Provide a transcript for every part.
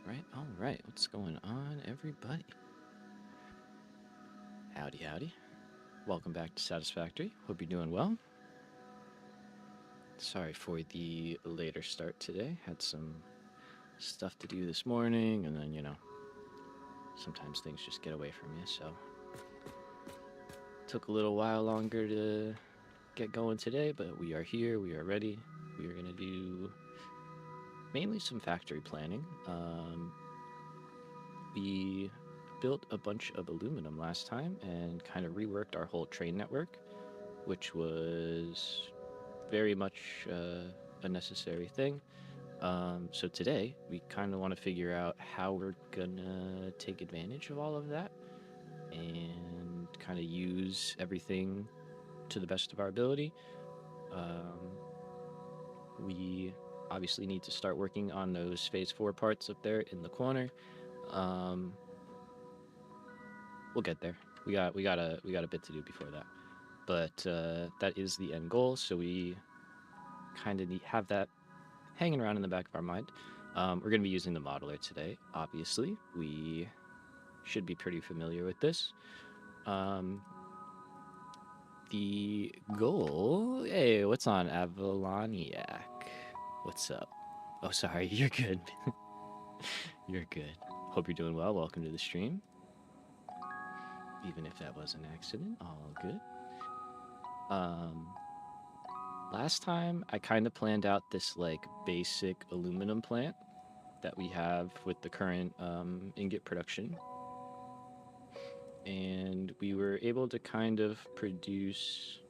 All right. What's going on, everybody? Howdy, howdy. Welcome back to Satisfactory. Hope you're doing well. Sorry for the later start today. Had some stuff to do this morning, and then, sometimes things just get away from you, so took a little while longer to get going today, but we are here, we are ready. We are going to do mainly some factory planning. We built a bunch of aluminum last time and kind of reworked our whole train network, which was very much a necessary thing. So today, we kind of want to figure out how we're gonna take advantage of all of that and kind of use everything to the best of our ability. Um, we obviously need to start working on those phase 4 parts up there in the corner. Um, we'll get there. We got a bit to do before that, but that is the end goal. So we kind of have that hanging around in the back of our mind. We're going to be using the modeler today. Obviously, we should be pretty familiar with this. Um, the goal. Hey, what's on Avaloniac? What's up? Oh, sorry, you're good. You're good. Hope you're doing well. Welcome to the stream. Even if that was an accident, all good. Um, last time I kind of planned out this like basic aluminum plant that we have with the current ingot production, and we were able to kind of produce,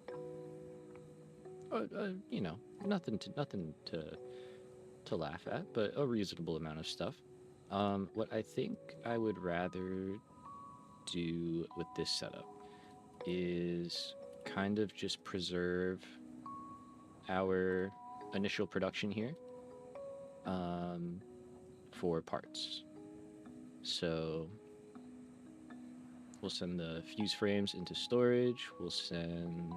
you know, nothing to laugh at, but a reasonable amount of stuff. What I think I would rather do with this setup is kind of just preserve our initial production here um, for parts. So we'll send the fuse frames into storage. We'll send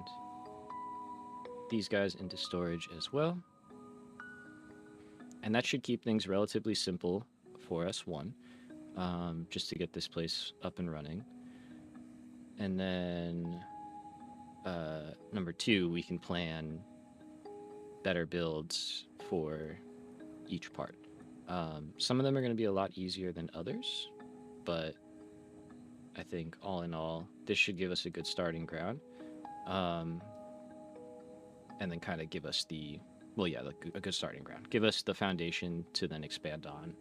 these guys into storage as well. And that should keep things relatively simple for us, one, just to get this place up and running. And then number two, we can plan better builds for each part. Some of them are going to be a lot easier than others, but I think all in all, this should give us a good starting ground. And then kind of give us a good starting ground. Give us the foundation to then expand on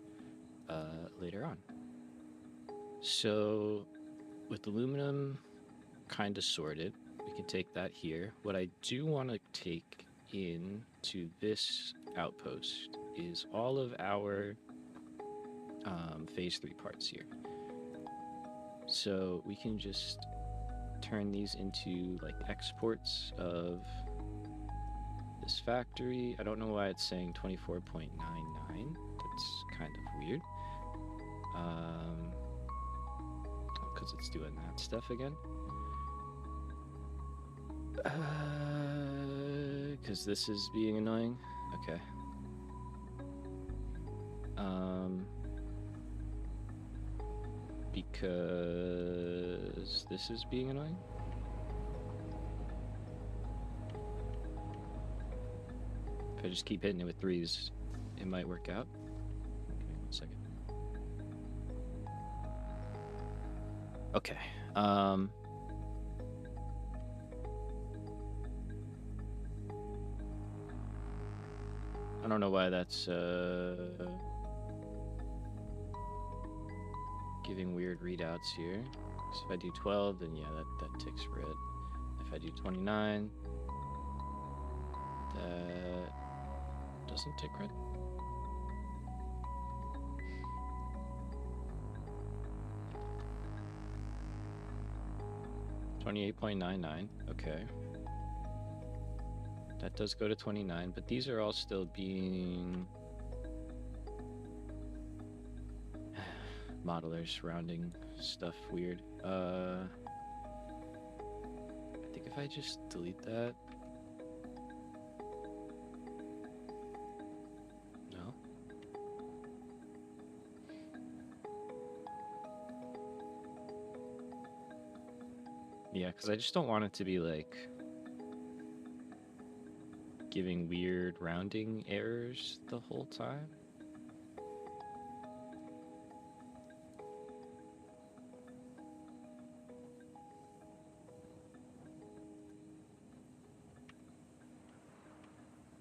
later on. So with aluminum kind of sorted, we can take that here. What I do want to take into this outpost is all of our phase 3 parts here. So we can just turn these into like exports of this factory. I don't know why it's saying 24.99. That's kind of weird. Because it's doing that stuff again. Because this is being annoying. Okay. Because this is being annoying. If I just keep hitting it with 3s, it might work out. Okay, 1 second. Okay. I don't know why that's giving weird readouts here. So if I do 12, then yeah, that ticks red. If I do 29, that doesn't tick red. $28.99. Okay. That does go to 29, but these are all still being modelers rounding stuff weird. I think if I just delete that. No. Yeah, because I just don't want it to be like giving weird rounding errors the whole time.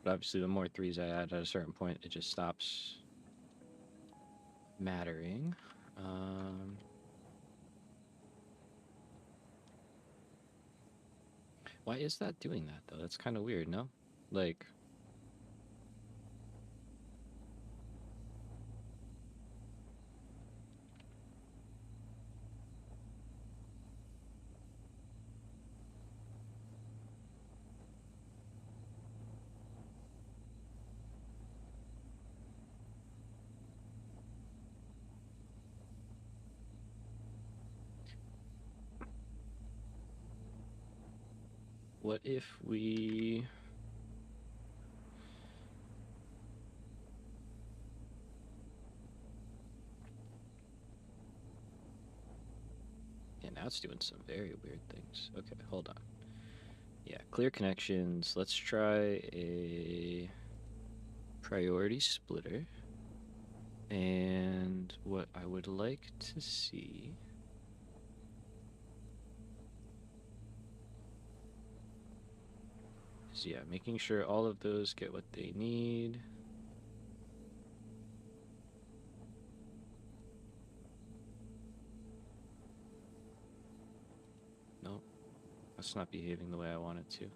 But obviously, the more threes I add at a certain point, it just stops mattering. Why is that doing that, though? That's kind of weird, no? Like, what if we... Yeah, now it's doing some very weird things. Okay, hold on. Yeah, clear connections. Let's try a priority splitter. And what I would like to see is, yeah, making sure all of those get what they need. Nope, that's not behaving the way I want it to.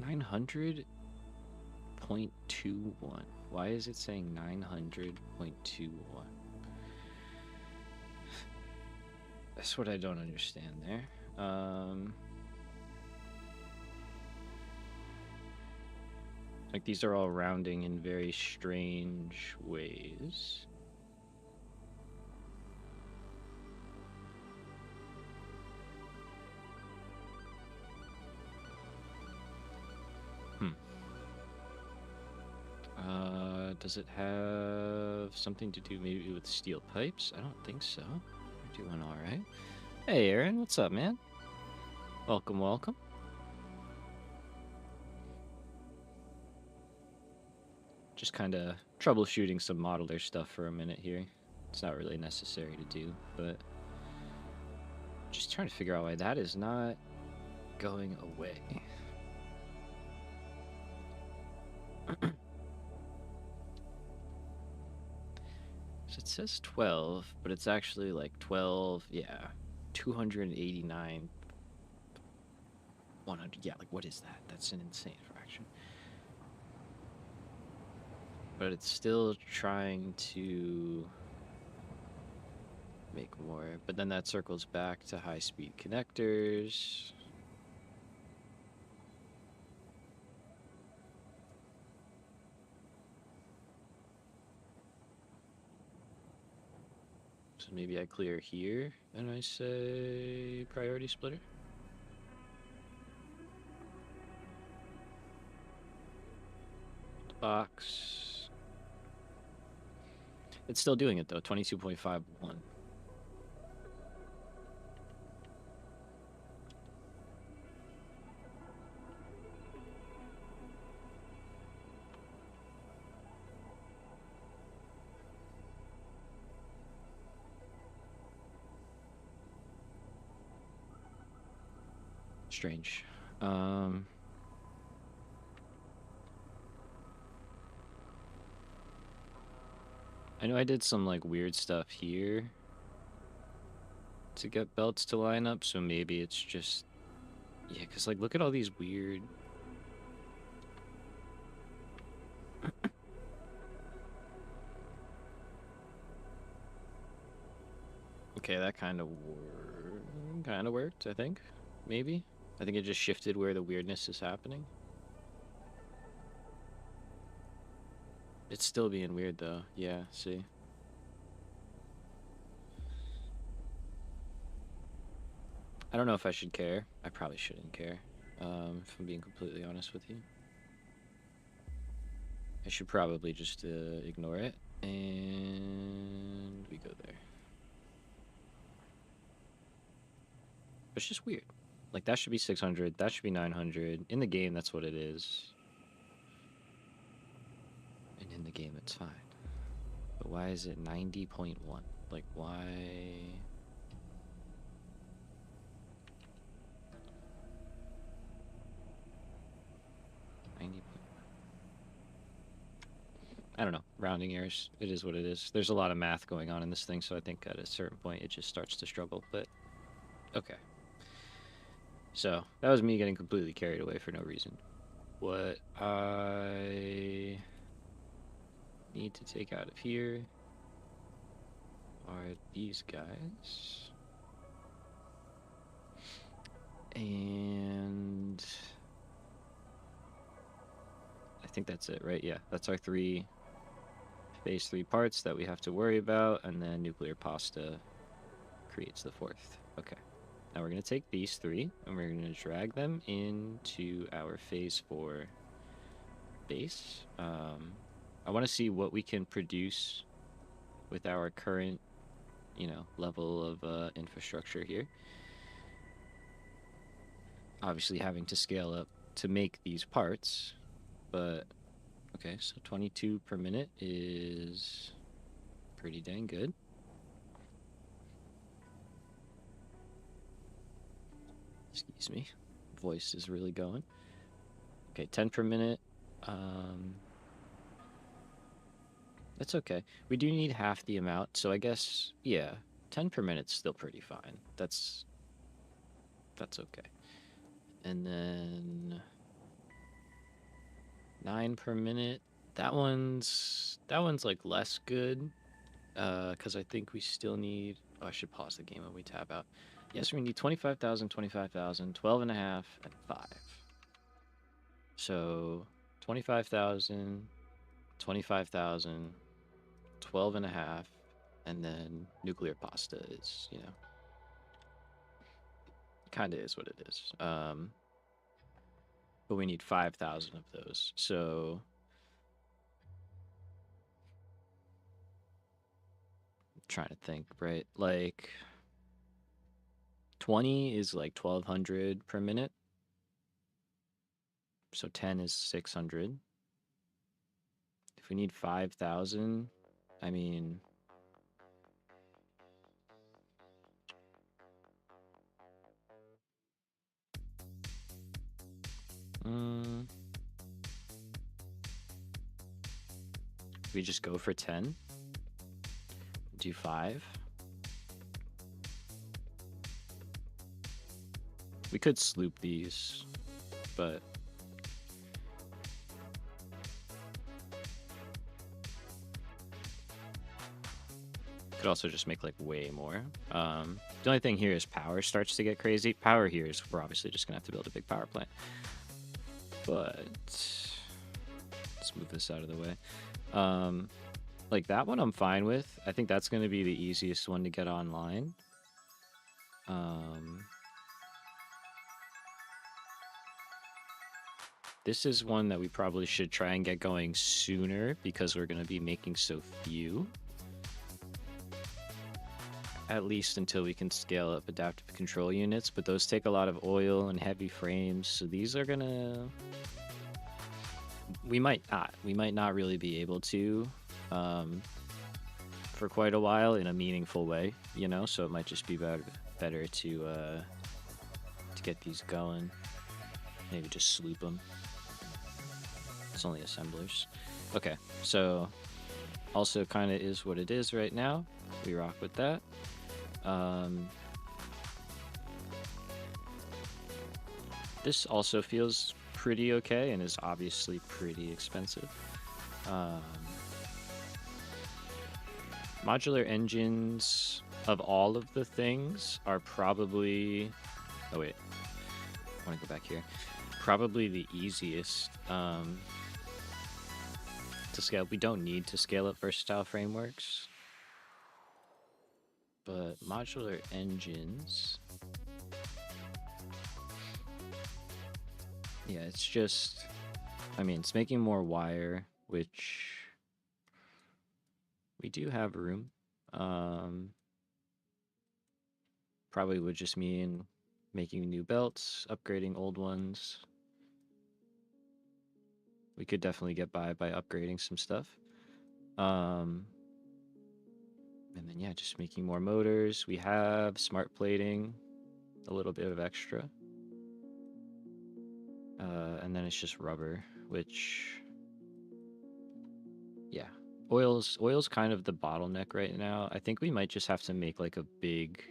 900.21. Why is it saying 900.21? That's what I don't understand there. Like, these are all rounding in very strange ways. Does it have something to do maybe with steel pipes? I don't think so. We're doing all right. Hey, Aaron, what's up, man? Welcome, welcome. Just kind of troubleshooting some modeler stuff for a minute here. It's not really necessary to do, but just trying to figure out why that is not going away. So it says 12, but it's actually like 12, yeah, 289, 100. Yeah, like what is that? That's an insane fraction. But it's still trying to make more. But then that circles back to high-speed connectors. So maybe I clear here and I say priority splitter. Box. It's still doing it though, 22.51. Strange. I know I did some like weird stuff here to get belts to line up, so maybe it's just, yeah, because like look at all these weird. Okay, that kind of worked, I think. Maybe. I think it just shifted where the weirdness is happening. It's still being weird though. Yeah, see. I don't know if I should care. I probably shouldn't care. if I'm being completely honest with you. I should probably just ignore it, and we go there. It's just weird. Like, that should be 600, that should be 900. In the game, that's what it is. And in the game, it's fine. But why is it 90.1? Like, why? I don't know. Rounding errors. It is what it is. There's a lot of math going on in this thing, so I think at a certain point it just starts to struggle. But okay. So that was me getting completely carried away for no reason. What I need to take out of here are these guys. And I think that's it, right? Yeah, that's our phase 3 parts that we have to worry about, and then nuclear pasta creates the fourth. Okay. Now we're going to take these 3, and we're going to drag them into our phase 4 base. I want to see what we can produce with our current, level of infrastructure here. Obviously having to scale up to make these parts, but okay, so 22 per minute is pretty dang good. Excuse me. Voice is really going. Okay, 10 per minute. That's okay. We do need half the amount, so I guess, yeah, 10 per minute's still pretty fine. That's okay. And then 9 per minute. That one's like less good, because I think we still need. Oh, I should pause the game when we tab out. Yes, we need 25,000, 25,000, 12 and a half, and 5. So 25,000, 25,000, 12 and a half, and then nuclear pasta is, kind of is what it is. But we need 5,000 of those. So I'm trying to think, right? Like 20 is like 1,200 per minute. So 10 is 600. If we need 5,000, I mean, we just go for 10, do 5. We could sloop these, but could also just make like way more. The only thing here is power starts to get crazy. Power here is we're obviously just gonna have to build a big power plant. But let's move this out of the way. Like that one I'm fine with. I think that's gonna be the easiest one to get online. This is one that we probably should try and get going sooner because we're gonna be making so few. At least until we can scale up adaptive control units, but those take a lot of oil and heavy frames, so these are gonna... We might not really be able to for quite a while in a meaningful way, so it might just be better to get these going. Maybe just sloop them. It's only assemblers. Okay, so also kind of is what it is right now. We rock with that. This also feels pretty okay and is obviously pretty expensive. Modular engines of all of the things are probably... Oh wait, I want to go back here. Probably the easiest to scale. We don't need to scale up versatile frameworks. But modular engines Yeah, it's just, I mean, it's making more wire, which we do have room. Um, Probably would just mean making new belts, upgrading old ones. We could definitely get by upgrading some stuff. Um, and then, yeah, just making more motors. We have smart plating, a little bit of extra. And then it's just rubber, which, yeah. Oil's kind of the bottleneck right now. I think we might just have to make like a big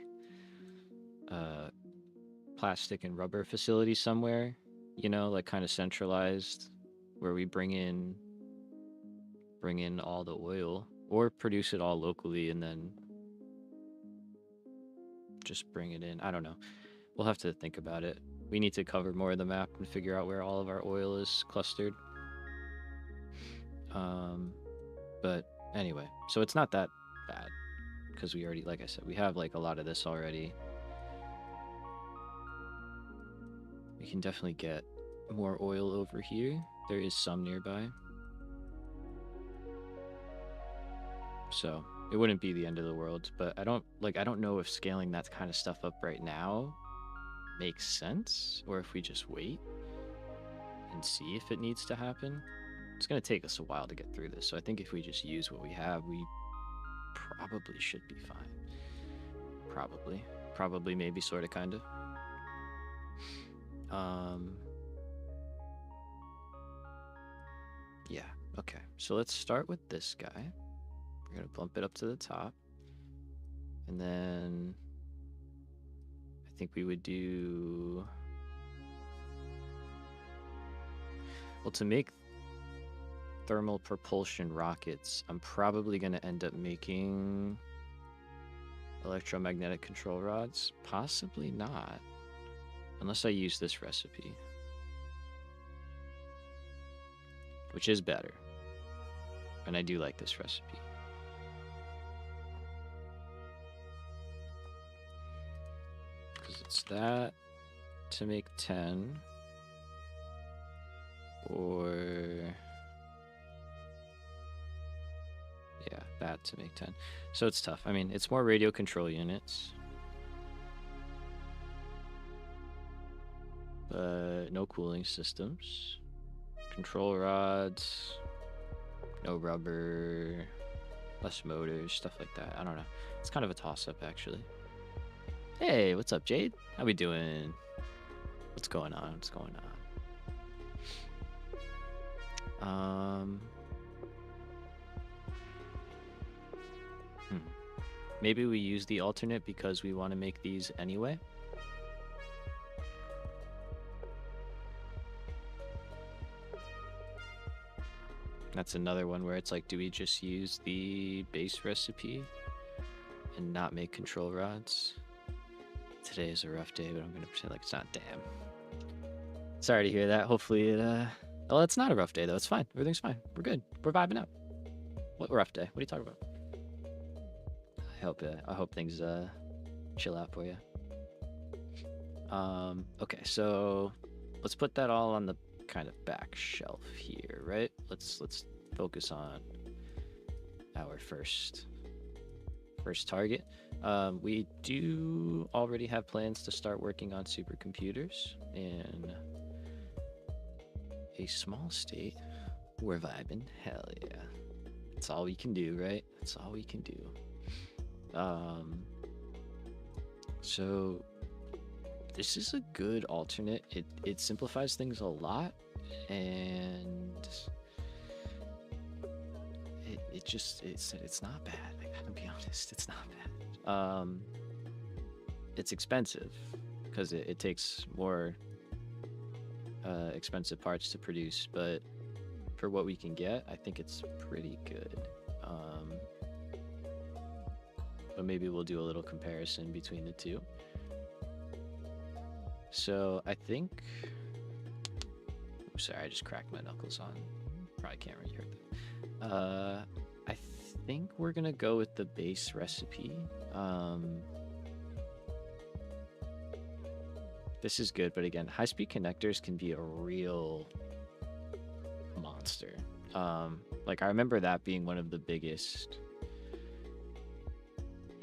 uh, plastic and rubber facility somewhere, like kind of centralized, where we bring in all the oil or produce it all locally and then just bring it in. I don't know. We'll have to think about it. We need to cover more of the map and figure out where all of our oil is clustered. Um, but anyway, so it's not that bad because we already, like I said, we have like a lot of this already. We can definitely get more oil over here. There is some nearby. So it wouldn't be the end of the world, but I don't know if scaling that kind of stuff up right now makes sense or if we just wait and see if it needs to happen. It's going to take us a while to get through this. So I think if we just use what we have, we probably should be fine. Probably, maybe, sort of, kind of. Yeah, okay. So let's start with this guy. We're going to bump it up to the top. And then I think we would do... Well, to make thermal propulsion rockets, I'm probably going to end up making electromagnetic control rods. Possibly not. Unless I use this recipe. Which is better. And I do like this recipe. Because it's that to make 10. Or... yeah, that to make 10. So it's tough. I mean, it's more radio control units. But no cooling systems. Control rods. No rubber. Less motors. Stuff like that. I don't know. It's kind of a toss-up, actually. Hey, what's up, Jade? How we doing? What's going on? What's going on? Maybe we use the alternate because we want to make these anyway. That's another one where it's like, do we just use the base recipe and not make control rods? Today is a rough day, but I'm going to pretend like it's not. Damn. Sorry to hear that. Hopefully it, well, it's not a rough day, though. It's fine. Everything's fine. We're good. We're vibing out. What rough day? What are you talking about? I hope things, chill out for you. Okay, so let's put that all on the kind of back shelf here, right? Let's focus on our first target. We do already have plans to start working on supercomputers in a small state. We're vibing. Hell yeah. That's all we can do, right? That's all we can do. So this is a good alternate. It simplifies things a lot, and it's not bad. I gotta be honest, it's not bad. It's expensive because it takes more expensive parts to produce, but for what we can get, I think it's pretty good. But maybe we'll do a little comparison between the two. So I think... sorry, I just cracked my knuckles on. Probably can't really hear that. I think we're gonna go with the base recipe. This is good, but again, high-speed connectors can be a real monster. Like I remember that being one of the biggest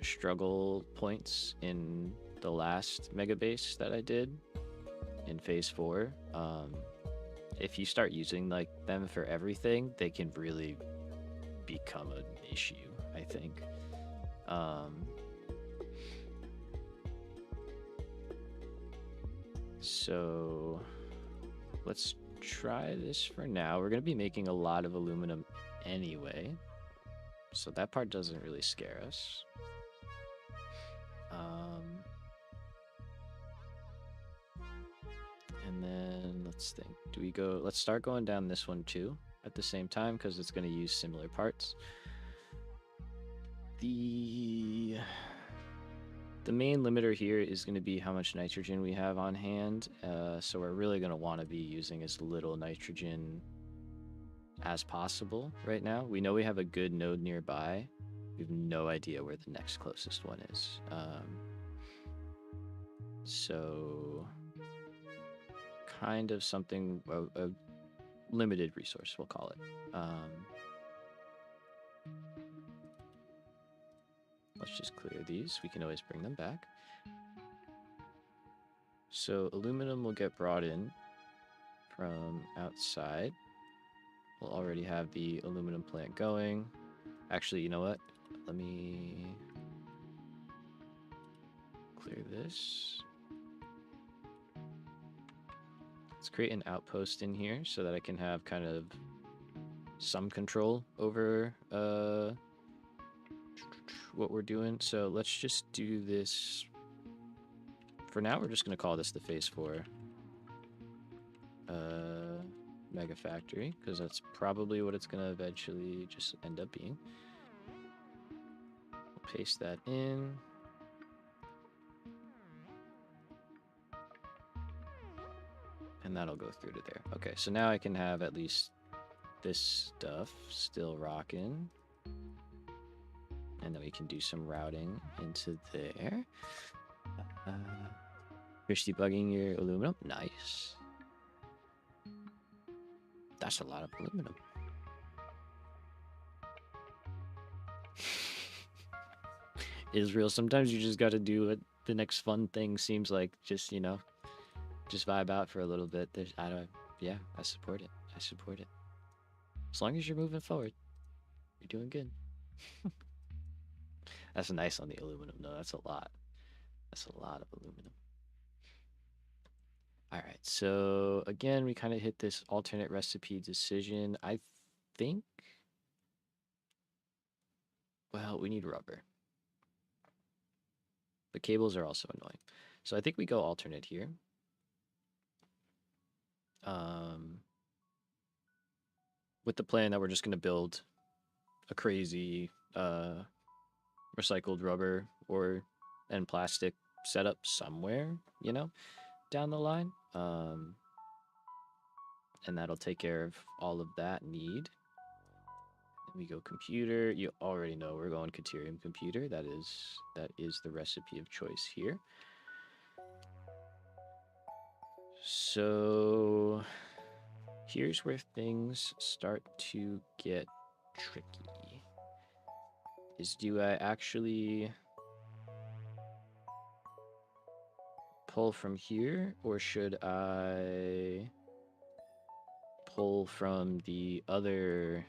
struggle points in the last mega base that I did in phase 4. If you start using like them for everything, they can really become an issue, I think. So let's try this for now. We're going to be making a lot of aluminum anyway, so that part doesn't really scare us. And then let's think. Do we go? Let's start going down this one too at the same time because it's going to use similar parts. The main limiter here is going to be how much nitrogen we have on hand. So we're really going to want to be using as little nitrogen as possible right now. We know we have a good node nearby. We have no idea where the next closest one is. So kind of something, a limited resource, we'll call it. Let's just clear these. We can always bring them back. So aluminum will get brought in from outside. We'll already have the aluminum plant going. Actually, you know what? Let me clear this. Let's create an outpost in here so that I can have kind of some control over what we're doing. So let's just do this. For now, we're just going to call this the phase 4 mega factory, because that's probably what it's going to eventually just end up being. We'll paste that in. And that'll go through to there. Okay, so now I can have at least this stuff still rocking. And then we can do some routing into there. You're debugging your aluminum? Nice. That's a lot of aluminum. Israel, sometimes you just got to do what the next fun thing seems like. Just, you know, just vibe out for a little bit. Yeah, I support it. I support it. As long as you're moving forward, you're doing good. That's nice on the aluminum, though. That's a lot. That's a lot of aluminum. All right, so again, we kind of hit this alternate recipe decision. I think, well, we need rubber. The cables are also annoying. So I think we go alternate here. With the plan that we're just going to build a crazy recycled rubber and plastic setup somewhere, you know, down the line. And that'll take care of all of that need. Then we go computer. You already know we're going Caterium computer. That is the recipe of choice here. So here's where things start to get tricky. Do I actually pull from here, or should I pull from the other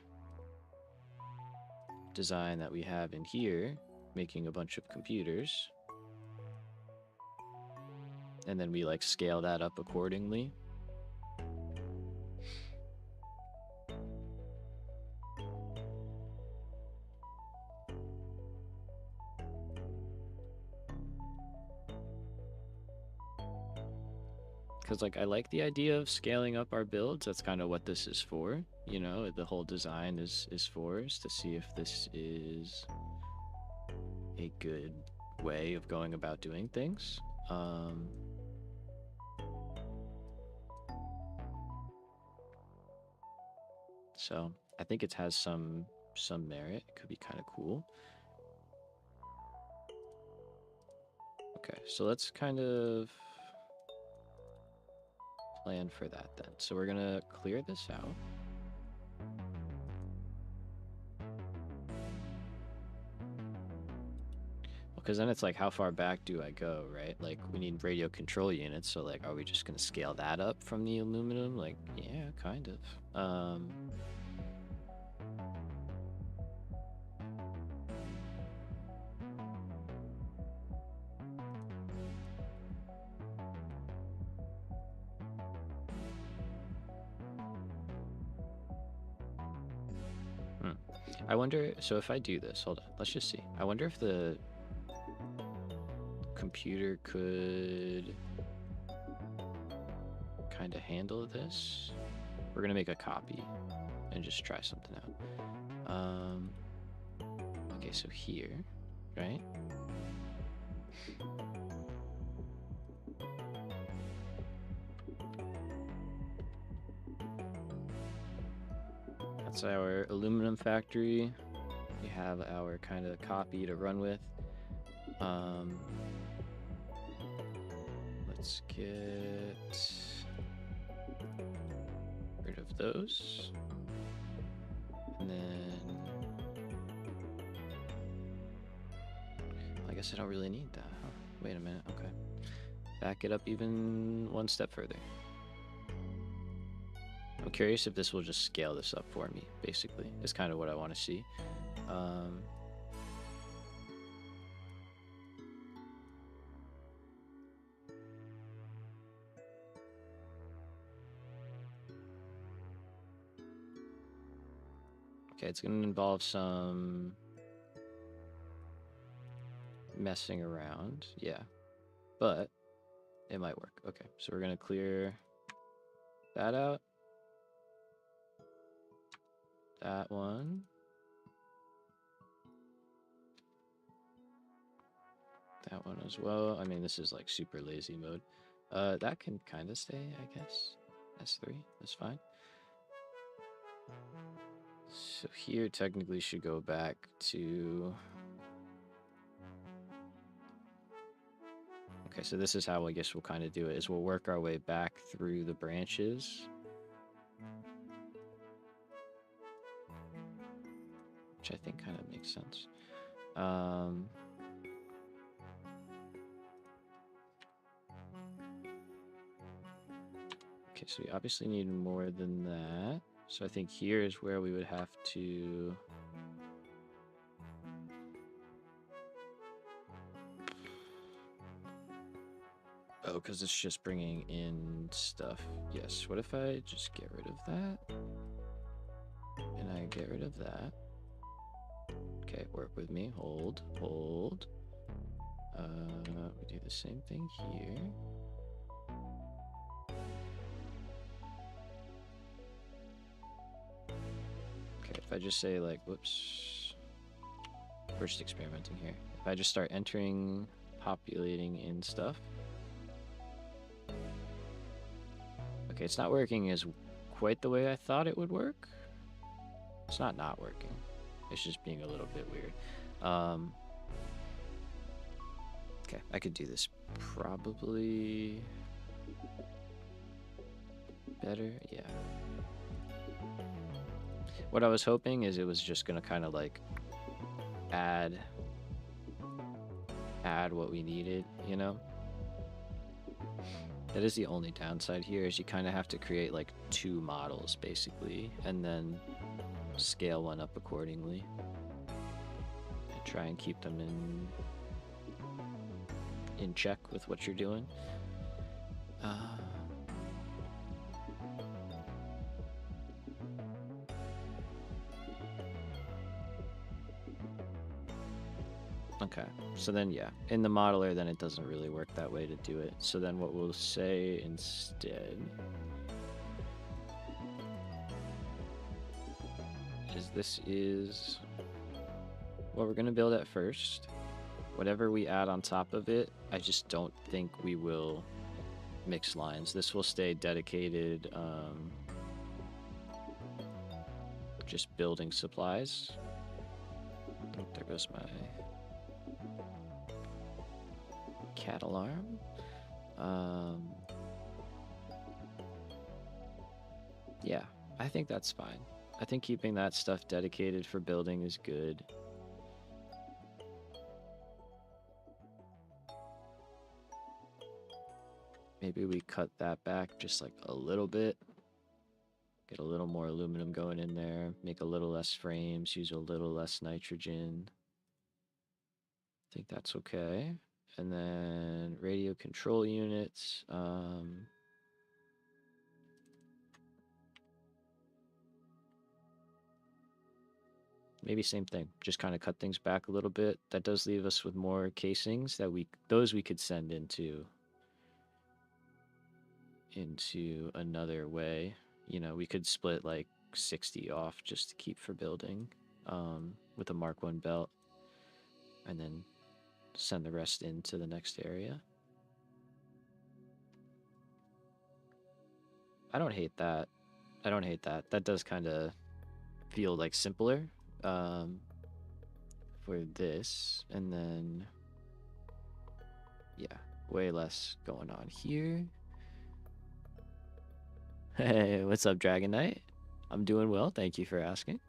design that we have in here, making a bunch of computers, and then we like scale that up accordingly? Because like I like the idea of scaling up our builds. That's kind of what this is for, you know. The whole design is for us to see if this is a good way of going about doing things. So I think it has some merit. It could be kind of cool. Okay, so let's kind of plan for that then. So we're gonna clear this out. Because then it's like, how far back do I go, right? Like, we need radio control units, so like, are we just gonna scale that up from the aluminum? Like, yeah, kind of. I wonder, so if I do this, hold on, let's just see. I wonder if the computer could kind of handle this. We're gonna make a copy and just try something out. Okay, so here, right? That's our aluminum factory. We have our kind of copy to run with. Let's get rid of those. And then I guess I don't really need that, huh? Wait a minute, okay. Back it up even one step further. I'm curious if this will just scale this up for me, basically. Is kind of what I want to see. Okay, it's going to involve some messing around, yeah, but it might work. Okay, so we're going to clear that out. That one. That one as well. I mean, this is like super lazy mode. That can kind of stay, I guess. S3, that's fine. So here technically should go back to... Okay, so this is how I guess we'll kind of do it, is we'll work our way back through the branches. Which I think kind of makes sense. Okay, so we obviously need more than that. So I think here is where we would have to... Oh, because it's just bringing in stuff. Yes, what if I just get rid of that? And I get rid of that. Okay, work with me. Hold, hold. We do the same thing here. Okay, if I just say like, whoops. We're just experimenting here. If I just start entering, populating in stuff. Okay, it's not working as quite the way I thought it would work. It's not working. It's just being a little bit weird. Okay, I could do this probably better. Yeah. What I was hoping is it was just gonna kind of like add what we needed, you know? That is the only downside here, is you kind of have to create like 2 models basically, and then scale one up accordingly. And try and keep them in check with what you're doing. Okay, so then yeah, in the modeler then it doesn't really work that way to do it. So then what we'll say instead is this is what we're gonna build at first. Whatever we add on top of it, I just don't think we will mix lines. This will stay dedicated, just building supplies. Oh, there goes my cat alarm. Yeah, I think that's fine. I think keeping that stuff dedicated for building is good. Maybe we cut that back just like a little bit. Get a little more aluminum going in there. Make a little less frames. Use a little less nitrogen. I think that's okay. And then radio control units. Maybe same thing. Just kind of cut things back a little bit. That does leave us with more casings that we could send into another way. You know, we could split like 60 off just to keep for building with a Mark 1 belt, and then send the rest into the next area. I don't hate that. I don't hate that. That does kind of feel like simpler for this. And then, yeah, way less going on here. Hey, what's up, Dragon Knight? I'm doing well. Thank you for asking.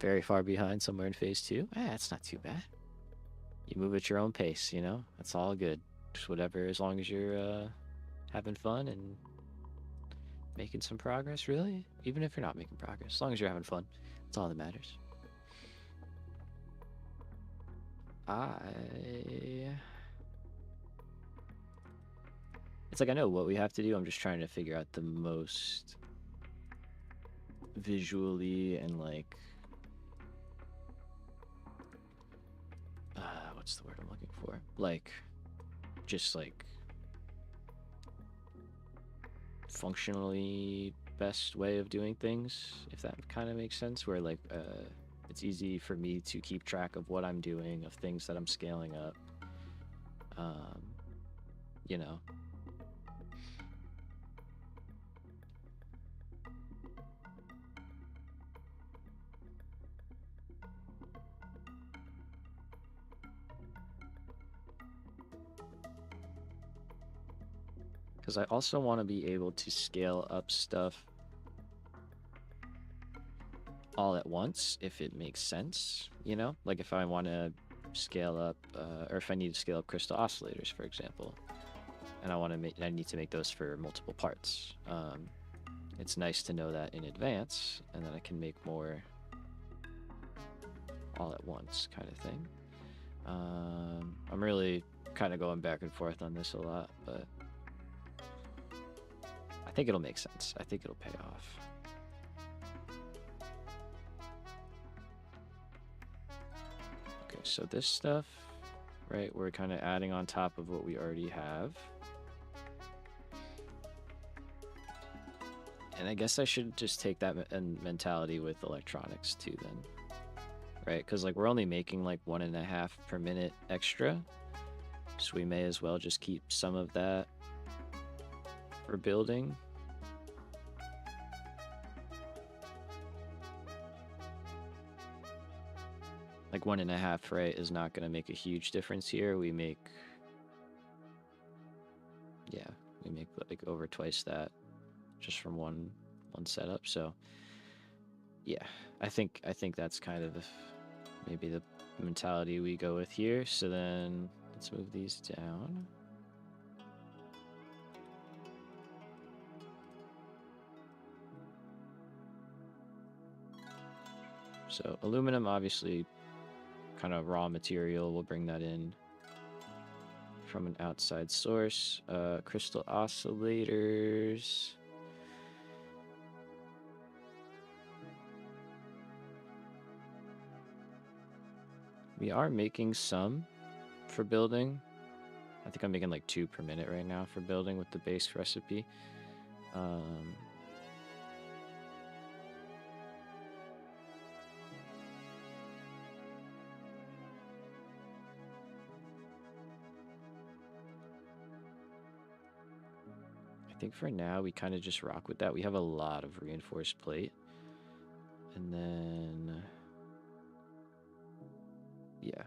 Very far behind, somewhere in phase 2. It's not too bad. You move at your own pace, you know? That's all good. Just whatever, as long as you're having fun and making some progress, really. Even if you're not making progress, as long as you're having fun, that's all that matters. It's like I know what we have to do. I'm just trying to figure out the most visually and like what's the word I'm looking for? Like just like functionally best way of doing things, if that kind of makes sense, where like it's easy for me to keep track of what I'm doing, of things that I'm scaling up. You know. Because I also want to be able to scale up stuff all at once if it makes sense, you know? Like if I want to scale up, or if I need to scale up crystal oscillators, for example, and I need to make those for multiple parts. It's nice to know that in advance, and then I can make more all at once kind of thing. I'm really kind of going back and forth on this a lot, but I think it'll make sense. I think it'll pay off. Okay, so this stuff, right, we're kind of adding on top of what we already have. And I guess I should just take that mentality with electronics too then. Right, because like we're only making like 1.5 per minute extra. So we may as well just keep some of that for building. Like 1.5, right, is not going to make a huge difference here. We make like over twice that just from one setup. So yeah, I think that's kind of maybe the mentality we go with here. So then let's move these down. So aluminum, obviously, kind of raw material. We'll bring that in from an outside source. Crystal oscillators. We are making some for building. I think I'm making like 2 per minute right now for building with the base recipe. I think for now we kind of just rock with that. We have a lot of reinforced plate. And then, yeah.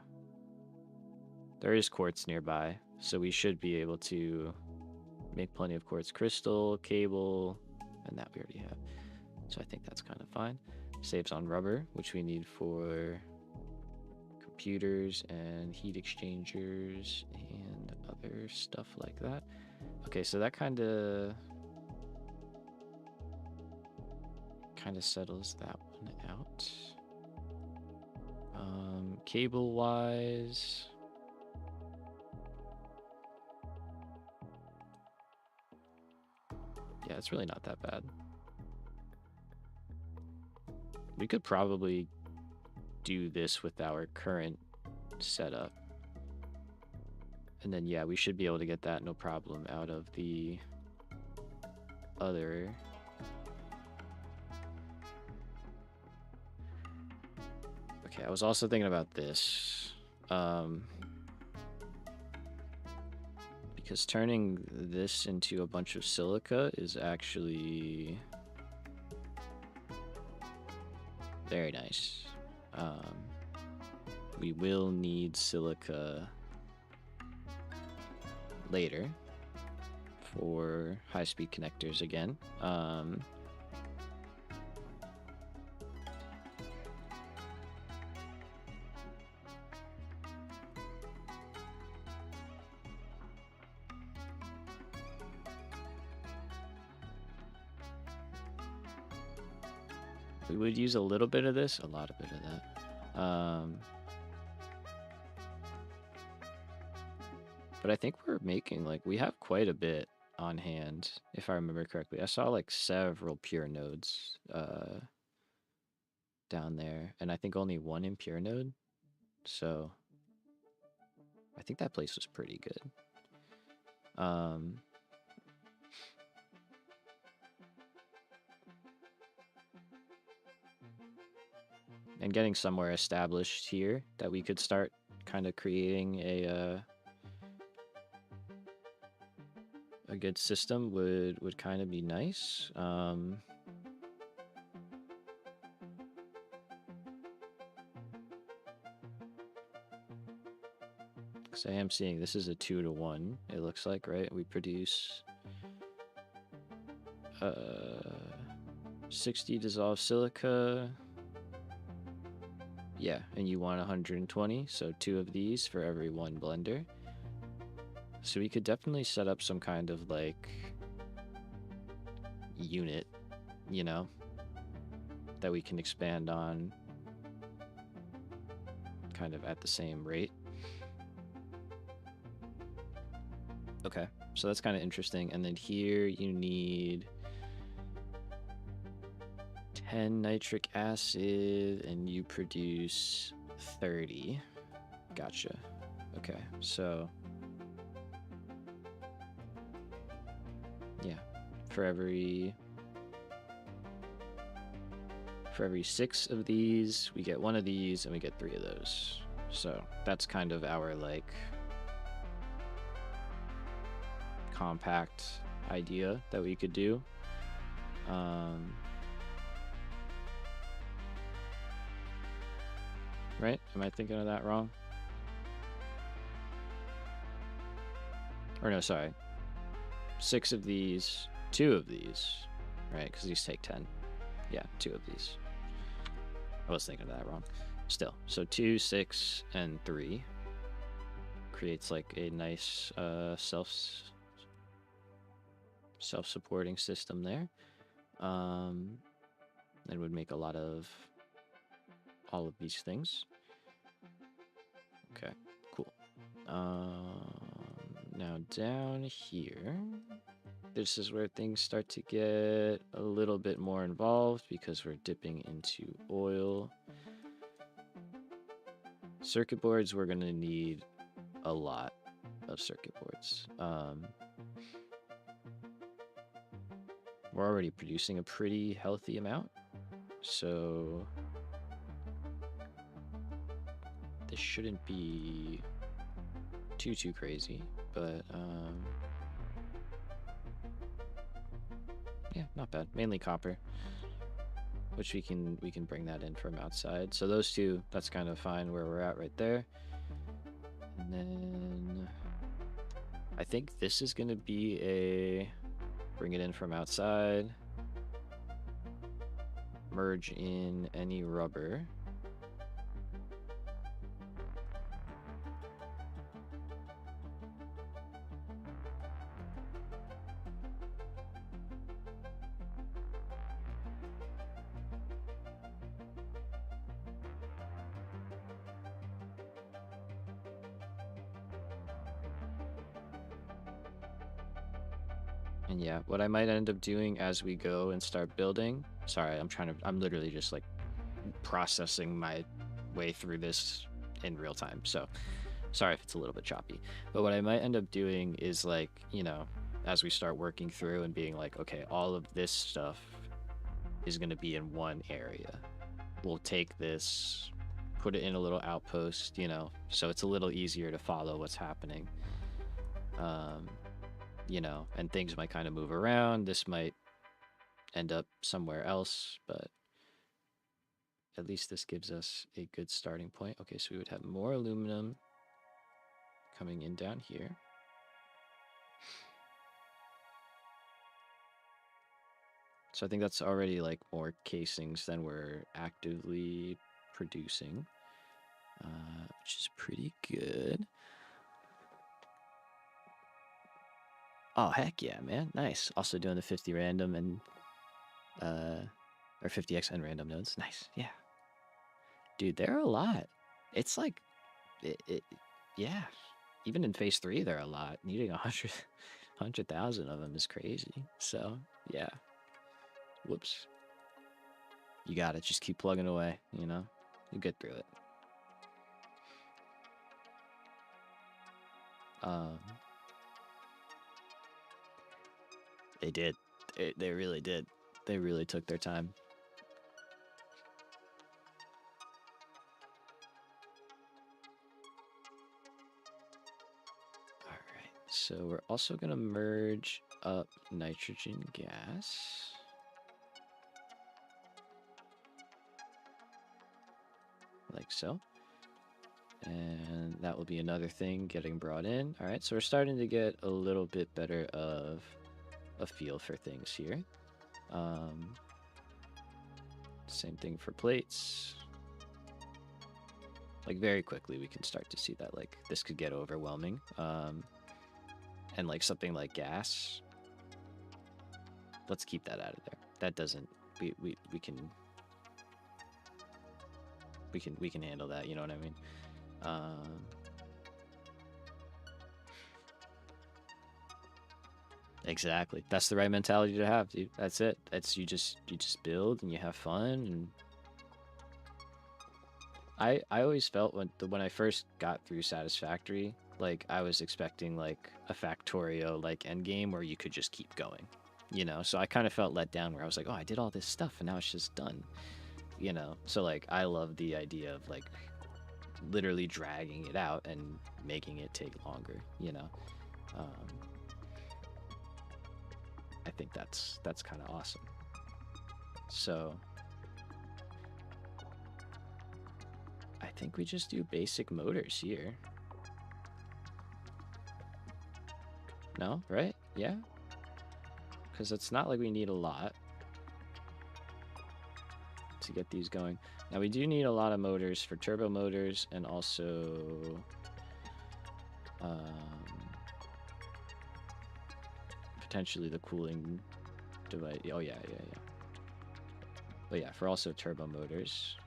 There is quartz nearby, so we should be able to make plenty of quartz crystal, cable, and that we already have. So I think that's kind of fine. Saves on rubber, which we need for computers and heat exchangers and other stuff like that. Okay, so that kind of settles that one out. Cable wise, yeah, it's really not that bad. We could probably do this with our current setup. And then, yeah, we should be able to get that no problem out of the other. Okay, I was also thinking about this. Because turning this into a bunch of silica is actually very nice. We will need silica later for high-speed connectors again. We would use a little bit of this, a lot of bit of that. But I think we're making, like, we have quite a bit on hand, if I remember correctly. I saw, like, several pure nodes down there, and I think only one impure node. So I think that place was pretty good. And getting somewhere established here that we could start kind of creating a good system would kind of be nice. Because I am seeing this is a 2-to-1, it looks like, right? We produce 60 dissolved silica. Yeah, and you want 120, so 2 of these for every 1 blender. So we could definitely set up some kind of, like, unit, you know, that we can expand on kind of at the same rate. Okay, so that's kind of interesting. And then here you need 10 nitric acid and you produce 30. Gotcha. Okay, so yeah, for every 6 of these, we get 1 of these and we get 3 of those. So that's kind of our, like, compact idea that we could do. Right? Am I thinking of that wrong? Or no, sorry. 6 of these, 2 of these, right? Because these take 10. Yeah, 2 of these. I was thinking of that wrong. Still, so 2, 6, and 3 creates like a nice self-supporting system there. It would make a lot of all of these things. Okay, cool. Now down here, this is where things start to get a little bit more involved because we're dipping into oil. Circuit boards, we're gonna need a lot of circuit boards. We're already producing a pretty healthy amount, so this shouldn't be too crazy, but yeah, not bad. Mainly copper, which we can bring that in from outside. So those two, that's kind of fine where we're at right there. And then I think this is gonna be a bring it in from outside. merge in any rubber. And yeah, what I might end up doing as we go and start building. Sorry, I'm literally just like processing my way through this in real time. So sorry if it's a little bit choppy. But what I might end up doing is like, you know, as we start working through and being like, okay, all of this stuff is going to be in one area. We'll take this, put it in a little outpost, you know, so it's a little easier to follow what's happening. You know, and things might kind of move around. This might end up somewhere else, but at least this gives us a good starting point. Okay, so we would have more aluminum coming in down here. So I think that's already like more casings than we're actively producing, which is pretty good. Oh, heck yeah, man. Nice. Also doing the 50 random and, or 50xn random nodes. Nice. Yeah. Dude, there are a lot. It's like, yeah. Even in phase 3, there are a lot. Needing 100,000 of them is crazy. So, yeah. Whoops. You got it. Just keep plugging away, you know? You get through it. They did. They really did. They really took their time. All right. So we're also going to merge up nitrogen gas. Like so. And that will be another thing getting brought in. All right, so we're starting to get a little bit better of a feel for things here. Same thing for plates. Like very quickly we can start to see that like this could get overwhelming. And like something like gas, let's keep that out of there. That doesn't, we can handle that, you know what I mean? Exactly. That's the right mentality to have, dude. That's it. That's you just build and you have fun. And I always felt when I first got through Satisfactory, like I was expecting like a Factorio like end game where you could just keep going, you know. So I kind of felt let down where I was like, oh, I did all this stuff and now it's just done, you know. So like I love the idea of like literally dragging it out and making it take longer, you know. I think that's kind of awesome. So I think we just do basic motors here. No, right? Yeah. Because it's not like we need a lot to get these going. Now we do need a lot of motors for turbo motors and also potentially the cooling device. Oh yeah. But yeah, for also turbo motors.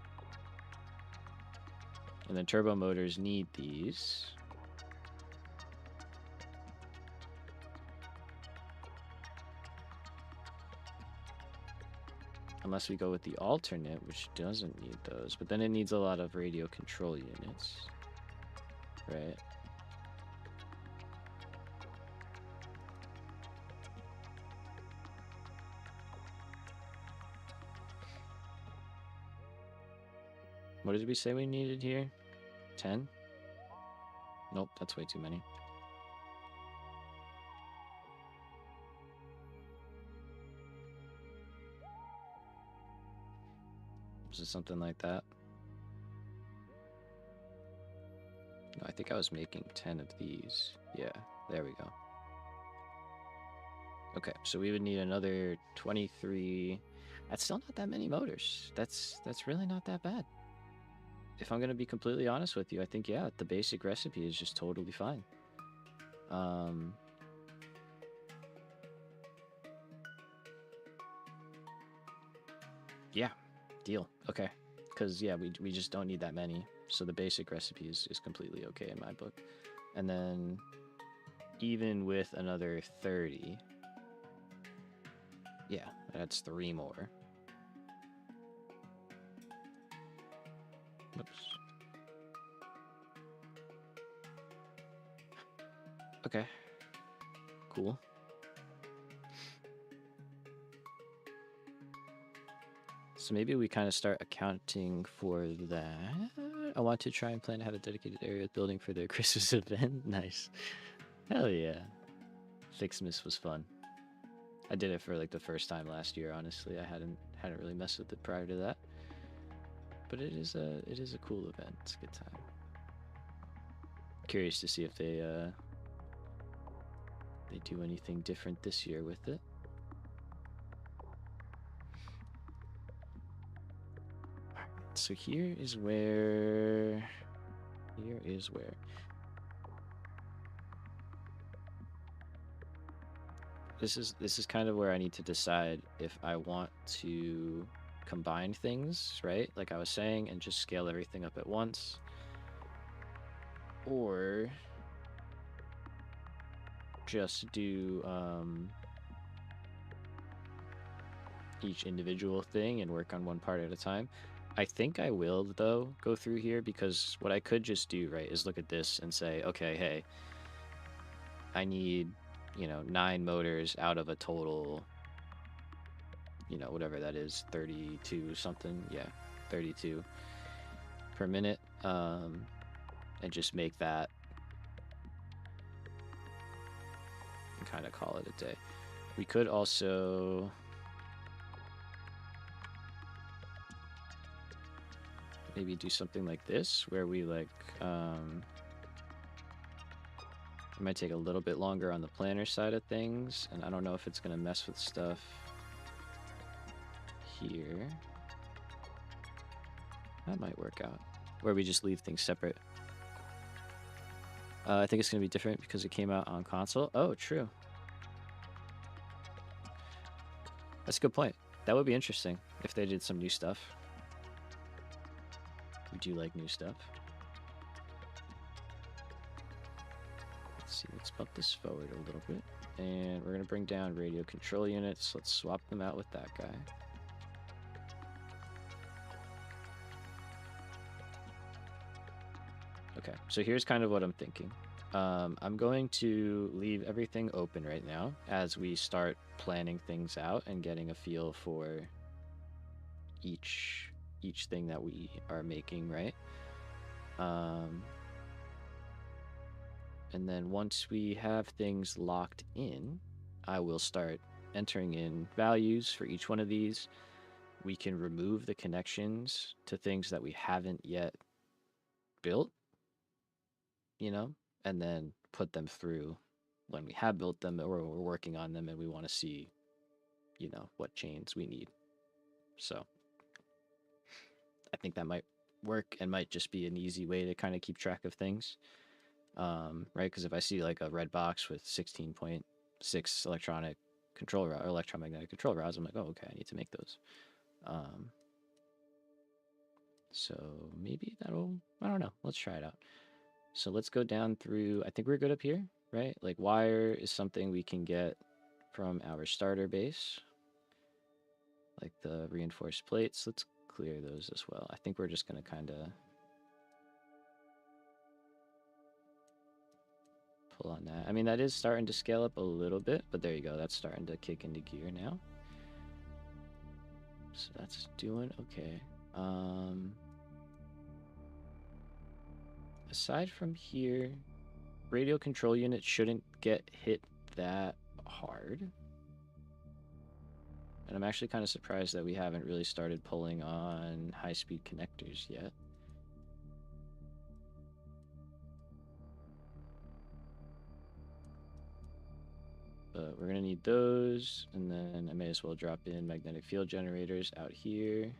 And then turbo motors need these. Unless we go with the alternate, which doesn't need those. But then it needs a lot of radio control units. Right? What did we say we needed here? 10? Nope, that's way too many. Was it something like that? No, I think I was making 10 of these. Yeah, there we go. Okay, so we would need another 23 That's still not that many motors. That's really not that bad. If I'm gonna be completely honest with you, I think yeah, the basic recipe is just totally fine. Yeah, deal. Okay, because yeah, we just don't need that many, so the basic recipe is completely okay in my book. And then even with another 30, yeah, that's 3 more. Oops. Okay. Cool. So maybe we kind of start accounting for that. I want to try and plan out a dedicated area of building for their Christmas event. Nice. Hell yeah. Fixmas was fun. I did it for like the first time last year, honestly. I hadn't really messed with it prior to that. But it is a cool event. It's a good time. Curious to see if they do anything different this year with it. So here is where this is kind of where I need to decide if I want to combine things, right? Like I was saying, and just scale everything up at once, or just do each individual thing and work on one part at a time. I think I will, though, go through here, because what I could just do, right, is look at this and say, okay, hey, I need, 9 motors out of a total, whatever that is, 32 something. Yeah, 32 per minute. And just make that and kind of call it a day. We could also maybe do something like this, where we like it might take a little bit longer on the planner side of things, and I don't know if it's gonna mess with stuff here. That might work out, where we just leave things separate. I think it's gonna be different because it came out on console. Oh, true. That's a good point. That would be interesting if they did some new stuff. We do like new stuff. Let's see, let's bump this forward a little bit. And we're gonna bring down radio control units. Let's swap them out with that guy. Okay, so here's kind of what I'm thinking. I'm going to leave everything open right now as we start planning things out and getting a feel for each thing that we are making, right? And then once we have things locked in, I will start entering in values for each one of these. We can remove the connections to things that we haven't yet built, and then put them through when we have built them, or we're working on them and we want to see, what chains we need. So I think that might work and might just be an easy way to kind of keep track of things. Right? Because if I see like a red box with 16.6 electronic control rod or electromagnetic control rods, I'm like, oh, okay, I need to make those. So maybe that'll, I don't know. Let's try it out. So let's go down through, I think we're good up here, right? Like wire is something we can get from our starter base, like the reinforced plates. Let's clear those as well. I think we're just going to kind of pull on that. I mean, that is starting to scale up a little bit, but there you go. That's starting to kick into gear now. So that's doing okay. Aside from here, radio control unit shouldn't get hit that hard. And I'm actually kind of surprised that we haven't really started pulling on high-speed connectors yet. But we're gonna need those, and then I may as well drop in magnetic field generators out here.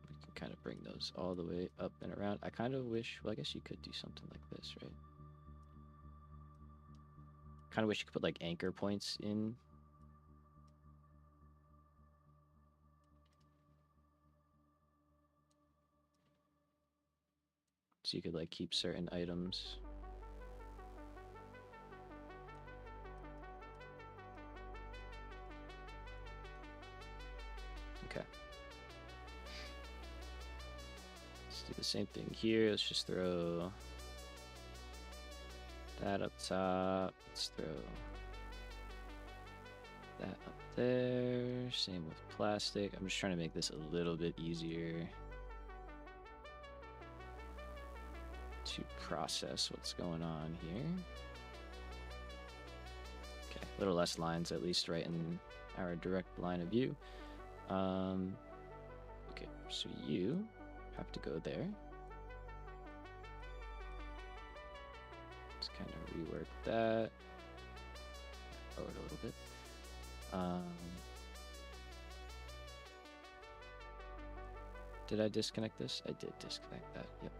We can kind of bring those all the way up and around. I kind of wish, well, I guess you could do something like this, right? Kind of wish you could put like anchor points in. So you could like keep certain items. Okay. Let's do the same thing here. Let's just throw that up top. Let's throw that up there. Same with plastic. I'm just trying to make this a little bit easier to process what's going on here. Okay, a little less lines at least right in our direct line of view. Okay, so you have to go there. Let's kind of rework that. Forward a little bit. Did I disconnect this? I did disconnect that, yep.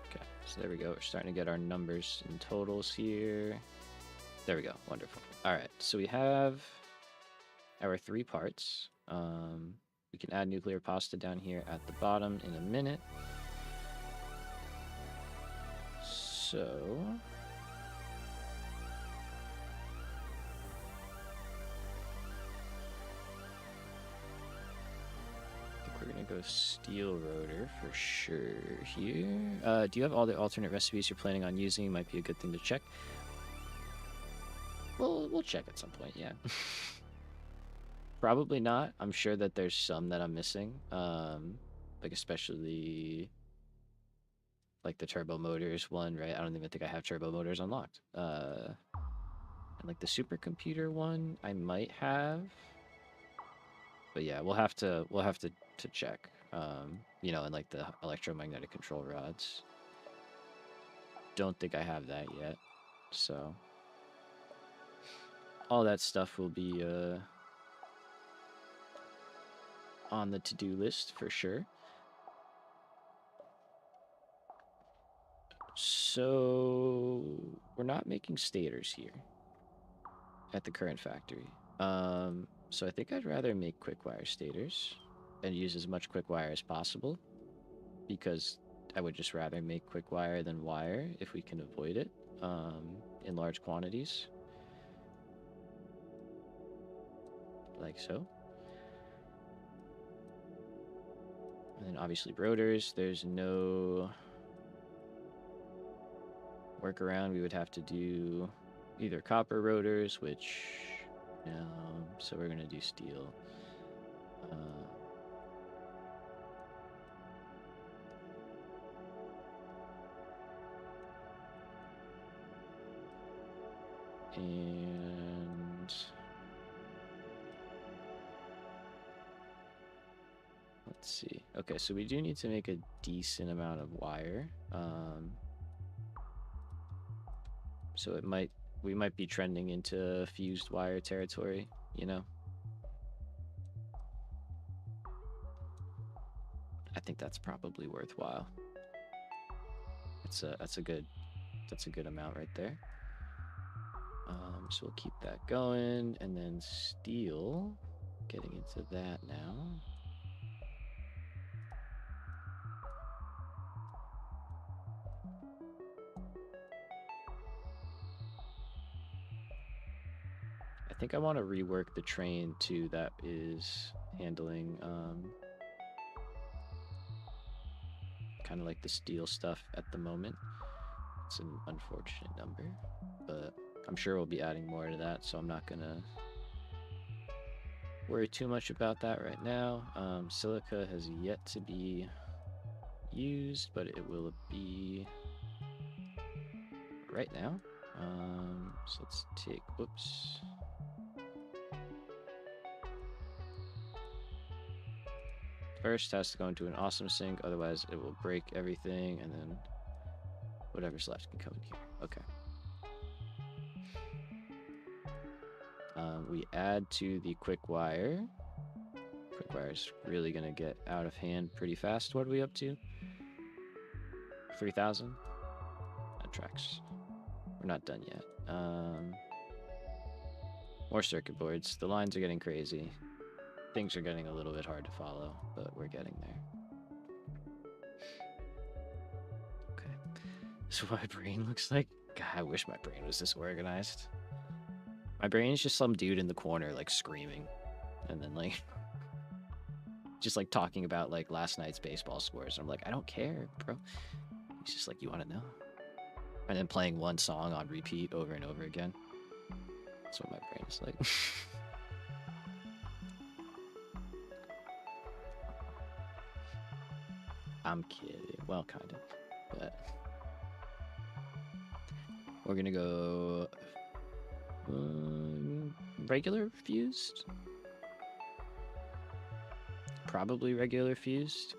Okay, so there we go. We're starting to get our numbers and totals here. There we go, wonderful. All right, so we have our 3 parts. We can add nuclear pasta down here at the bottom in a minute. So I think we're gonna go steel rotor for sure here. Do you have all the alternate recipes you're planning on using? Might be a good thing to check. We'll check at some point, yeah. Probably not. I'm sure that there's some that I'm missing. Like especially like the turbo motors one, right? I don't even think I have turbo motors unlocked. And like the supercomputer one, I might have. But yeah, we'll have to check. You know, and like the electromagnetic control rods. Don't think I have that yet. So all that stuff will be on the to-do list for sure. So we're not making stators here at the current factory. So I think I'd rather make quick wire stators and use as much quick wire as possible, because I would just rather make quick wire than wire if we can avoid it in large quantities. Like so. And then obviously rotors, there's no workaround. We would have to do either copper rotors, which, so we're gonna do steel. And let's see. Okay, so we do need to make a decent amount of wire. So we might be trending into fused wire territory, you know. I think that's probably worthwhile. That's a good amount right there. So we'll keep that going, and then steel, getting into that now. I think I want to rework the train too that is handling kind of like the steel stuff at the moment. It's an unfortunate number, but I'm sure we'll be adding more to that, so I'm not gonna worry too much about that right now. Silica has yet to be used, but it will be right now. So let's take, whoops. First has to go into an awesome sink, otherwise it will break everything, and then whatever's left can come in here. Okay. We add to the quick wire. Quick wire is really gonna get out of hand pretty fast. What are we up to? 3,000? That tracks. We're not done yet. More circuit boards. The lines are getting crazy. Things are getting a little bit hard to follow, but we're getting there. Okay. This is what my brain looks like. God, I wish my brain was this organized. My brain is just some dude in the corner, like, screaming. And then, like, just, like, talking about, like, last night's baseball scores. I'm like, I don't care, bro. He's just like, you want to know? And then playing one song on repeat over and over again. That's what my brain is like. I'm kidding. Well, kind of. But we're going to go regular fused. Probably regular fused.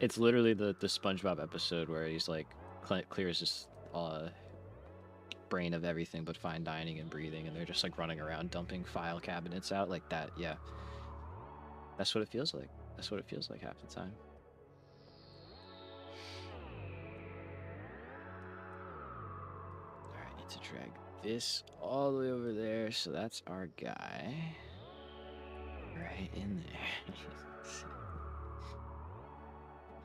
It's literally the SpongeBob episode where he's like clears his brain of everything but fine dining and breathing, and they're just like running around dumping file cabinets out like that. Yeah, that's what it feels like. That's what it feels like half the time. All right, need to drag this all the way over there, so that's our guy right in there.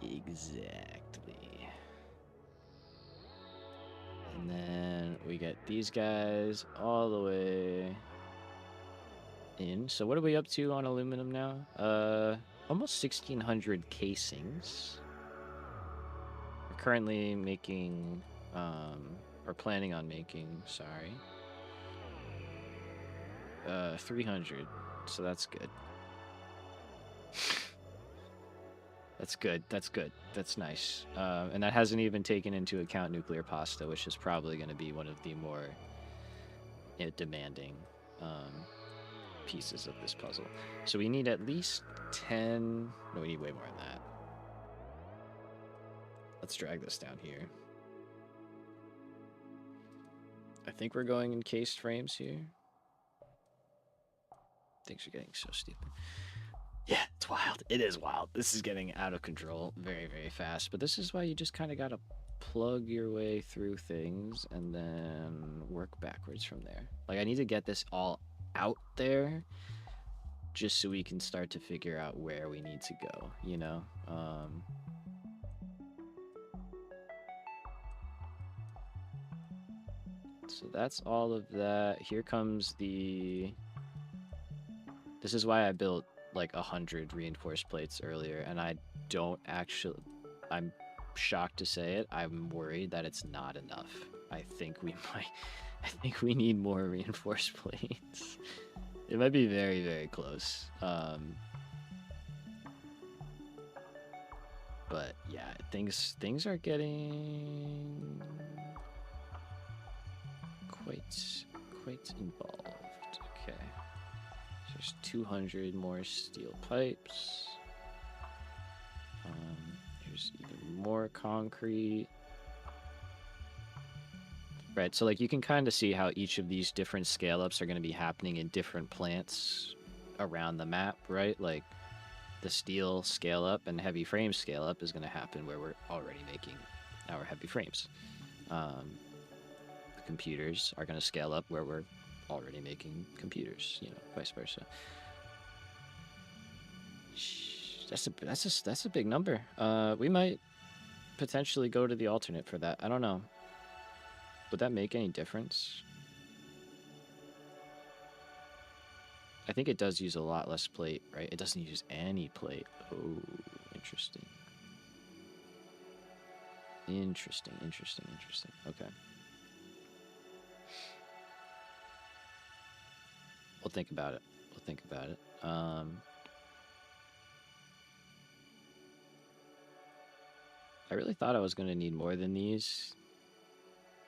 Exactly. And then we get these guys all the way in. So what are we up to on aluminum now? Almost 1,600 casings. We're currently making, or planning on making, sorry, 300. So that's good. That's good. That's good. That's nice. And that hasn't even taken into account nuclear pasta, which is probably going to be one of the more demanding pieces of this puzzle. So we need at least 10. No, we need way more than that. Let's drag this down here. I think we're going encased frames here. Things are getting so stupid. Yeah, it's wild. It is wild. This is getting out of control very, very fast. But this is why you just kind of got to plug your way through things and then work backwards from there. Like, I need to get this all out there just so we can start to figure out where we need to go, you know? So that's all of that. Here comes the... This is why I built like 100 reinforced plates earlier, and I don't actually... I'm shocked to say it. I'm worried that it's not enough. I think we need more reinforced plates. It might be very, very close. But yeah, things are getting quite involved. Okay. There's 200 more steel pipes. Here's even more concrete. Right, so like you can kind of see how each of these different scale-ups are going to be happening in different plants around the map, right? Like the steel scale-up and heavy frame scale-up is going to happen where we're already making our heavy frames. The computers are going to scale up where we're already making computers, you know, vice versa. That's a big number. We might potentially go to the alternate for that. I don't know. Would that make any difference? I think it does use a lot less plate, right? It doesn't use any plate. Oh, interesting. Interesting. Okay. We'll think about it. I really thought I was going to need more than these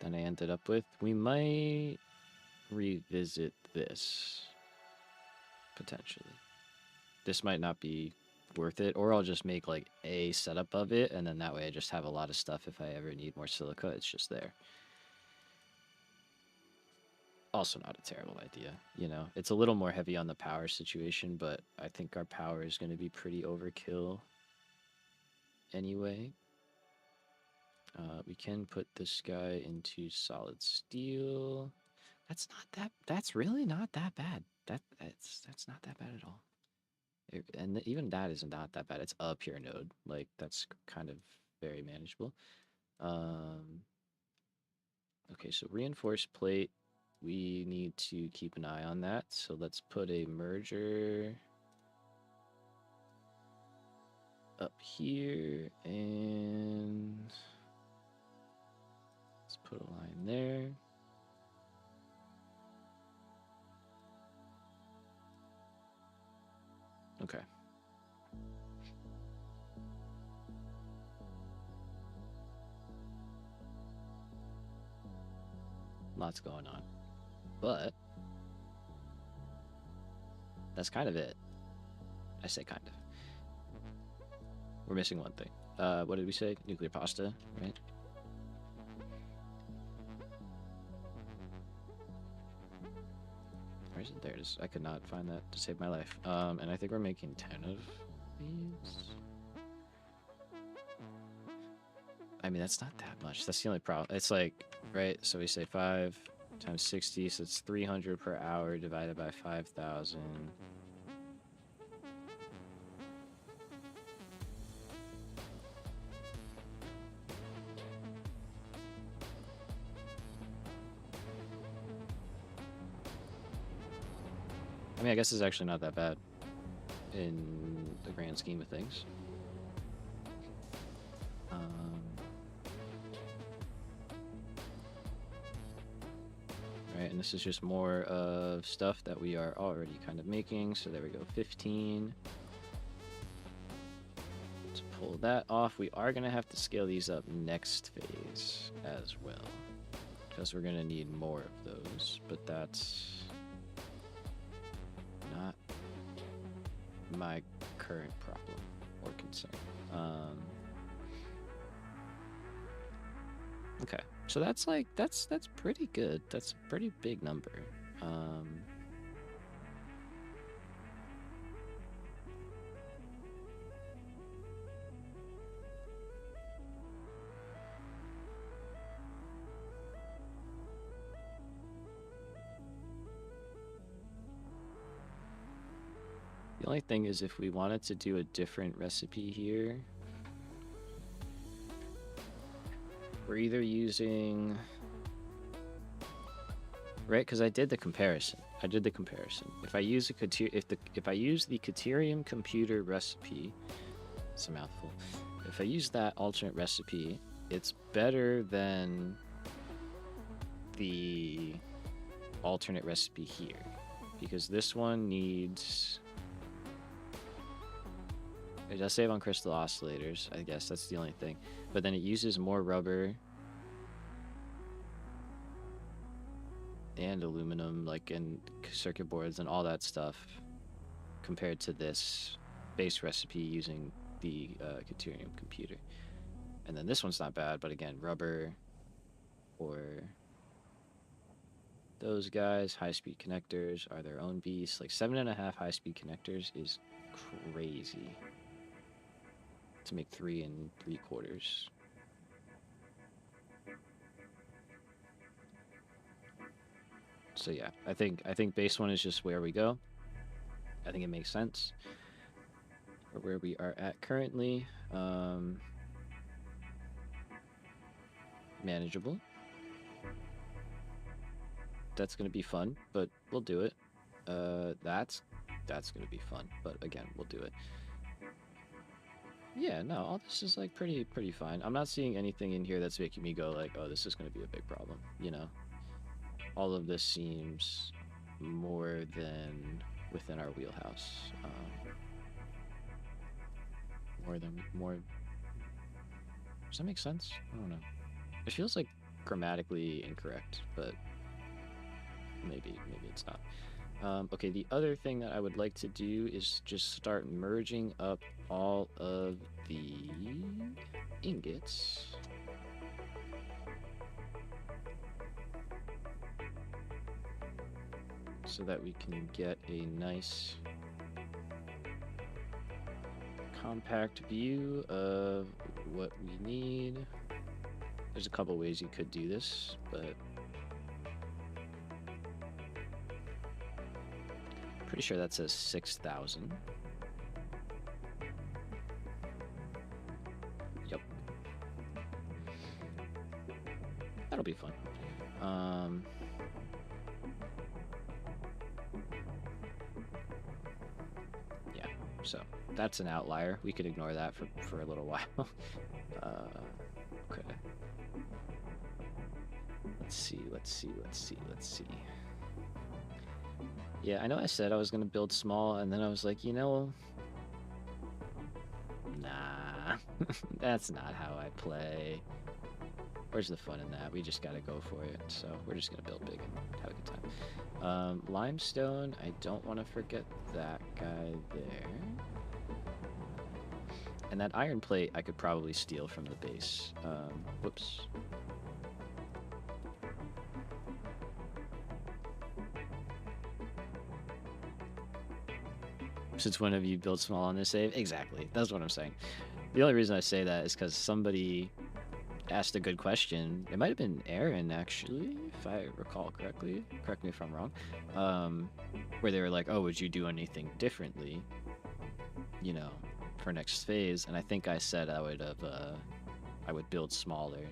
than I ended up with. We might revisit this, potentially. This might not be worth it, or I'll just make like a setup of it, and then that way I just have a lot of stuff if I ever need more silica, it's just there. Also not a terrible idea, you know. It's a little more heavy on the power situation, but I think our power is going to be pretty overkill anyway. We can put this guy into solid steel. That's really not that bad. That's not that bad at all. And even that is not that bad. It's a pure node. Like, that's kind of very manageable. Okay, so reinforced plate. We need to keep an eye on that. So let's put a merger up here, and let's put a line there. Okay. Lots going on. But that's kind of it. I say kind of. We're missing one thing. What did we say? Nuclear pasta, right? Where is it? There it is. I could not find that to save my life. And I think we're making 10 of these. I mean, that's not that much. That's the only problem. It's like, right? So we say 5 times 60, so it's 300 per hour divided by 5,000. I mean, I guess it's actually not that bad in the grand scheme of things. Right, and this is just more of stuff that we are already kind of making. So there we go, 15. To pull that off, we are going to have to scale these up next phase as well, because we're going to need more of those, but that's not my current problem or concern. Okay, so that's like that's pretty good. That's a pretty big number. The only thing is, if we wanted to do a different recipe here, we're either using, right? Because I did the comparison. If I use if I use the Caterium computer recipe, it's a mouthful. If I use that alternate recipe, it's better than the alternate recipe here, because this one needs. It does save on crystal oscillators, I guess that's the only thing. But then it uses more rubber and aluminum, like in circuit boards and all that stuff, compared to this base recipe using the Caterium computer. And then this one's not bad, but again, rubber or those guys, high-speed connectors are their own beasts. Like 7.5 high-speed connectors is crazy to make 3 3/4. So yeah, I think base one is just where we go. I think it makes sense for where we are at currently. Manageable. That's gonna be fun, but we'll do it. That's gonna be fun, but again, we'll do it. Yeah, no, all this is like pretty fine. I'm not seeing anything in here that's making me go like, oh, this is gonna be a big problem, you know? All of this seems more than within our wheelhouse. Does that make sense? I don't know. It feels like grammatically incorrect, but maybe it's not. Okay, the other thing that I would like to do is just start merging up all of the ingots. So that we can get a nice compact view of what we need. There's a couple ways you could do this, but pretty sure that says 6,000. Yep. That'll be fun. Yeah, so that's an outlier. We could ignore that for a little while. Okay. Let's see. Yeah, I know I said I was gonna build small, and then I was like, you know, nah, that's not how I play. Where's the fun in that? We just gotta go for it. So we're just gonna build big and have a good time. Limestone, I don't want to forget that guy there. And that iron plate I could probably steal from the base. Whoops. Since when have you built small on this save? Exactly. That's what I'm saying. The only reason I say that is because somebody asked a good question. It might have been Aaron, actually, if I recall correctly. Correct me if I'm wrong. Where they were like, oh, would you do anything differently, you know, for next phase? And I think I said I would build smaller.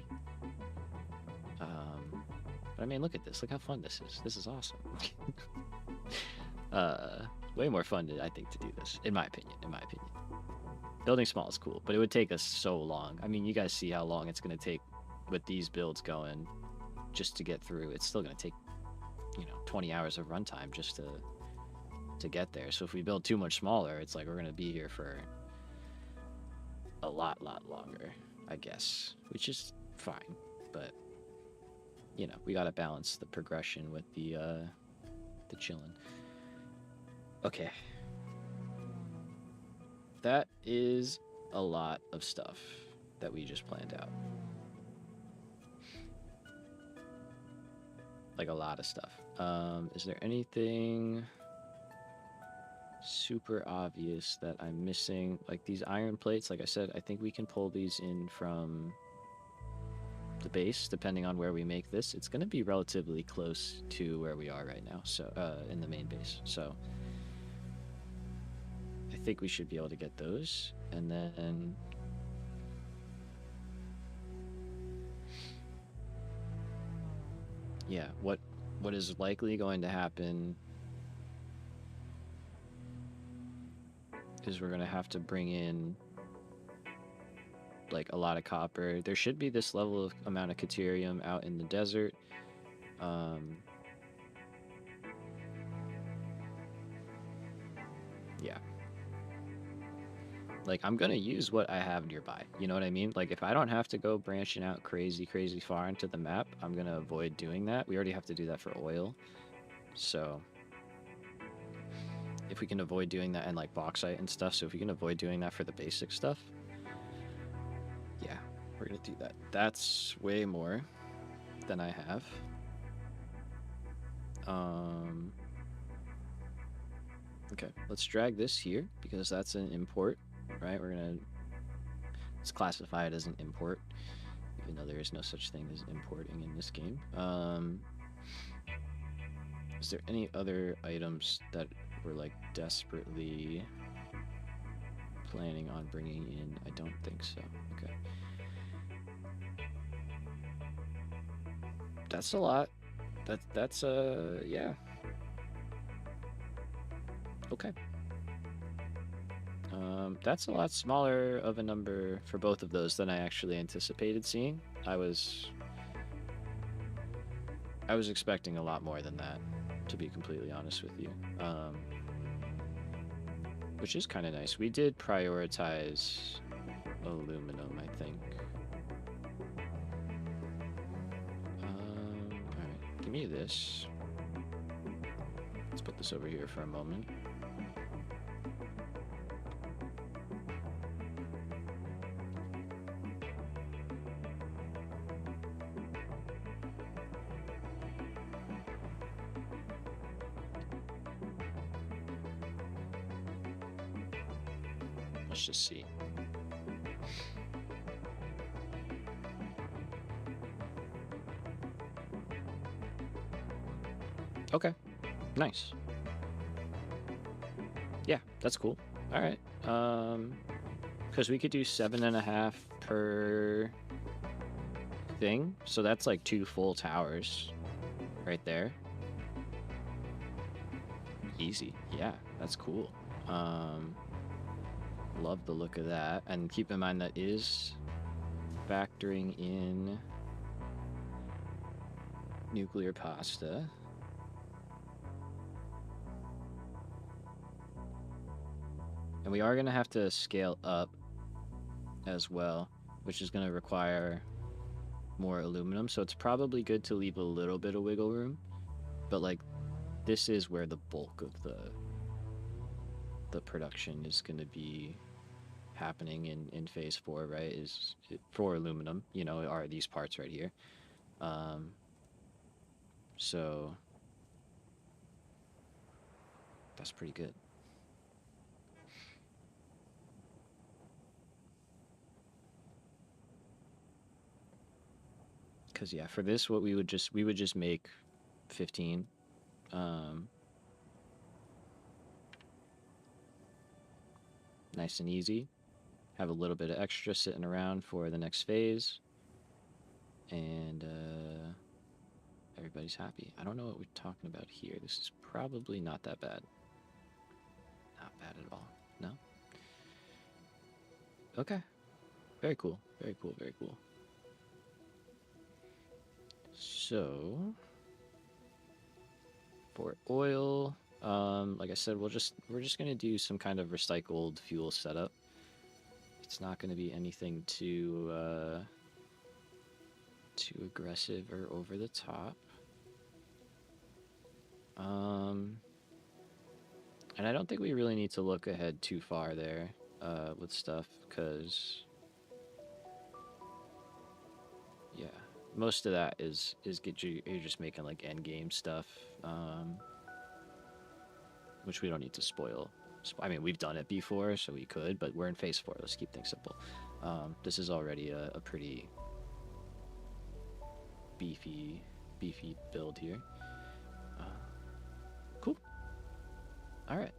But I mean, look at this. Look how fun this is. This is awesome. Way more fun, I think, to do this, in my opinion. Building small is cool, but it would take us so long. I mean, you guys see how long it's going to take with these builds going just to get through. It's still going to take, 20 hours of runtime just to get there. So if we build too much smaller, it's like we're going to be here for a lot longer, I guess, which is fine. But, we got to balance the progression with the chilling. Okay. That is a lot of stuff that we just planned out. Like a lot of stuff. Is there anything super obvious that I'm missing? Like these iron plates, like I said, I think we can pull these in from the base, depending on where we make this. It's going to be relatively close to where we are right now, so in the main base. So I think we should be able to get those, and then yeah, what is likely going to happen is we're going to have to bring in like a lot of copper. There should be this level of amount of Caterium out in the desert. Yeah. Like, I'm gonna use what I have nearby. You know what I mean? Like, if I don't have to go branching out crazy far into the map, I'm gonna avoid doing that. We already have to do that for oil. So, if we can avoid doing that, and like bauxite and stuff, so if we can avoid doing that for the basic stuff, yeah, we're gonna do that. That's way more than I have. Okay, let's drag this here because that's an import, right? Let's classify it as an import, even though there is no such thing as importing in this game. Is there any other items that we're like desperately planning on bringing in? I don't think so. Okay. That's a lot. That's yeah. Okay. That's a lot smaller of a number for both of those than I actually anticipated seeing. I was expecting a lot more than that, to be completely honest with you. Which is kind of nice. We did prioritize aluminum, I think. me this. Let's put this over here for a moment. Let's just see. Okay, nice. Yeah, that's cool. All right. Because we could do 7.5 per thing, so that's like 2 full towers right there. Easy. Yeah, that's cool. Love the look of that. And keep in mind that is factoring in nuclear pasta. And we are going to have to scale up as well, which is going to require more aluminum. So it's probably good to leave a little bit of wiggle room. But like, this is where the bulk of the production is going to be happening in phase 4, right? Is for aluminum, you know, are these parts right here. So that's pretty good. Because yeah, for this, what we would just make 15. Nice and easy. Have a little bit of extra sitting around for the next phase, and everybody's happy. I don't know what we're talking about here. This is probably not that bad. Not bad at all. No? Okay. Very cool. Very cool. Very cool. So, for oil, like I said, we're just gonna do some kind of recycled fuel setup. It's not gonna be anything too aggressive or over the top. And I don't think we really need to look ahead too far there with stuff, because yeah, most of that is you're just making like end game stuff, which we don't need to spoil. I mean, we've done it before, so we could, but we're in phase 4. Let's keep things simple. This is already a pretty beefy build here. Cool. All right.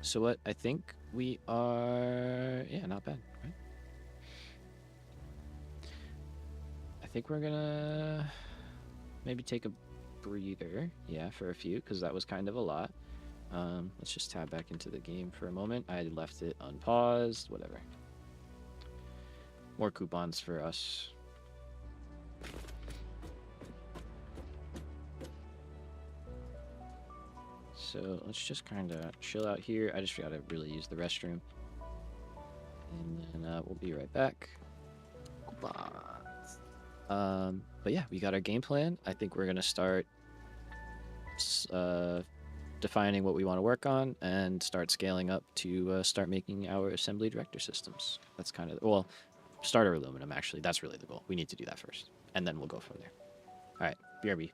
So what I think we are, yeah, not bad, right? I think we're gonna maybe take a breather, yeah, for a few, because that was kind of a lot. Let's just tab back into the game for a moment. I left it unpaused, whatever. More coupons for us. So let's just kind of chill out here. I just gotta really use the restroom. And then we'll be right back. Coupons. But yeah, we got our game plan. I think we're gonna start defining what we want to work on and start scaling up to start making our assembly director systems. That's kind of, well, starter aluminum, actually. That's really the goal. We need to do that first, and then we'll go from there. All right, BRB.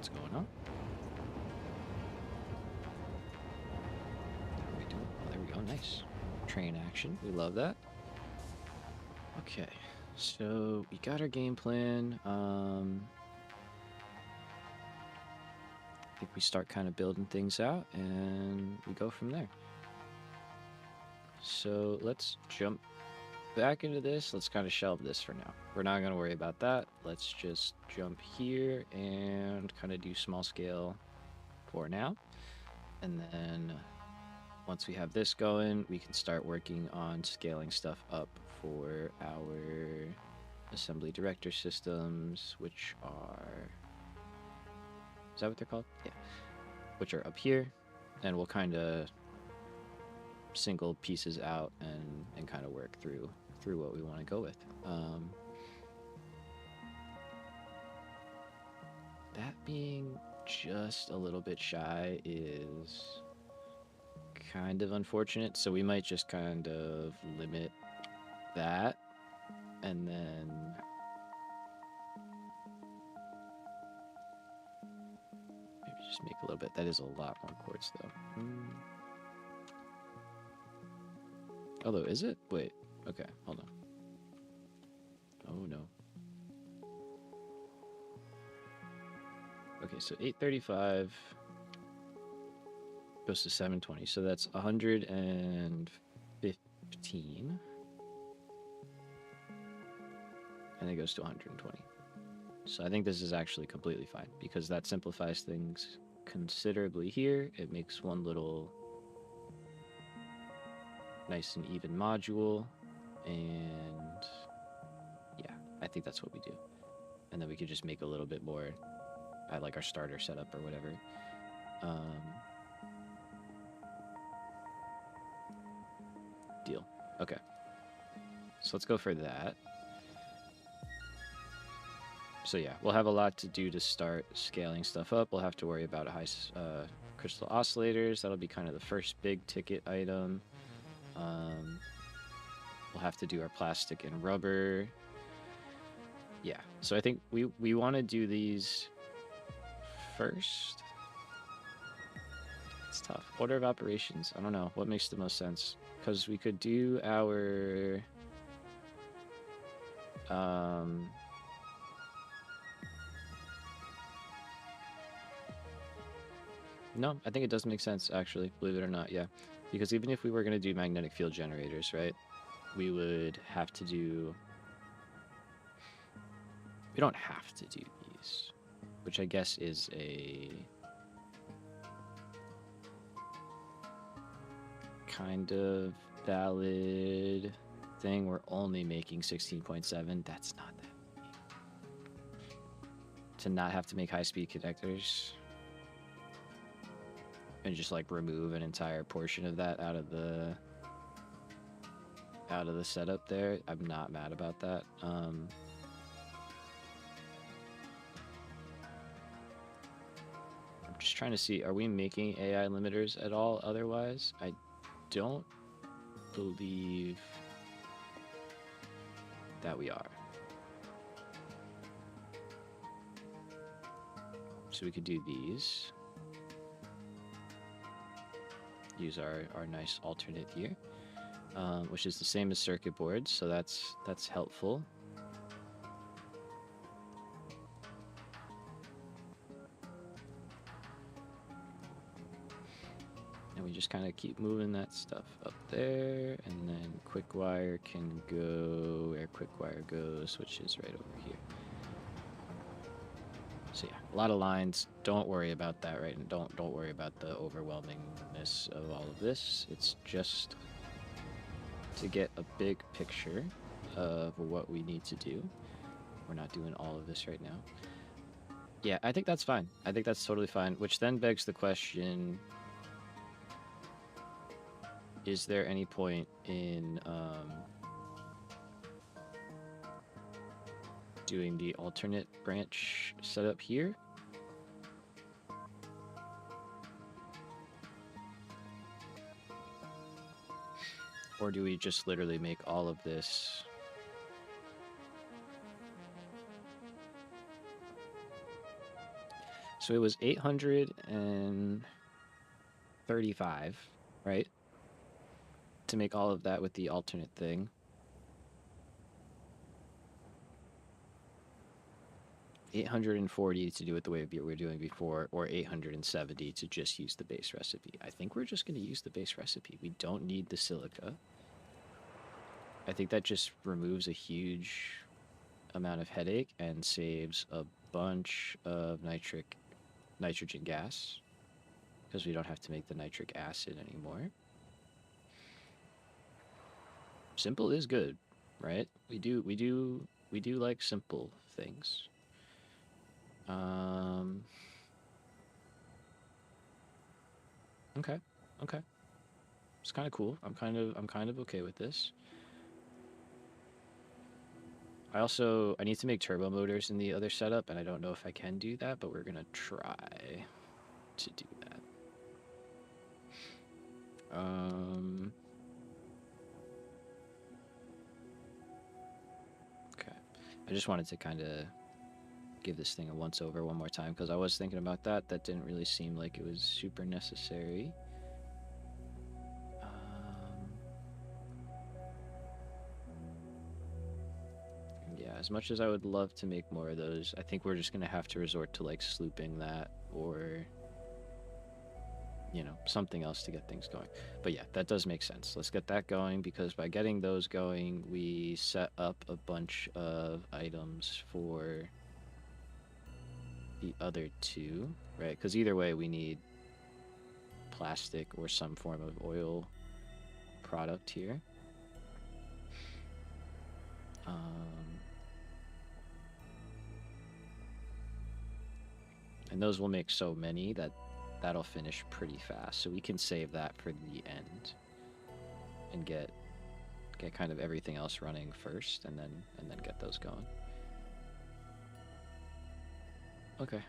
what's going on. How are we doing? Oh, there we go. Nice. Train action. We love that. Okay. So we got our game plan. I think we start kind of building things out and we go from there. So let's jump back into this. Let's kind of shelve this for now. We're not going to worry about that. Let's just jump here and kind of do small scale for now. And then once we have this going, we can start working on scaling stuff up for our assembly director systems, which are... Is that what they're called? Yeah. Which are up here. And we'll kind of single pieces out and kind of work through what we want to go with. That being just a little bit shy is kind of unfortunate, so we might just kind of limit that and then maybe just make a little bit. That is a lot more quartz though. Although, is it? Wait. Okay, hold on. Oh no. Okay, so 835 goes to 720, so that's 115. And it goes to 120. So I think this is actually completely fine because that simplifies things considerably here. It makes one little nice and even module, and yeah, I think that's what we do. And then we could just make a little bit more at like our starter setup or whatever. Deal. Okay. So let's go for that. So yeah, we'll have a lot to do to start scaling stuff up. We'll have to worry about high crystal oscillators. That'll be kind of the first big ticket item. We'll have to do our plastic and rubber. Yeah, so I think we want to do these first. It's tough. Order of operations. I don't know. What makes the most sense? Because we could do our... No, I think it does make sense, actually, believe it or not, yeah. Because even if we were going to do magnetic field generators, right, we would have to do... We don't have to do these, which I guess is a... kind of valid thing. We're only making 16.7. That's not that many. To not have to make high-speed connectors and just like remove an entire portion of that out of the setup there, I'm not mad about that. I'm just trying to see, are we making AI limiters at all otherwise? I don't believe that we are. So we could do these. Use our nice alternate here, which is the same as circuit boards, so that's helpful. And we just kind of keep moving that stuff up there, and then quick wire can go where quick wire goes, which is right over here. So yeah, a lot of lines. Don't worry about that, right? And don't worry about the overwhelmingness of all of this. It's just to get a big picture of what we need to do. We're not doing all of this right now. Yeah, I think that's fine. I think that's totally fine, which then begs the question, is there any point in doing the alternate branch setup here? Or do we just literally make all of this? So it was 835, right? To make all of that with the alternate thing. 840 to do it the way we were doing before, or 870 to just use the base recipe. I think we're just going to use the base recipe. We don't need the silica. I think that just removes a huge amount of headache and saves a bunch of nitrogen gas, because we don't have to make the nitric acid anymore. Simple is good, right? We do like simple things. Okay. Okay. It's kind of cool. I'm kind of okay with this. I need to make turbo motors in the other setup, and I don't know if I can do that, but we're gonna try to do that. Okay. I just wanted to kind of give this thing a once over one more time, because I was thinking about that. That didn't really seem like it was super necessary. Yeah, as much as I would love to make more of those, I think we're just gonna have to resort to like slooping that, or something else to get things going. But yeah, that does make sense. Let's get that going, because by getting those going, we set up a bunch of items for the other two, right? Because either way, we need plastic or some form of oil product here. And those will make so many that that'll finish pretty fast. So we can save that for the end and get kind of everything else running first, and then get those going. Okay.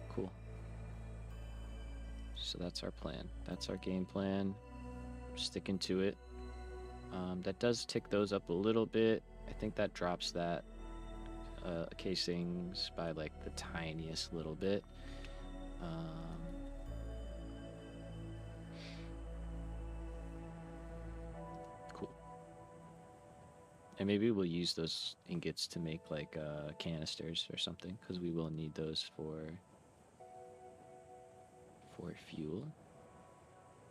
Cool. So that's our plan. That's our game plan. We're sticking to it. That does tick those up a little bit. I think that drops that casings by like the tiniest little bit. Cool. And maybe we'll use those ingots to make like canisters or something, because we will need those for fuel.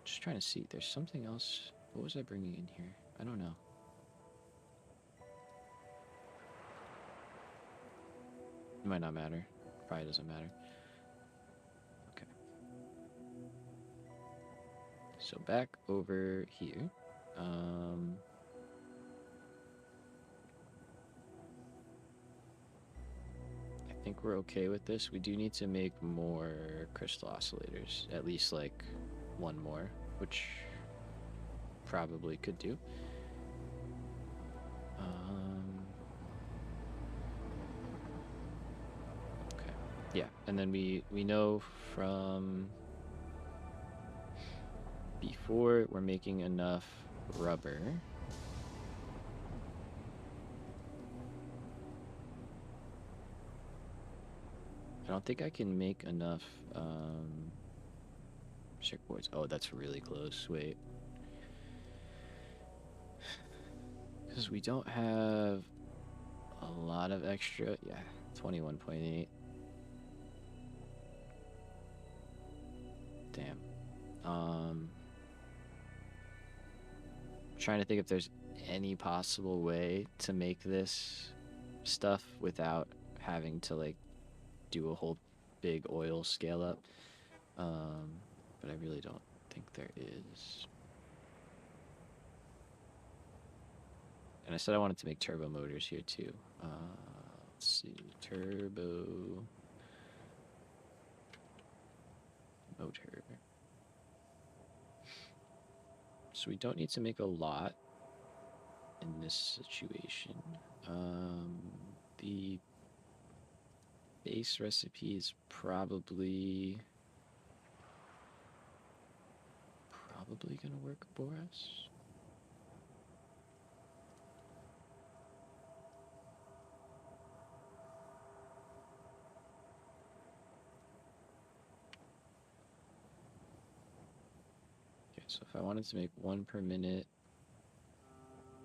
Just trying to see. There's something else. What was I bringing in here? I don't know. It might not matter. Probably doesn't matter. Okay. So back over here. I think we're okay with this. We do need to make more crystal oscillators. At least like one more, which probably could do. Okay. Yeah, and then we know from before we're making enough rubber. I don't think I can make enough circuit boards. Oh, that's really close. Wait. Because we don't have a lot of extra. Yeah, 21.8. Damn. Trying to think if there's any possible way to make this stuff without having to like do a whole big oil scale up. But I really don't think there is. And I said I wanted to make turbo motors here too. Let's see, turbo motor. So we don't need to make a lot in this situation. The base recipe is probably gonna work for us. So if I wanted to make 1 per minute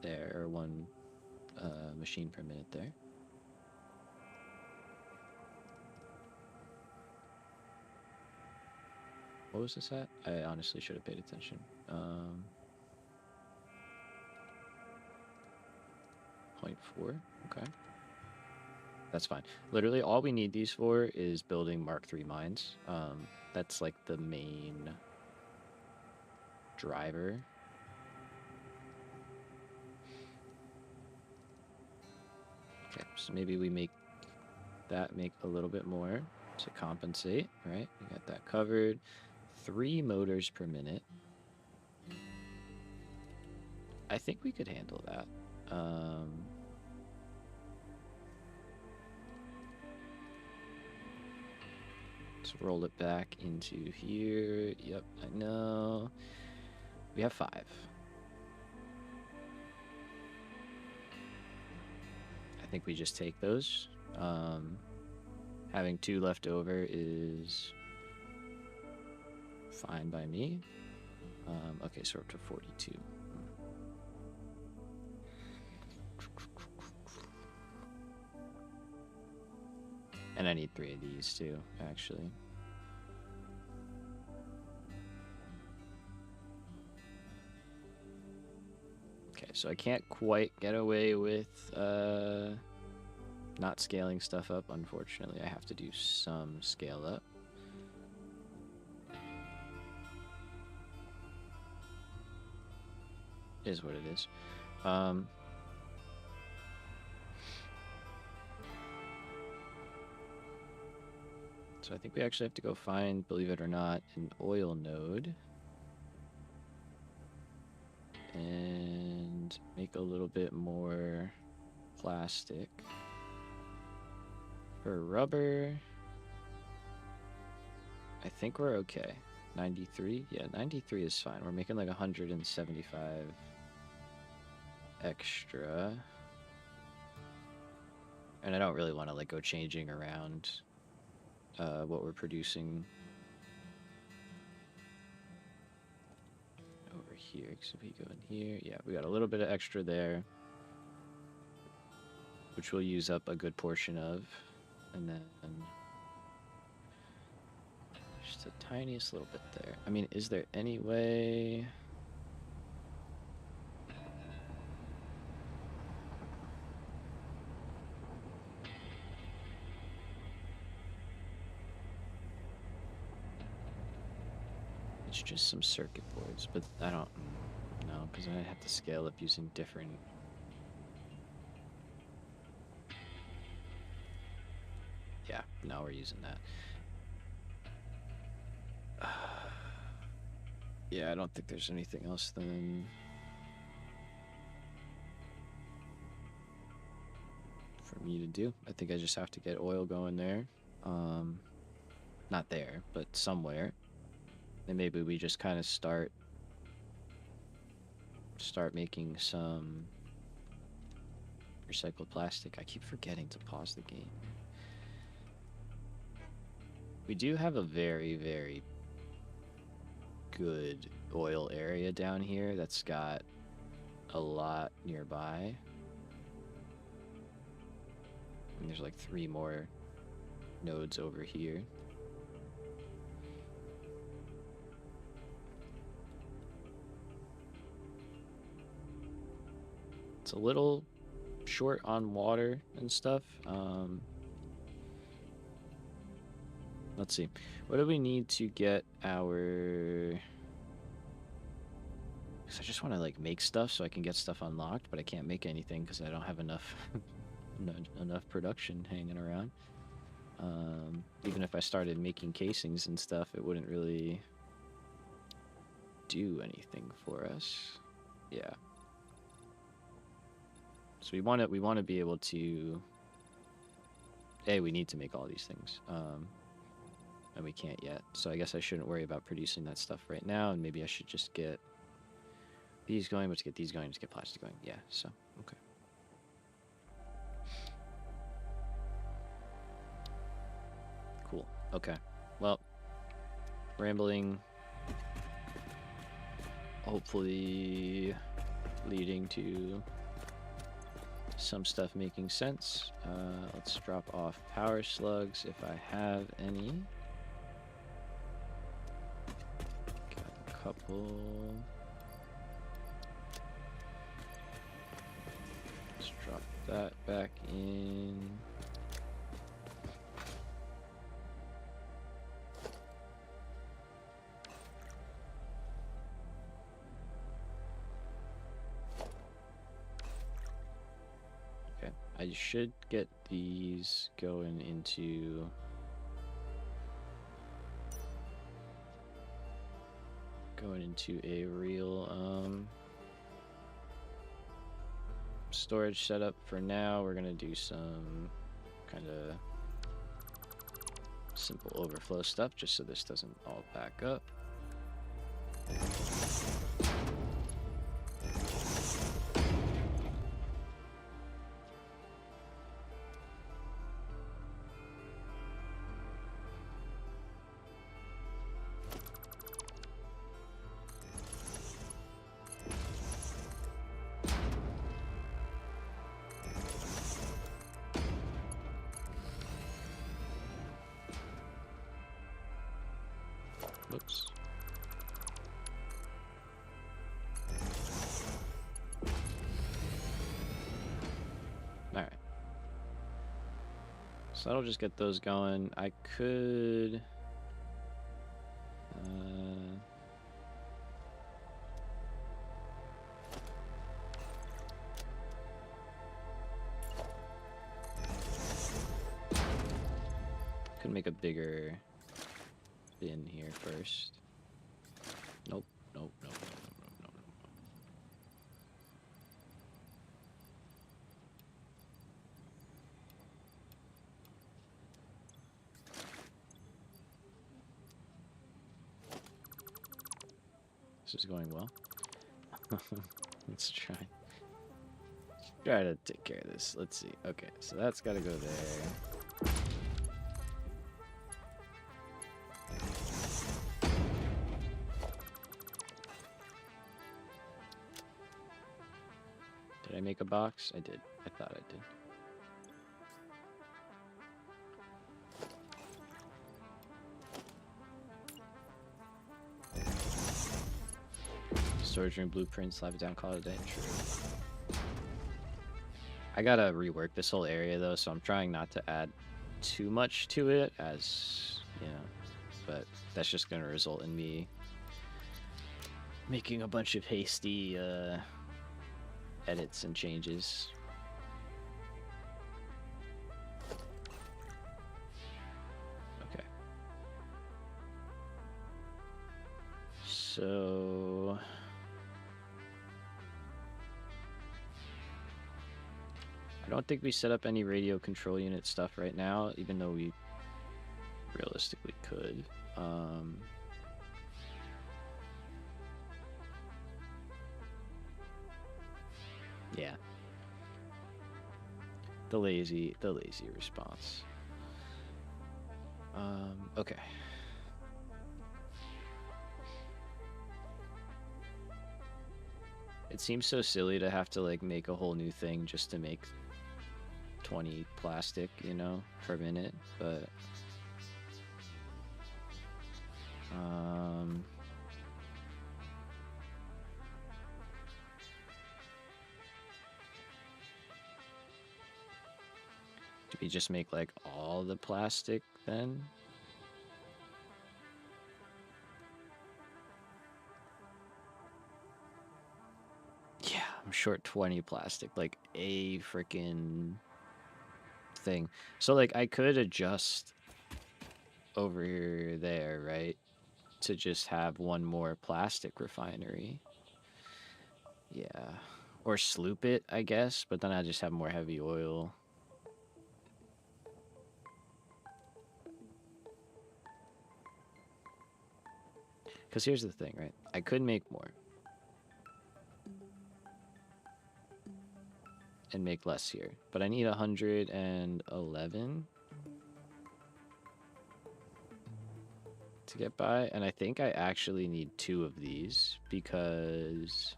there, or one machine per minute there. What was this at? I honestly should have paid attention. 0.4, okay. That's fine. Literally, all we need these for is building Mark III mines. That's like the main driver. Okay, so maybe we make a little bit more to compensate, right? We got that covered. 3 motors per minute. I think we could handle that. Let's roll it back into here. Yep, I know. We have 5. I think we just take those. Having 2 left over is fine by me. Okay, so we're up to 42. And I need 3 of these too, actually. Okay, so I can't quite get away with not scaling stuff up, unfortunately. I have to do some scale up. Is what it is. So I think we actually have to go find, believe it or not, an oil node. And make a little bit more plastic. For rubber, I think we're okay. 93? Yeah, 93 is fine. We're making like 175 extra. And I don't really want to like go changing around what we're producing over here. Because if we go in here, yeah, we got a little bit of extra there, which we'll use up a good portion of. And then just the tiniest little bit there. I mean, is there any way... It's just some circuit boards, but I don't know, because I have to scale up using different... Yeah, now we're using that. Yeah, I don't think there's anything else than... for me to do. I think I just have to get oil going there. Not there, but somewhere. And maybe we just kind of start making some recycled plastic. I keep forgetting to pause the game. We do have a very, very good oil area down here that's got a lot nearby. And there's like 3 more nodes over here. It's a little short on water and stuff. Let's see. What do we need to get our... Because I just want to like make stuff so I can get stuff unlocked, but I can't make anything because I don't have enough enough production hanging around. Even if I started making casings and stuff, it wouldn't really do anything for us. Yeah. So we want to be able to... we need to make all these things. And we can't yet. So I guess I shouldn't worry about producing that stuff right now, and maybe I should just get these going, but to get these going, just get plastic going. Yeah, so, okay. Cool. Okay. Well, rambling hopefully leading to some stuff making sense. Let's drop off power slugs if I have any. Got a couple. Let's drop that back in. I should get these going into a real storage setup. For now, we're gonna do some kind of simple overflow stuff just so this doesn't all back up. Whoops. All right. So that'll just get those going. I could... could make a bigger bin here first. Nope, nope, nope, nope, nope, nope, nope. This is going well. Let's try to take care of this. Let's see. Okay, so that's got to go there. Did I make a box? I did. I thought I did. Storage room blueprints, lava down, call it a day. True. I gotta rework this whole area though, so I'm trying not to add too much to it, as you know, but that's just gonna result in me making a bunch of hasty edits and changes. Okay. So I don't think we set up any radio control unit stuff right now, even though we realistically could. Yeah. The lazy response. Okay. It seems so silly to have to like make a whole new thing just to make 20 plastic, you know, per minute, but do we just make like all the plastic then? Yeah, I'm short 20 plastic, like a freaking thing. So like I could adjust over there, right? To just have one more plastic refinery. Yeah. Or sloop it, I guess, but then I just have more heavy oil. Because here's the thing, right? I could make more. And make less here. But I need 111 to get by, and I think I actually need 2 of these because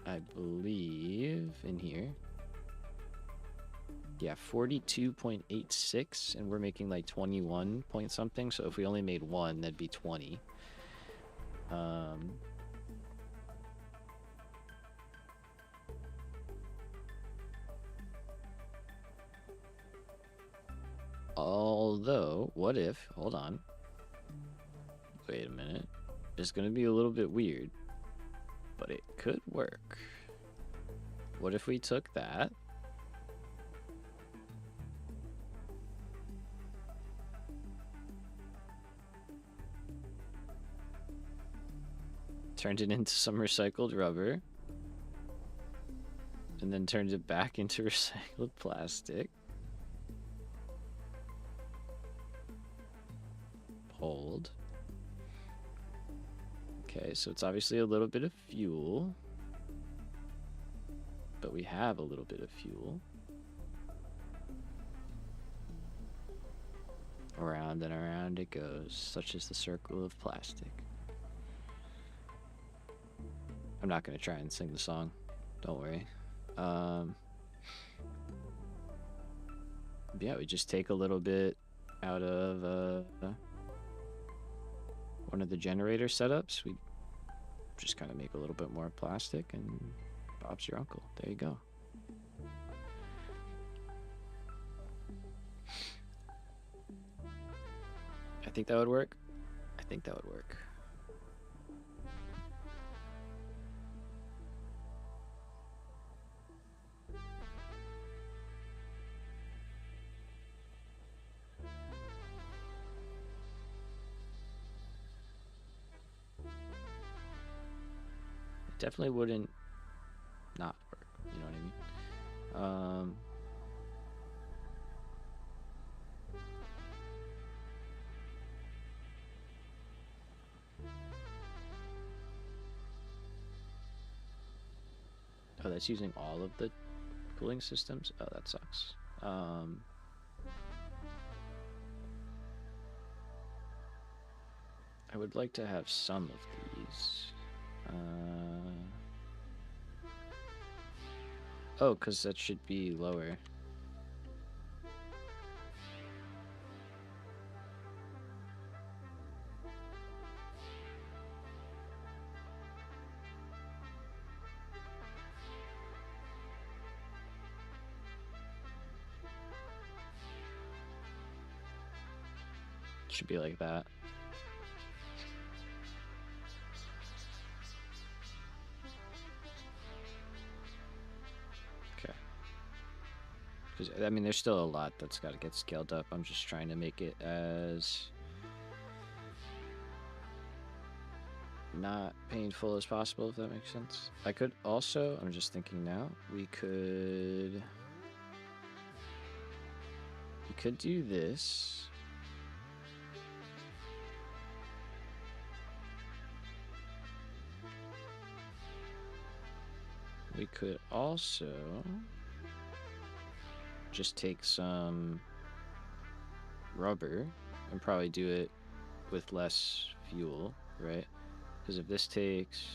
I believe in here. Yeah, 42.86, and we're making like 21 point something. So if we only made 1, that'd be 20. Although, what if, hold on. Wait a minute. It's going to be a little bit weird, but it could work. What if we took that? Turned it into some recycled rubber. And then turned it back into recycled plastic. Hold. Okay, so it's obviously a little bit of fuel. But we have a little bit of fuel. Around and around it goes, such is the circle of plastic. I'm not going to try and sing the song. Don't worry. Yeah, we just take a little bit out of one of the generator setups. We just kind of make a little bit more plastic, and Bob's your uncle. There you go. I think that would work. I think that would work. It definitely wouldn't not work. You know what I mean? Oh, that's using all of the cooling systems? Oh, that sucks. I would like to have some of these. Oh, because that should be lower. Should be like that. Okay. Because, I mean, there's still a lot that's got to get scaled up. I'm just trying to make it as not painful as possible, if that makes sense. I could also, I'm just thinking now, we could do this. We could also just take some rubber and probably do it with less fuel, right? Because if this takes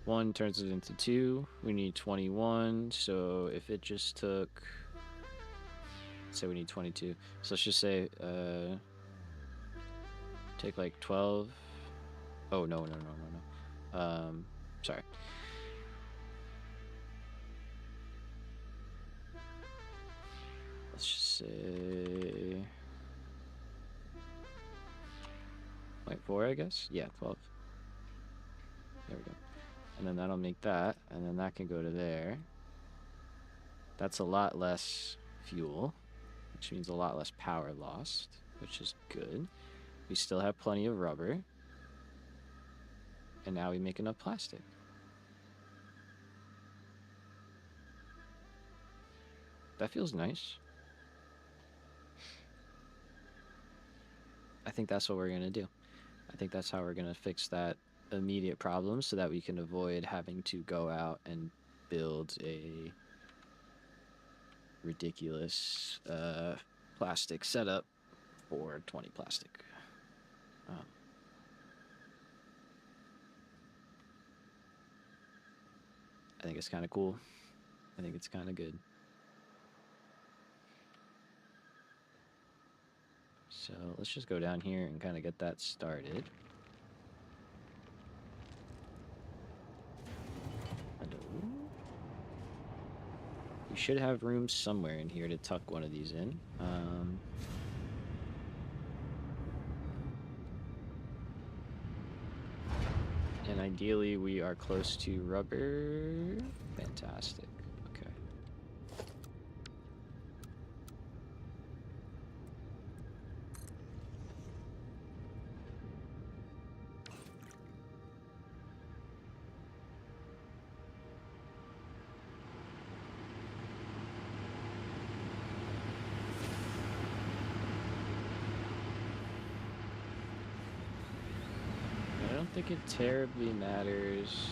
1, turns it into 2, we need 21. So if it just took, let's say we need 22. So let's just say take like 12. Oh, no. Sorry. Let's just say 0.4, I guess. Yeah, 12. There we go. And then that'll make that, and then that can go to there. That's a lot less fuel, which means a lot less power lost, which is good. We still have plenty of rubber. And now we make enough plastic. That feels nice. I think that's what we're going to do. I think that's how we're going to fix that immediate problem so that we can avoid having to go out and build a ridiculous plastic setup for 20 plastic. I think it's kind of cool. I think it's kind of good. So let's just go down here and kind of get that started. We should have room somewhere in here to tuck one of these in. And ideally we are close to rubber. Fantastic. Okay. I don't think it terribly matters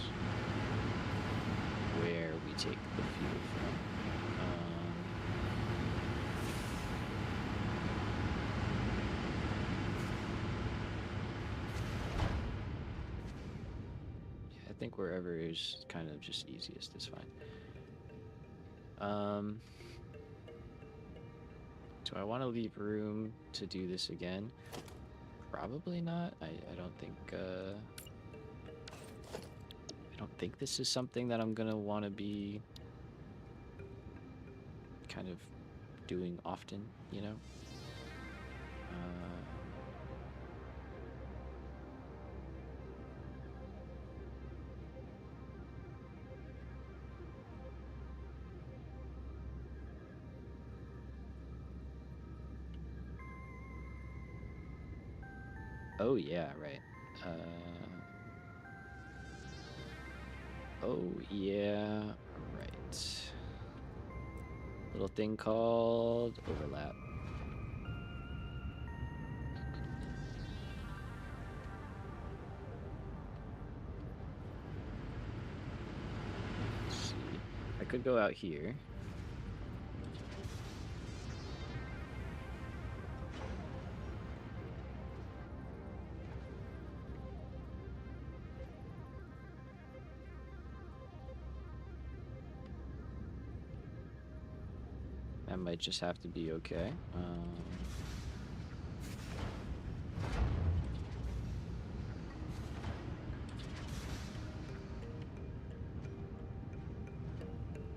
where we take the fuel from. Yeah, I think wherever is kind of just easiest is fine. Do I want to leave room to do this again? Probably not. I don't think this is something that I'm gonna want to be kind of doing often, you know? Oh yeah, right. Oh yeah, right. Little thing called overlap. Let's see. I could go out here. That might just have to be okay.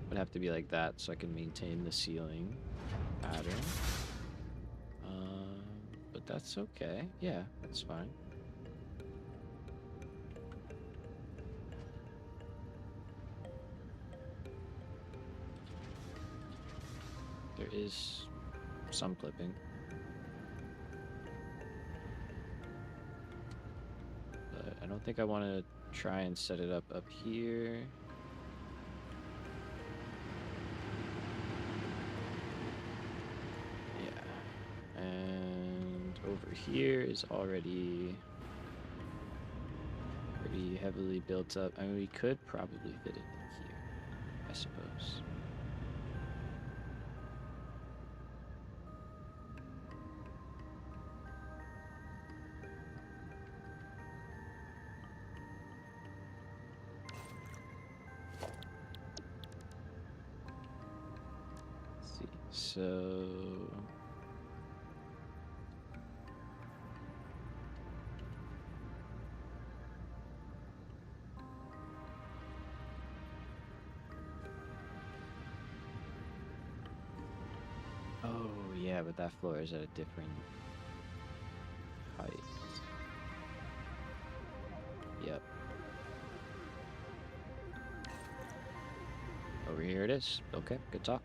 Would have to be like that so I can maintain the ceiling pattern. But that's okay. Yeah, that's fine. There is some clipping. But I don't think I want to try and set it up here. Yeah. And over here is already pretty heavily built up. I mean, we could probably fit it here, I suppose. Let's see. So oh yeah, but that floor is at a different height. Yep. Over here it is. Okay, good talk.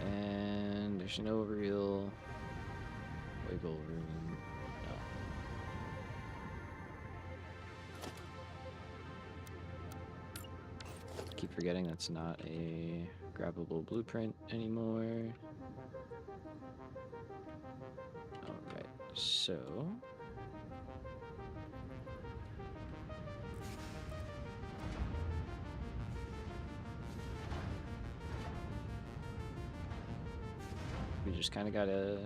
And there's no real wiggle room. No. Keep forgetting that's not a grabbable blueprint anymore. Alright, so just kind of gotta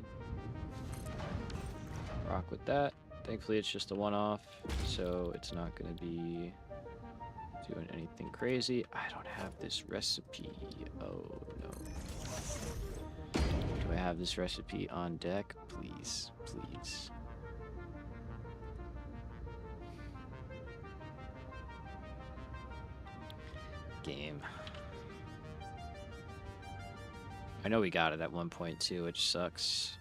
rock with that. Thankfully, it's just a one-off, so it's not gonna be doing anything crazy. I don't have this recipe. Oh no. Do I have this recipe on deck? Please, please. Game. I know we got it at 1.2, which sucks.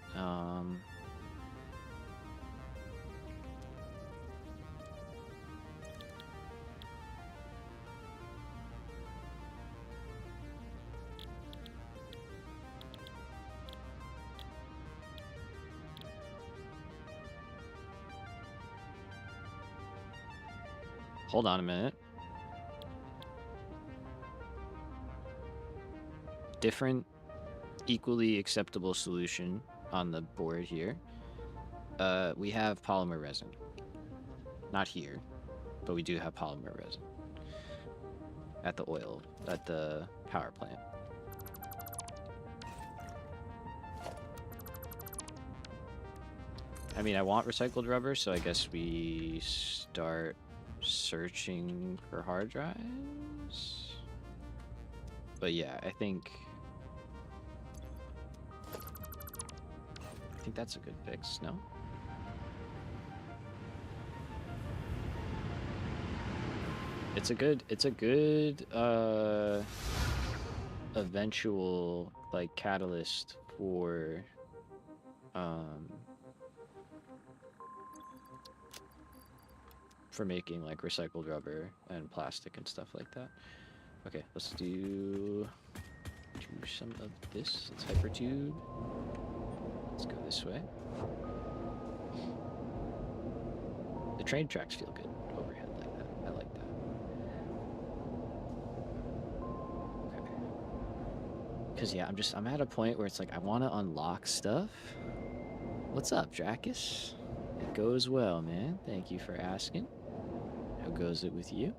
Hold on a minute. Different, equally acceptable solution on the board here. We have polymer resin. Not here, but we do have polymer resin. At the power plant. I mean, I want recycled rubber, so I guess we start searching for hard drives. But yeah, I think that's a good fix, no? It's a good eventual like catalyst for making like recycled rubber and plastic and stuff like that. Okay, let's do some of this. Let's hypertube. Let's go this way. The train tracks feel good overhead like that. I like that. Okay. Because yeah, I'm at a point where it's like I want to unlock stuff. What's up, Dracus? It goes well, man. Thank you for asking. How goes it with you?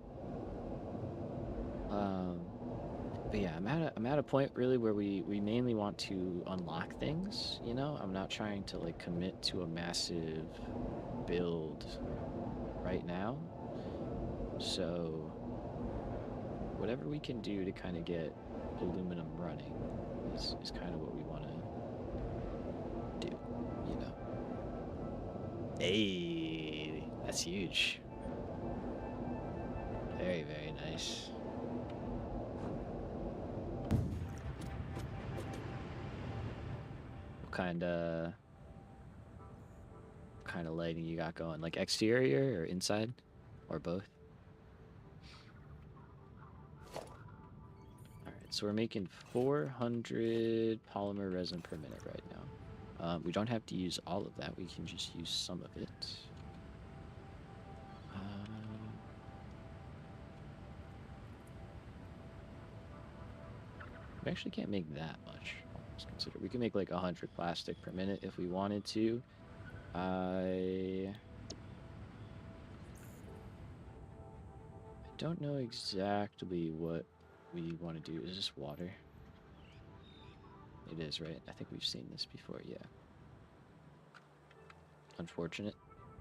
But yeah, I'm at a point really where we mainly want to unlock things, you know? I'm not trying to like commit to a massive build right now. So whatever we can do to kind of get aluminum running is kind of what we want to do, you know? Hey, that's huge. Very, very nice. What kind of lighting you got going? Like exterior or inside? Or both? Alright, so we're making 400 polymer resin per minute right now. We don't have to use all of that. We can just use some of it. We actually can't make that much. Let's consider we can make like 100 plastic per minute if we wanted to. I don't know exactly what we want to do. Is this water? It is, right? I think we've seen this before, yeah. Unfortunate.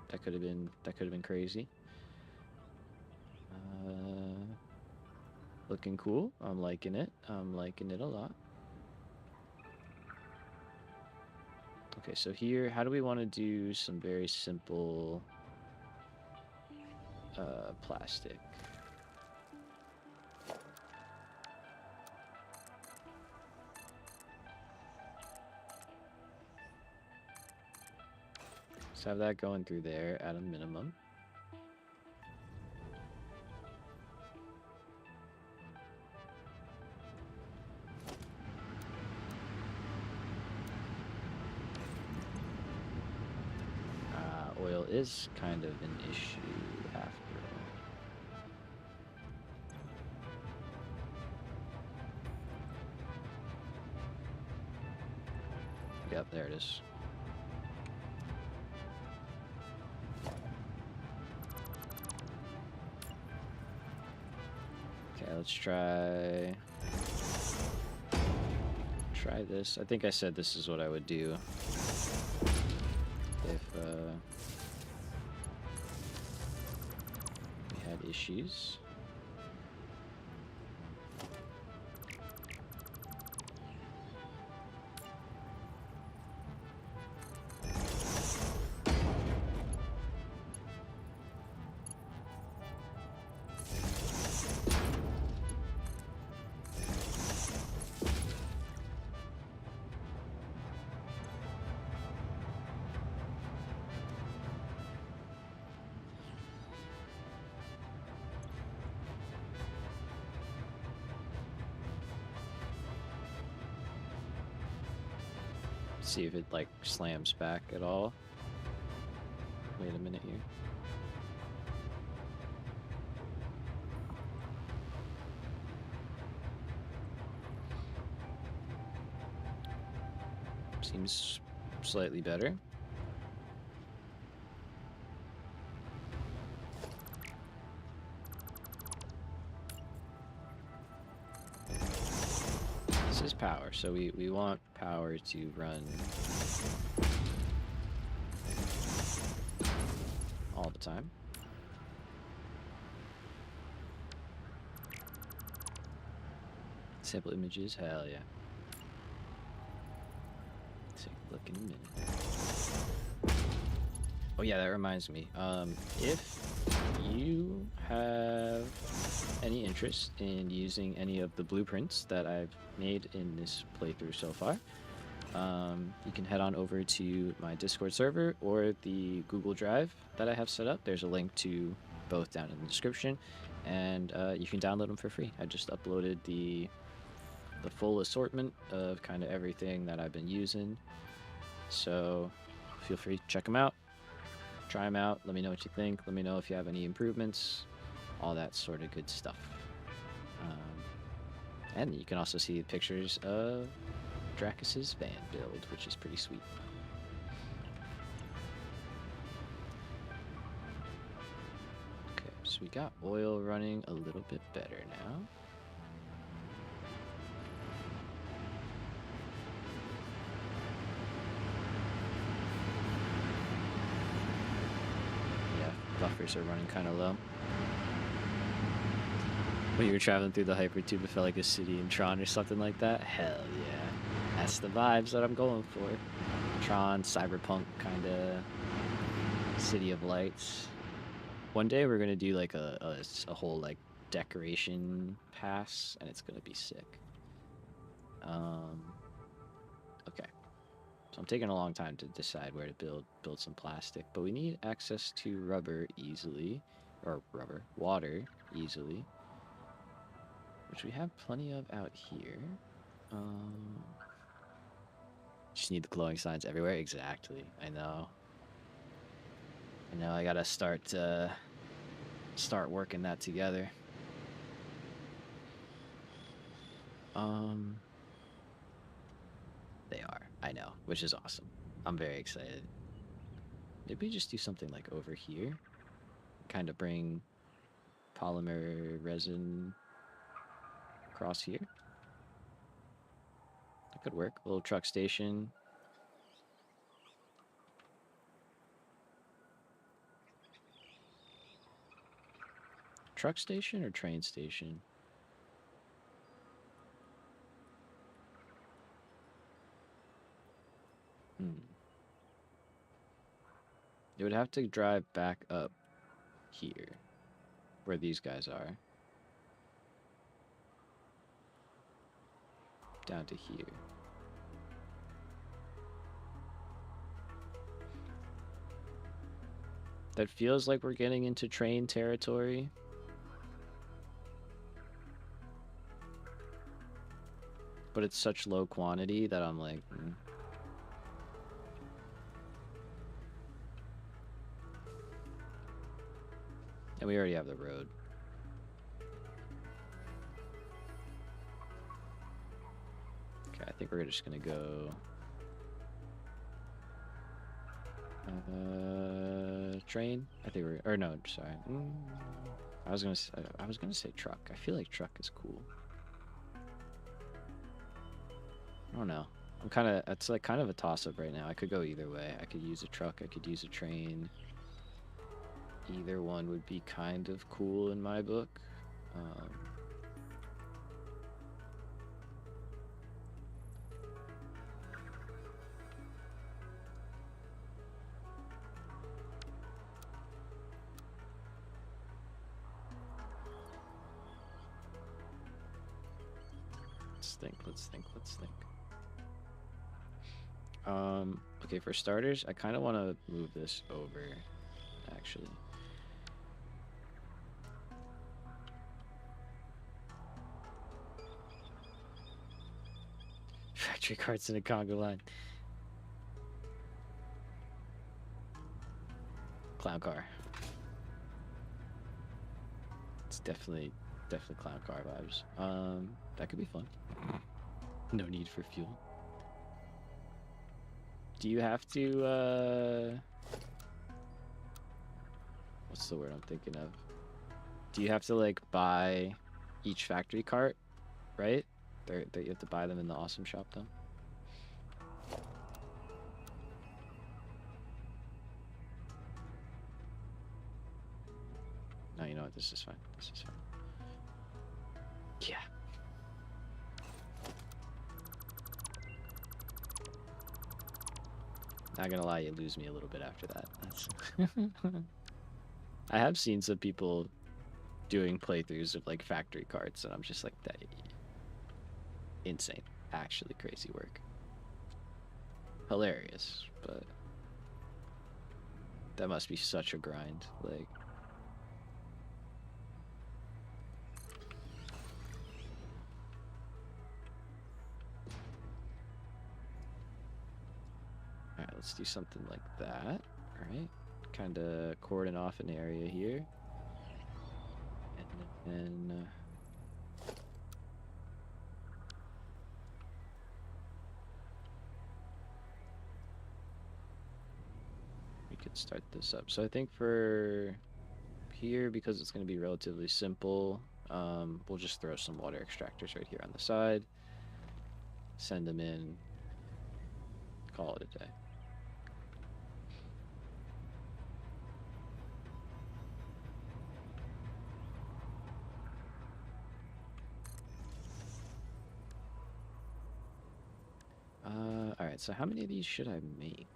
That could have been crazy. Looking cool. I'm liking it. I'm liking it a lot. Okay, so here, how do we want to do some very simple plastic? Let's have that going through there at a minimum. Oil is kind of an issue after all. Yep, there it is. Okay, let's try try this. I think I said this is what I would do if we had issues. See if it like slams back at all. Wait a minute here. Seems slightly better. This is power, so we want power to run all the time. Sample images, hell yeah. Take a look in a minute. Oh yeah, that reminds me. If you have any interest in using any of the blueprints that I've made in this playthrough so far, you can head on over to my Discord server or the Google Drive that I have set up. There's a link to both down in the description, and you can download them for free. I just uploaded the full assortment of kind of everything that I've been using, so feel free to check them out, try them out, let me know what you think, let me know if you have any improvements, all that sort of good stuff. And you can also see pictures of Dracus's van build, which is pretty sweet. Okay, so we got oil running a little bit better now. Yeah, buffers are running kind of low. When you were traveling through the hypertube, it felt like a city in Tron or something like that. Hell yeah. That's the vibes that I'm going for. Tron, cyberpunk kind of city of lights. One day we're going to do like a whole like decoration pass, and it's going to be sick. Okay. So I'm taking a long time to decide where to build some plastic, but we need access to rubber easily, or water easily, which we have plenty of out here. Just need the glowing signs everywhere. Exactly. I know. I gotta start working that together. They are. I know, which is awesome. I'm very excited. Maybe just do something like over here. Kind of bring polymer resin across here. That could work. A little truck station. Truck station or train station? It would have to drive back up here, where these guys are. Down to here. That feels like we're getting into train territory. But it's such low quantity that I'm like, And we already have the road. Okay, I think we're just gonna go train. I think we're, or no, sorry. I was gonna say truck. I feel like truck is cool. I don't know. I'm kind of, it's like kind of a toss up right now. I could go either way. I could use a truck, I could use a train. Either one would be kind of cool in my book. Let's think. Okay, for starters, I kind of want to move this over, actually. Factory carts in a conga line. Clown car. It's definitely clown car vibes. That could be fun. No need for fuel. Do you have to, what's the word I'm thinking of? Do you have to, like, buy each factory cart, right? You have to buy them in the awesome shop, though? No, you know what? This is fine. This is fine. Yeah. Not gonna lie, you lose me a little bit after that. That's I have seen some people doing playthroughs of like factory carts, and I'm just like, that insane, actually crazy work. Hilarious, but that must be such a grind. Like, all right, let's do something like that. All right, kind of cordon off an area here, and then. We could start this up. So I think for here, because it's going to be relatively simple, we'll just throw some water extractors right here on the side, send them in, call it a day. All right, so how many of these should I make?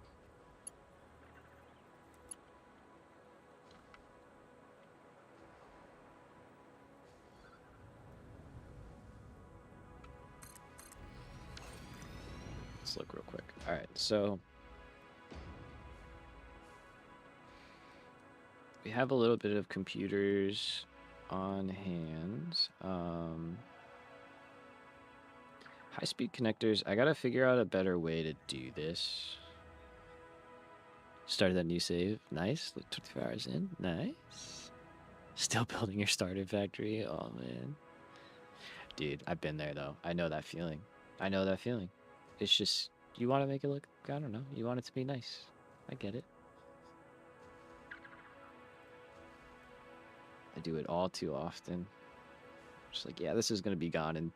Let's look real quick. All right, so we have a little bit of computers on hand. High-speed connectors, I gotta figure out a better way to do this. Started that new save. Nice. Like 24 hours in. Nice. Still building your starter factory. Oh, man. Dude, I've been there, though. I know that feeling. I know that feeling. It's just, you want to make it look, I don't know. You want it to be nice. I get it. I do it all too often. Just like, yeah, this is going to be gone in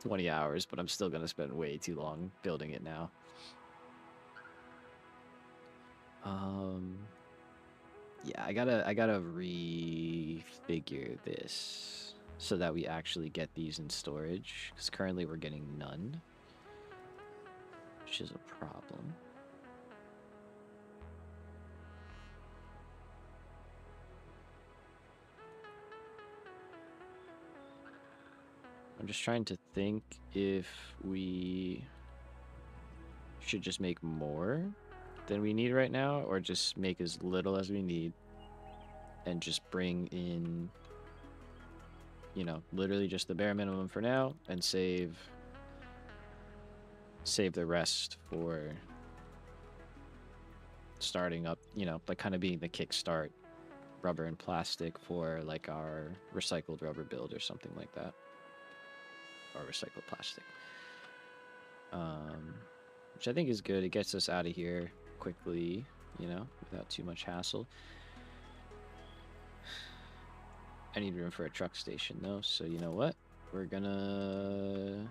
20 hours, but I'm still going to spend way too long building it now. Yeah, I gotta refigure this so that we actually get these in storage, because currently we're getting none, which is a problem. I'm just trying to think if we should just make more than we need right now, or just make as little as we need and just bring in, you know, literally just the bare minimum for now, and save the rest for starting up, you know, like kind of being the kickstart rubber and plastic for like our recycled rubber build or something like that, or recycled plastic, which I think is good. It gets us out of here quickly, you know, without too much hassle. I need room for a truck station though, so you know what, we're gonna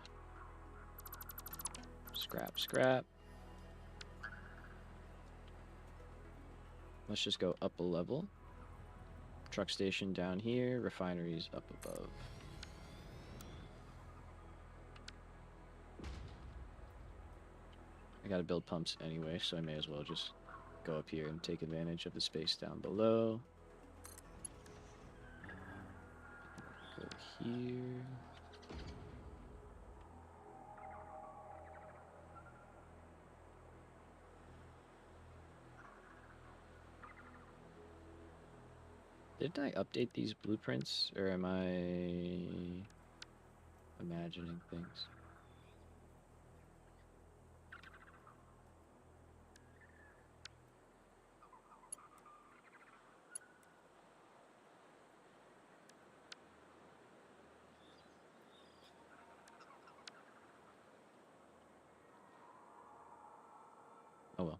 Scrap, scrap. Let's just go up a level. Truck station down here, refineries up above. I gotta build pumps anyway, so I may as well just go up here and take advantage of the space down below. Go here. Didn't I update these blueprints, or am I imagining things? Oh well.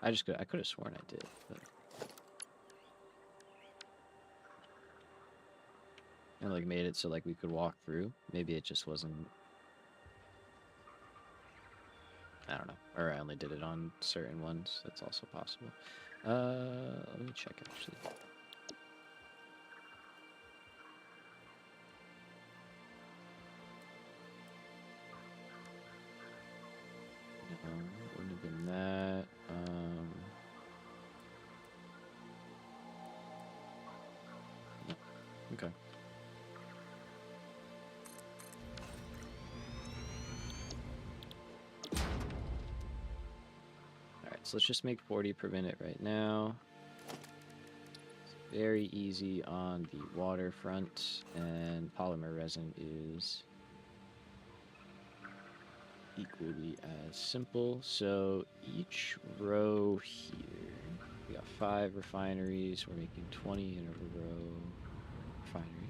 I could have sworn I did, but I like made it so like we could walk through. Maybe it just wasn't, I don't know. Or I only did it on certain ones. That's also possible. Let me check actually. No, wouldn't have been that. No. Okay. Alright, so let's just make 40 per minute right now. It's very easy on the waterfront, and polymer resin is equally as simple. So each row here, we got 5 refineries. We're making 20 in a row refinery.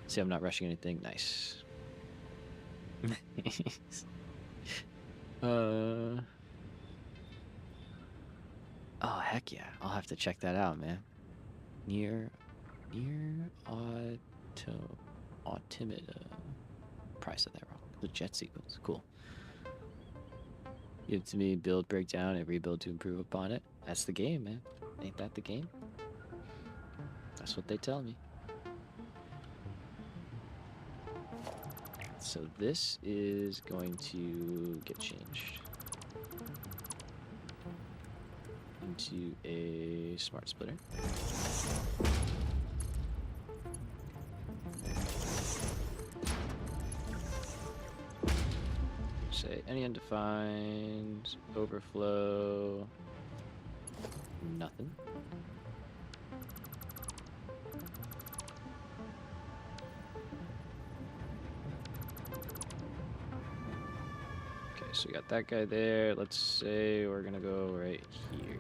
See, I'm not rushing anything. Nice. Oh heck yeah! I'll have to check that out, man. Near automata. Probably said that wrong. The jet sequence. Cool. Give it to me, build, break down, and rebuild to improve upon it. That's the game, man. Ain't that the game? That's what they tell me. So this is going to get changed into a smart splitter. Say any undefined overflow, nothing. Okay, so we got that guy there. Let's say we're gonna go right here.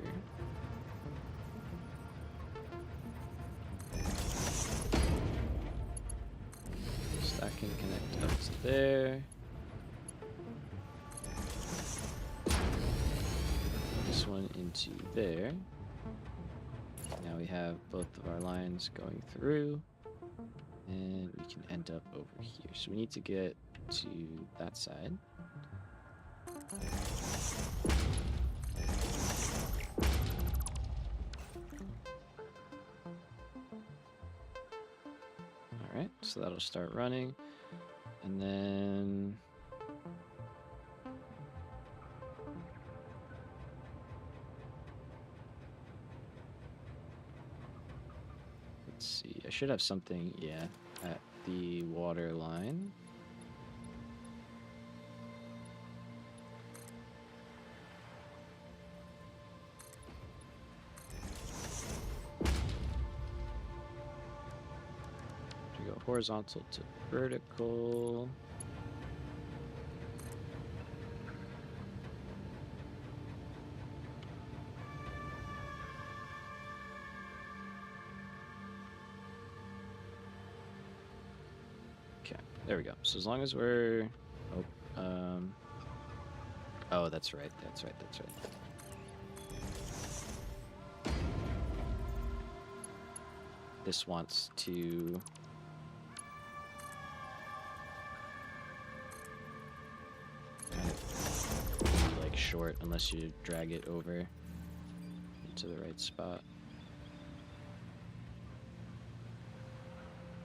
That can connect up to there. This one into there. Now we have both of our lines going through, and we can end up over here. So we need to get to that side. Alright, so that'll start running, and then let's see, I should have something, yeah, at the water line. We go horizontal to vertical. Okay, there we go. So as long as we're, oh, that's right. This wants to short unless you drag it over into the right spot.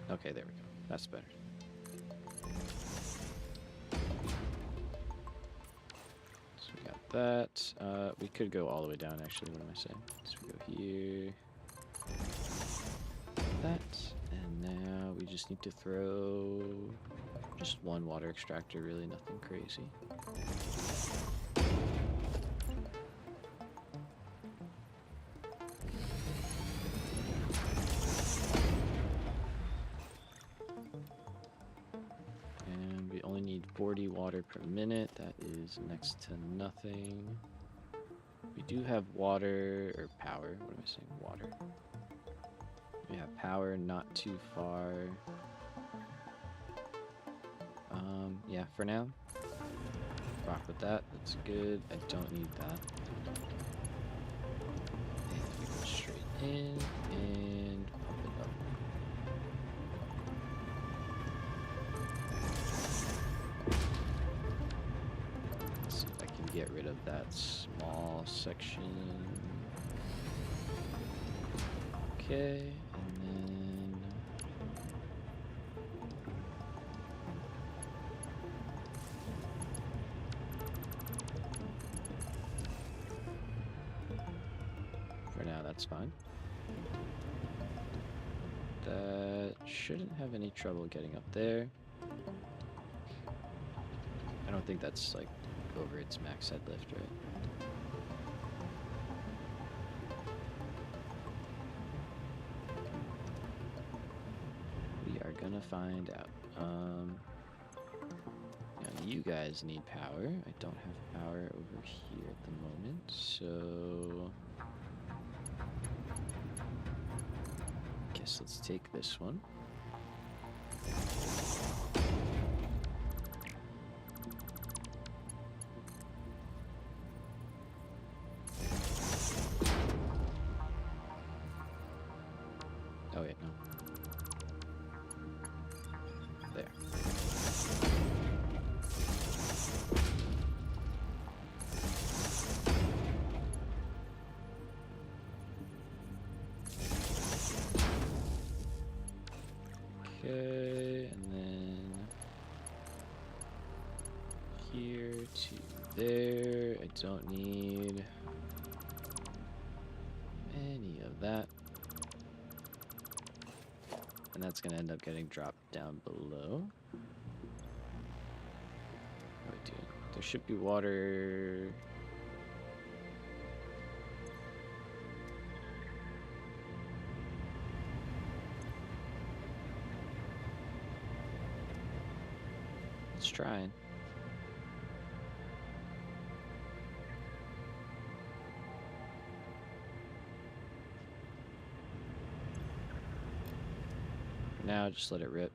Okay, there we go. That's better. So we got that. We could go all the way down, actually. What am I saying? So we go here. That. And now we just need to throw just one water extractor, really, nothing crazy. And we only need 40 water per minute. That is next to nothing. We do have water, or power. What am I saying? Water. We have power not too far. Yeah, for now. Rock with that. That's good. I don't need that. And we go straight in and pump it up. Let's see if I can get rid of that small section. Okay, and then for now that's fine. That shouldn't have any trouble getting up there. I don't think that's like over its max head lift, right? Gonna find out. Now you guys need power. I don't have power over here at the moment, so guess let's take this one. Oh wait, no. There. Okay, and then here to there. I don't need any of that. And that's going to end up getting dropped down below. Oh, dude. There should be water. It's trying. Now just let it rip.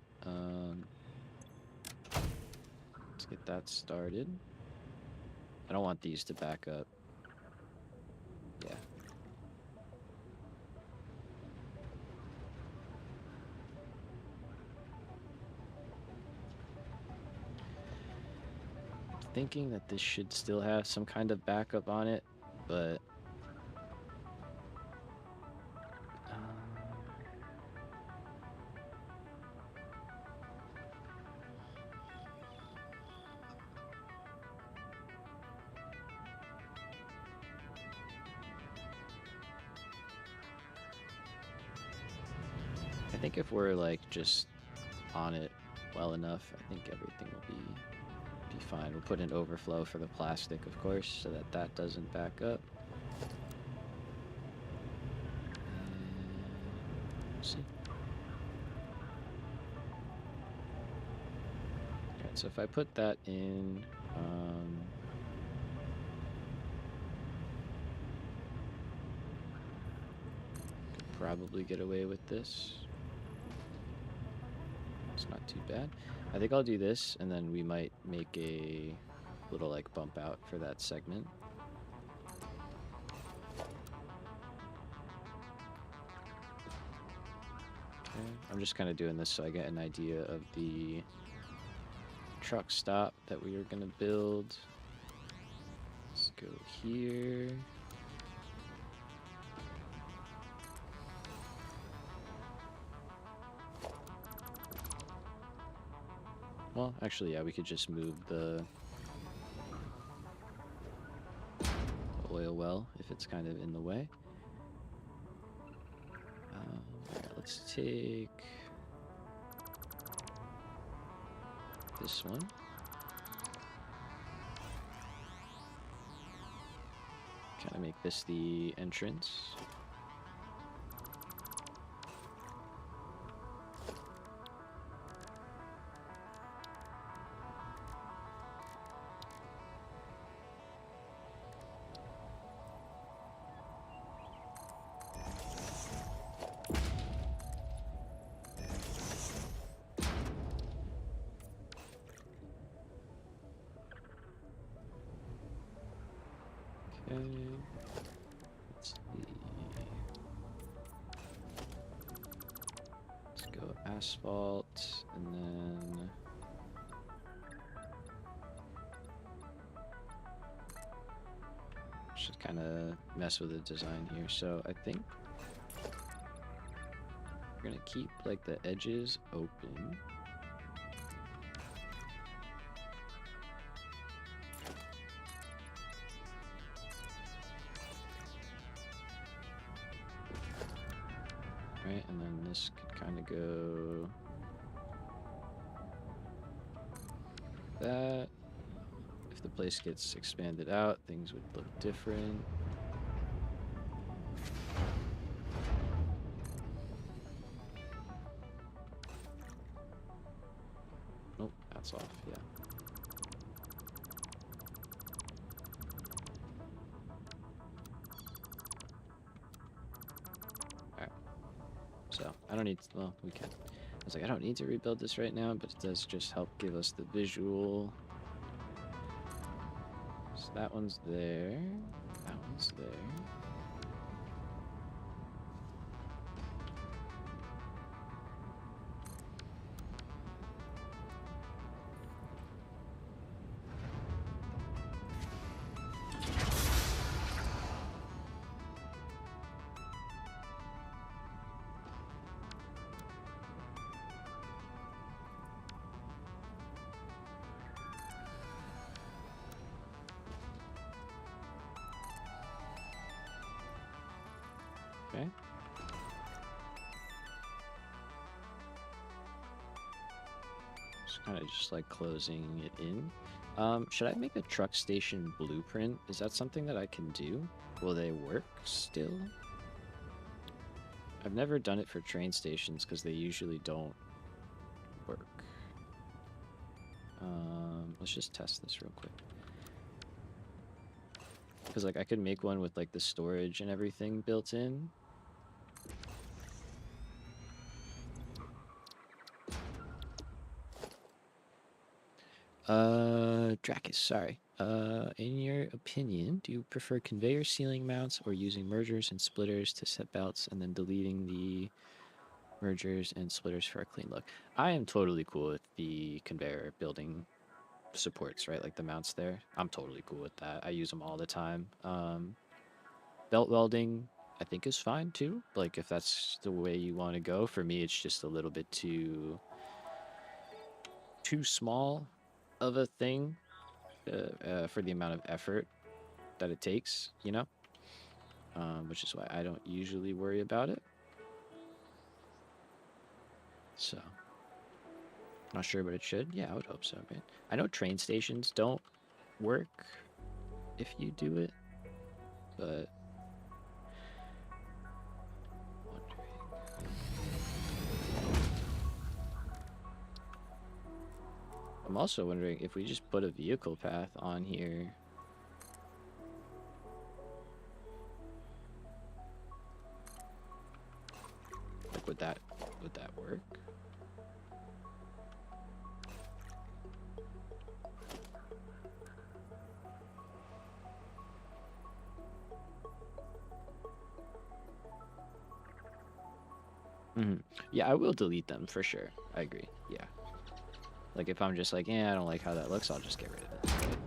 Let's get that started. I don't want these to back up. Yeah. Thinking that this should still have some kind of backup on it, but I think if we're like just on it well enough, I think everything will be fine. We'll put an overflow for the plastic, of course, so that that doesn't back up. We'll see. Alright, so if I put that in, could probably get away with this. It's not too bad. I think I'll do this, and then we might make a little like bump out for that segment. Okay. I'm just kind of doing this so I get an idea of the truck stop that we are going to build. Let's Go here. Well, actually, yeah, we could just move the oil well if it's kind of in the way. Yeah, let's take this one. Kind of make this the entrance. Okay. Let's see. Let's go asphalt and then just kind of mess with the design here. So I think we're gonna keep like the edges open. Right, and then this could kind of go that. If the place gets expanded out, things would look different. Nope, that's off, yeah. Alright. So, I don't need to, well, we can. I was like, I don't need to rebuild this right now, but it does just help give us the visual. So that one's there. That one's there. Okay. Just kind of just like closing it in. Should I make a truck station blueprint? Is that something that I can do? Will they work still? I've never done it for train stations because they usually don't work. Let's just test this real quick. Because like I could make one with like the storage and everything built in. Dracus, sorry. In your opinion, do you prefer conveyor ceiling mounts or using mergers and splitters to set belts and then deleting the mergers and splitters for a clean look? I am totally cool with the conveyor building supports, right? Like the mounts there. I'm totally cool with that. I use them all the time. Belt welding, I think is fine too. Like if that's the way you want to go. For me, it's just a little bit too small of a thing for the amount of effort that it takes, you know? Which is why I don't usually worry about it. So, not sure, but it should. Yeah, I would hope so, man. I know train stations don't work if you do it, but I'm also wondering if we just put a vehicle path on here. Like, would that work? Yeah, I will delete them for sure. I agree. Yeah. Like if I'm just like, I don't like how that looks, I'll just get rid of it. Right?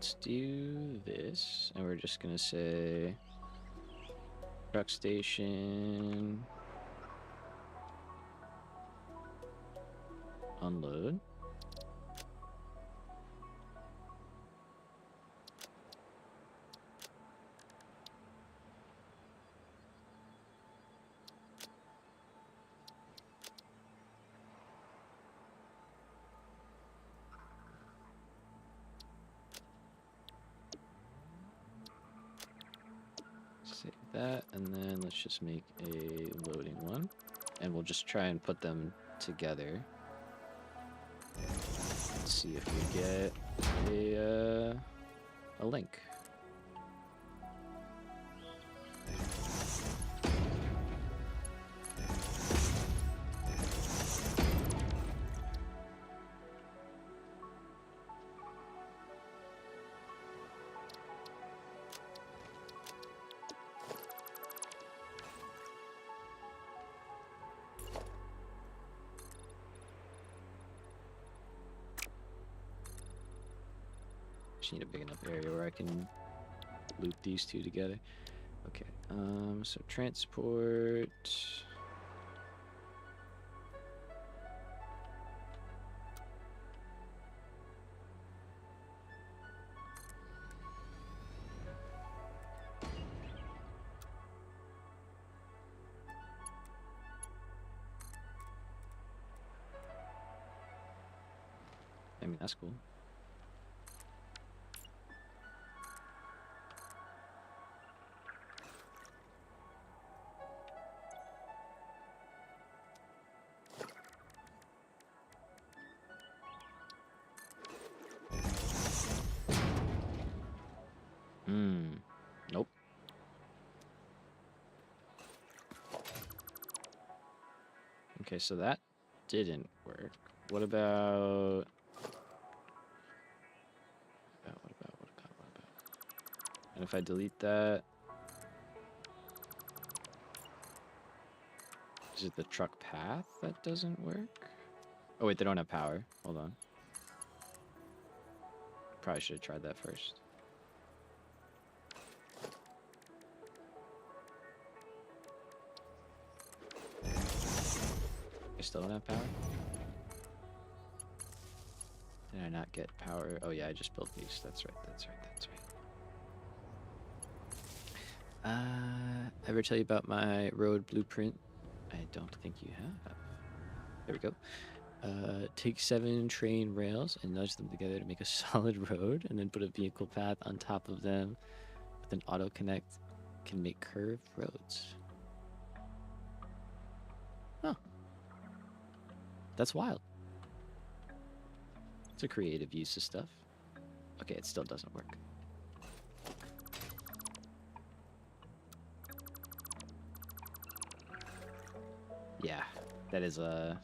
let's do this, and we're just gonna say truck station unload. Save that, and then let's just make a loading one, and we'll just try and put them together. Let's see if we get a link. Just need a big enough area where I can loop these two together. Okay, so transport. I mean, that's cool. Nope. Okay, so that didn't work. What about... What about? And if I delete that... Is it the truck path that doesn't work? Oh wait, they don't have power. Hold on. Probably should have tried that first. I still don't have power? Did I not get power? Oh yeah, I just built these. That's right. Ever tell you about my road blueprint? I don't think you have. There we go. Take 7 train rails and nudge them together to make a solid road, and then put a vehicle path on top of them with an auto connect. Can make curved roads. Oh, that's wild. It's a creative use of stuff. Okay, it still doesn't work. Yeah, that is a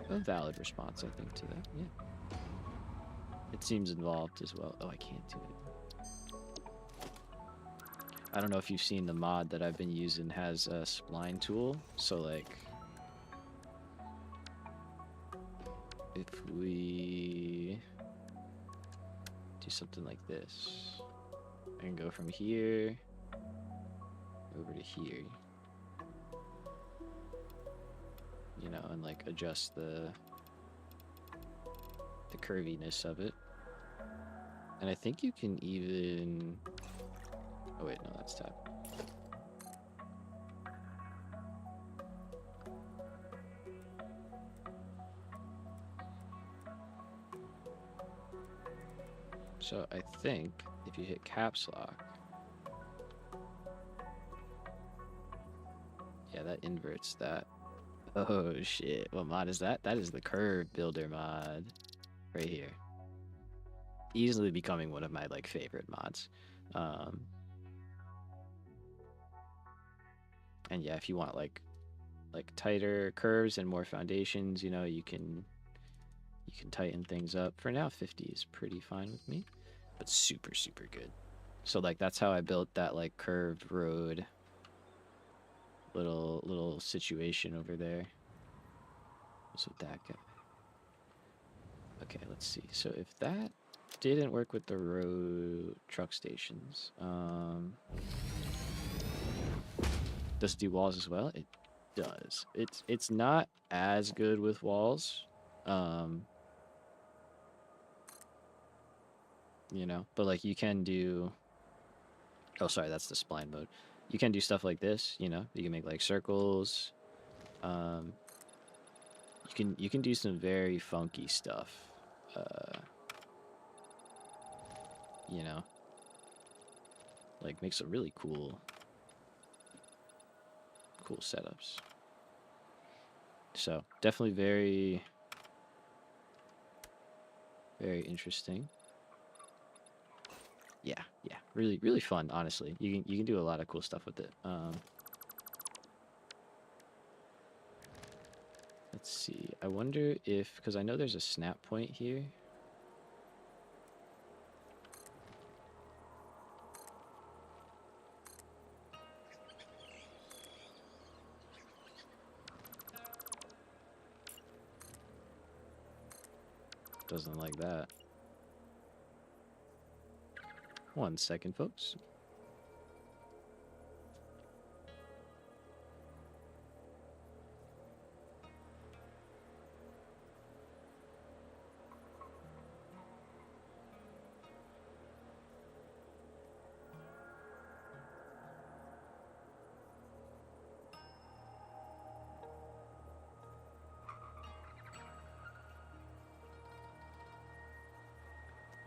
valid response, I think, to that. Yeah. It seems involved as well. Oh, I can't do it. I don't know if you've seen the mod that I've been using has a spline tool. So, like, if we do something like this, I can go from here over to here. You know, and like adjust the curviness of it. And I think you can even... Oh wait, no, that's tab. So I think if you hit caps lock, yeah, that inverts that. Oh shit, what mod is that? That is the curve builder mod right here. Easily becoming one of my like favorite mods. And yeah, if you want like tighter curves and more foundations, you know, you can tighten things up. For now, 50 is pretty fine with me, but super good. So like that's how I built that like curved road little situation over there. What's with that guy? Okay, let's see. So if that didn't work with the road truck stations, does it do walls as well? It does. It's not as good with walls, um, you know, but like you can do. Oh, sorry, that's the spline mode. You can do stuff like this, you know. You can make like circles. Um, you can do some very funky stuff. Uh, you know, like make some really cool setups. So definitely very interesting. Yeah, really fun. Honestly, you can do a lot of cool stuff with it. Let's see. I wonder if, because I know there's a snap point here. Doesn't like that. 1 second, folks.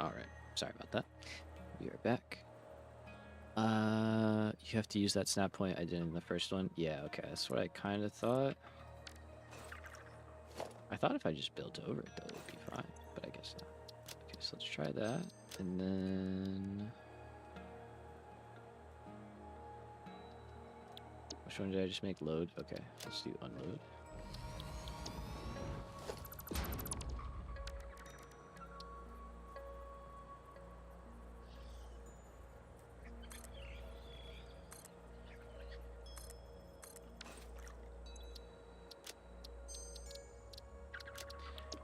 All right. Sorry about that. We are back. You have to use that snap point I did in the first one. Yeah, okay. That's what I kind of thought. I thought if I just built over it, though, it would be fine. But I guess not. Okay, so let's try that. And then... which one did I just make? Load? Okay, let's do unload.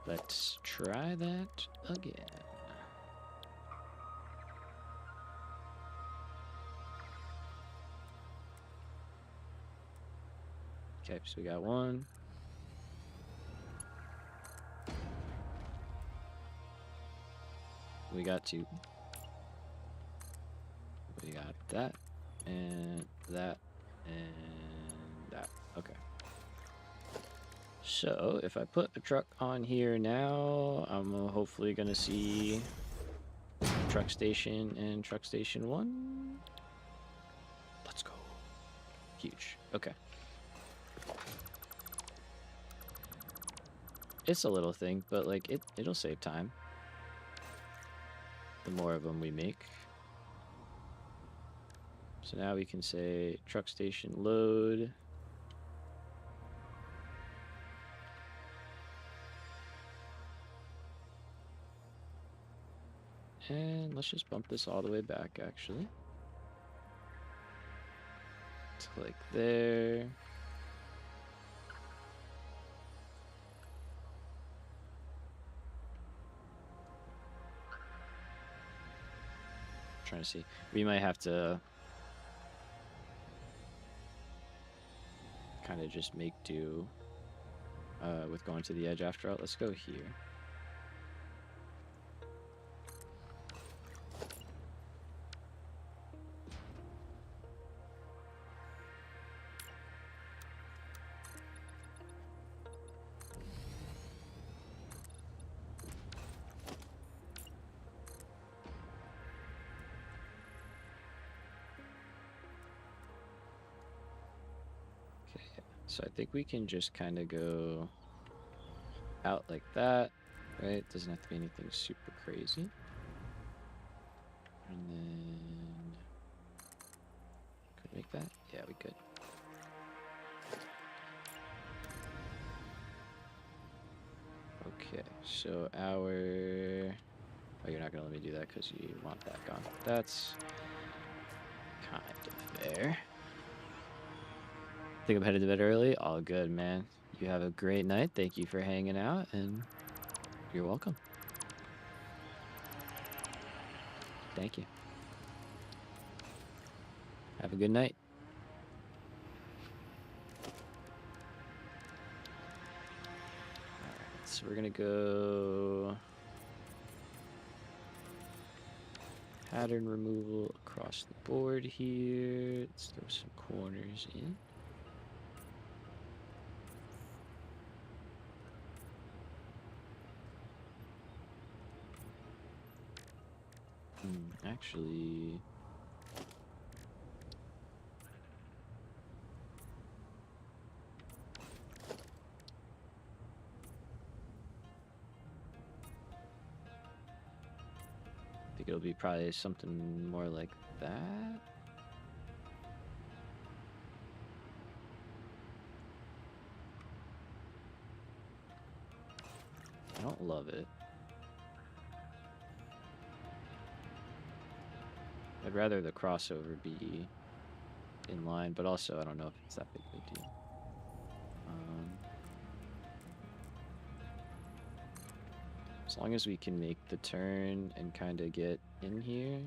Let's try that again. Okay, so we got one. We got two. We got that, and that, and that. Okay. So, if I put a truck on here now, I'm hopefully going to see truck station and truck station 1. Let's go. Huge. Okay. It's a little thing, but like it'll save time. The more of them we make. So now we can say truck station load. And let's just bump this all the way back, actually. Click there. Trying to see. We might have to kind of just make do with going to the edge after all. Let's go here. So I think we can just kind of go out like that, right? Doesn't have to be anything super crazy. And then, could we make that? Yeah, we could. Okay, so our... oh, you're not gonna let me do that because you want that gone. That's kind of fair. Think I'm headed to bed early? All good, man. You have a great night. Thank you for hanging out, and you're welcome. Thank you. Have a good night. Alright, so we're gonna go pattern removal across the board here. Let's throw some corners in. Actually, I think it'll be probably something more like that. I don't love it. I'd rather the crossover be in line, but also I don't know if it's that big of a deal. As long as we can make the turn and kind of get in here.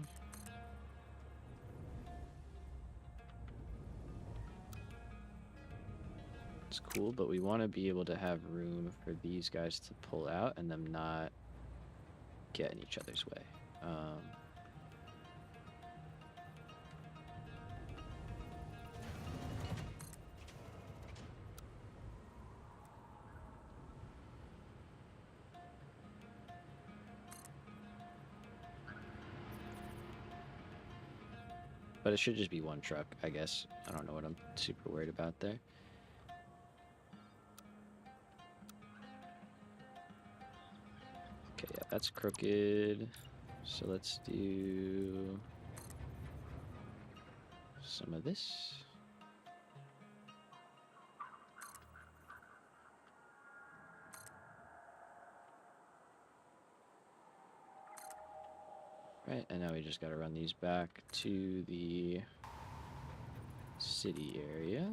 It's cool, but we want to be able to have room for these guys to pull out and them not get in each other's way. But it should just be one truck, I guess. I don't know what I'm super worried about there. Okay, yeah, that's crooked. So let's do some of this. Right, and now we just got to run these back to the city area.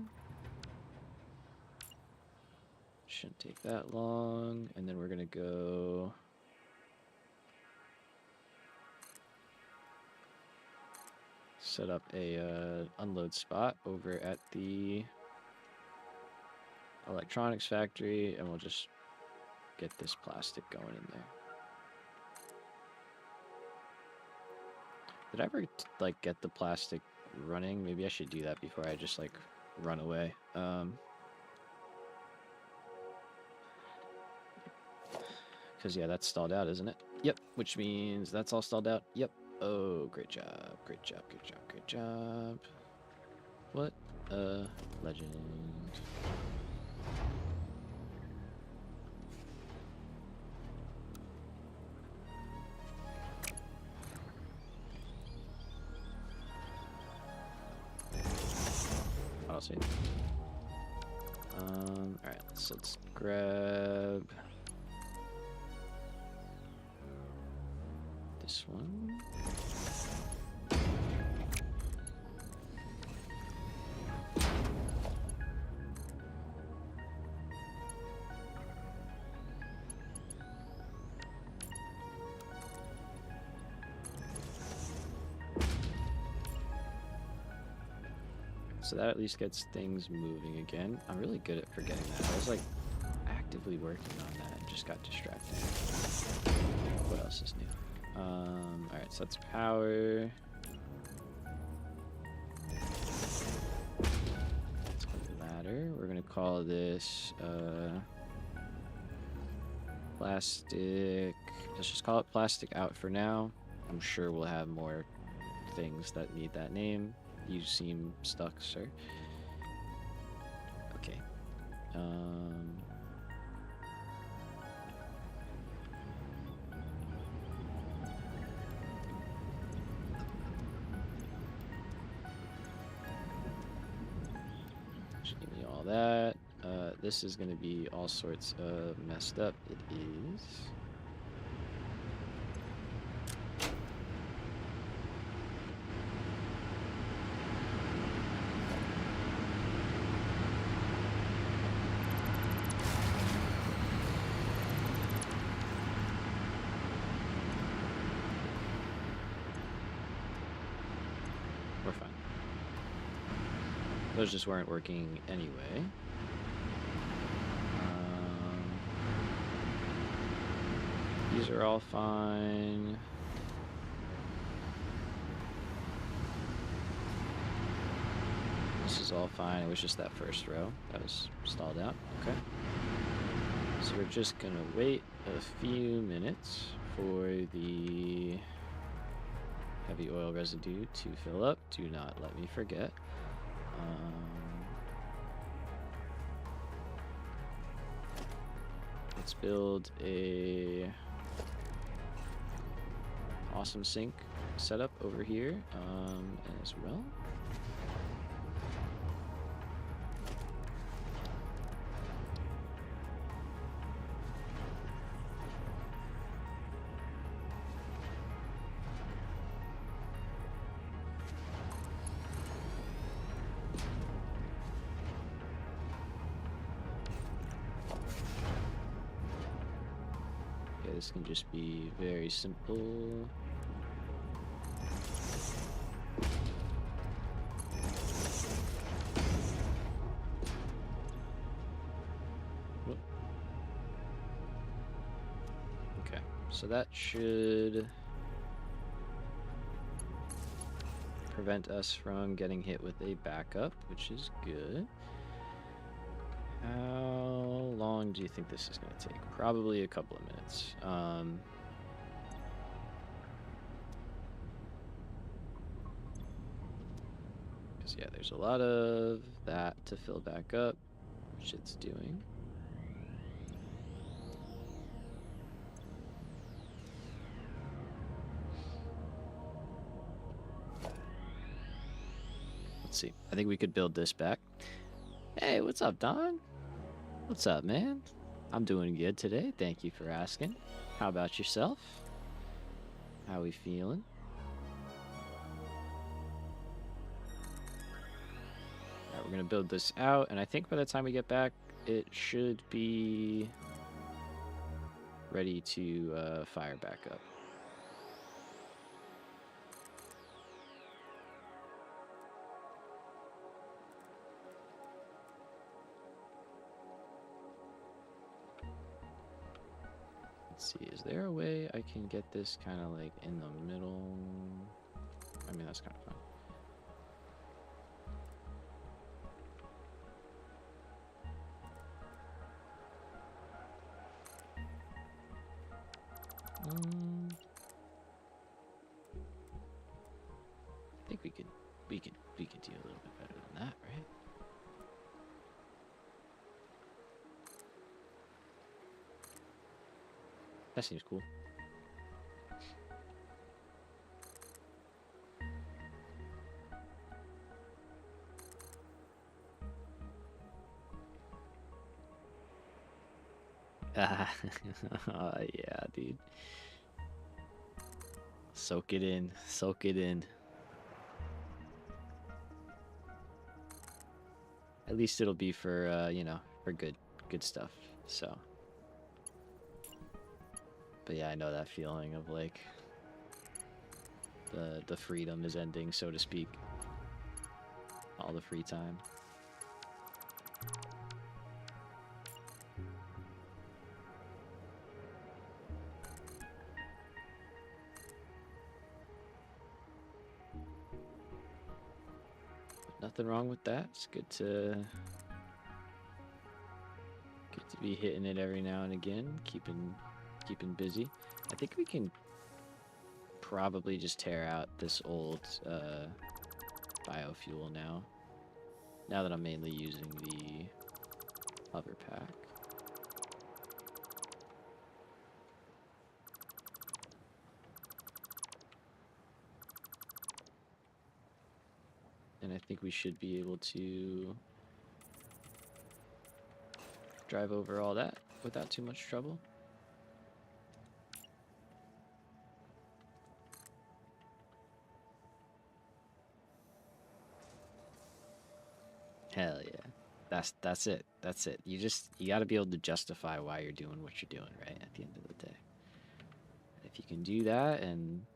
Shouldn't take that long. And then we're going to go set up a unload spot over at the electronics factory, and we'll just get this plastic going in there. Did I ever like get the plastic running? Maybe I should do that before I just like run away. Because yeah, that's stalled out, isn't it? Yep, which means that's all stalled out. Yep. Oh, great job, great job, great job, great job. What a legend. I'll see. Alright, so let's grab this one. So that at least gets things moving again. I'm really good at forgetting that. I was like actively working on that and just got distracted. What else is new? Alright, so that's power. That's a ladder. We're gonna call this plastic. Let's just call it plastic out for now. I'm sure we'll have more things that need that name. You seem stuck, sir. Okay. Just give me all that. This is going to be all sorts of messed up. It is. Those just weren't working anyway. These are all fine. This is all fine. It was just that first row that was stalled out. Okay. So we're just gonna wait a few minutes for the heavy oil residue to fill up. Do not let me forget. Let's build a awesome sink setup over here as well. This can just be very simple. Whoop. Okay, so that should prevent us from getting hit with a backup, which is good. How long do you think this is going to take? Probably a couple of minutes. Because, yeah, there's a lot of that to fill back up, which it's doing. Let's see. I think we could build this back. Hey, what's up, Don? What's up, man? I'm doing good today. Thank you for asking. How about yourself? How we feeling? Alright, we're gonna build this out, and I think by the time we get back, it should be ready to fire back up. Let's see, is there a way I can get this kind of like in the middle? I mean, that's kind of fun. I think we could do a little bit better than that, right? That seems cool. Yeah, dude. Soak it in. Soak it in. At least it'll be for, you know, for good stuff. So. But yeah, I know that feeling of like the freedom is ending, so to speak. All the free time. Nothing wrong with that. It's good to be hitting it every now and again, keeping busy. I think we can probably just tear out this old biofuel now. Now that I'm mainly using the hover pack. And I think we should be able to drive over all that without too much trouble. Hell yeah. That's it. That's it. You got to be able to justify why you're doing what you're doing, right? At the end of the day. If you can do that and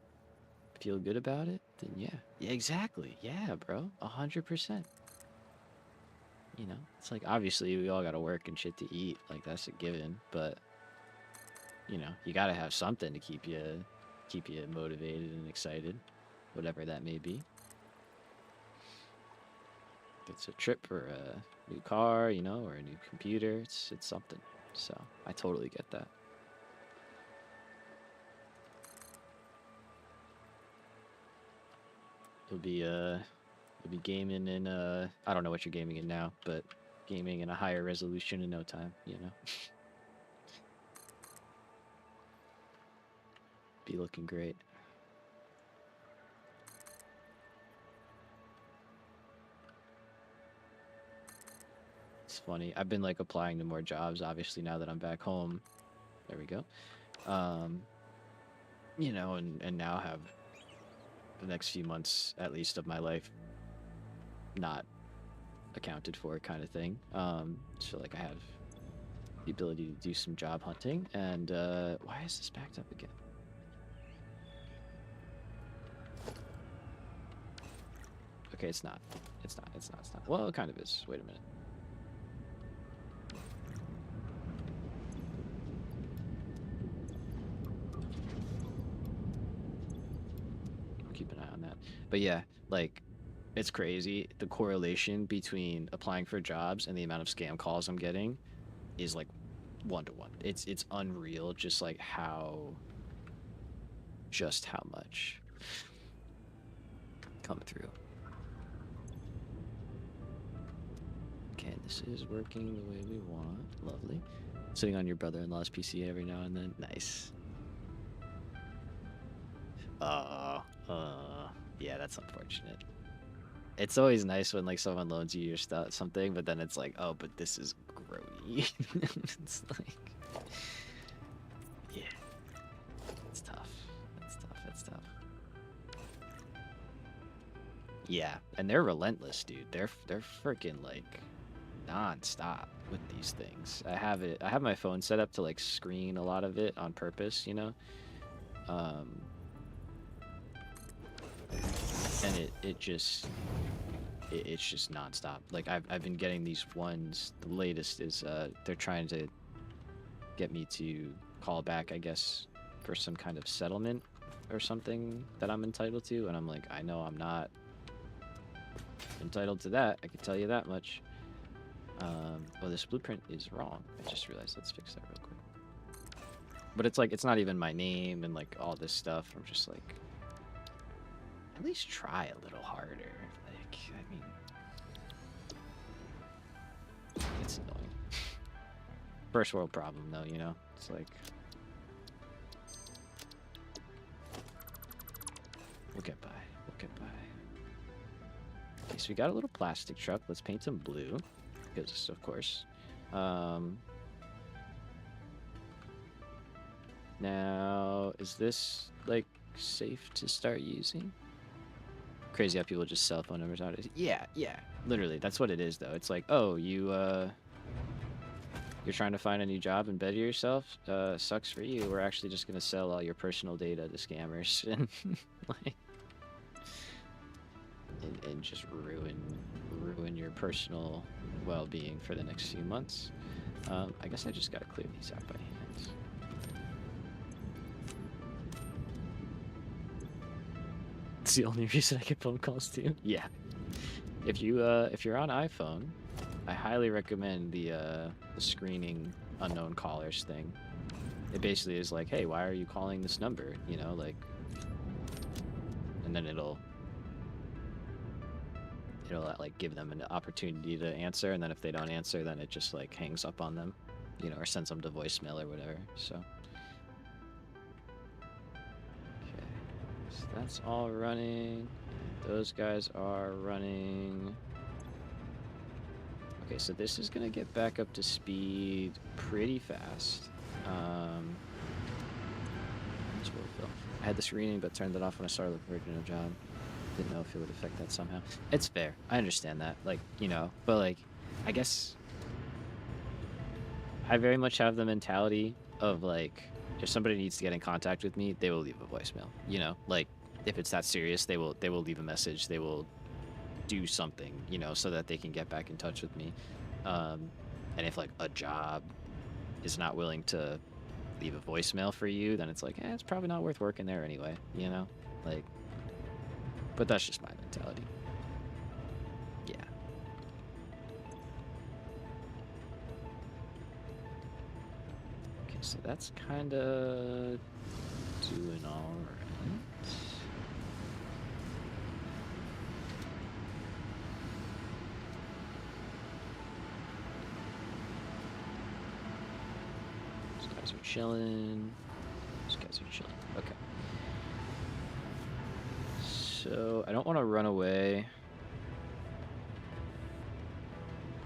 feel good about it, then yeah. Yeah, exactly. Yeah, bro. 100%. You know, it's like obviously we all gotta work and shit to eat, like that's a given. But you know, you gotta have something to keep you motivated and excited, whatever that may be. If it's a trip or a new car, you know, or a new computer, it's something. So I totally get that. You'll be you'll be gaming in I don't know what you're gaming in now, but gaming in a higher resolution in no time, you know. Be looking great. It's funny. I've been like applying to more jobs obviously now that I'm back home. There we go. Um, you know, and now have the next few months at least of my life not accounted for kind of thing. So like I have the ability to do some job hunting and why is this backed up again? Okay, it's not. It's not. It's not. It's not. Well, it kind of is. Wait a minute. I'll keep an eye on that. But yeah, like it's crazy. The correlation between applying for jobs and the amount of scam calls I'm getting is like 1 to 1. It's unreal just like how much come through. Okay, this is working the way we want. Lovely. Sitting on your brother-in-law's PC every now and then. Nice. Yeah, that's unfortunate. It's always nice when like someone loans you your stuff something, but then it's like, oh, but this is grody. It's like, yeah, it's tough. It's tough. It's tough. Yeah, and they're relentless, dude. They're freaking like non-stop with these things. I have my phone set up to like screen a lot of it on purpose, you know. Um, and it's just nonstop. Like I've been getting these ones. The latest is they're trying to get me to call back, I guess, for some kind of settlement or something that I'm entitled to, and I'm like, I know I'm not entitled to that. I can tell you that much. Oh, this blueprint is wrong. I just realized. Let's fix that real quick. But it's like it's not even my name and like all this stuff. I'm just like, at least try a little harder. Like, I mean, it's annoying. First world problem, though, you know? It's like, we'll get by. We'll get by. Okay, so we got a little plastic truck. Let's paint him blue. Because, of course. Now, is this, like, safe to start using? Crazy how people just cell phone numbers out. Yeah, literally, that's what it is though. It's like, oh, you're trying to find a new job and better yourself. Sucks for you. We're actually just gonna sell all your personal data to scammers and like and just ruin your personal well-being for the next few months. I guess I just gotta clear these out by hand. It's the only reason I get phone calls too. Yeah. If you're on iPhone, I highly recommend the screening unknown callers thing. It basically is like, hey, why are you calling this number? You know, like, and then it'll like give them an opportunity to answer, and then if they don't answer, then it just like hangs up on them, you know, or sends them to voicemail or whatever. So. That's all running. Those guys are running. Okay, so this is gonna get back up to speed pretty fast. I had the screening, but turned it off when I started the original job. Didn't know if it would affect that somehow. It's fair. I understand that. Like, you know, but like, I guess I very much have the mentality of like, if somebody needs to get in contact with me, they will leave a voicemail. You know, like if it's that serious, they will leave a message. They will do something, you know, so that they can get back in touch with me. And if like a job is not willing to leave a voicemail for you, then it's like, it's probably not worth working there anyway, you know? Like, but that's just my mentality. Yeah. Okay, so that's kind of doing all right. These guys are chilling. These guys are chilling. Okay. So I don't want to run away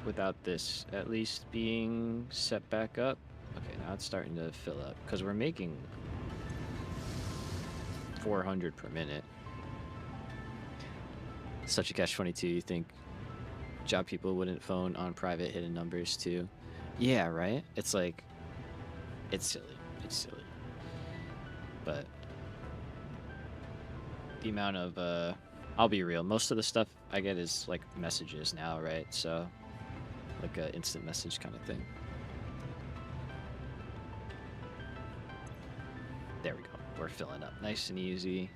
without this at least being set back up. Okay, now it's starting to fill up because we're making 400 per minute. Such a catch-22. You think job people wouldn't phone on private hidden numbers too? Yeah, right? It's like, it's silly. It's silly. But the amount of, I'll be real, most of the stuff I get is like messages now, right? So, like a instant message kind of thing. There we go. We're filling up nice and easy.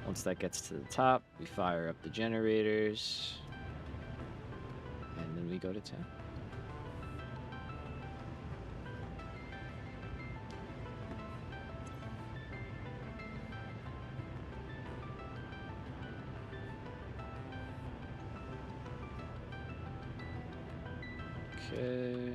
Once that gets to the top, we fire up the generators. And then we go to town. Okay.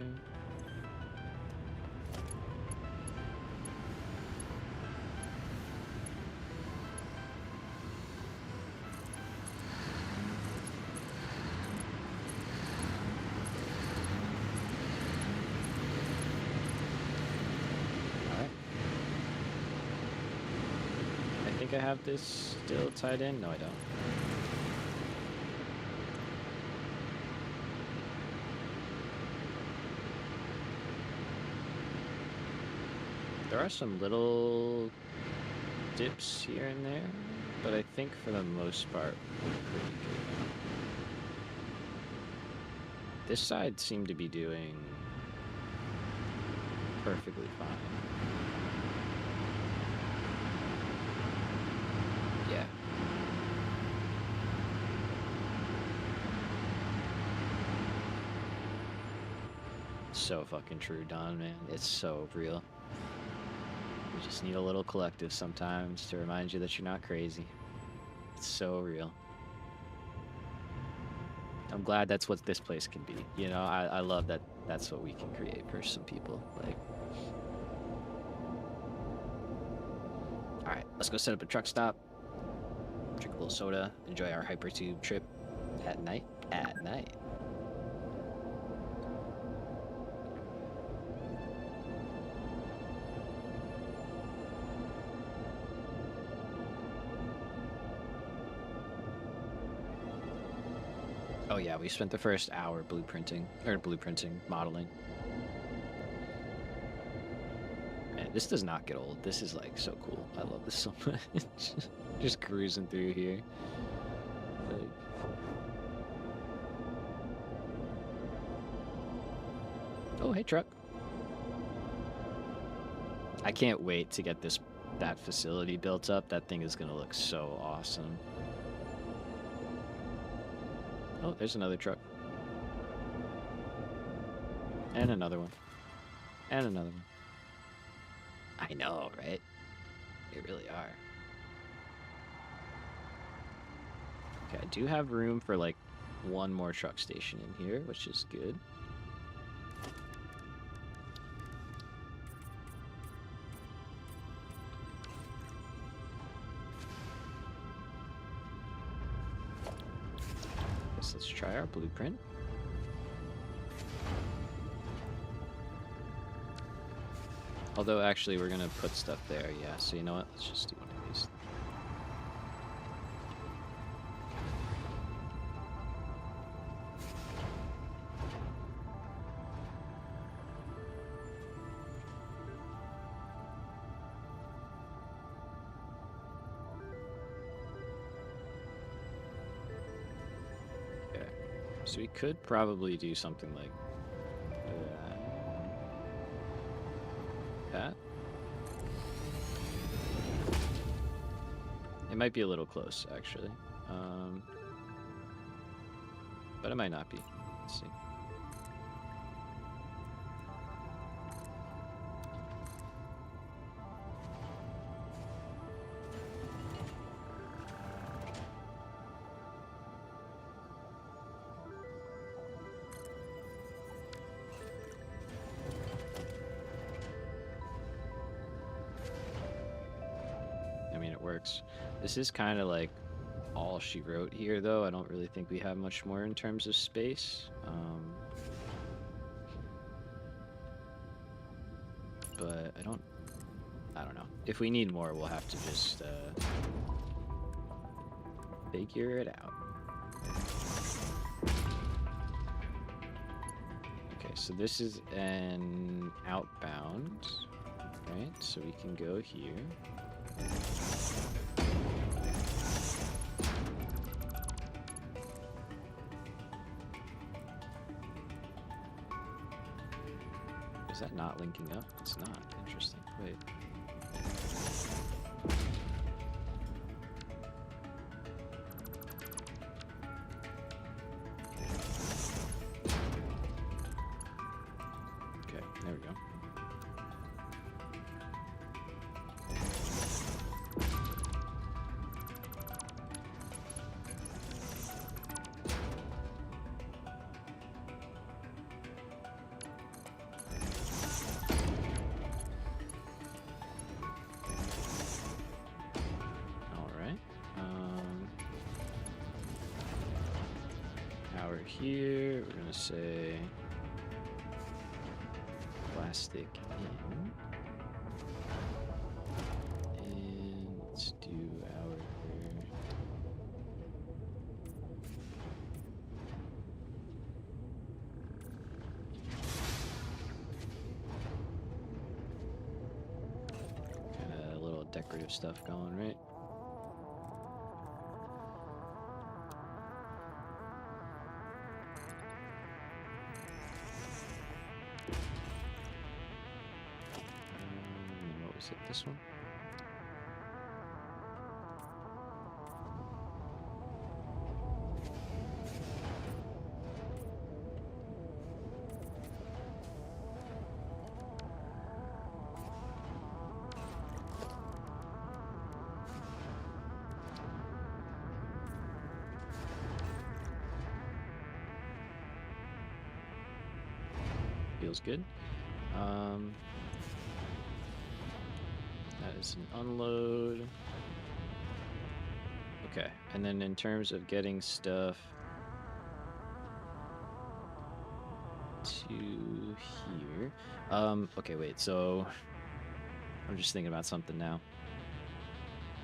I think I have this still tied in. No, I don't. There are some little dips here and there, but I think for the most part, we're pretty good. This side seemed to be doing perfectly fine. Yeah. So fucking true, Don, man. It's so real. You just need a little collective sometimes to remind you that you're not crazy. It's so real. I'm glad that's what this place can be. You know, I love that that's what we can create for some people. Like, all right, let's go set up a truck stop, drink a little soda, enjoy our hypertube trip at night. At night. Oh yeah, we spent the first hour blueprinting, modeling. Man, this does not get old. This is like so cool. I love this so much. Just cruising through here. Like... Oh, hey truck. I can't wait to get that facility built up. That thing is gonna look so awesome. Oh, there's another truck. And another one. And another one. I know, right? They really are. Okay, I do have room for like one more truck station in here, which is good. Let's try our blueprint. Although, actually, we're gonna put stuff there, yeah. So, you know what? Let's just do one of these. So we could probably do something like that. It might be a little close, actually. But it might not be. Let's see. I mean, it works. This is kind of like all she wrote here, though. I don't really think we have much more in terms of space. But I don't know. If we need more, we'll have to just figure it out. Okay, so this is an outbound, right? So we can go here. Is that not linking up? It's not. Interesting. Wait. Okay, there we go. Here, we're gonna say plastic in, and let's do our kind of a little decorative stuff going, right? Is it this one? Feels good. That is an unload. Okay, and then in terms of getting stuff to here, okay, wait, so I'm just thinking about something now.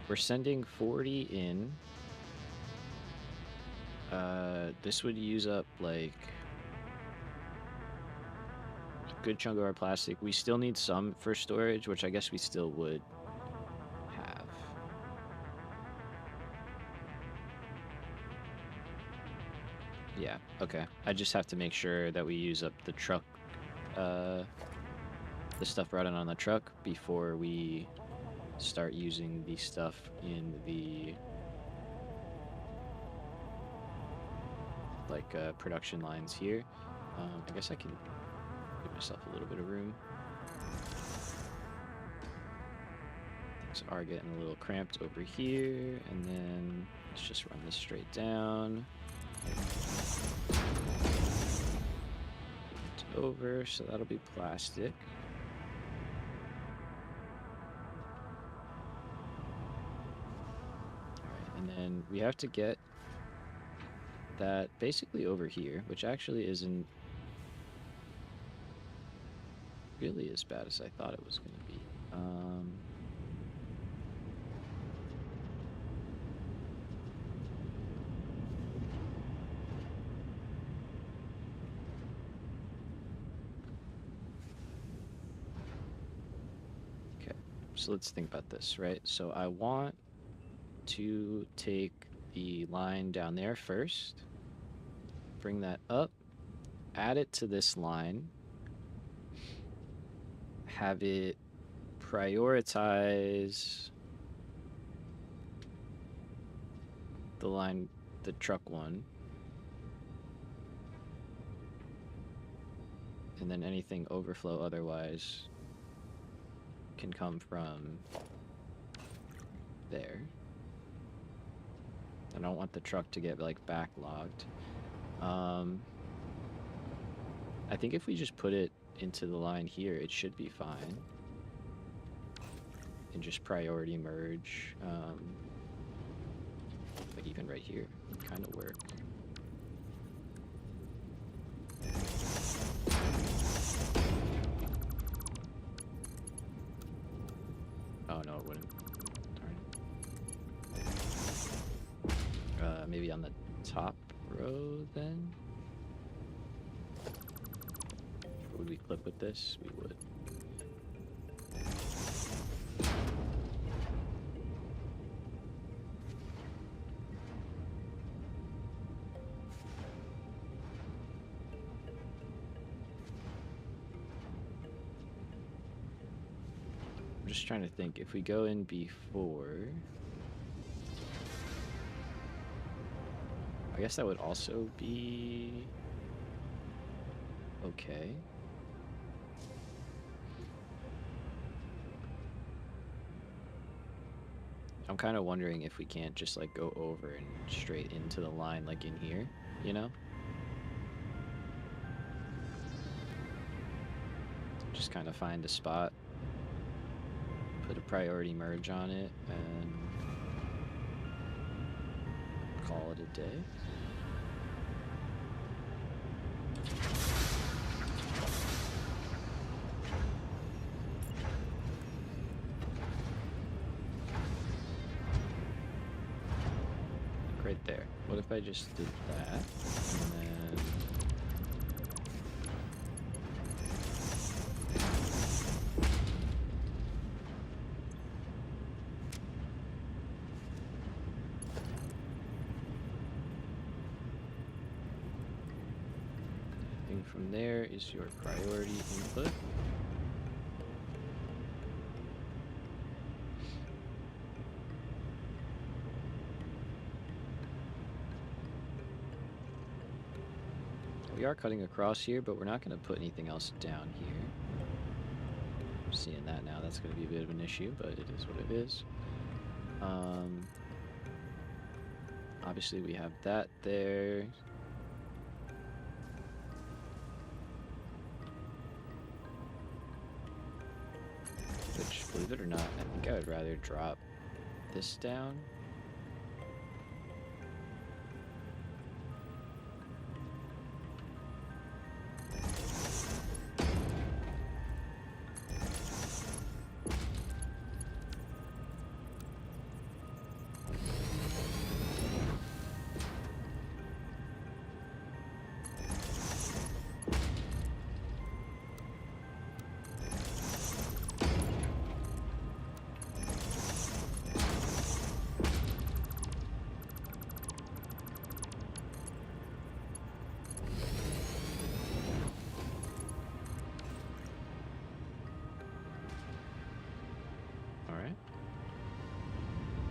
We're sending 40 in. This would use up like a good chunk of our plastic. We still need some for storage, which I guess we still would have. Yeah, okay. I just have to make sure that we use up the truck, the stuff running on the truck before we start using the stuff in the like production lines here. I guess I can give myself a little bit of room. Things are getting a little cramped over here, and then let's just run this straight down. It's over, so that'll be plastic. Alright, and then we have to get that basically over here, which actually isn't really as bad as I thought it was going to be. Okay, so let's think about this, right? So I want to take the line down there first bring that up, add it to this line, have it prioritize the line, the truck one, and then anything overflow otherwise can come from there. I don't want the truck to get like backlogged. I think if we just put it into the line here, it should be fine. And just priority merge. Like even right here, kind of work. Oh no, it wouldn't. Darn. Maybe on the top row then? Would we clip with this? We would. I'm just trying to think, if we go in before, I guess that would also be okay. I'm kind of wondering if we can't just like go over and straight into the line like in here, you know? Just kind of find a spot, put a priority merge on it, and call it a day. Right there. What if I just did that, and then thing from there is your priority input. We are cutting across here, but we're not going to put anything else down here. I'm seeing that now. That's going to be a bit of an issue, but it is what it is. Obviously, we have that there. Which, believe it or not, I think I would rather drop this down.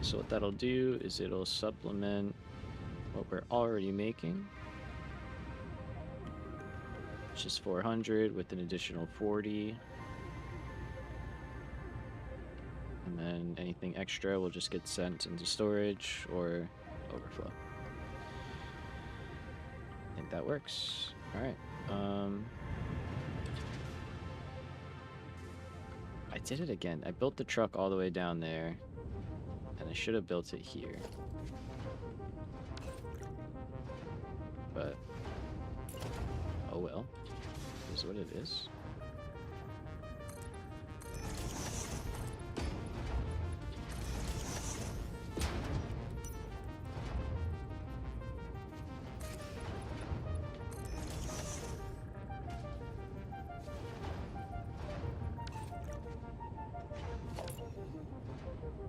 So what that'll do is it'll supplement what we're already making, which is 400 with an additional 40. And then anything extra will just get sent into storage or overflow. I think that works. All right. I did it again. I built the truck all the way down there. And I should have built it here. But, oh well. It is what it is.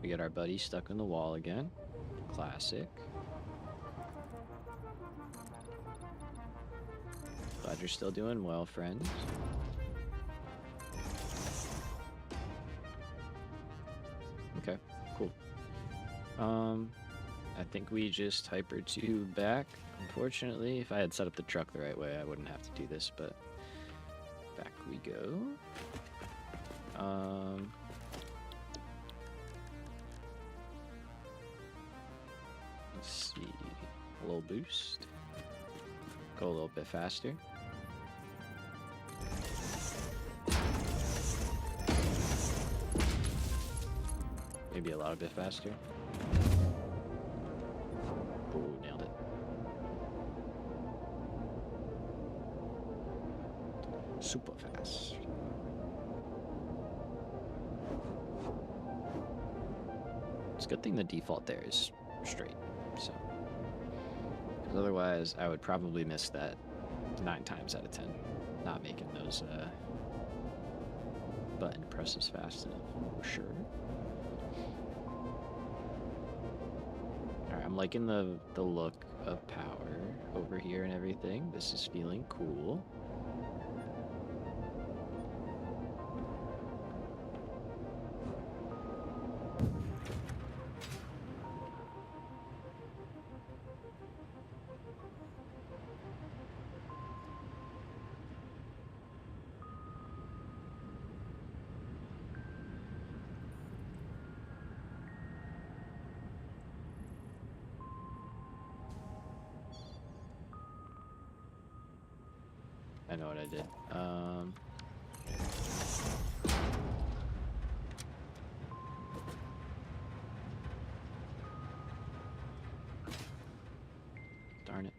We get our buddy stuck in the wall again. Classic. Glad you're still doing well, friend. Okay, cool. I think we just hyper 2 back. Unfortunately, if I had set up the truck the right way, I wouldn't have to do this, but back we go. Let's see. A little boost. Go a little bit faster. Maybe a little bit faster. Oh, nailed it. Super fast. It's a good thing the default there is straight, so. Because otherwise, I would probably miss that 9 times out of 10. Not making those button presses fast enough, for sure. Alright, I'm liking the look of power over here and everything. This is feeling cool. I know what I did. Darn it.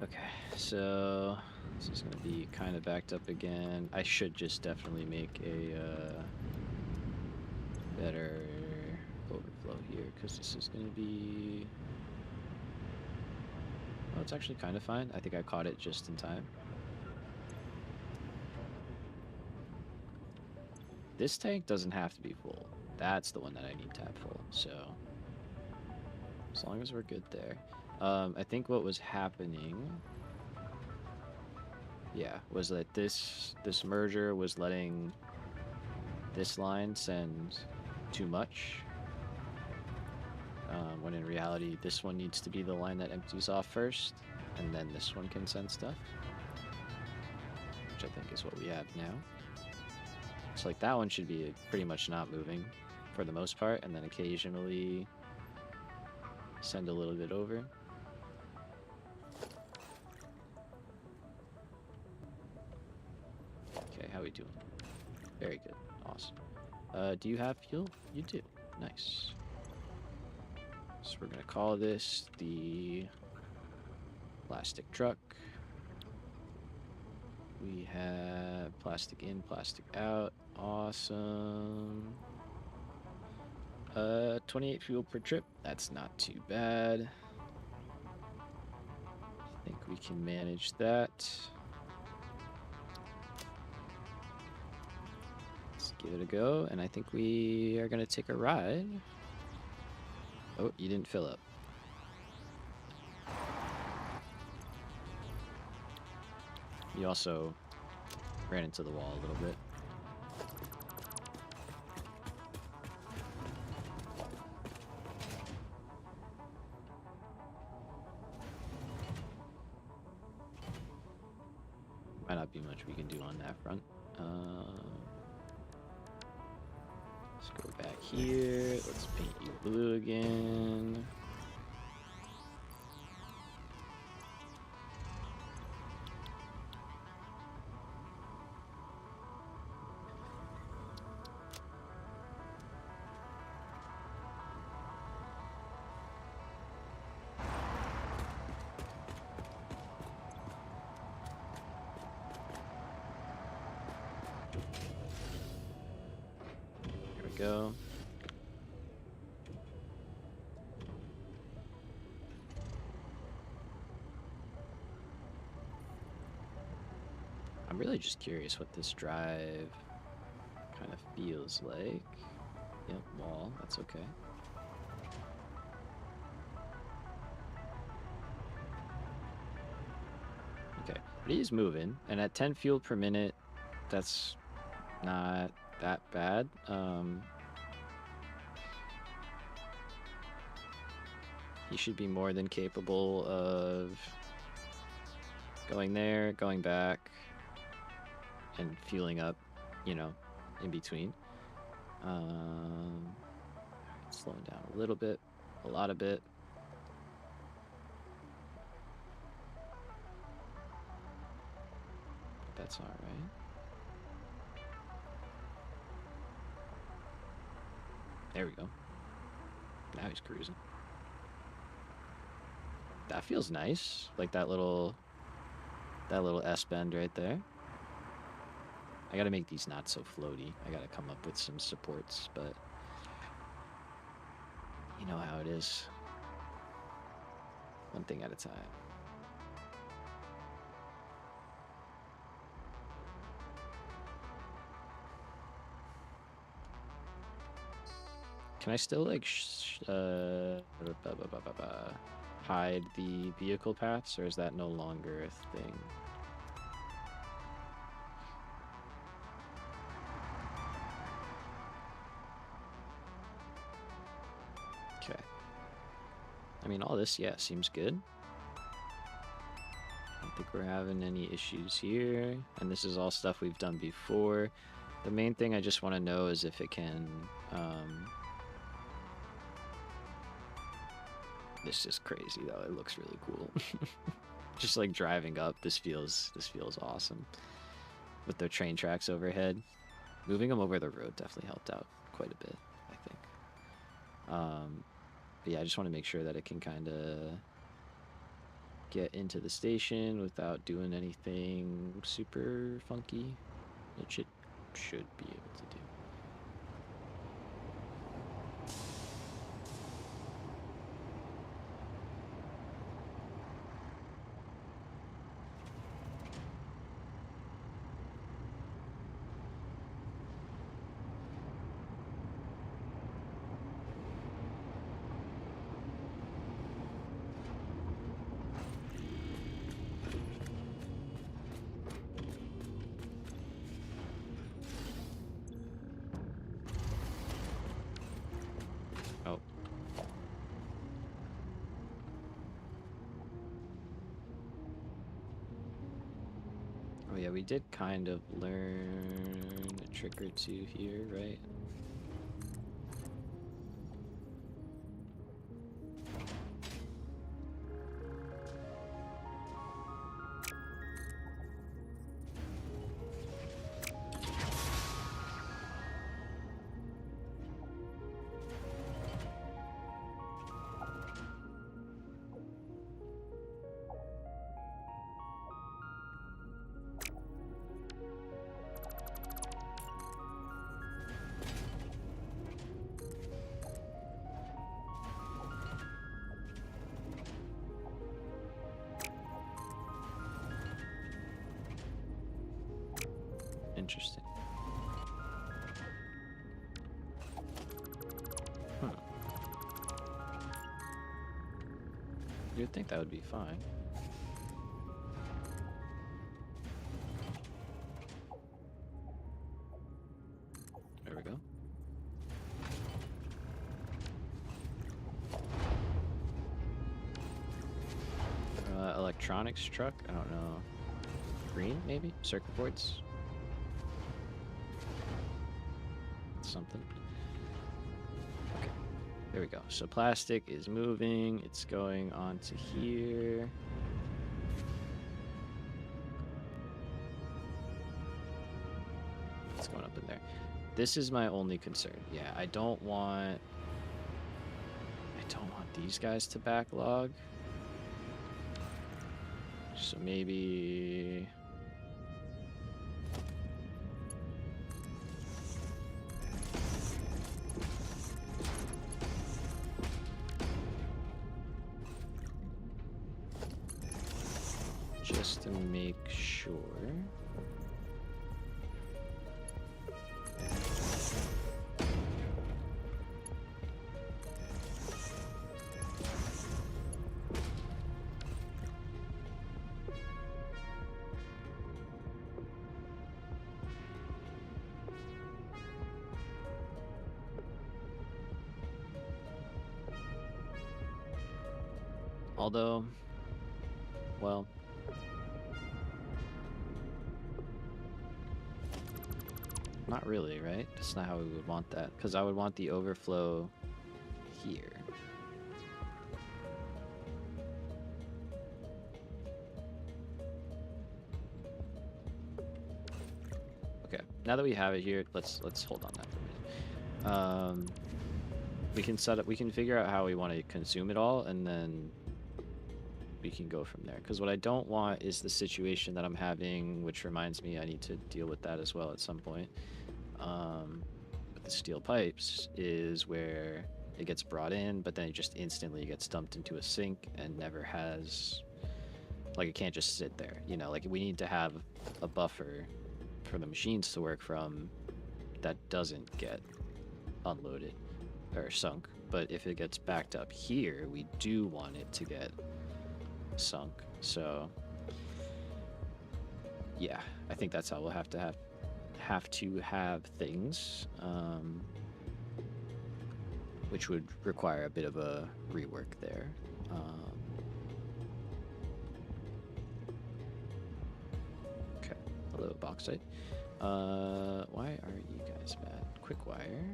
Okay, so this is gonna be kind of backed up again. I should just definitely make a better overflow here, because this is gonna be... Oh, it's actually kind of fine. I think I caught it just in time. This tank doesn't have to be full. That's the one that I need to have full, so as long as we're good there. I think what was happening, yeah, was that this merger was letting this line send too much, when in reality this one needs to be the line that empties off first, and then this one can send stuff, which I think is what we have now. So like that one should be pretty much not moving for the most part, and then occasionally send a little bit over. Okay, how we doing? Very good. Awesome. Do you have fuel? You do. Nice. So we're gonna call this the plastic truck. We have plastic in, plastic out. Awesome. 28 fuel per trip. That's not too bad. I think we can manage that. Let's give it a go, and I think we are gonna take a ride. Oh, you didn't fill up. You also ran into the wall a little bit. Might not be much we can do on that front. Let's go back here. Let's paint you blue again. Go. I'm really just curious what this drive kind of feels like. Yep, wall, that's okay. Okay, but he's moving, and at 10 fuel per minute, that's not that bad. He should be more than capable of going there, going back, and fueling up, you know, in between. Slowing down a little bit, a lot of bit. That's all right. There we go. Now he's cruising. That feels nice. Like that little S bend right there. I gotta make these not so floaty. I gotta come up with some supports, but you know how it is. One thing at a time. Can I still like hide the vehicle paths, or is that no longer a thing? Okay. I mean, all this, yeah, seems good. I don't think we're having any issues here, and this is all stuff we've done before. The main thing I just want to know is if it can, this is crazy though. It looks really cool. Just like driving up, this feels awesome. With the train tracks overhead, moving them over the road definitely helped out quite a bit, I think. But yeah, I just want to make sure that it can kind of get into the station without doing anything super funky, which it should be able to do. Oh yeah, we did kind of learn a trick or two here, right? Interesting. You'd think that would be fine. There we go. Electronics truck? I don't know. Green, maybe? Circuit boards? Something. Okay, there we go. So plastic is moving. It's going on to here. It's going up in there. This is my only concern. Yeah, I don't want these guys to backlog. So maybe just to make sure. Although, well, not really, right? That's not how we would want that, because I would want the overflow here. Okay, now that we have it here, let's hold on that for a minute. We can set up, we can figure out how we want to consume it all, and then we can go from there. Because what I don't want is the situation that I'm having, which reminds me I need to deal with that as well at some point. With the steel pipes, is where it gets brought in, but then it just instantly gets dumped into a sink and never has, like, it can't just sit there. You know, like, we need to have a buffer for the machines to work from that doesn't get unloaded or sunk. But if it gets backed up here, we do want it to get sunk. So yeah, I think that's how we'll have to have things, which would require a bit of a rework there. Okay, hello bauxite. Why are you guys bad? Quick wire.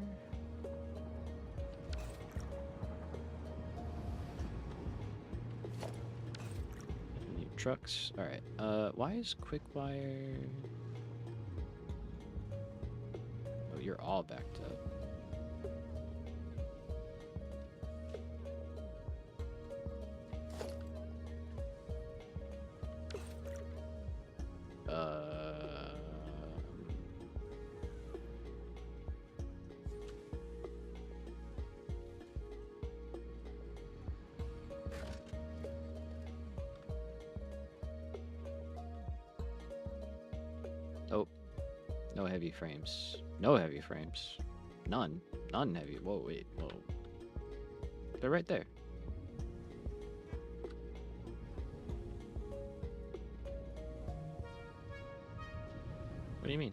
New trucks. All right. Why is quick wire? Oh, you're all backed up. Oh, no heavy frames. No heavy frames. None. None heavy. Whoa, wait. Whoa. They're right there. What do you mean?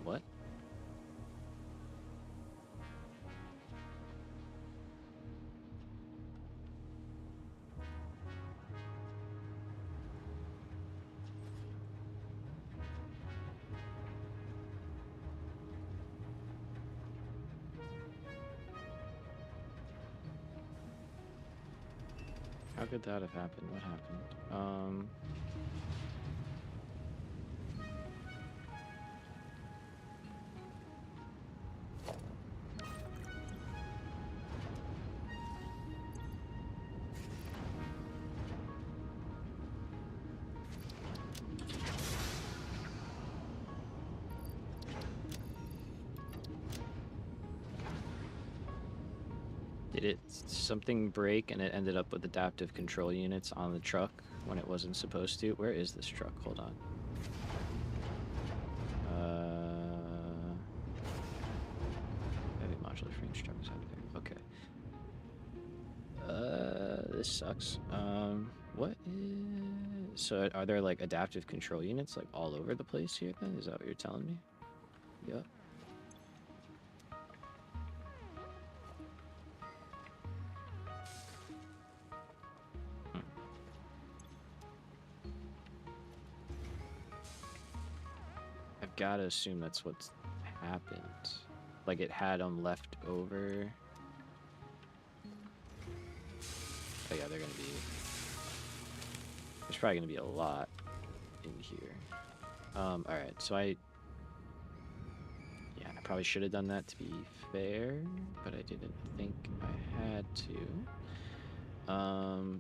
What? How could that have happened? What happened? Did it something break and it ended up with adaptive control units on the truck when it wasn't supposed to? Where is this truck? Hold on. Heavy modular frames truck is out there. Okay. This sucks. What is... So are there like adaptive control units like all over the place here then? Is that what you're telling me? Yep. I've got to assume that's what's happened. Like it had them left over. Oh yeah, they're gonna be... There's probably gonna be a lot in here. Alright, so I probably should have done that to be fair, but I didn't think I had to.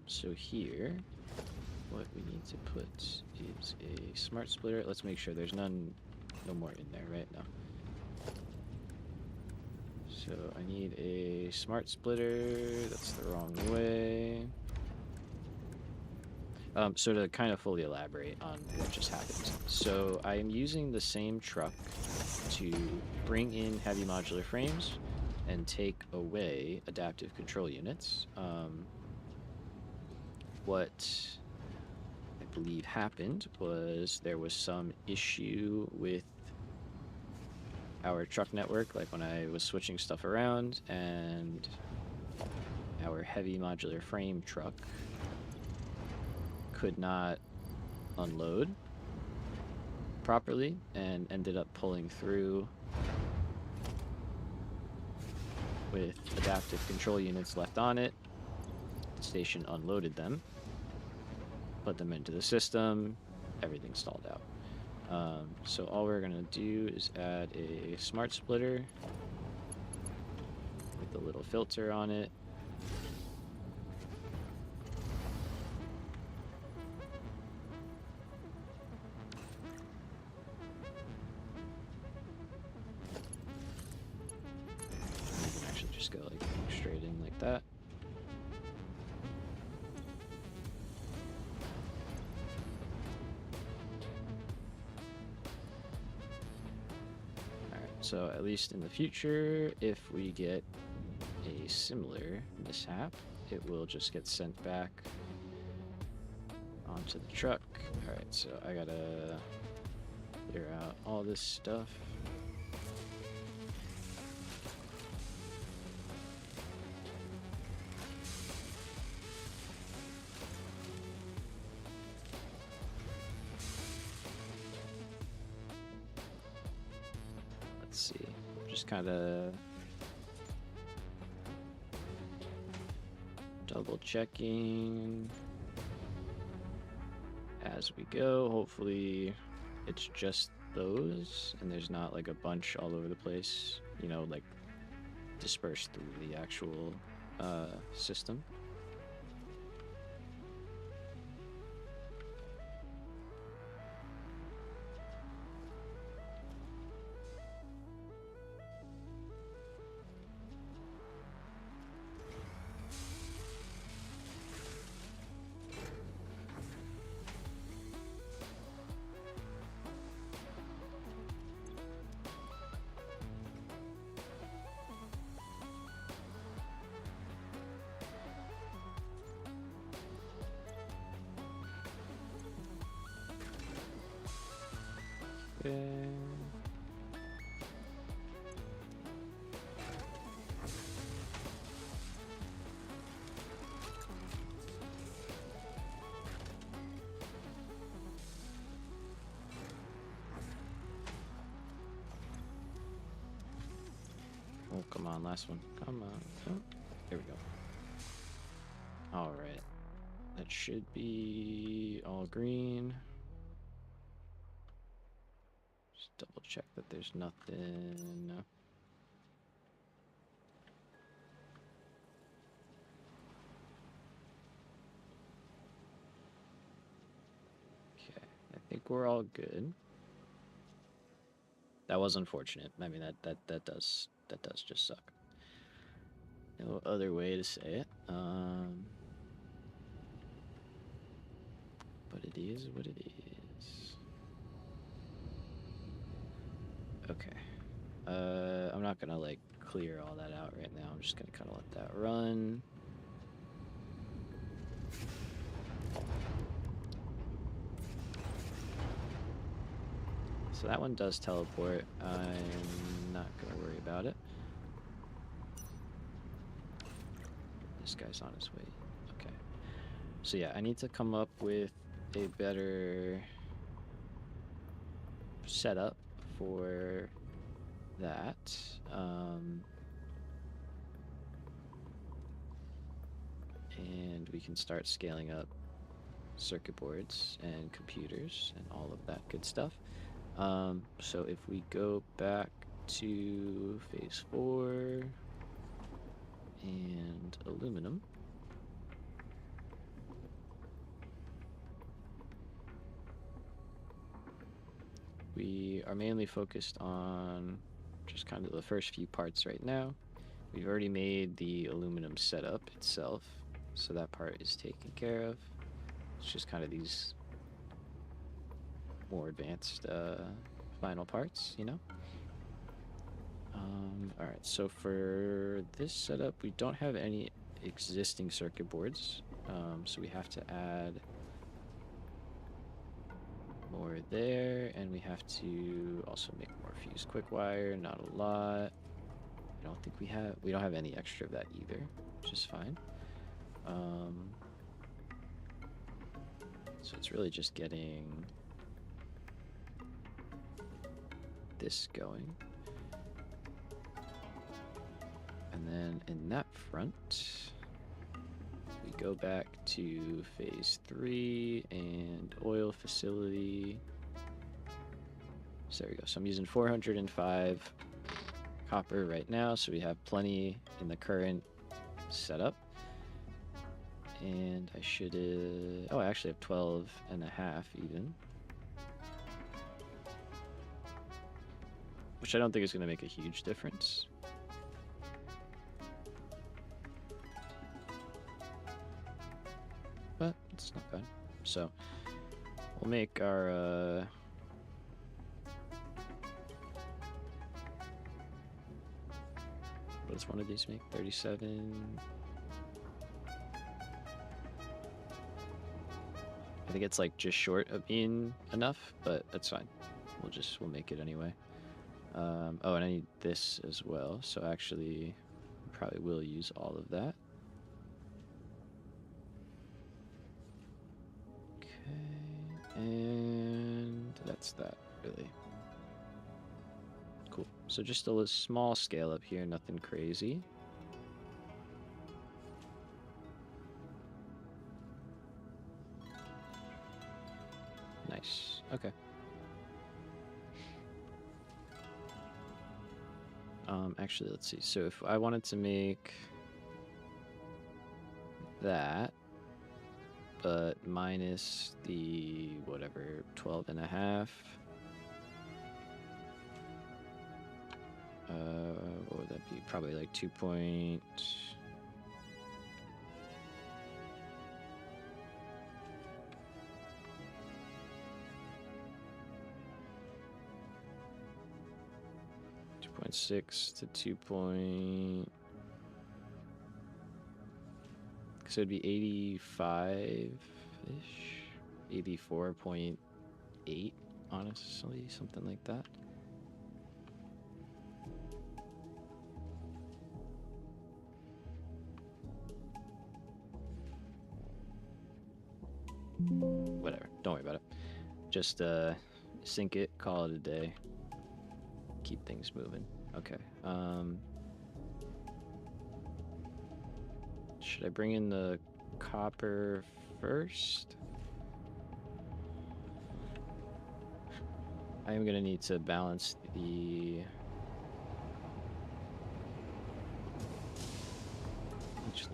So here, what we need to put is a smart splitter. Let's make sure there's no more in there right now. So I need a smart splitter. That's the wrong way. So to kind of fully elaborate on what just happened. So I am using the same truck to bring in heavy modular frames and take away adaptive control units. What I believe happened was there was some issue with our truck network, like when I was switching stuff around, and our heavy modular frame truck could not unload properly and ended up pulling through with adaptive control units left on it. The station unloaded them, put them into the system, everything stalled out. So all we're gonna do is add a smart splitter with a little filter on it. You can actually just go like straight in like that. So at least in the future, if we get a similar mishap, it will just get sent back onto the truck. Alright, so I gotta clear out all this stuff. Let's see, just kind of double checking as we go. Hopefully it's just those and there's not like a bunch all over the place, you know, like dispersed through the actual system. Okay. Oh, come on, last one. Come on. Oh, there we go. All right. That should be all green. Just double check that there's nothing. Okay, I think we're all good. That was unfortunate. I mean, that does just suck. No other way to say it. But it is what it is. Okay. I'm not gonna like clear all that out right now. I'm just gonna kind of let that run. So that one does teleport. I'm not gonna worry about it. This guy's on his way. Okay. So yeah, I need to come up with a better setup for that. And we can start scaling up circuit boards and computers and all of that good stuff. So if we go back to phase 4 and aluminum, we are mainly focused on just kind of the first few parts right now. We've already made the aluminum setup itself, so that part is taken care of. It's just kind of these more advanced final parts, you know? All right, so for this setup, we don't have any existing circuit boards, so we have to add more there, and we have to also make more fuse quick wire. Not a lot. I don't think we don't have any extra of that either, which is fine. So it's really just getting this going. And then in that front, we go back to phase 3 and oil facility. So there we go. So I'm using 405 copper right now, so we have plenty in the current setup. And I should, oh, I actually have 12 and a half even. Which I don't think is going to make a huge difference. But it's not bad. So we'll make our, what does one of these make? 37. I think it's like just short of being enough, but that's fine. We'll make it anyway. Oh, and I need this as well. So actually, probably will use all of that. Okay, and that's that, really. Cool. So just a small scale up here, nothing crazy. Nice. Okay. Actually, let's see. So if I wanted to make that, but minus the whatever 12 and a half, what would that be? Probably like 2 point. 2.6 to 2 point. So it'd be 85-ish, 84.8, honestly, something like that. Whatever, don't worry about it. Just sync it, call it a day. Keep things moving. Okay. Should I bring in the copper first? I am gonna need to balance each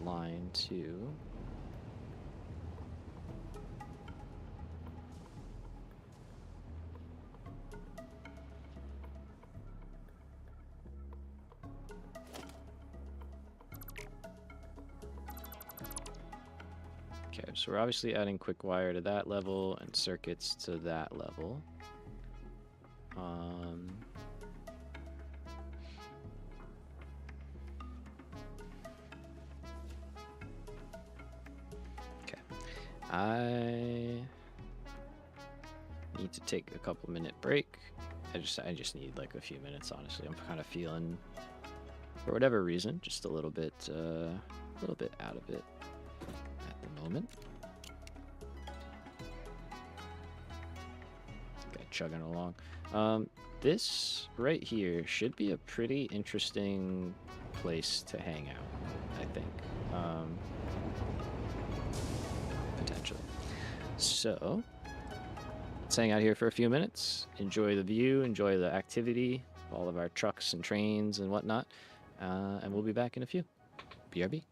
line too. Okay, so we're obviously adding quick wire to that level and circuits to that level. Okay, I need to take a couple-minute break. I just need like a few minutes, honestly. I'm kind of feeling, for whatever reason, just a little bit out of it at the moment. Okay, chugging along. This right here should be a pretty interesting place to hang out, I think. Potentially. So, let's hang out here for a few minutes, enjoy the view, enjoy the activity, all of our trucks and trains and whatnot, and we'll be back in a few. BRB.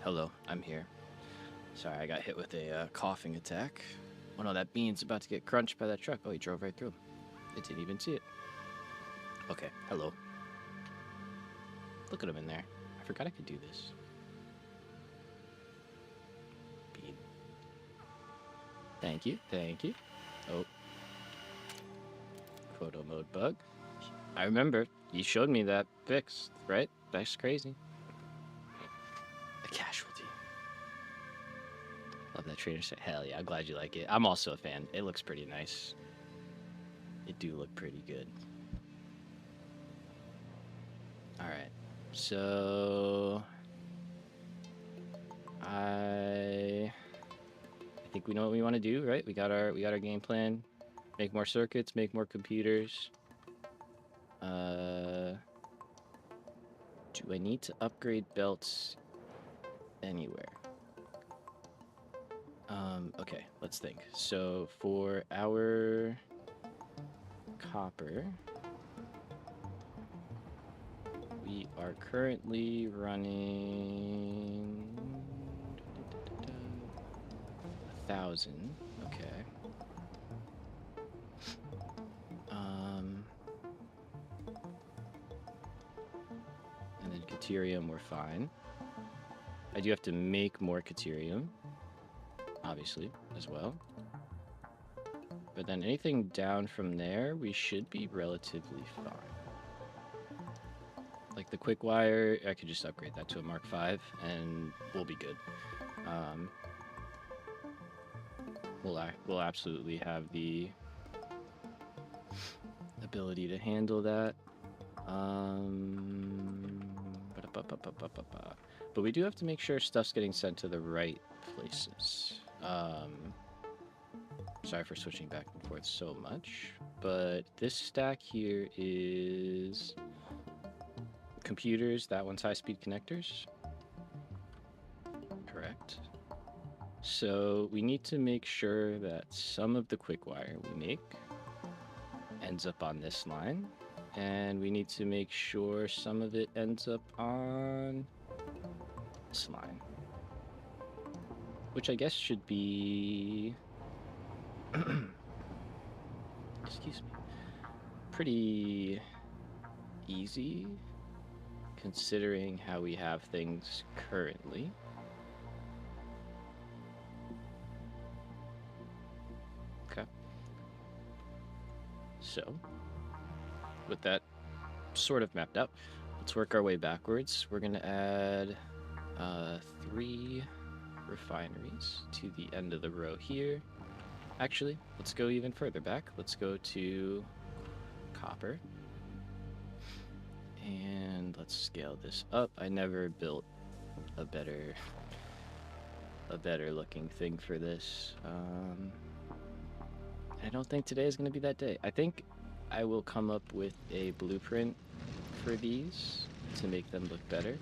Hello, I'm here. Sorry, I got hit with a coughing attack. Oh no, that bean's about to get crunched by that truck. Oh, he drove right through him. I didn't even see it. Okay, hello. Look at him in there. I forgot I could do this. Bean. Thank you, thank you. Oh. Photo mode bug. I remember. You showed me that fix, right? That's crazy. A casualty. Love that trainer set. Hell yeah, I'm glad you like it. I'm also a fan. It looks pretty nice. It do look pretty good. Alright. So I think we know what we want to do, right? We got our game plan. Make more circuits, make more computers. Do I need to upgrade belts anywhere? Okay, let's think. So for our copper, we are currently running 1,000. Okay. And then Caterium, we're fine. I do have to make more Caterium, obviously, as well. But then anything down from there, we should be relatively fine. Like the quick wire, I could just upgrade that to a Mark V, and we'll be good. We'll absolutely have the ability to handle that. But we do have to make sure stuff's getting sent to the right places. Sorry for switching back and forth so much, but this stack here is computers. That one's high-speed connectors. Correct. So we need to make sure that some of the quick wire we make ends up on this line, and we need to make sure some of it ends up on this line, which I guess should be excuse me, pretty easy considering how we have things currently. Okay. So, with that sort of mapped out, let's work our way backwards. We're going to add 3 refineries to the end of the row here. Actually, let's go even further back. Let's go to copper. And let's scale this up. I never built a better looking thing for this. I don't think today is going to be that day. I think I will come up with a blueprint for these to make them look better.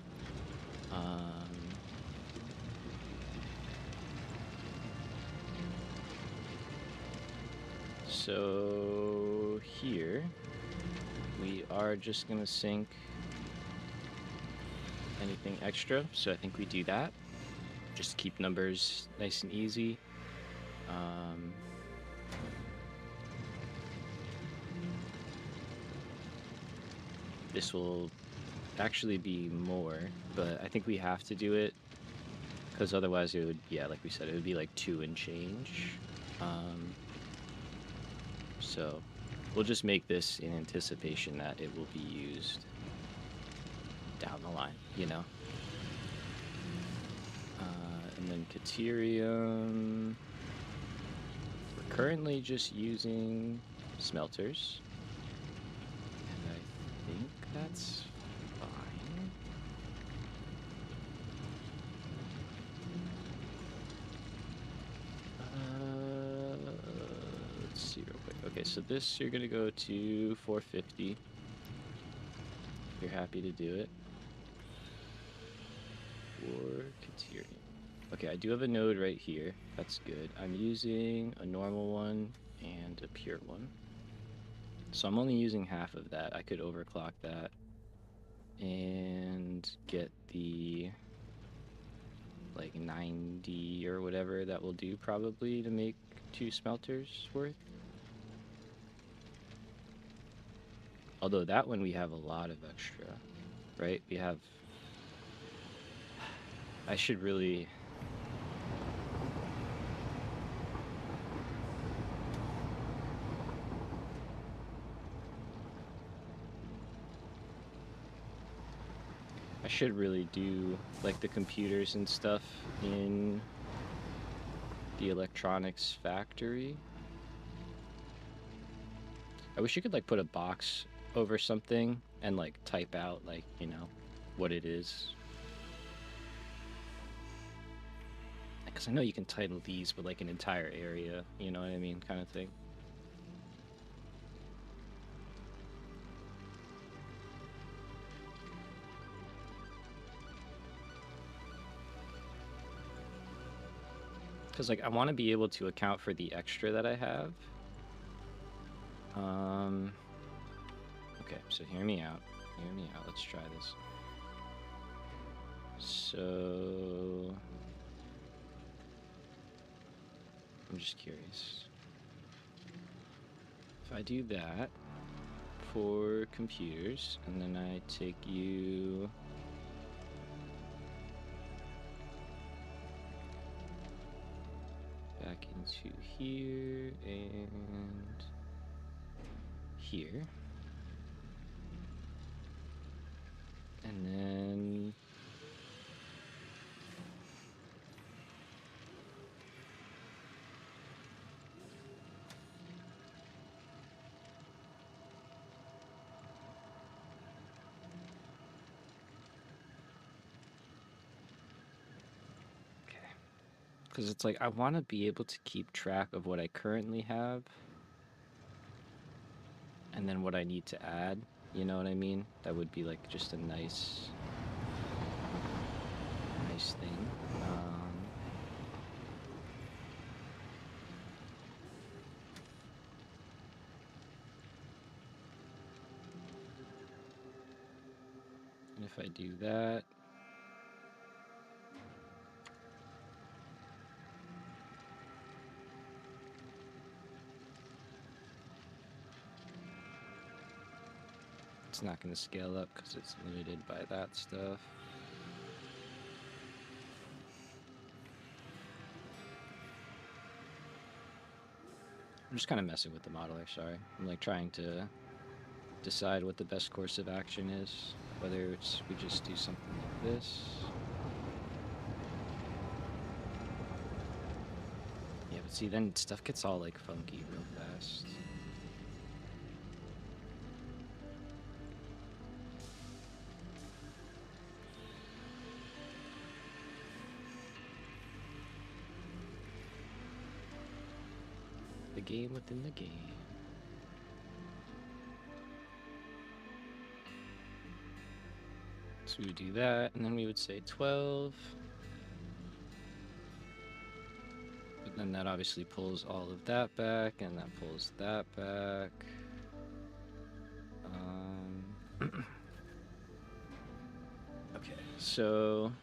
So here we are just going to sync anything extra. So I think we do that. Just keep numbers nice and easy. This will actually be more, but I think we have to do it because otherwise it would, yeah, like we said, it would be like 2 and change. So we'll just make this in anticipation that it will be used down the line, you know? And then Caterium, we're currently just using smelters. And I think that's fine. Let's see real quick. Okay, so this you're gonna go to 450. If you're happy to do it. For Caterium. Okay, I do have a node right here. That's good. I'm using a normal one and a pure one. So I'm only using half of that. I could overclock that and get the like 90 or whatever that will do probably to make 2 smelters worth. Although that one we have a lot of extra, right? We have... I should really... I should really do like the computers and stuff in the electronics factory. I wish you could like put a box over something and like type out like, you know, what it is. Because I know you can title these with like an entire area, you know what I mean, kind of thing. Because like I want to be able to account for the extra that I have. Okay, so hear me out. Hear me out. Let's try this. So I'm just curious. If I do that for computers, and then I take you... back into here and here. And then... Because it's like, I want to be able to keep track of what I currently have. And then what I need to add, you know what I mean? That would be like just a nice thing. And if I do that... It's not going to scale up because it's limited by that stuff. I'm just kind of messing with the modeler, sorry. I'm like trying to decide what the best course of action is. Whether it's we just do something like this. Yeah, but see, then stuff gets all like funky real fast. The game within the game. So we would do that, and then we would say 12. But then that obviously pulls all of that back, and that pulls that back. Okay, so...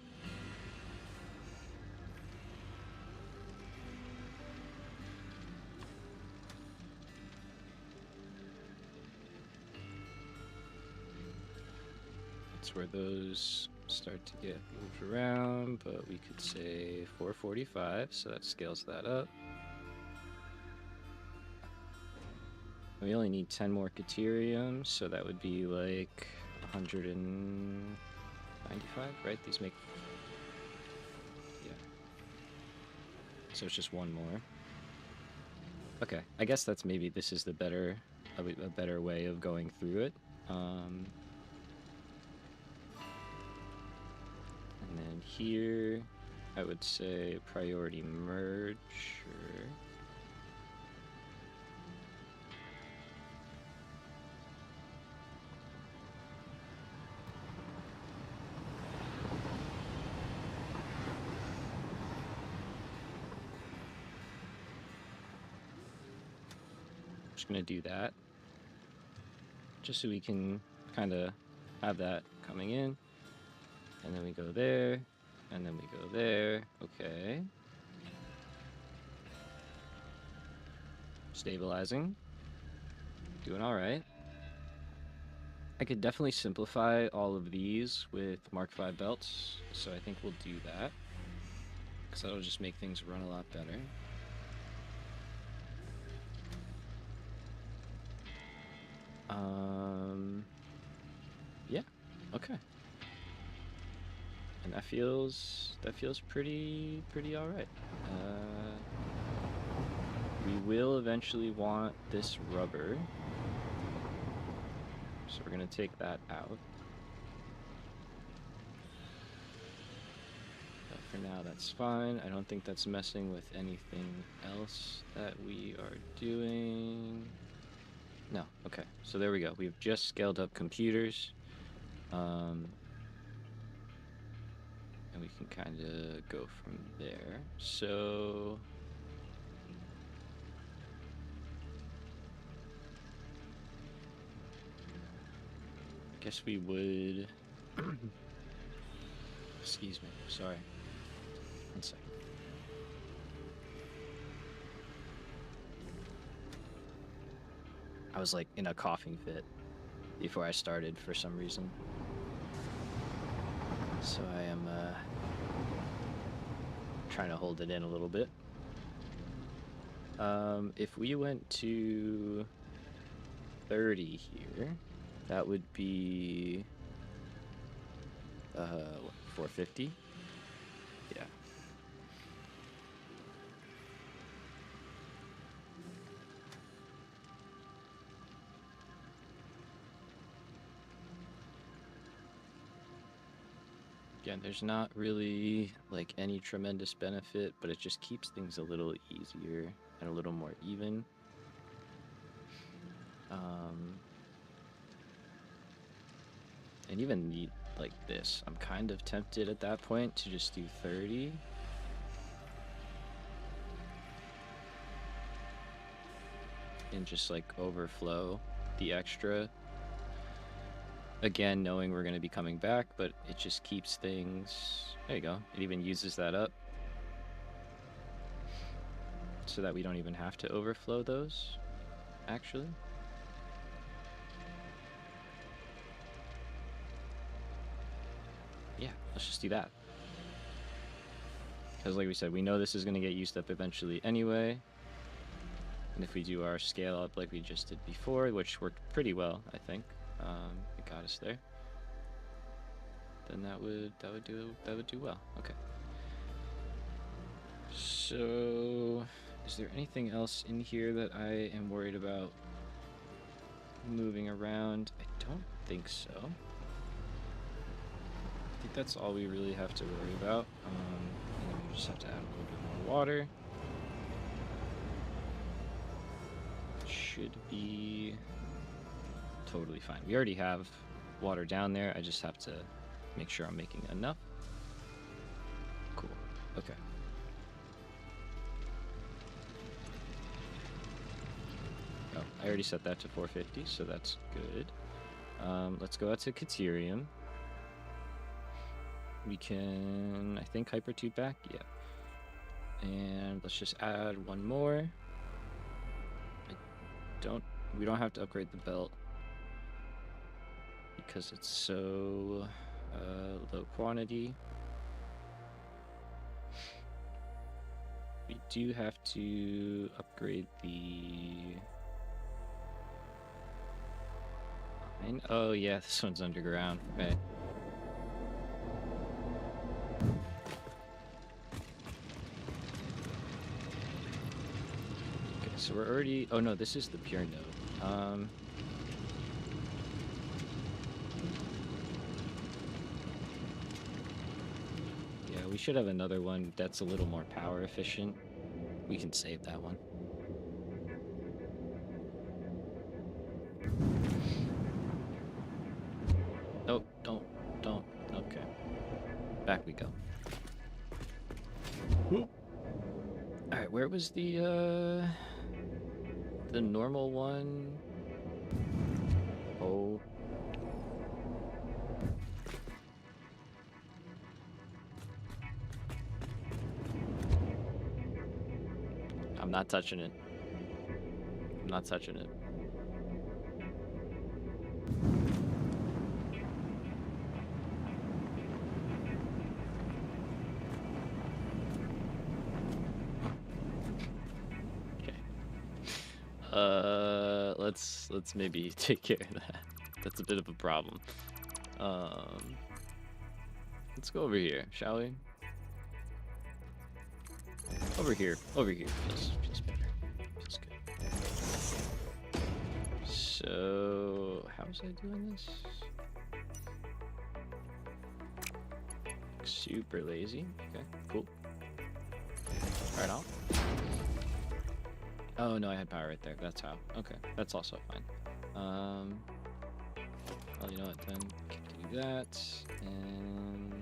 where those start to get moved around, but we could say 445, so that scales that up. We only need 10 more Caterium, so that would be like 195, right? These make... yeah. So it's just one more. Okay, I guess that's maybe this is the better, a better way of going through it. And then here, I would say priority merge, or... just gonna do that, just so we can kind of have that coming in. And then we go there, And then we go there. Okay. Stabilizing. Doing all right. I could definitely simplify all of these with Mark V belts, so I think we'll do that. Because that'll just make things run a lot better. Yeah, okay. And that feels pretty all right. We will eventually want this rubber, so we're gonna take that out. But for now, that's fine. I don't think that's messing with anything else that we are doing. No, okay. So there we go. We've just scaled up computers. And we can kind of go from there. So I guess we would excuse me, sorry. One second. I was like in a coughing fit before I started for some reason. So I am trying to hold it in a little bit. If we went to 30 here, that would be what, 450? Yeah. Again, there's not really like any tremendous benefit, but it just keeps things a little easier and a little more even. And even neat like this, I'm kind of tempted at that point to just do 30. And just like overflow the extra. Again, knowing we're going to be coming back, but it just keeps things... There you go. It even uses that up. So that we don't even have to overflow those, actually. Yeah, let's just do that. Because like we said, we know this is going to get used up eventually anyway. And if we do our scale up like we just did before, which worked pretty well, I think, it got us there, then that would do well. Okay. So, is there anything else in here that I am worried about moving around? I don't think so. I think that's all we really have to worry about. And then we just have to add a little bit more water. Should be totally fine. We already have water down there. I just have to make sure I'm making enough. Cool. Okay. Oh, I already set that to 450, so that's good. Let's go out to Caterium. We can, I think, hypertube back. Yeah. And let's just add one more. We don't have to upgrade the belt because it's so low quantity. We do have to upgrade the... Oh yeah, this one's underground. Right. Okay, so we're already... Oh no, this is the pure node. Yeah, we should have another one that's a little more power efficient. We can save that one. Oh, don't. Okay. Back we go. Alright, where was the normal one? Oh. I'm not touching it. I'm not touching it. Let's maybe take care of that. That's a bit of a problem. Let's go over here, shall we? Over here feels better. Feels good. So, how was I doing this? Super lazy. Okay, cool. Right on. Oh no, I had power right there. That's how. Okay, that's also fine. Well, you know what? Then do that, and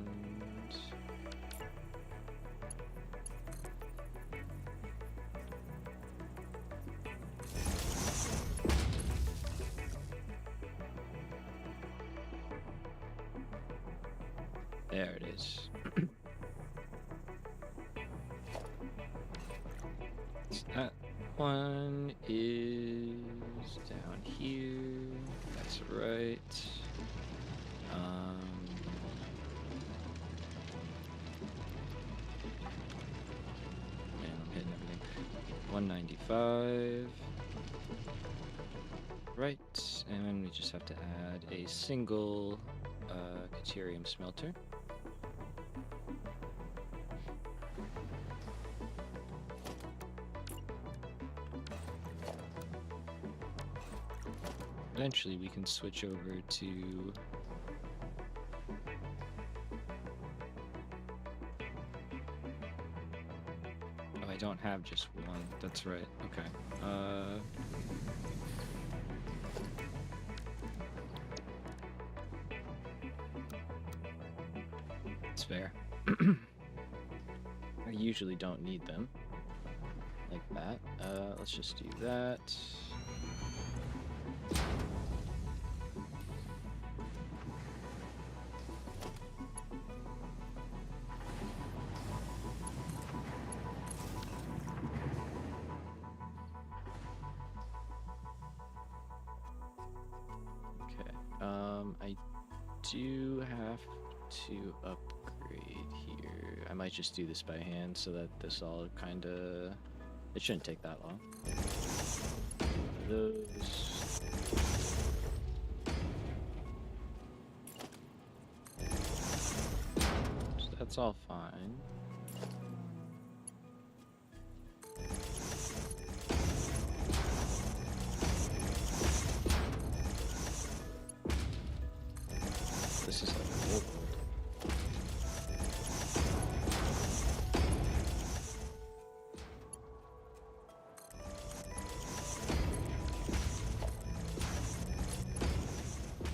there it is. That one is down here. That's right. Man, I'm hitting everything. 195. Right, and we just have to add a single deuterium smelter. Eventually we can switch over to oh, I don't have just one. That's right. Okay. It's fair. I usually don't need them like that. Let's just do that. I do have to upgrade here. I might just do this by hand so that this all kind of... It shouldn't take that long. Those... So that's all fine. This is like old.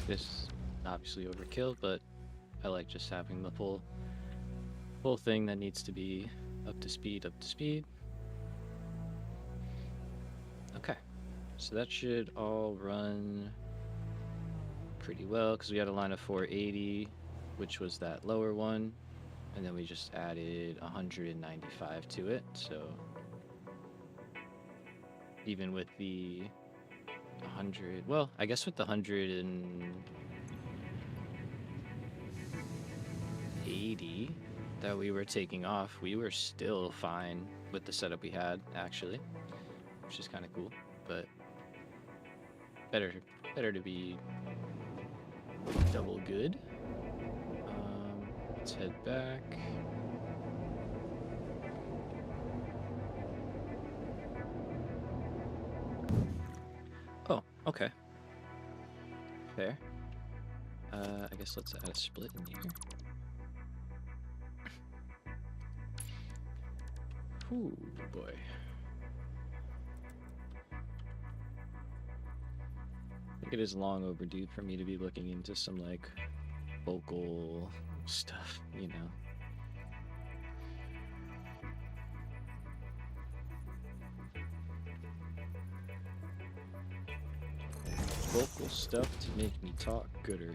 This is obviously overkill, but I like just having the full thing that needs to be up to speed. Okay, so that should all run pretty well because we had a line of 480, which was that lower one, and then we just added 195 to it. So even with the 100, well, I guess with the 180 that we were taking off, we were still fine with the setup we had, actually, which is kind of cool, but better to be double good. Let's head back. Oh, okay. Fair. I guess let's add a split in here. Ooh, boy. I think it is long overdue for me to be looking into some, like, vocal stuff, you know. Vocal stuff to make me talk gooder.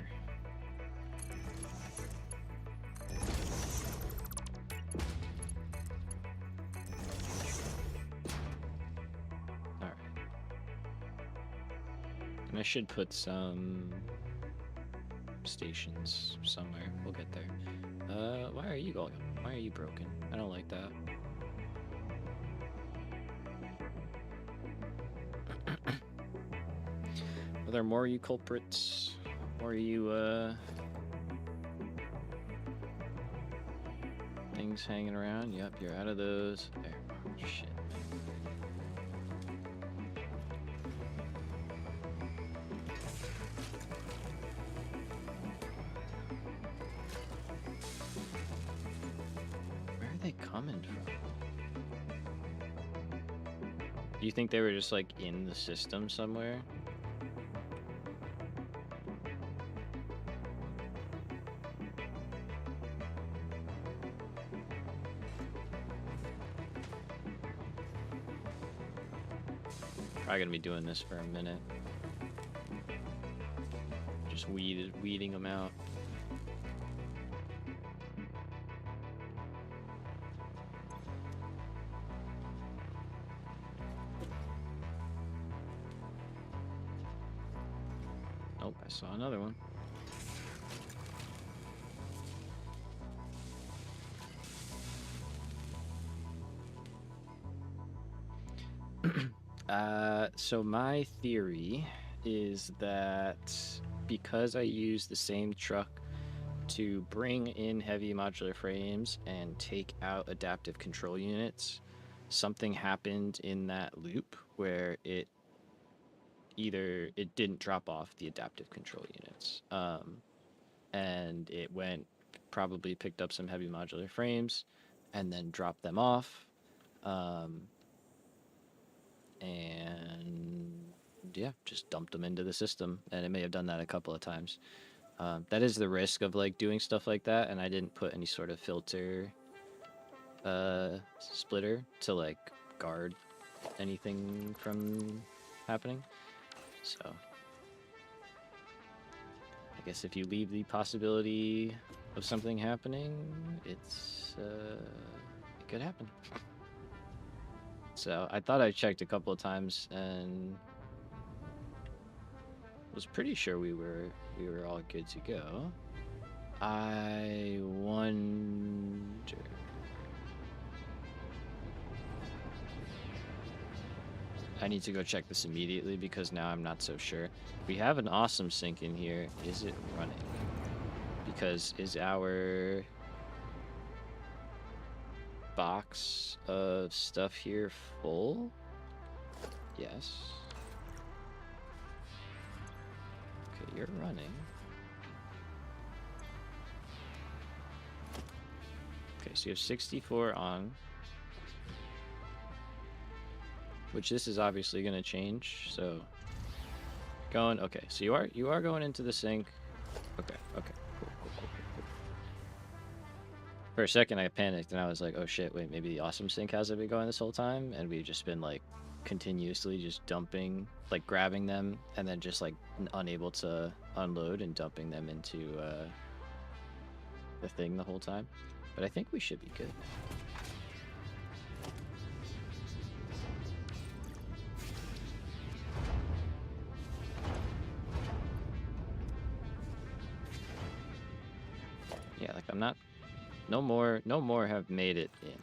I should put some stations somewhere. We'll get there. Why are you going? Why are you broken? I don't like that. Are there more you culprits? Or are you, things hanging around? Yep, you're out of those. There. Oh, shit. Where are they coming from? Do you think they were just, like, in the system somewhere? Probably gonna be doing this for a minute. Just weeding them out. Oh, I saw another one. So my theory is that because I use the same truck to bring in heavy modular frames and take out adaptive control units, something happened in that loop where it didn't drop off the adaptive control units, and it probably picked up some heavy modular frames and then dropped them off, and yeah, just dumped them into the system, and it may have done that a couple of times. That is the risk of like doing stuff like that, and I didn't put any sort of filter splitter to like guard anything from happening. So I guess if you leave the possibility of something happening, it could happen. So I thought I checked a couple of times and was pretty sure we were all good to go. I wonder. I need to go check this immediately because now I'm not so sure. We have an awesome sink in here. Is it running? Because is our box of stuff here full? Yes. Okay, you're running. Okay, so you have 64 on. Which this is obviously going to change, so going. Okay, so you are going into the sink. Okay, cool. For a second I panicked and I was like, oh shit, wait, maybe the awesome sink hasn't been going this whole time, and we've just been like continuously just dumping, like grabbing them and then just like unable to unload and dumping them into the thing the whole time. But I think we should be good. Yeah, like I'm not. No more have made it in,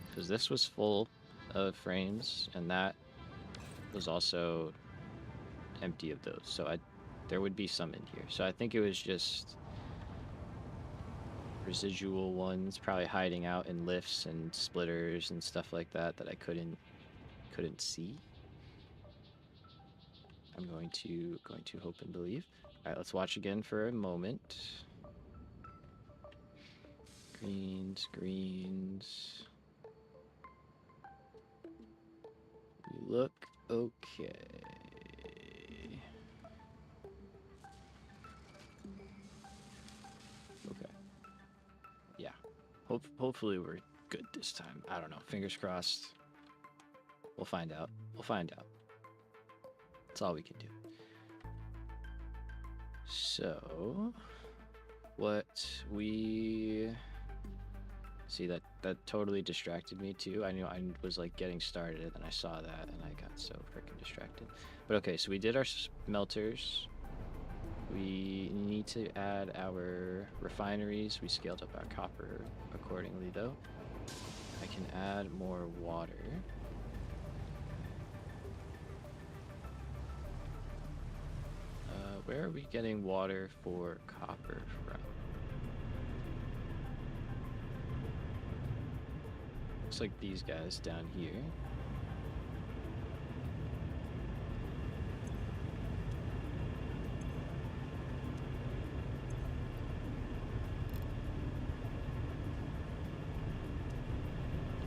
because this was full of frames and that was also empty of those. So there would be some in here. So I think it was just residual ones, probably hiding out in lifts and splitters and stuff like that I couldn't see. I'm going to hope and believe. All right, let's watch again for a moment. Greens. We look okay. Okay. Yeah. Hopefully we're good this time. I don't know. Fingers crossed. We'll find out. That's all we can do. So, what we See, that totally distracted me too. I knew I was like getting started, and then I saw that, and I got so freaking distracted. But okay, so we did our smelters. We need to add our refineries. We scaled up our copper accordingly, though. I can add more water. Where are we getting water for copper from? Looks like these guys down here.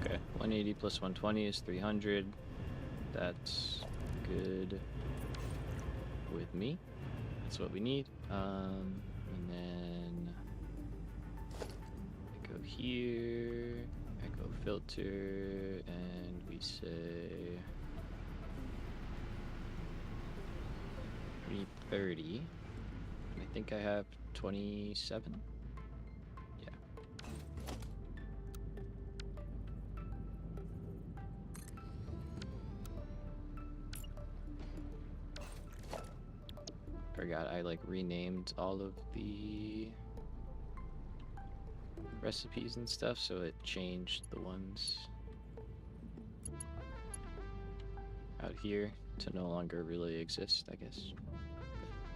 Okay, 180 plus 120 is 300. That's good with me. That's what we need. And then I go here, I go filter, and we say we need 30. And I think I have 27. Yeah. Forgot I like renamed all of the recipes and stuff, so it changed the ones out here to no longer really exist, I guess.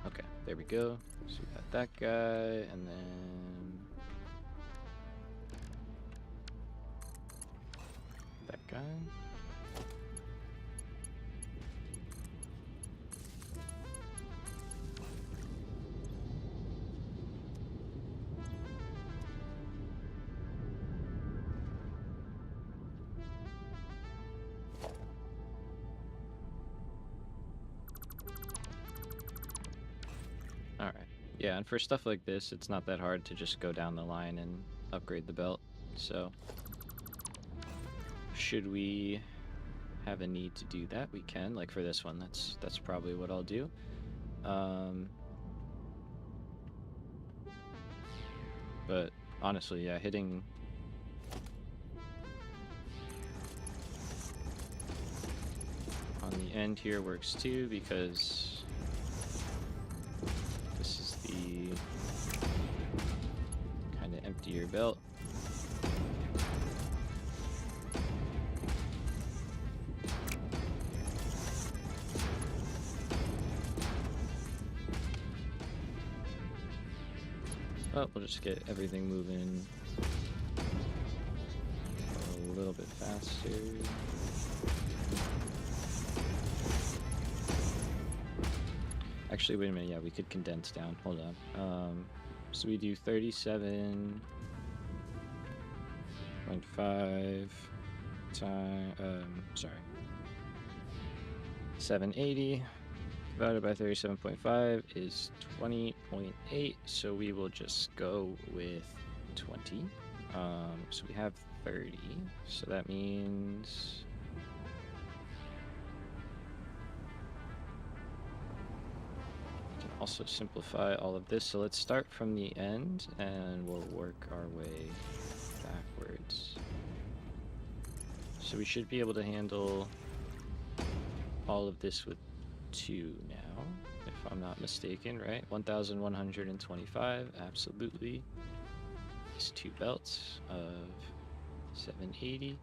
Okay, there we go. So we got that guy, and then that guy. Alright. Yeah, and for stuff like this, it's not that hard to just go down the line and upgrade the belt. So, should we have a need to do that, we can. Like for this one, that's probably what I'll do. But honestly, yeah, hitting on the end here works too, because this is the kind of emptier belt. But we'll just get everything moving a little bit faster. Actually, wait a minute. Yeah, we could condense down. Hold on. So we do 37.5 time. Sorry. 780 divided by 37.5 is 20.8. So we will just go with 20. So we have 30. So that means also simplify all of this. So let's start from the end and we'll work our way backwards. So we should be able to handle all of this with 2 now, if I'm not mistaken, right? 1,125, absolutely. These 2 belts of 780.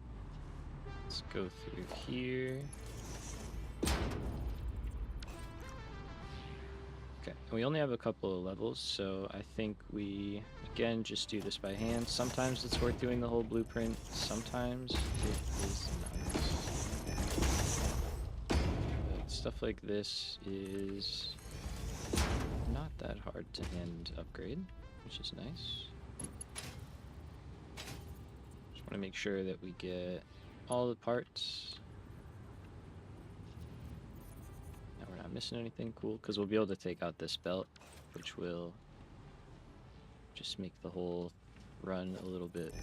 Let's go through here. Okay, we only have a couple of levels, so I think we, again, just do this by hand. Sometimes it's worth doing the whole blueprint, sometimes it is not. But stuff like this is not that hard to hand upgrade, which is nice. Just want to make sure that we get all the parts. Not missing anything cool, because we'll be able to take out this belt, which will just make the whole run a little bit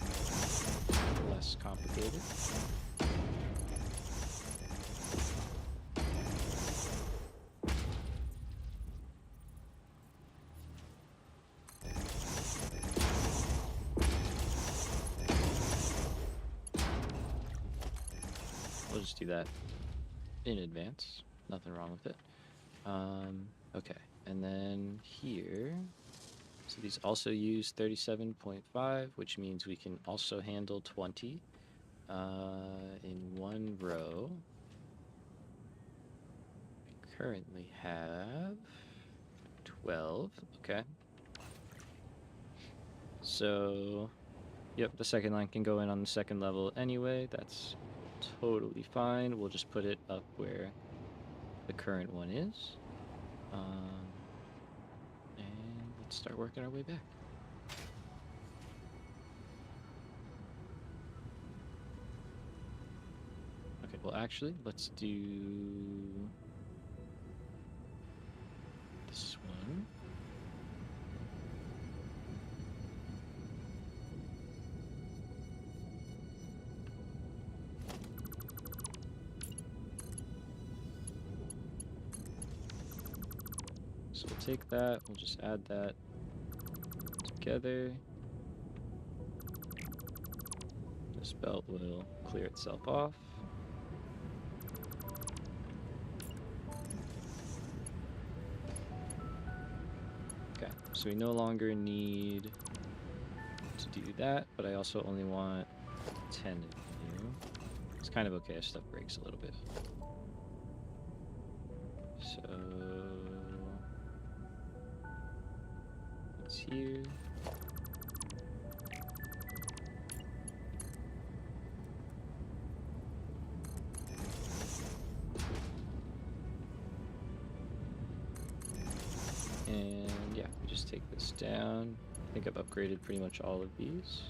less complicated. just do that in advance. Nothing wrong with it. Okay, and then here, so these also use 37.5, which means we can also handle 20 in one row. We currently have 12. Okay. So, yep, the second line can go in on the second level anyway. That's totally fine. We'll just put it up where the current one is. And let's start working our way back. Okay, well, actually, let's do this one. So we'll take that, we'll just add that together. This belt will clear itself off. Okay, so we no longer need to do that, but I also only want 10 of you. It's kind of okay if stuff breaks a little bit. So it's here. And yeah, we just take this down. I think I've upgraded pretty much all of these.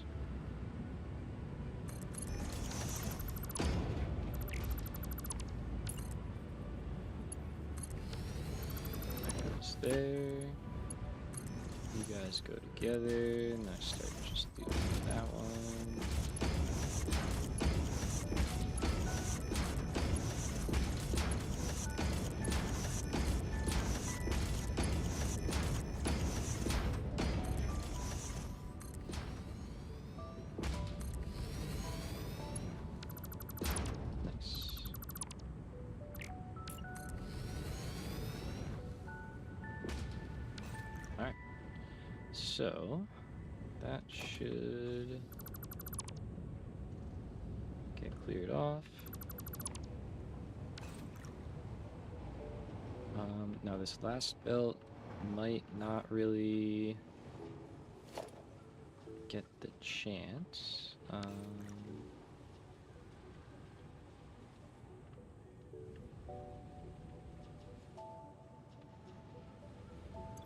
That goes there. You guys go together, and I start just doing that one. So that should get cleared off. Now this last belt might not really get the chance.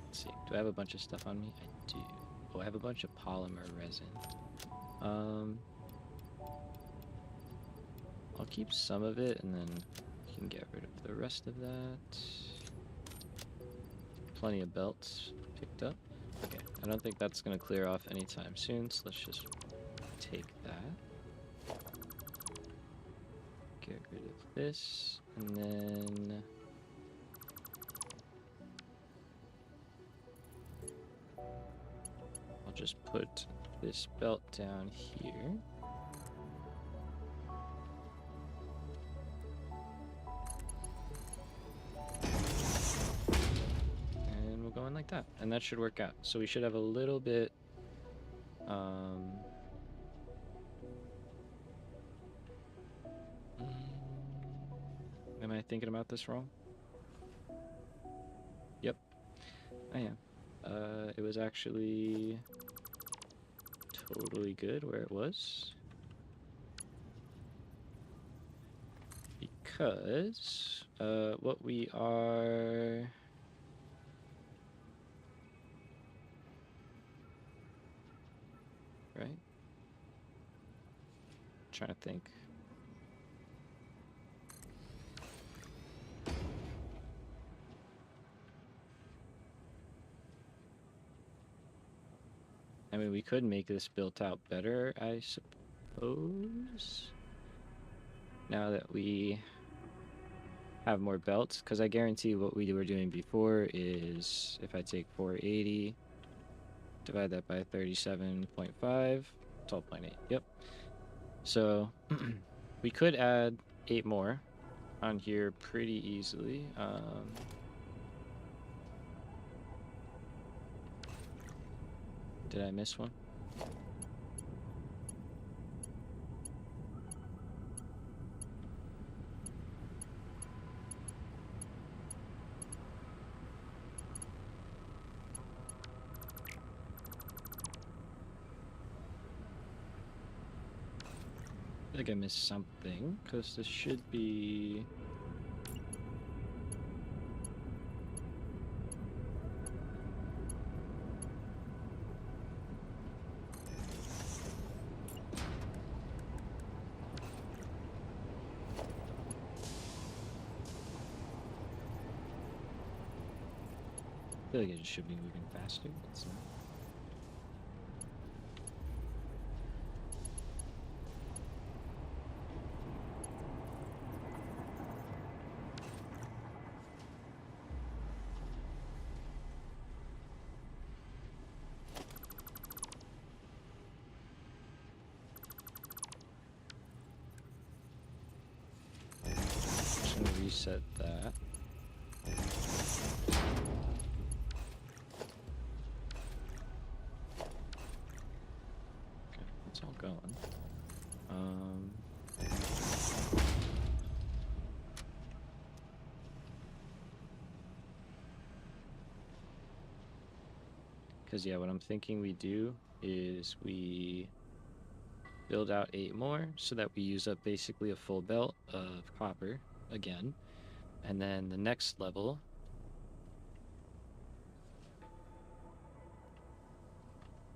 Let's see. Do I have a bunch of stuff on me? I do. Oh, I have a bunch of polymer resin. I'll keep some of it and then you can get rid of the rest of that. Plenty of belts picked up. Okay, I don't think that's going to clear off anytime soon, so let's just take that. Get rid of this, and then I'll just put this belt down here. And we'll go in like that, and that should work out. So we should have a little bit am I thinking about this wrong? Yep, I am. It was actually totally good where it was. Because what we are... Right? Trying to think. I mean, we could make this built out better, I suppose. Now that we have more belts, because I guarantee what we were doing before is if I take 480, divide that by 37.5, 12.8, yep. So we could add 8 more on here pretty easily. Did I miss one? I think I missed something, because this should be... I feel like it should be moving faster. It's not. Just gonna reset that. Okay, it's all going. Because, yeah, what I'm thinking we do is we build out 8 more so that we use up basically a full belt of copper again. And then the next level,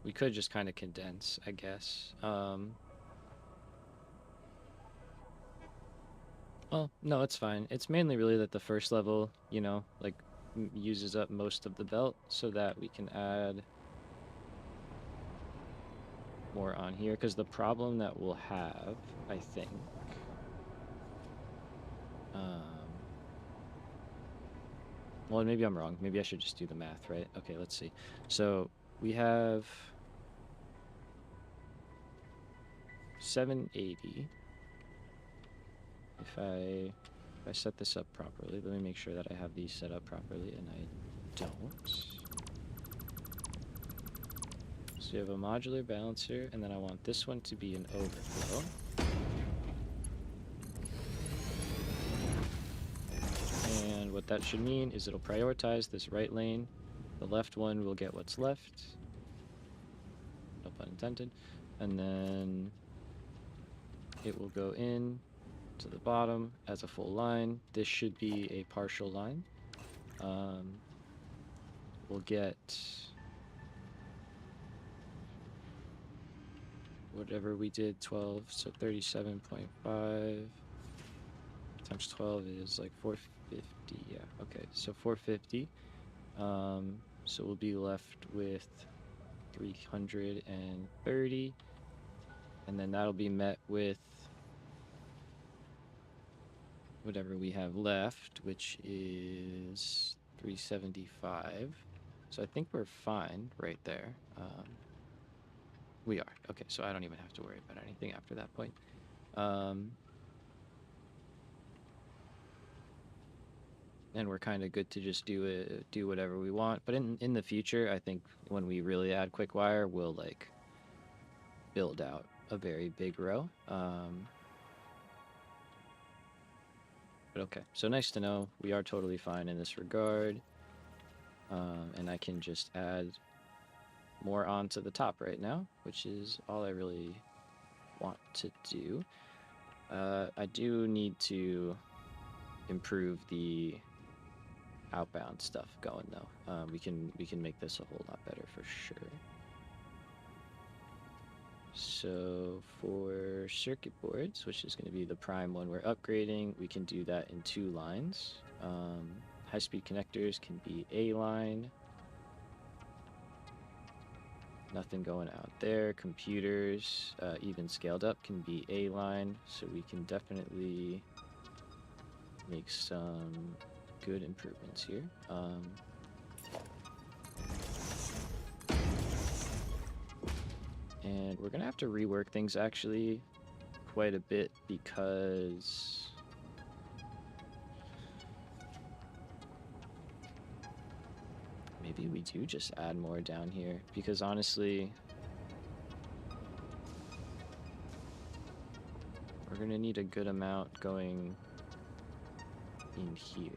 we could just kind of condense, I guess. Well, no, it's fine. It's mainly really that the first level, you know, like, uses up most of the belt so that we can add more on here. Because the problem that we'll have, I think, well, maybe I'm wrong. Maybe I should just do the math, right? Okay, let's see. So we have 780. If I set this up properly, let me make sure that I have these set up properly, and I don't. So you have a modular balancer, and then I want this one to be an overflow. And what that should mean is it'll prioritize this right lane. The left one will get what's left. No pun intended. And then it will go in to the bottom as a full line. This should be a partial line. We'll get whatever we did, 12, so 37.5 times 12 is like 450. Yeah, okay, so 450. So we'll be left with 330, and then that'll be met with whatever we have left, which is 375. So I think we're fine right there. We are. Okay, so I don't even have to worry about anything after that point. And we're kind of good to just do whatever we want. But in the future, I think when we really add quick wire, we'll like build out a very big row. But okay, so nice to know. We are totally fine in this regard. And I can just add more onto the top right now, which is all I really want to do. I do need to improve the outbound stuff going though. We can make this a whole lot better for sure. So for circuit boards, which is going to be the prime one we're upgrading, we can do that in 2 lines. High-speed connectors can be A line. Nothing going out there. Computers, even scaled up, can be A line. So we can definitely make some good improvements here. And we're gonna have to rework things actually quite a bit because maybe we do just add more down here, because honestly, we're gonna need a good amount going in here.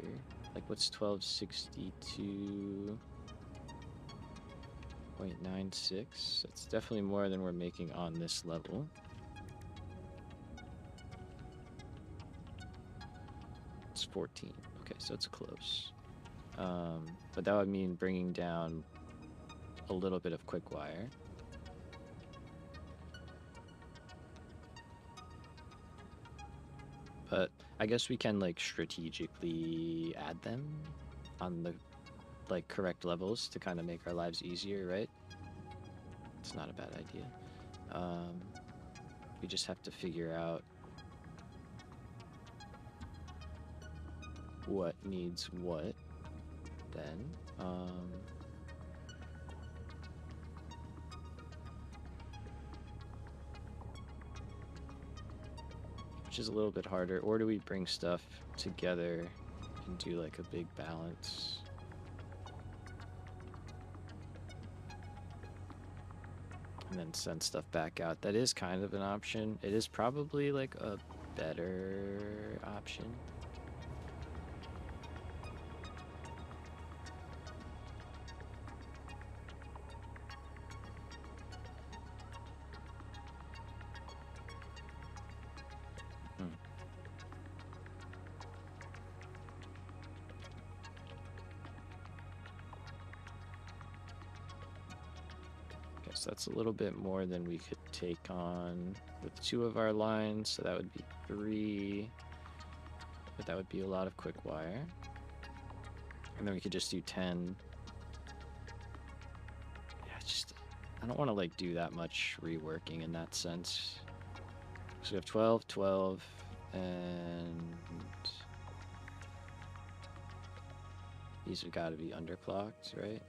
Like, what's 1262.96? That's definitely more than we're making on this level. It's 14. Okay, so it's close. But that would mean bringing down a little bit of quick wire. But I guess we can like strategically add them on the like correct levels to kind of make our lives easier, right? It's not a bad idea. We just have to figure out what needs what then. Which is a little bit harder. Or do we bring stuff together and do like a big balance? And then send stuff back out. That is kind of an option. It is probably like a better option. So that's a little bit more than we could take on with 2 of our lines, so that would be 3, but that would be a lot of quick wire. And then we could just do 10. Yeah, I don't want to like do that much reworking in that sense. So we have 12, 12, and these have got to be underclocked, right?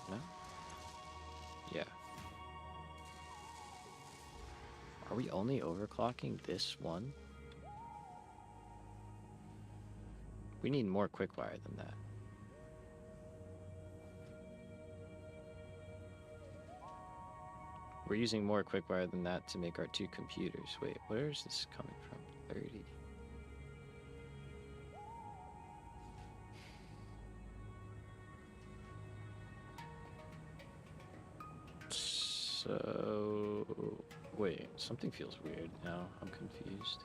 No? Yeah. Are we only overclocking this one? We need more quick wire than that. We're using more quick wire than that to make our 2 computers. Wait, where is this coming from? 30. So, wait, something feels weird now. I'm confused.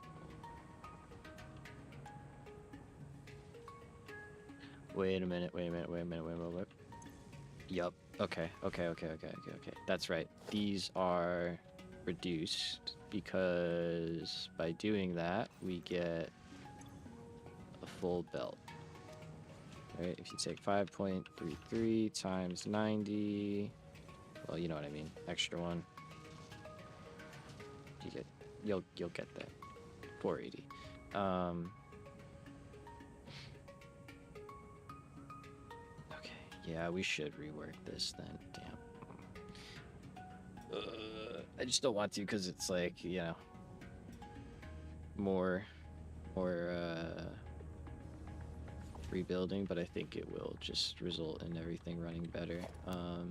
Wait a minute. Yup. Okay. That's right. These are reduced because by doing that, we get a full belt. Right? If you take 5.33 times 90, well, you know what I mean. Extra one. You'll get that. 480. Okay. Yeah, we should rework this then. Damn. I just don't want to because it's like, you know, more rebuilding, but I think it will just result in everything running better. Alright,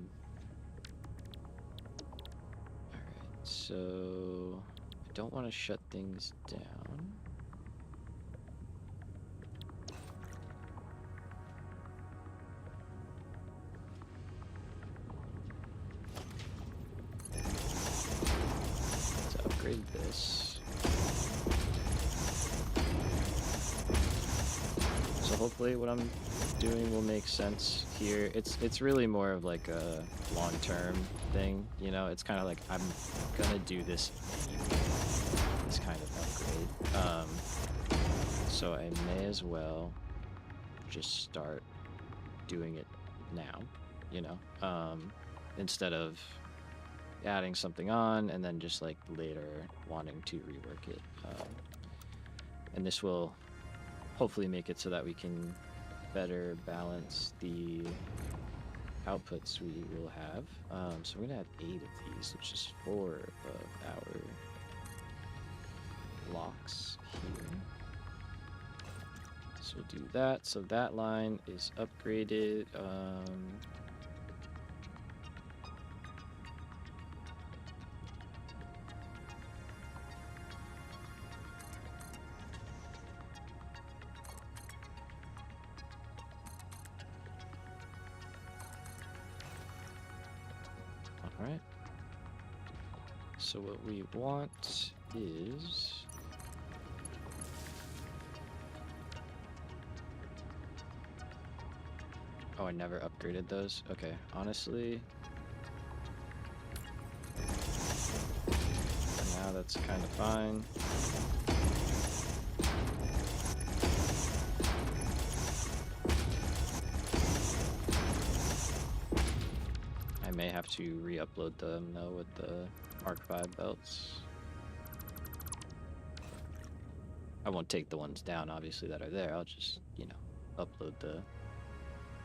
so I don't want to shut things down. Let's upgrade this. So hopefully what I'm doing will make sense here. It's really more of like a long-term thing, you know. It's kind of like I'm gonna do this kind of upgrade, so I may as well just start doing it now, you know, instead of adding something on and then just like later wanting to rework it. And this will hopefully make it so that we can better balance the outputs we will have. So we're gonna have 8 of these, which is 4 of our blocks here. So we'll do that. So that line is upgraded. All right. So what we want is... Oh, I never upgraded those? Okay, honestly... For now, that's kind of fine. I may have to re-upload them, though, with the Mark V belts. I won't take the ones down, obviously, that are there. I'll just, you know, upload the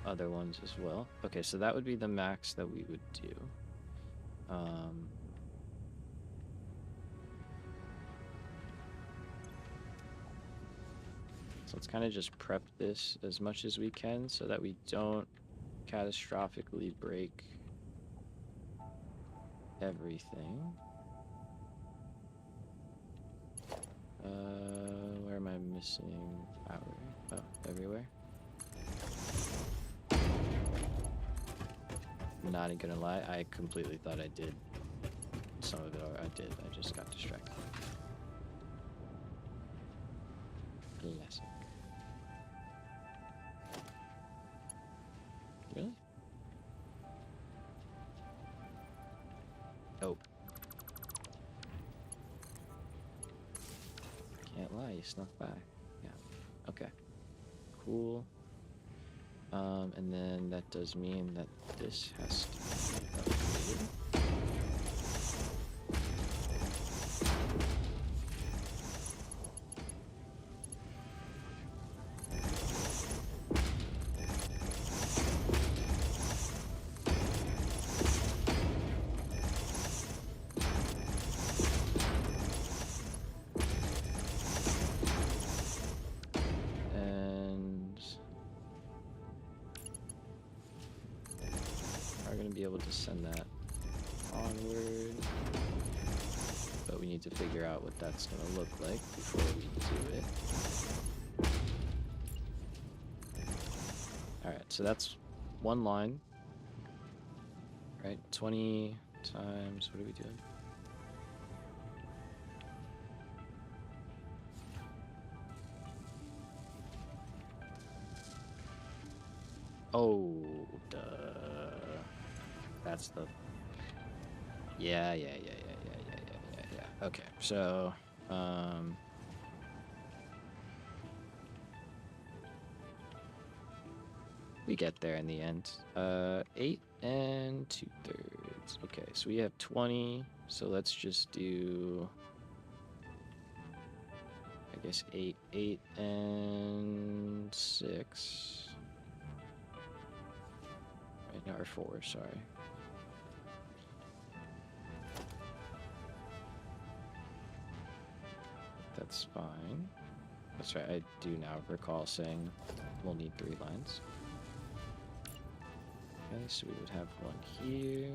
other ones as well. Okay, so that would be the max that we would do. So let's kind of just prep this as much as we can so that we don't catastrophically break everything. Where am I missing power? Oh, everywhere. Not gonna lie, I completely thought I did some of it, or I did. I just got distracted. Classic. Really? Oh. Can't lie, you snuck by. Yeah. Okay. Cool. And then that does mean that this has to be upgraded. Be able to send that onward, but we need to figure out what that's going to look like before we do it. Alright, so that's one line, right? 20 times, what are we doing? Oh, duh. That's the... Yeah. Okay, so... we get there in the end. 8 and 2/3. Okay, so we have 20, so let's just do... I guess 8 and 6. Right, no, or 4, sorry. That's fine. That's right, I do now recall saying we'll need 3 lines. Okay, so we would have one here.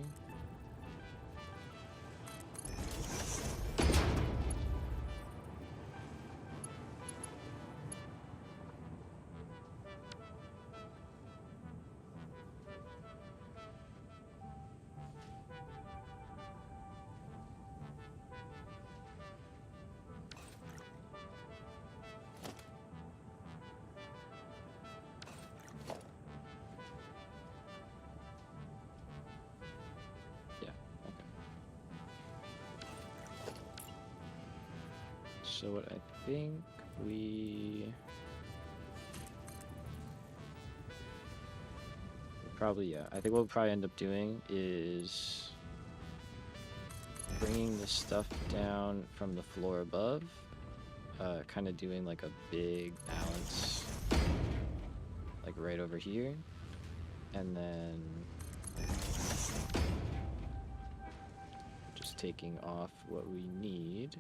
So what I think we probably, I think what we'll probably end up doing is bringing the stuff down from the floor above, kind of doing like a big balance, like right over here, and then just taking off what we need.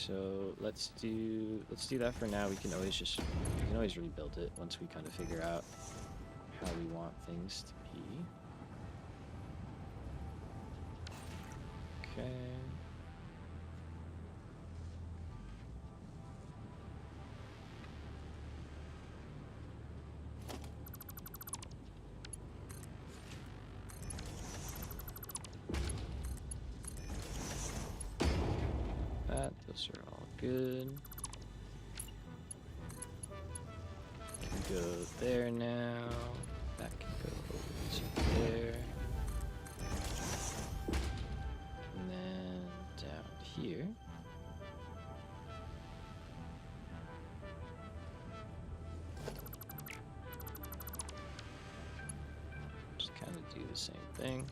so let's do that for now. We can always rebuild it once we kind of figure out how we want things to be. Okay. Those are all good. Can go there now. That can go over to there. And then down here. Just kind of do the same thing.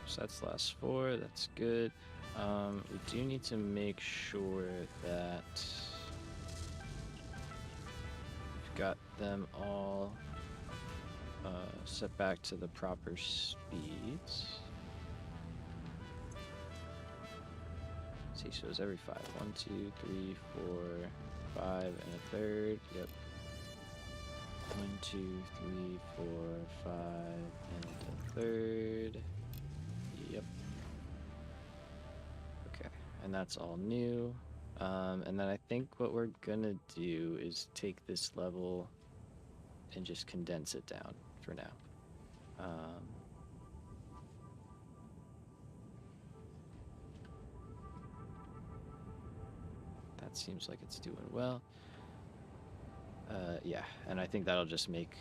So that's last 4, that's good. We do need to make sure that we've got them all set back to the proper speeds. Let's see, so it's every 5. 1, 2, 3, 4, 5, and a third. Yep. 1, 2, 3, 4, 5, and a third. Yep. Okay, and that's all new. And then I think what we're gonna do is take this level and just condense it down for now. That seems like it's doing well. Yeah, and I think that'll just make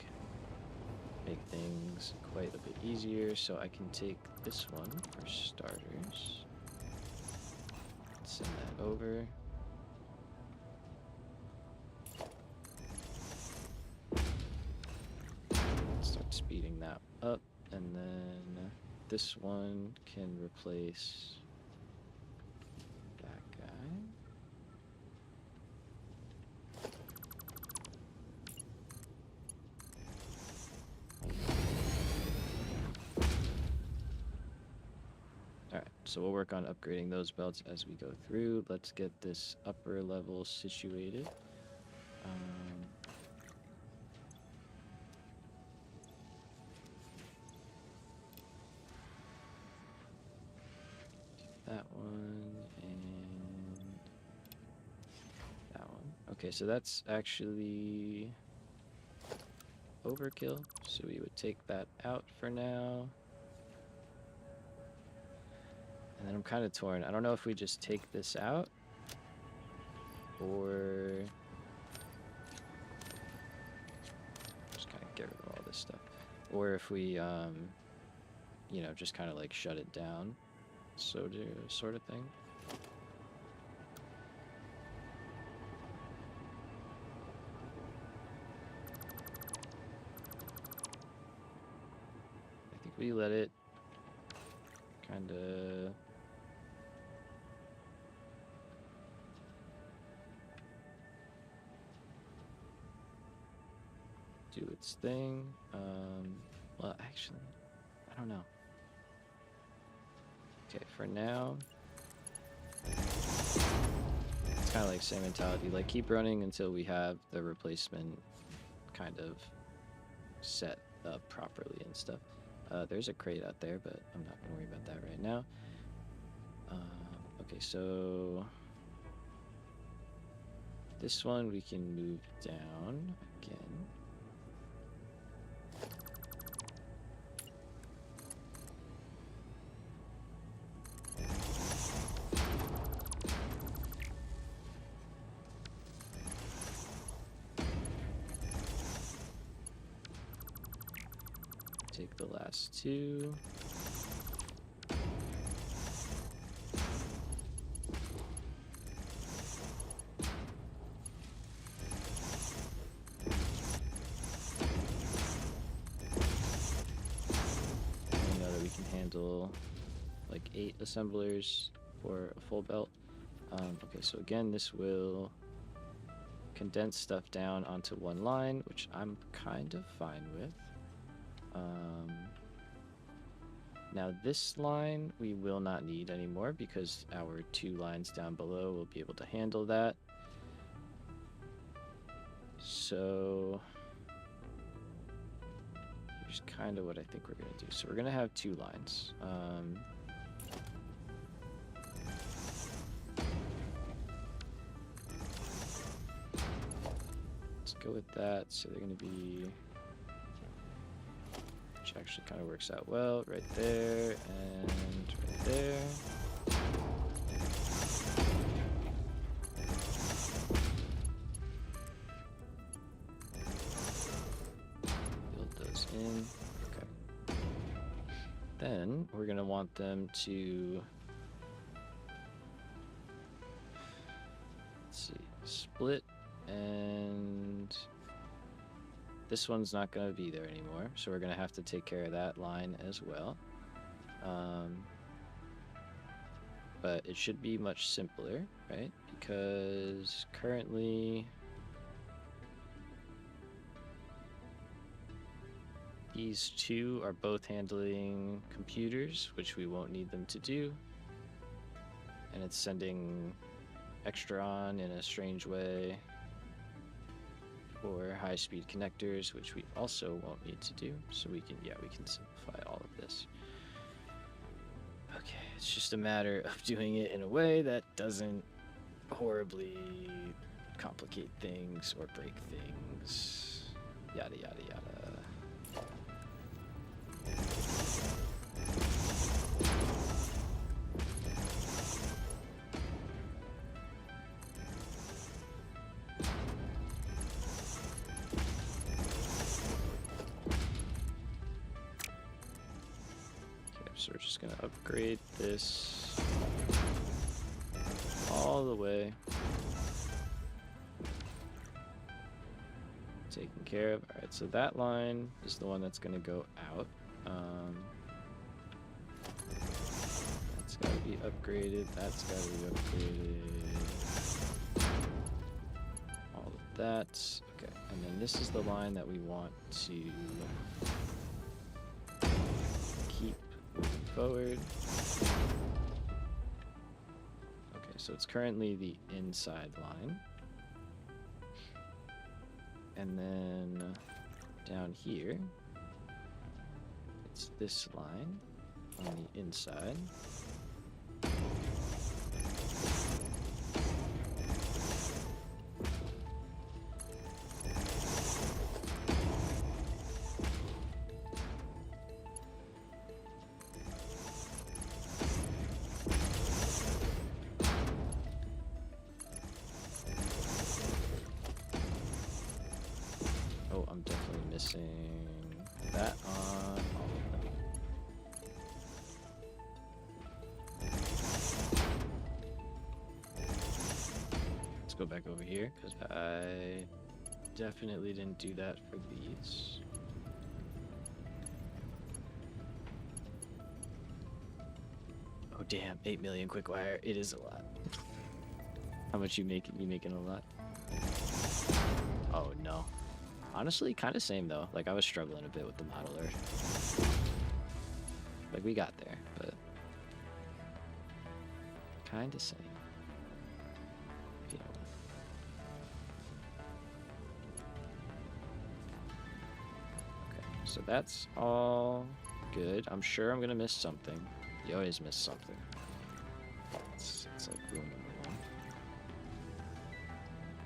things quite a bit easier. So I can take this one for starters, send that over. Start speeding that up, and then this one can replace that guy. Alright, so we'll work on upgrading those belts as we go through. Let's get this upper level situated. That one and that one. Okay, so that's actually overkill, so we would take that out for now. And then I'm kind of torn. I don't know if we just take this out or just kind of get rid of all this stuff, or if we you know, just kind of like shut it down, sort of thing. I think we let it kind of do its thing. Well, actually, I don't know. Okay, for now, it's kind of like same mentality. Like, keep running until we have the replacement kind of set up properly and stuff. There's a crate out there, but I'm not gonna worry about that right now. Okay, so this one we can move down again. Take the last 2. I know that we can handle like 8 assemblers for a full belt. Okay, so again, this will condense stuff down onto one line, which I'm kind of fine with. Now this line we will not need anymore because our 2 lines down below will be able to handle that. So here's kind of what I think we're going to do. So we're going to have 2 lines. Let's go with that. So they're going to be... which actually kind of works out well. Right there and right there. In. Okay. Then we're going to want them to, let's see, split, and this one's not going to be there anymore, so we're going to have to take care of that line as well. But it should be much simpler, right? Because currently these 2 are both handling computers, which we won't need them to do. And it's sending extra on in a strange way for high-speed connectors, which we also won't need to do. So we can simplify all of this. Okay, it's just a matter of doing it in a way that doesn't horribly complicate things or break things. Yada, yada, yada. So we're just going to upgrade this all the way. Taken care of. Alright, so that line is the one that's going to go out. That's got to be upgraded. That's got to be upgraded. All of that. Okay, and then this is the line that we want to keep moving forward. Okay, so it's currently the inside line. And then down here, it's this line on the inside. Oh, I'm definitely missing that on all of them. Let's go back over here, because I definitely didn't do that for these. Oh damn, 8 million quick wire. It is a lot. How much you making? You making a lot? Oh no. Honestly, kind of same though. Like I was struggling a bit with the modeler. Like we got there, but kind of same. Yeah. Okay, so that's all good. I'm sure I'm gonna miss something. You always miss something. It's like rule number 1.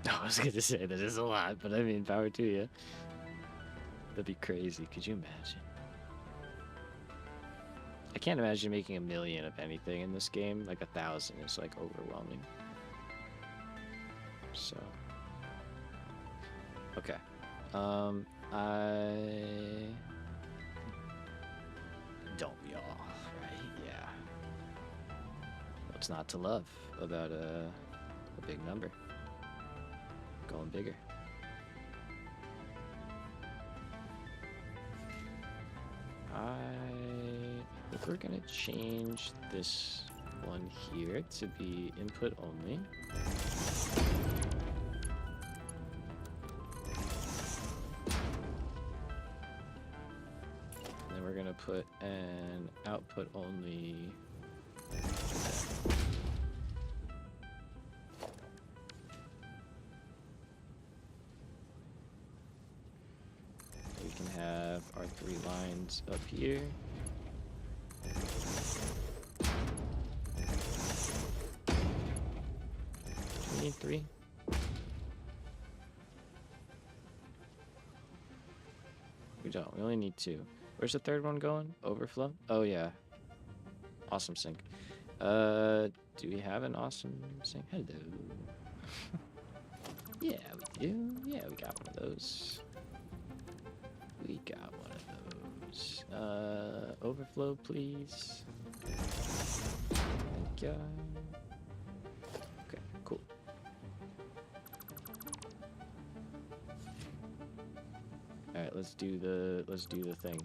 I was gonna say that is a lot, but I mean, power to you. That'd be crazy. Could you imagine? I can't imagine making 1 million of anything in this game. Like 1,000 is like overwhelming. So, okay. Don't we all, right? Yeah. What's not to love about a big number? Going bigger. I think we're gonna change this one here to be input only. to put an output only. We can have our 3 lines up here. We need 3. We don't. We only need 2. Where's the third one going? Overflow? Oh, yeah. Awesome sync. Do we have an awesome sync? Hello. Yeah, we do. Yeah, we got one of those. We got one of those. Overflow, please. Thank you. Okay, cool. All right, let's do the thing.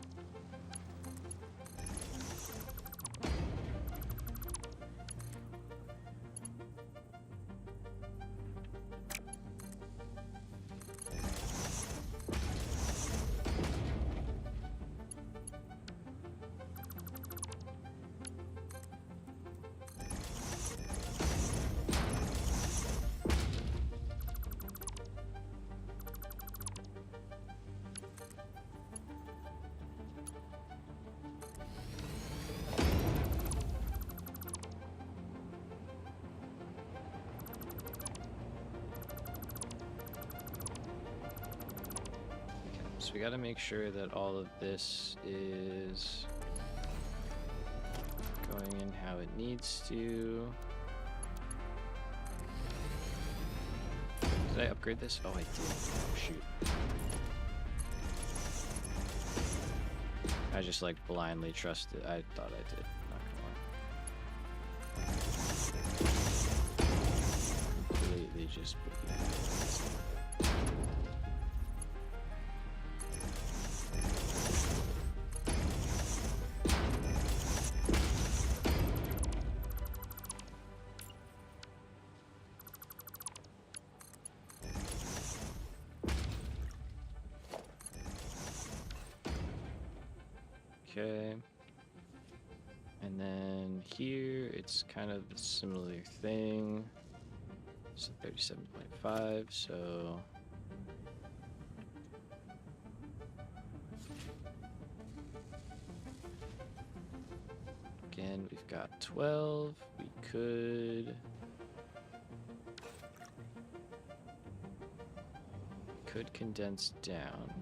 So we got to make sure that all of this is going in how it needs to. Did I upgrade this? Oh, I did. Oh, shoot. I just like blindly trusted. I thought I did. Not gonna lie. Completely just. Okay, and then here it's kind of a similar thing. So 37.5, so again we've got 12. We could condense down.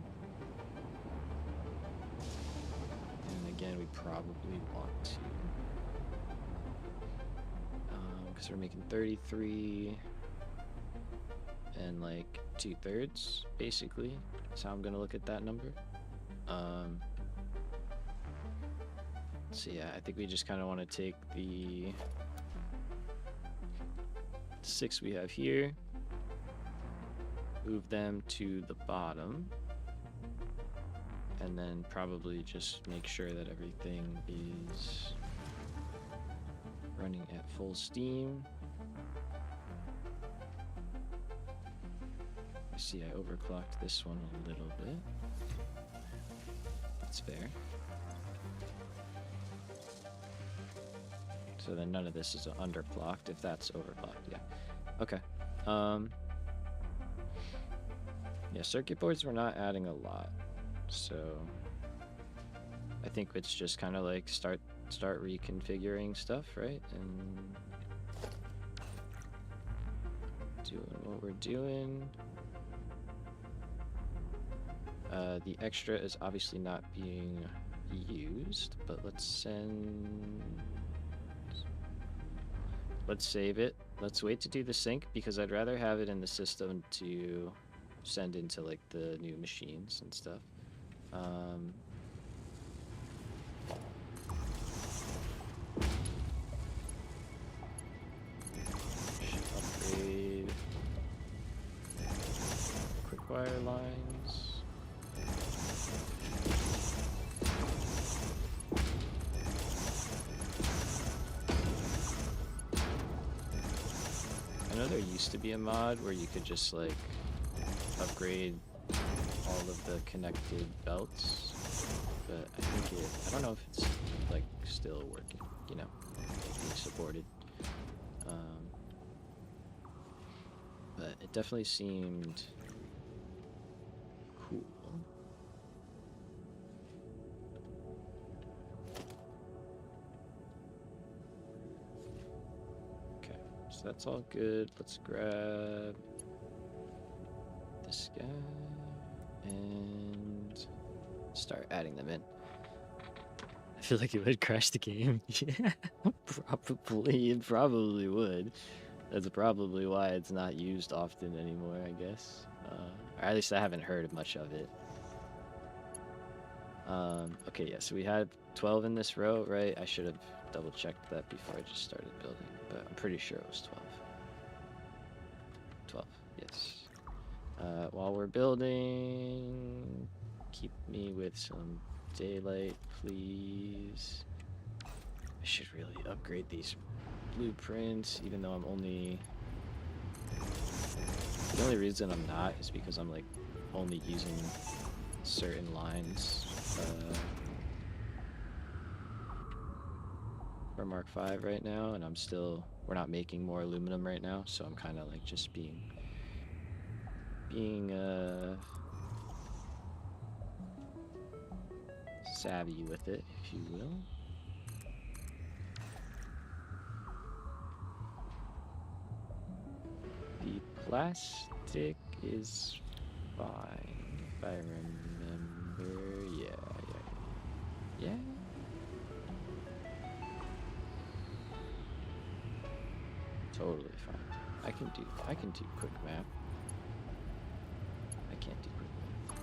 Again, we probably want to, because we're making 33 and like 2/3, basically. That's how I'm gonna look at that number. So yeah, I think we just kind of want to take the 6 we have here, move them to the bottom. And then probably just make sure that everything is running at full steam. I see I overclocked this one a little bit. That's fair. So then none of this is underclocked if that's overclocked, yeah. Okay. Yeah, circuit boards we're not adding a lot. So I think it's just kind of like start reconfiguring stuff, right? And doing what we're doing. The extra is obviously not being used, but let's save it. Let's wait to do the sync because I'd rather have it in the system to send into like the new machines and stuff. Upgrade quick wire lines. I know there used to be a mod where you could just like upgrade all of the connected belts but I think I don't know if it's like still working, you know, like being supported. Um, but it definitely seemed cool. Okay, so that's all good. Let's grab this guy and start adding them in. I feel like it would crash the game. Yeah, probably. It probably would. That's probably why it's not used often anymore, I guess. Or at least I haven't heard much of it. Okay, yeah, so we had 12 in this row, right? I should have double checked that before I just started building, but I'm pretty sure it was 12. 12, yes. While we're building, keep me with some daylight, please. I should really upgrade these blueprints, even though I'm only... The only reason I'm not is because I'm like only using certain lines for Mark V right now, and we're not making more aluminum right now, so I'm kind of like just being savvy with it, if you will. The plastic is fine, if I remember. Yeah. Totally fine. I can do quick map. I can't do quick map.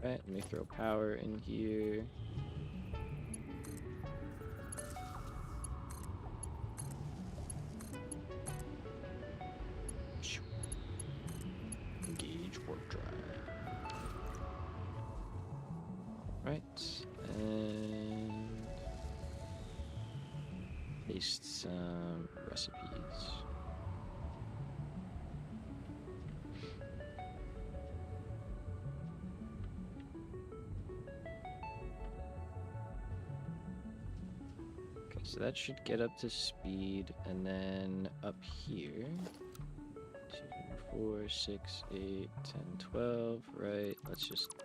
Right, let me throw power in here. Engage warp drive. Right, and paste some recipes. Okay, so that should get up to speed, and then up here. 2, 4, 6, 8, 10, 12, right? Let's just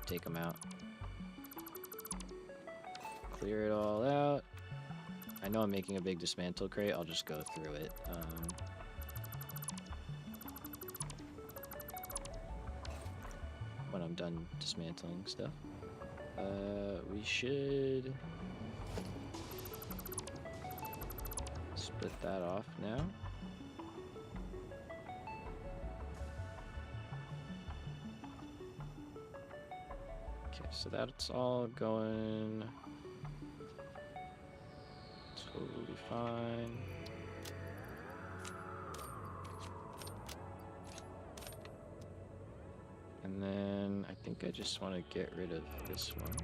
take them out. Clear it all out. I know I'm making a big dismantle crate, I'll just go through it. When I'm done dismantling stuff. We should split that off now. Okay, so that's all going totally fine. And then I think I just want to get rid of this one.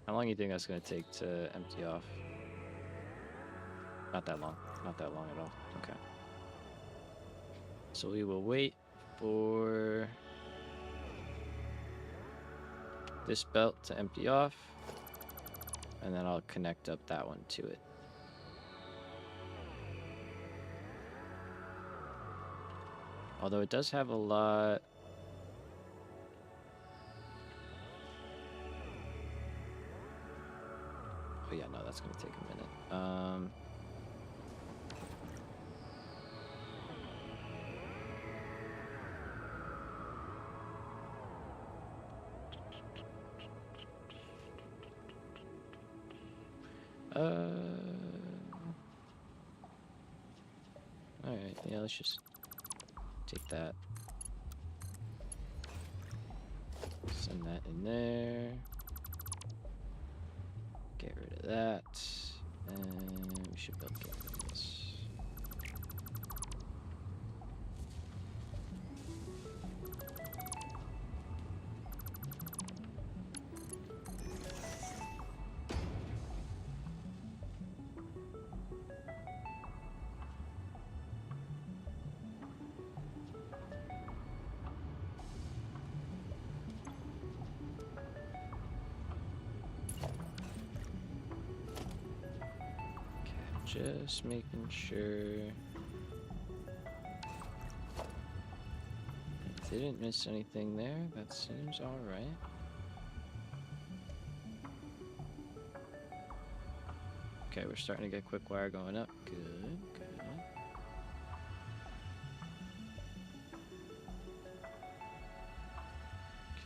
How long do you think that's going to take to empty off? Not that long. Not that long at all. Okay. So we will wait for this belt to empty off, and then I'll connect up that one to it. Although it does have a lot... Oh yeah, no, that's going to take a minute. Yeah, let's just take that. Send that in there. Get rid of that. And we should be able to get rid of this. Just making sure I didn't miss anything there. That seems all right. Okay, we're starting to get quick wire going up. Good, good.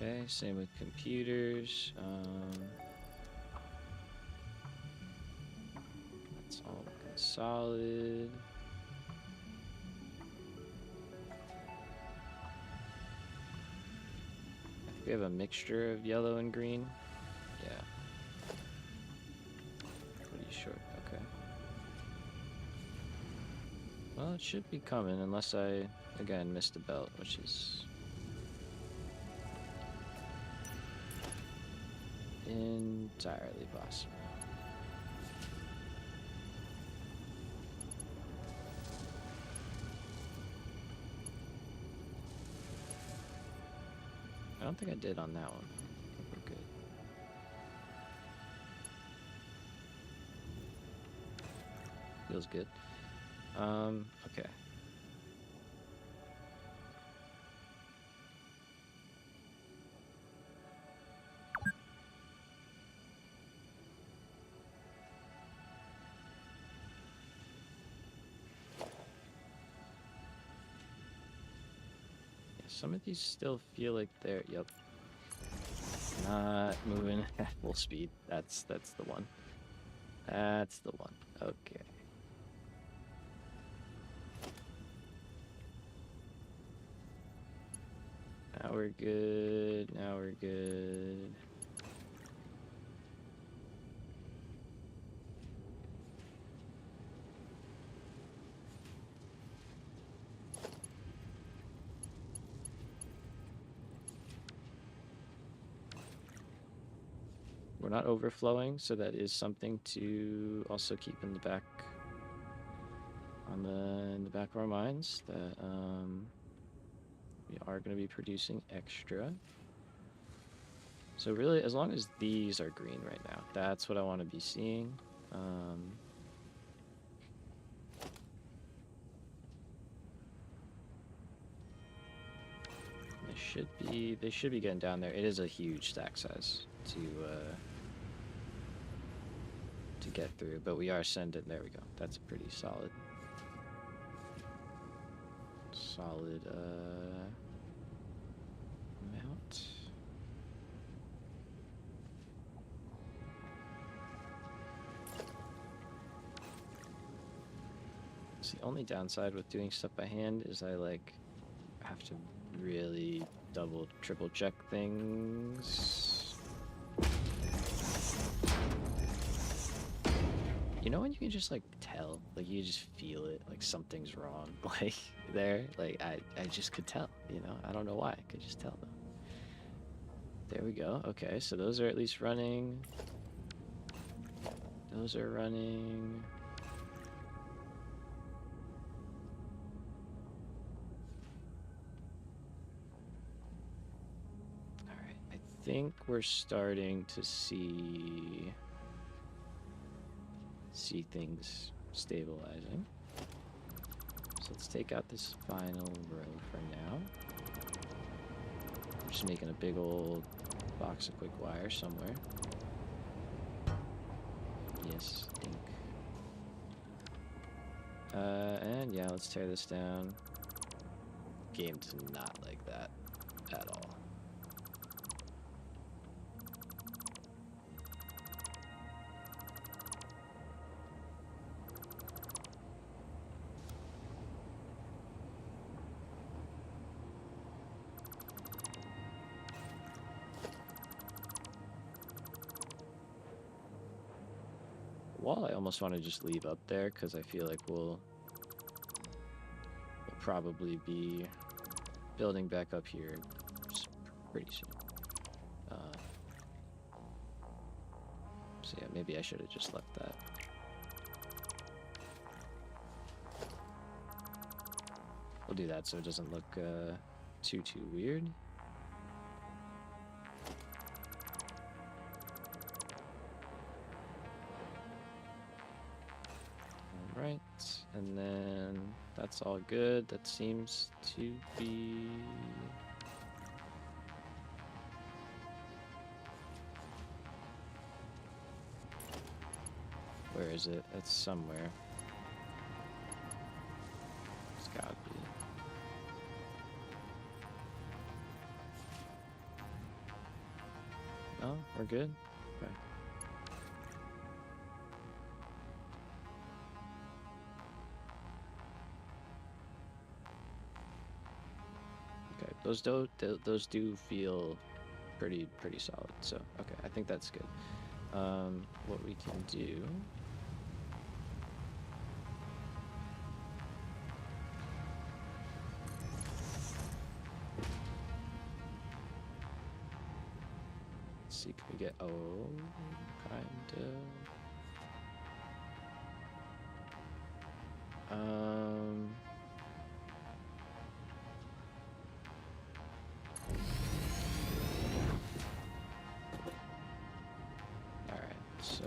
Okay, same with computers. That's all looking solid. I think we have a mixture of yellow and green. Yeah. Pretty short. Okay. Well, it should be coming unless I, again, missed a belt, which is entirely possible. I don't think I did on that one. I think we're good. Feels good. Okay. Yeah, some of these still feel like they're, yep. Not moving at full speed. That's the one. That's the one. Okay. Now we're good. Now we're good. We're not overflowing, so that is something to also keep in the back in the back of our minds that we are going to be producing extra. So really, as long as these are green right now, that's what I want to be seeing. They should be getting down there. It is a huge stack size to get through, but we are sending. There we go. That's a pretty solid amount. So the only downside with doing stuff by hand is I have to really double, triple check things. You know when you can just tell, you just feel it, something's wrong, there, I just could tell, I don't know why, I could just tell though. There we go. Okay, so those are at least running. Those are running. All right, I think we're starting to see things stabilizing. So let's take out this final row for now. I'm just making a big old box of quick wire somewhere. Yes, dink. And yeah, let's tear this down. Game does not like that at all. wall I almost want to just leave up there because I feel like we'll probably be building back up here pretty soon. So yeah, maybe I should have just left that. We'll do that so it doesn't look too weird. Alright, and then that's all good. That seems to be... Where is it? It's somewhere. It's gotta be. No, we're good? Okay. Okay, those do feel pretty solid. So, okay, I think that's good. What we can do... see, can we get, oh, kind of, all right, so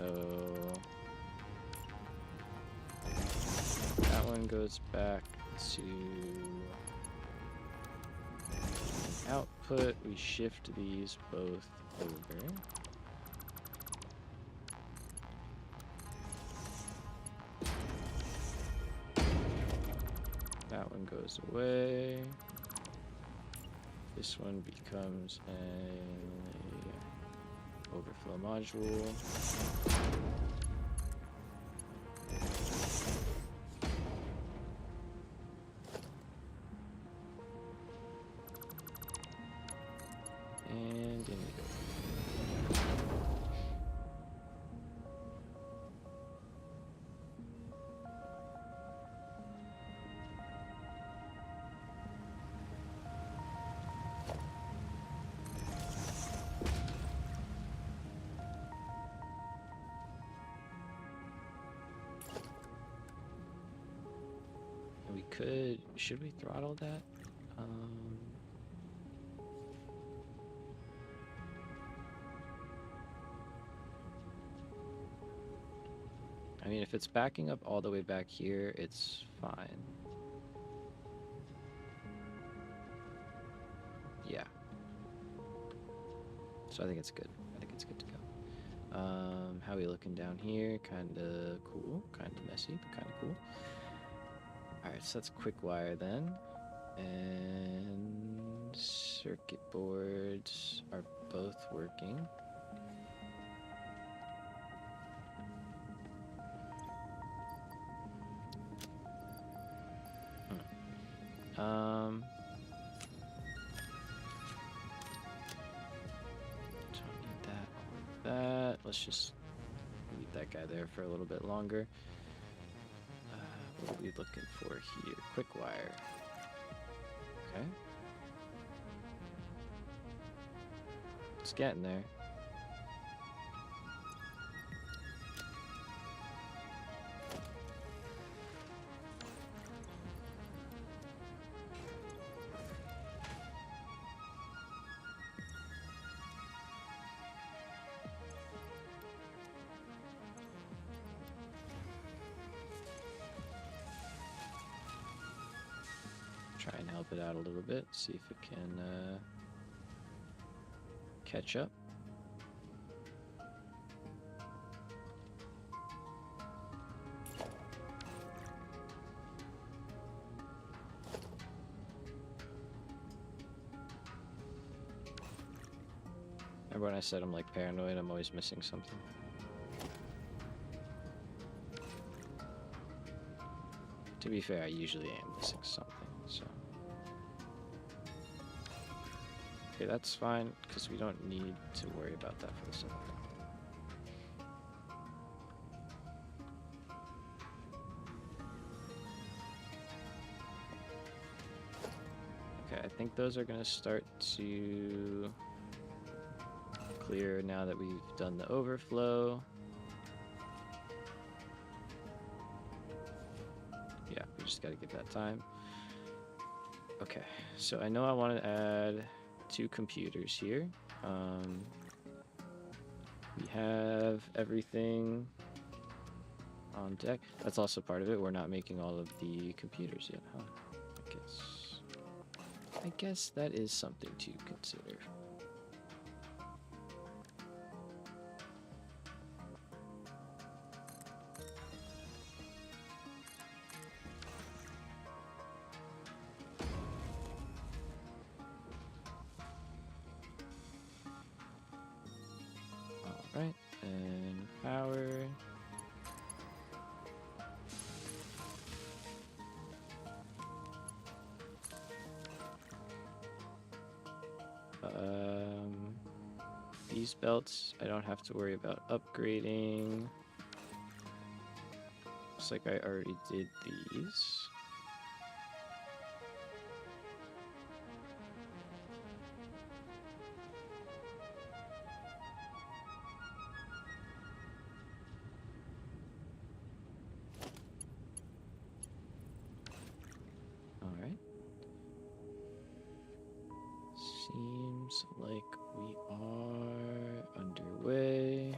that one goes back to output. We shift these both over. That one goes away. This one becomes a overflow module. And in we go. We could, should we throttle that? I mean, if it's backing up all the way back here, it's fine. Yeah. So I think it's good. I think it's good to go. How are we looking down here? Kinda cool. Kinda messy, but kinda cool. Alright, so that's quick wire then. And circuit boards are both working. Don't need that or that. Let's just leave that guy there for a little bit longer. What are we looking for here? Quick wire. Okay. It's getting there. Try and help it out a little bit, see if it can catch up. Remember when I said I'm like paranoid, I'm always missing something? To be fair, I usually am missing something, so... Okay, that's fine, because we don't need to worry about that for the second. think those are going to start to clear now that we've done the overflow. Yeah, we just got to give that time. Okay, so I know I want to add 2 computers here. We have everything on deck. That's also part of it. We're not making all of the computers yet, huh? I guess that is something to consider. All right, and power. These belts, I don't have to worry about upgrading. Looks like I already did these. All right. Seems like we are underway.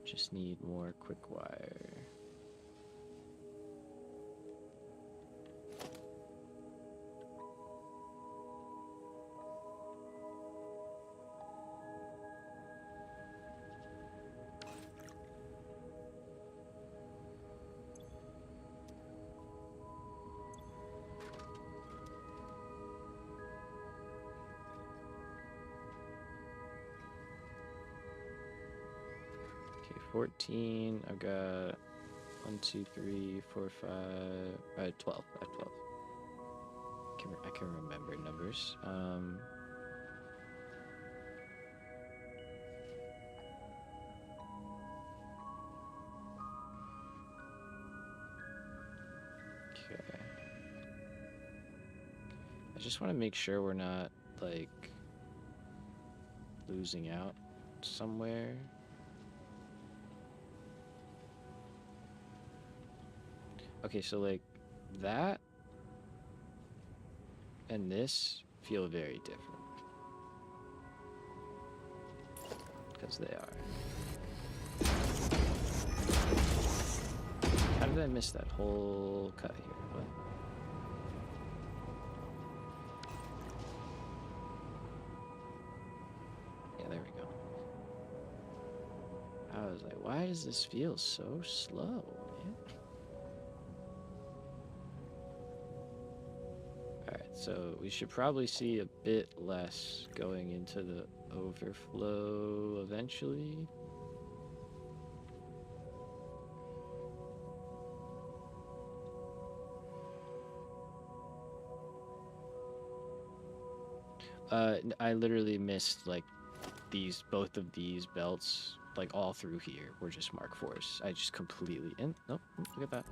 Just need more quick wire. Okay, 14. I've got 1, 2, 3, 4, 5, 12. I have 12. I can remember numbers. Okay. I just want to make sure we're not, like, losing out somewhere. Okay, so, like, that and this feel very different. Because they are. How did I miss that whole cut here? What? Yeah, there we go. I was like, why does this feel so slow, man? Alright, so we should probably see a bit less going into the overflow eventually. I literally missed, like, both of these belts, like, all through here were just Mark IVs. I just completely, and nope, look at that.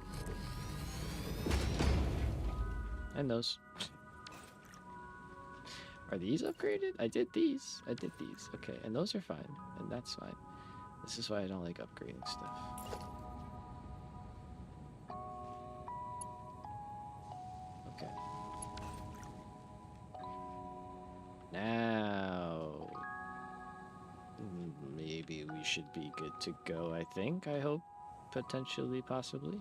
And those. Are these upgraded? I did these. Okay, and those are fine, and that's fine. This is why I don't like upgrading stuff. Okay. Now, maybe we should be good to go, I think. I hope. Potentially, possibly.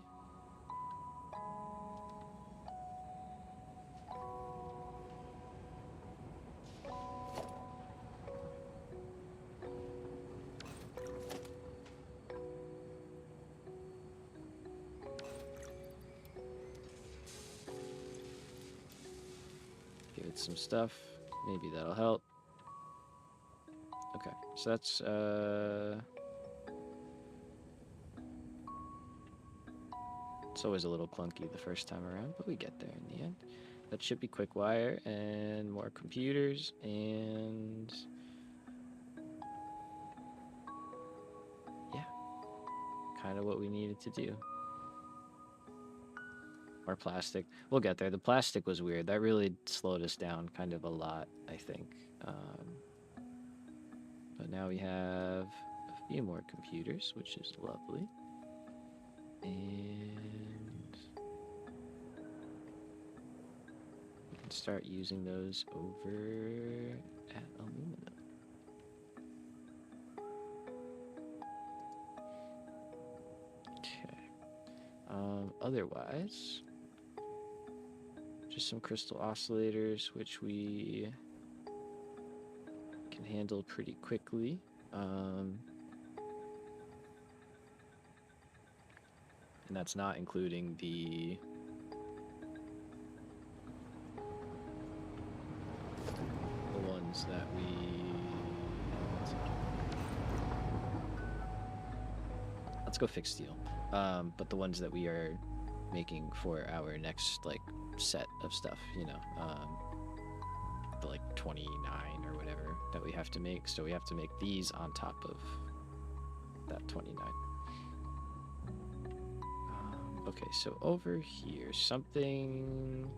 Give it some stuff. Maybe that'll help. Okay, so that's, it's always a little clunky the first time around, but we get there in the end. That should be quick wire and more computers and... yeah, kind of what we needed to do. Or plastic. We'll get there. The plastic was weird. That really slowed us down kind of a lot, I think. But now we have a few more computers, which is lovely. And we can start using those over at aluminum. Okay. Otherwise, just some crystal oscillators, which we can handle pretty quickly. And that's not including the ones that we... Let's go fix steel. But the ones that we are making for our next like set of stuff, you know, the like 29 or whatever that we have to make. So we have to make these on top of that 29. Okay, so over here, something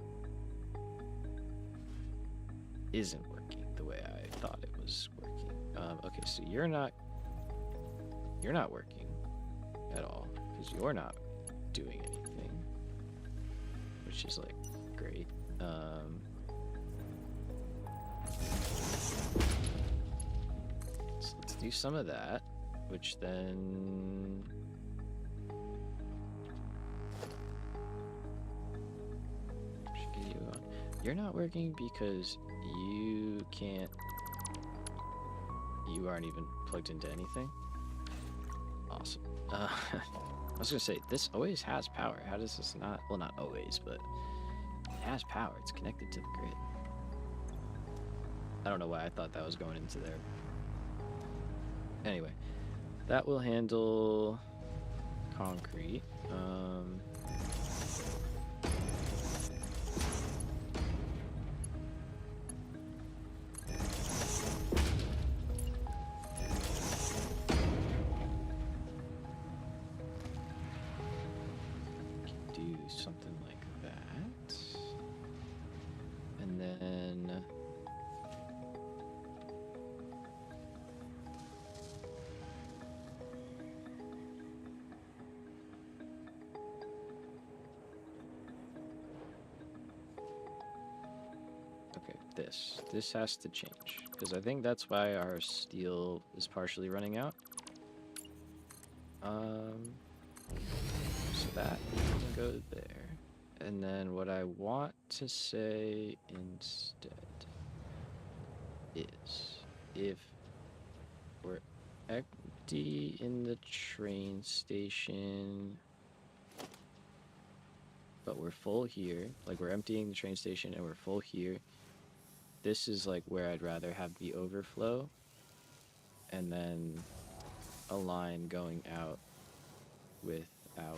isn't working the way I thought it was working. Okay, so you're not working at all because you're not doing anything, which is like great. So let's do some of that, which then should get you on. You're not working because you can't. You aren't even plugged into anything. Awesome. I was gonna say, this always has power. How does this not? Well, not always, but it has power. It's connected to the grid. I don't know why I thought that was going into there. Anyway, that will handle concrete. Do something like that. And then okay, this has to change because I think that's why our steel is partially running out. So that can go there. And then what I want to say instead is if we're empty in the train station, but we're full here, like we're emptying the train station and we're full here, this is like where I'd rather have the overflow and then a line going out with our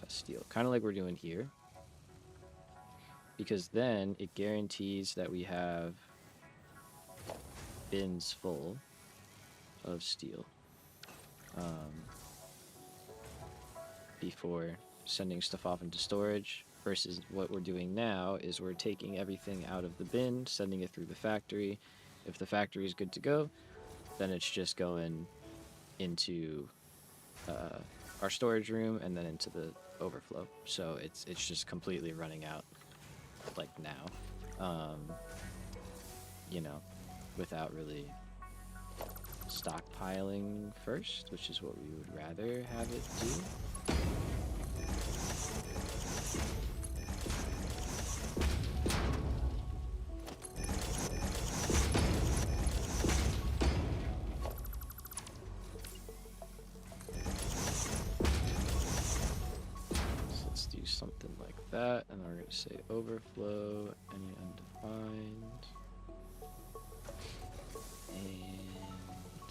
steel, kind of like we're doing here, because then it guarantees that we have bins full of steel before sending stuff off into storage, versus what we're doing now is we're taking everything out of the bin, sending it through the factory. If the factory is good to go, then it's just going into our storage room and then into the overflow. So it's just completely running out like now, you know, without really stockpiling first, which is what we would rather have it do. Something like that, and then we're going to say overflow, any undefined, and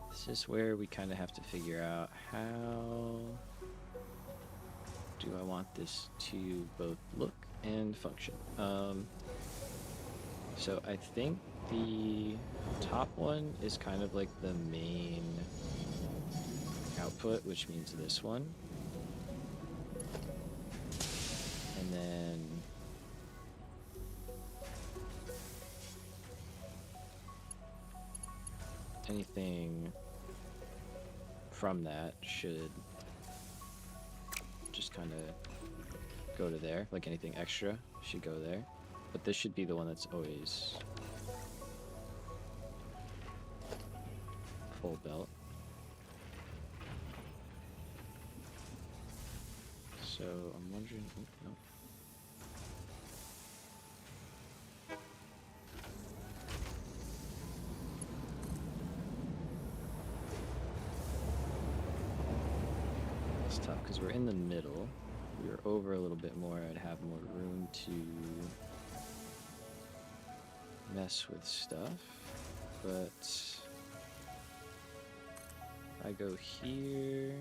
this is where we kind of have to figure out how do I want this to both look and function. So I think the top one is kind of like the main output, which means this one. And then anything from that should just kind of go to there. Like anything extra should go there. But this should be the one that's always full belt. So I'm wondering, oh, no. It's tough because we're in the middle. If we were over a little bit more, I'd have more room to mess with stuff. But I go here.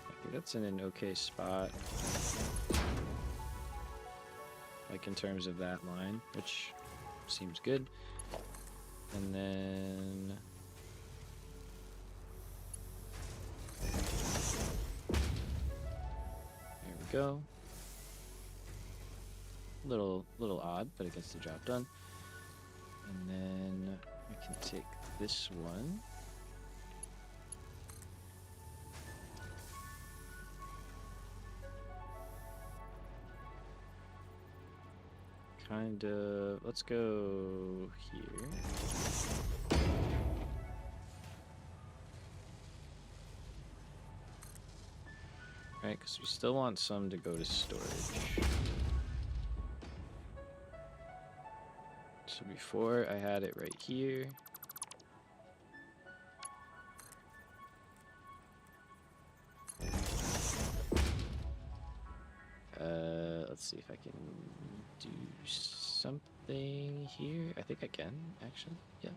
I think that's in an okay spot. Like in terms of that line, which seems good. And then there we go. Little odd, but it gets the job done. And then I can take this one. Kind of, let's go here. Right, because we still want some to go to storage. So before I had it right here. Let's see if I can do something here. I think I can, actually. Yeah.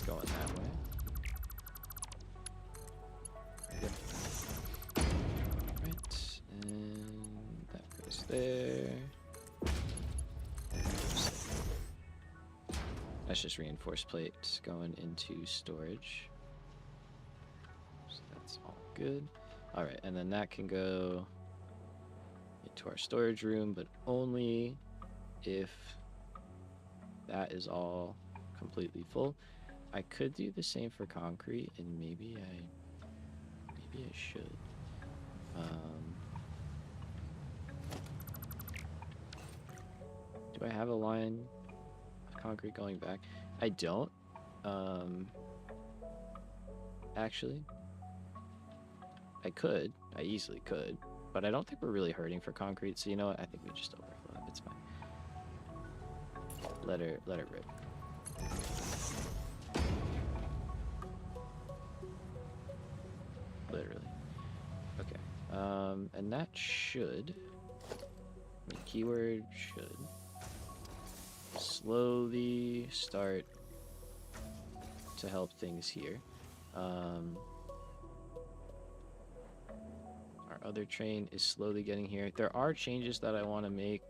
Going that way. Yep. Right, and that goes there. That's just reinforced plates going into storage. So that's all good. All right, and then that can go into our storage room, but only if that is all completely full. I could do the same for concrete, and maybe I should. Do I have a line of concrete going back? I don't. Actually, I could. I easily could, but I don't think we're really hurting for concrete. So you know what? I think we just overflow. It's fine. Let it rip. Literally. Okay. And that should, keyword should slowly start to help things here. Our other train is slowly getting here. There are changes that I want to make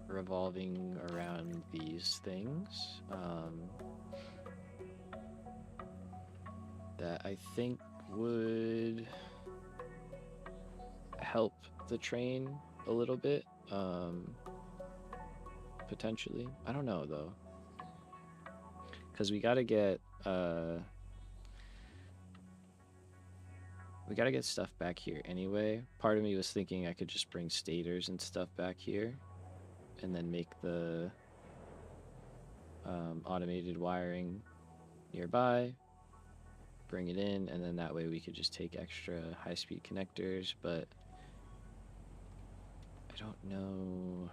revolving around these things that I think would help the train a little bit, potentially. I don't know though, because we gotta get stuff back here anyway. Part of me was thinking I could just bring stators and stuff back here and then make the automated wiring nearby, bring it in, and then that way we could just take extra high-speed connectors, but I don't know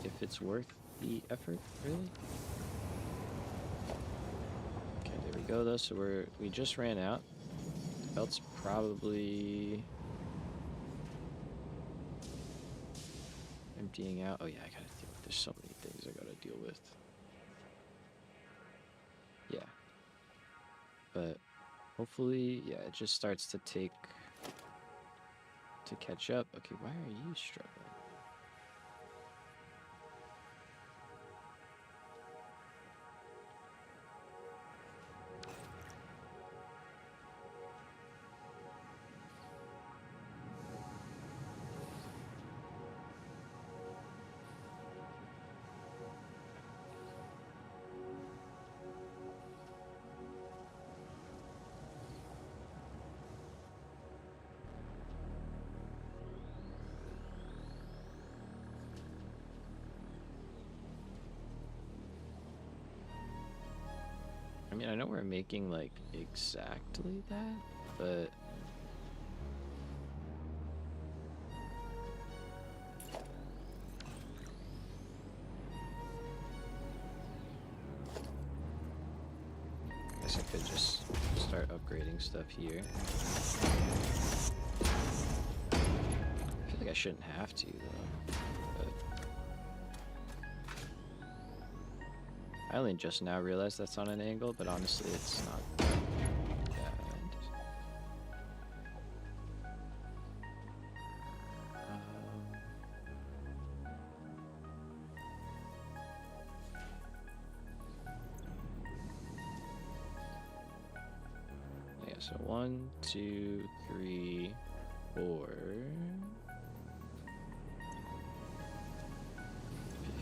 if it's worth the effort, really. Okay, there we go though, so we just ran out. The belt's probably emptying out. Oh yeah, I gotta deal with, there's so many things I gotta deal with. Yeah. But hopefully, yeah, it just starts to catch up. Okay, why are you struggling? I mean, I know we're making like exactly that, but I guess I could just start upgrading stuff here. I feel like I shouldn't have to though, but I only just now realized that's on an angle, but honestly it's not that bad. Yeah, so 1, 2, 3, 4,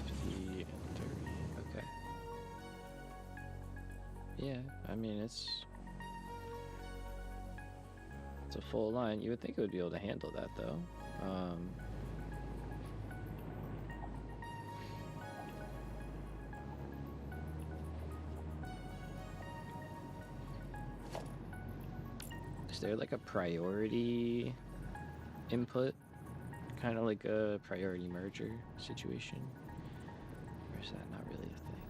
50 and 30. Okay. Yeah, I mean it's a full line. You would think it would be able to handle that though. Is there like a priority input? Kind of like a priority merger situation? Or is that not really a thing?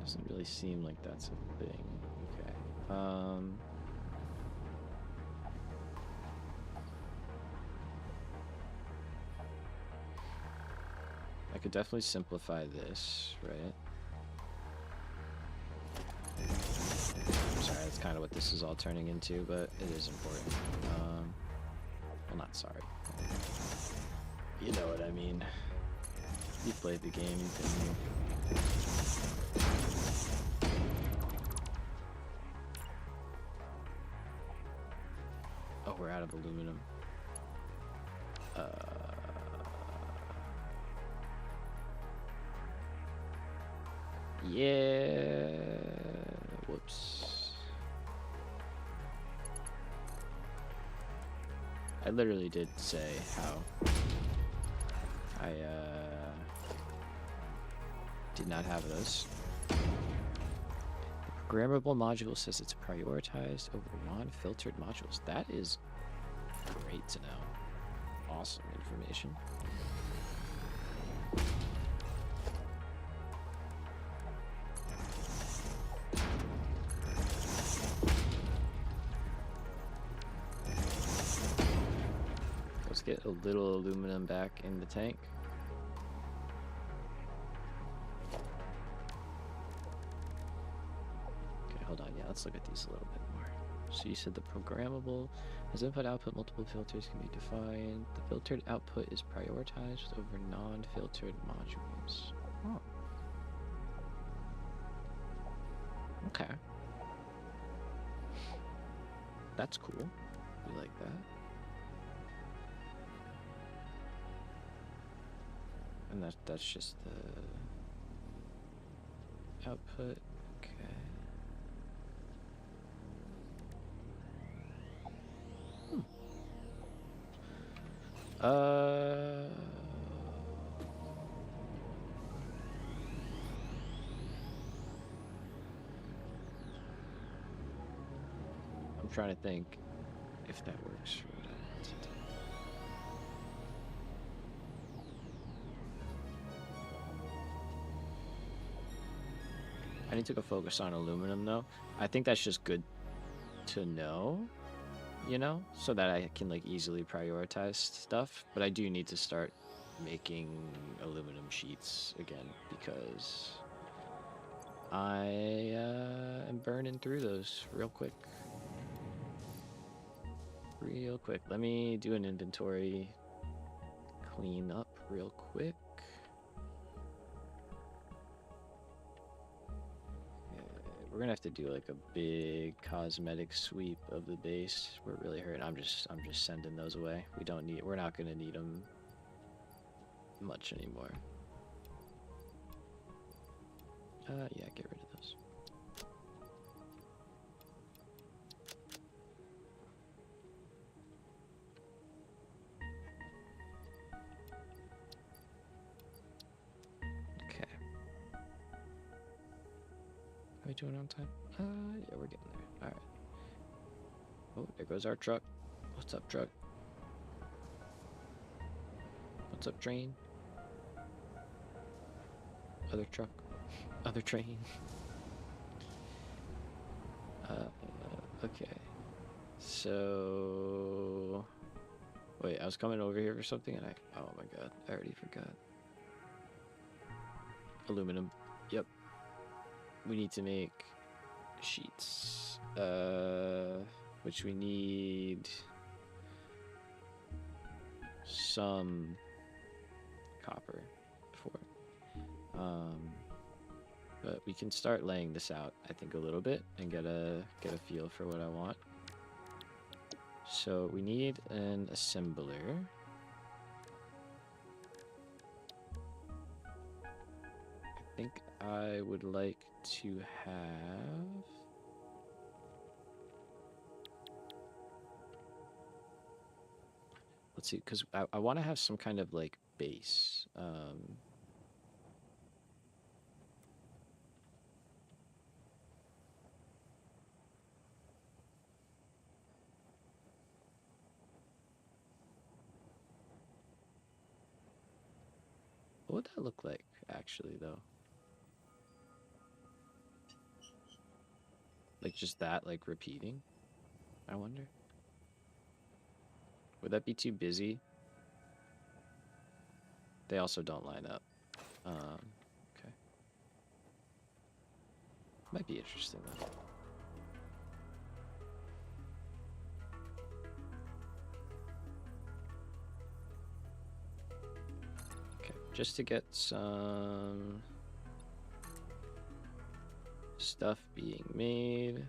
Doesn't really seem like that's a thing. Okay. I could definitely simplify this, right? I'm sorry, that's kind of what this is all turning into, but it is important. Well, not sorry. You know what I mean. You've played the game, you've been here. Oh, we're out of aluminum. Yeah. Whoops. I literally did say how I did not have those. The programmable module says it's prioritized over non-filtered modules. That is great to know. Awesome information. Let's get a little aluminum back in the tank. Okay, hold on. Yeah, let's look at these a little bit more. So you said the programmable as input output multiple filters can be defined. The filtered output is prioritized over non-filtered modules. Oh. Okay. That's cool. We like that. And that's just the output. Okay. Uh, I'm trying to think if that works for what I want to do. I need to go focus on aluminum though. I think that's just good to know, you know, so that I can like easily prioritize stuff. But I do need to start making aluminum sheets again because I am burning through those real quick. Real quick. Let me do an inventory clean up real quick. We're gonna have to do like a big cosmetic sweep of the base. We're really hurting. I'm just sending those away. We're not gonna need them much anymore. Yeah, get rid of those. Okay. Are we doing on time? Yeah, we're getting there. All right. Oh, there goes our truck. What's up, truck? What's up, train? Other truck. Other train. Okay. So... Wait, I was coming over here for something and oh my god, I already forgot. Aluminum. Yep. We need to make sheets. Which we need some copper for. But we can start laying this out, I think, a little bit and get a feel for what I want. So we need an assembler. I think I would like to have... Let's see, because I want to have some kind of like base. What would that look like, actually, though? Like, just that, like, repeating? I wonder. Would that be too busy? They also don't line up. Okay. Might be interesting, though. Okay, just to get some stuff being made.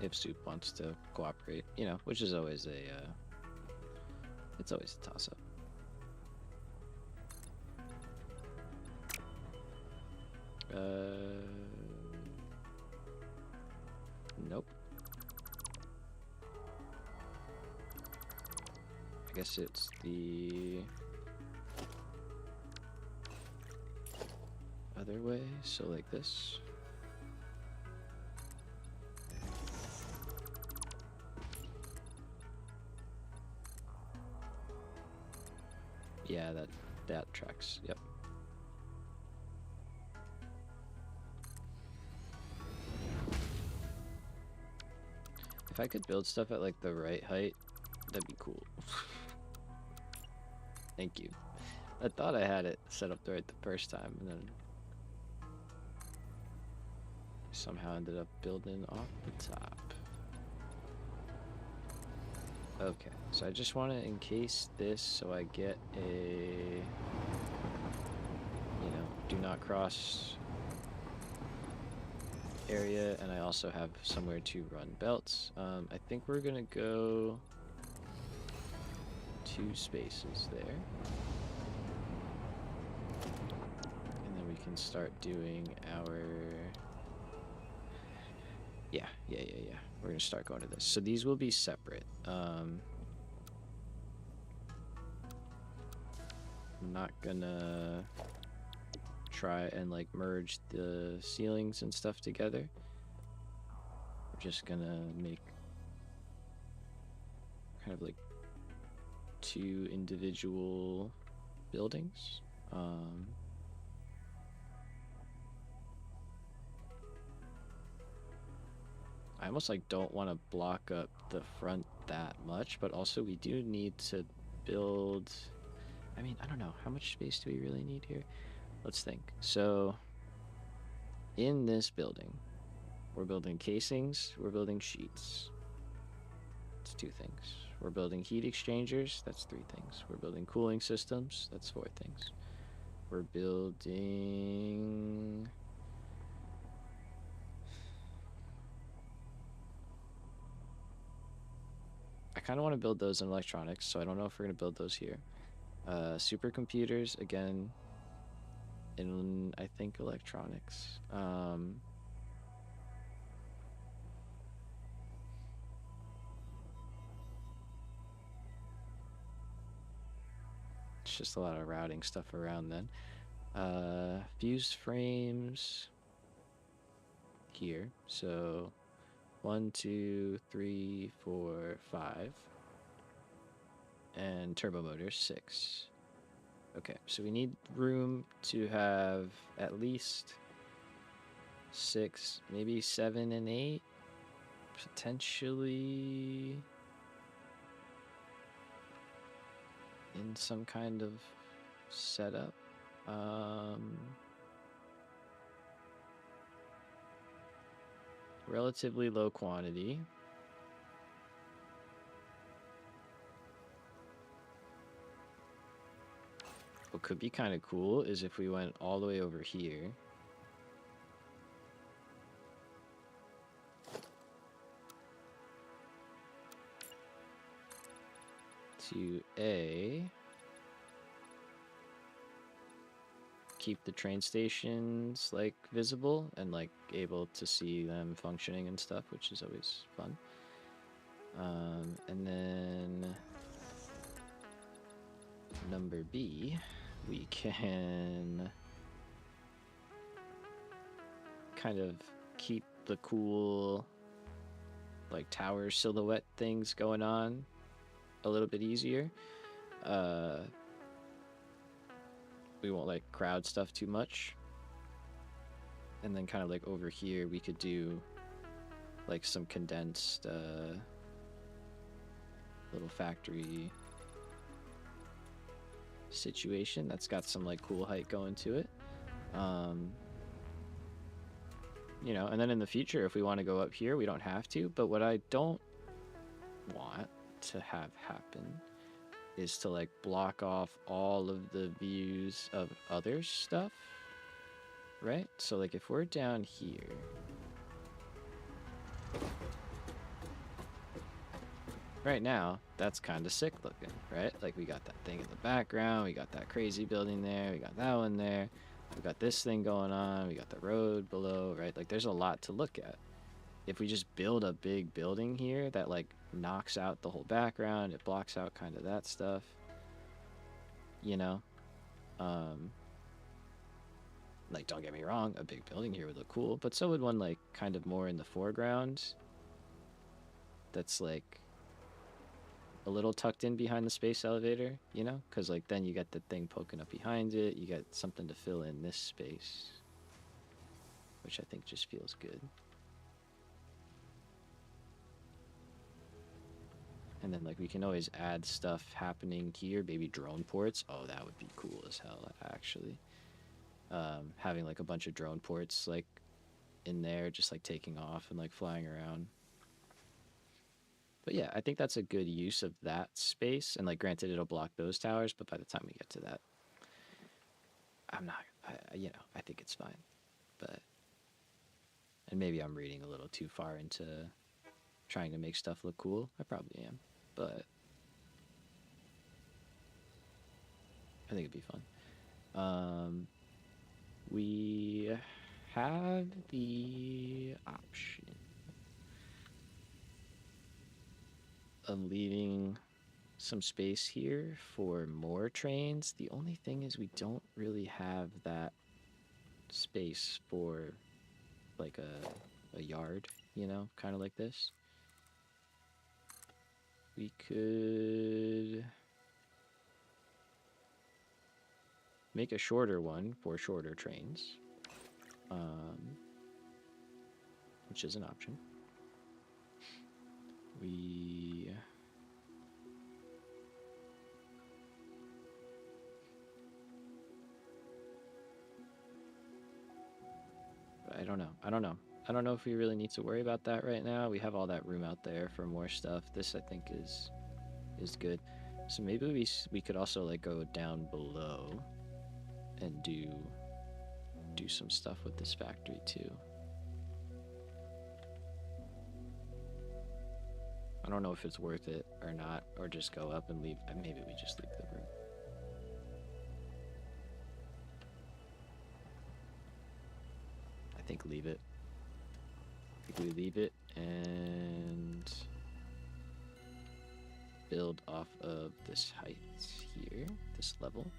If Soup wants to cooperate, you know, which is always it's always a toss-up. Nope. I guess it's the other way, so like this. Yeah, that tracks. Yep. If I could build stuff at like the right height, that'd be cool. Thank you. I thought I had it set up right the first time, and then somehow ended up building off the top. Okay, so I just want to encase this so I get a, you know, do not cross area, and I also have somewhere to run belts. I think we're gonna go 2 spaces there. And then we can start doing our... Yeah. We're gonna start going to this. So these will be separate. I'm not gonna try and like merge the ceilings and stuff together. We're just gonna make kind of like 2 individual buildings. I almost like don't want to block up the front that much, but also we do need to build... I mean, I don't know. How much space do we really need here? Let's think. So in this building, we're building casings, we're building sheets. That's 2 things. We're building heat exchangers, that's 3 things. We're building cooling systems, that's 4 things. We're building... I kind of want to build those in electronics, so I don't know if we're going to build those here. Supercomputers, again, in, I think, electronics. It's just a lot of routing stuff around then. Fuse frames here. So 1, 2, 3, 4, 5. And turbo motors, 6. Okay, so we need room to have at least 6, maybe 7 and 8. Potentially in some kind of setup. Relatively low quantity. What could be kind of cool is if we went all the way over here. To keep the train stations like visible and like able to see them functioning and stuff, which is always fun. And then number B, we can kind of keep the cool like tower silhouette things going on a little bit easier. We won't like crowd stuff too much. And then kind of like over here we could do like some condensed little factory situation that's got some like cool height going to it. You know, and then in the future if we want to go up here we don't have to, but what I don't want to have happen is to like block off all of the views of other stuff, right? So like if we're down here, right now that's kind of sick looking, right? Like we got that thing in the background, we got that crazy building there, we got that one there, we got this thing going on, we got the road below, right? Like there's a lot to look at. If we just build a big building here that like knocks out the whole background, it blocks out kind of that stuff, you know. Like don't get me wrong, a big building here would look cool, but so would one like kind of more in the foreground that's like a little tucked in behind the space elevator, you know, because like then you get the thing poking up behind it, you get something to fill in this space, which I think just feels good. And then like we can always add stuff happening here, maybe drone ports. Oh, that would be cool as hell, actually. Having like a bunch of drone ports like in there, just like taking off and like flying around. But yeah, I think that's a good use of that space. And like, granted, it'll block those towers, but by the time we get to that, I'm not, you know, I think it's fine. But And maybe I'm reading a little too far into trying to make stuff look cool. I probably am, but I think it'd be fun. We have the option of leaving some space here for more trains. The only thing is we don't really have that space for like a yard, you know, kind of like this. We could make a shorter one for shorter trains, which is an option. I don't know. I don't know. I don't know if we really need to worry about that right now. We have all that room out there for more stuff. This, I think, is good. So maybe we could also like go down below and do some stuff with this factory too. I don't know if it's worth it or not, or just go up and leave. Maybe we just leave the room. I think leave it. I think we leave it and build off of this height here, this level.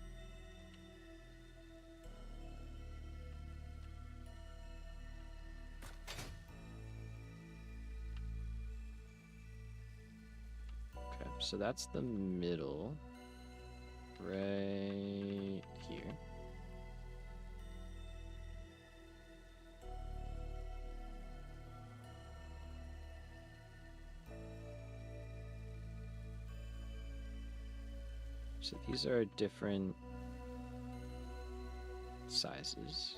Okay, so that's the middle right here. So these are different sizes.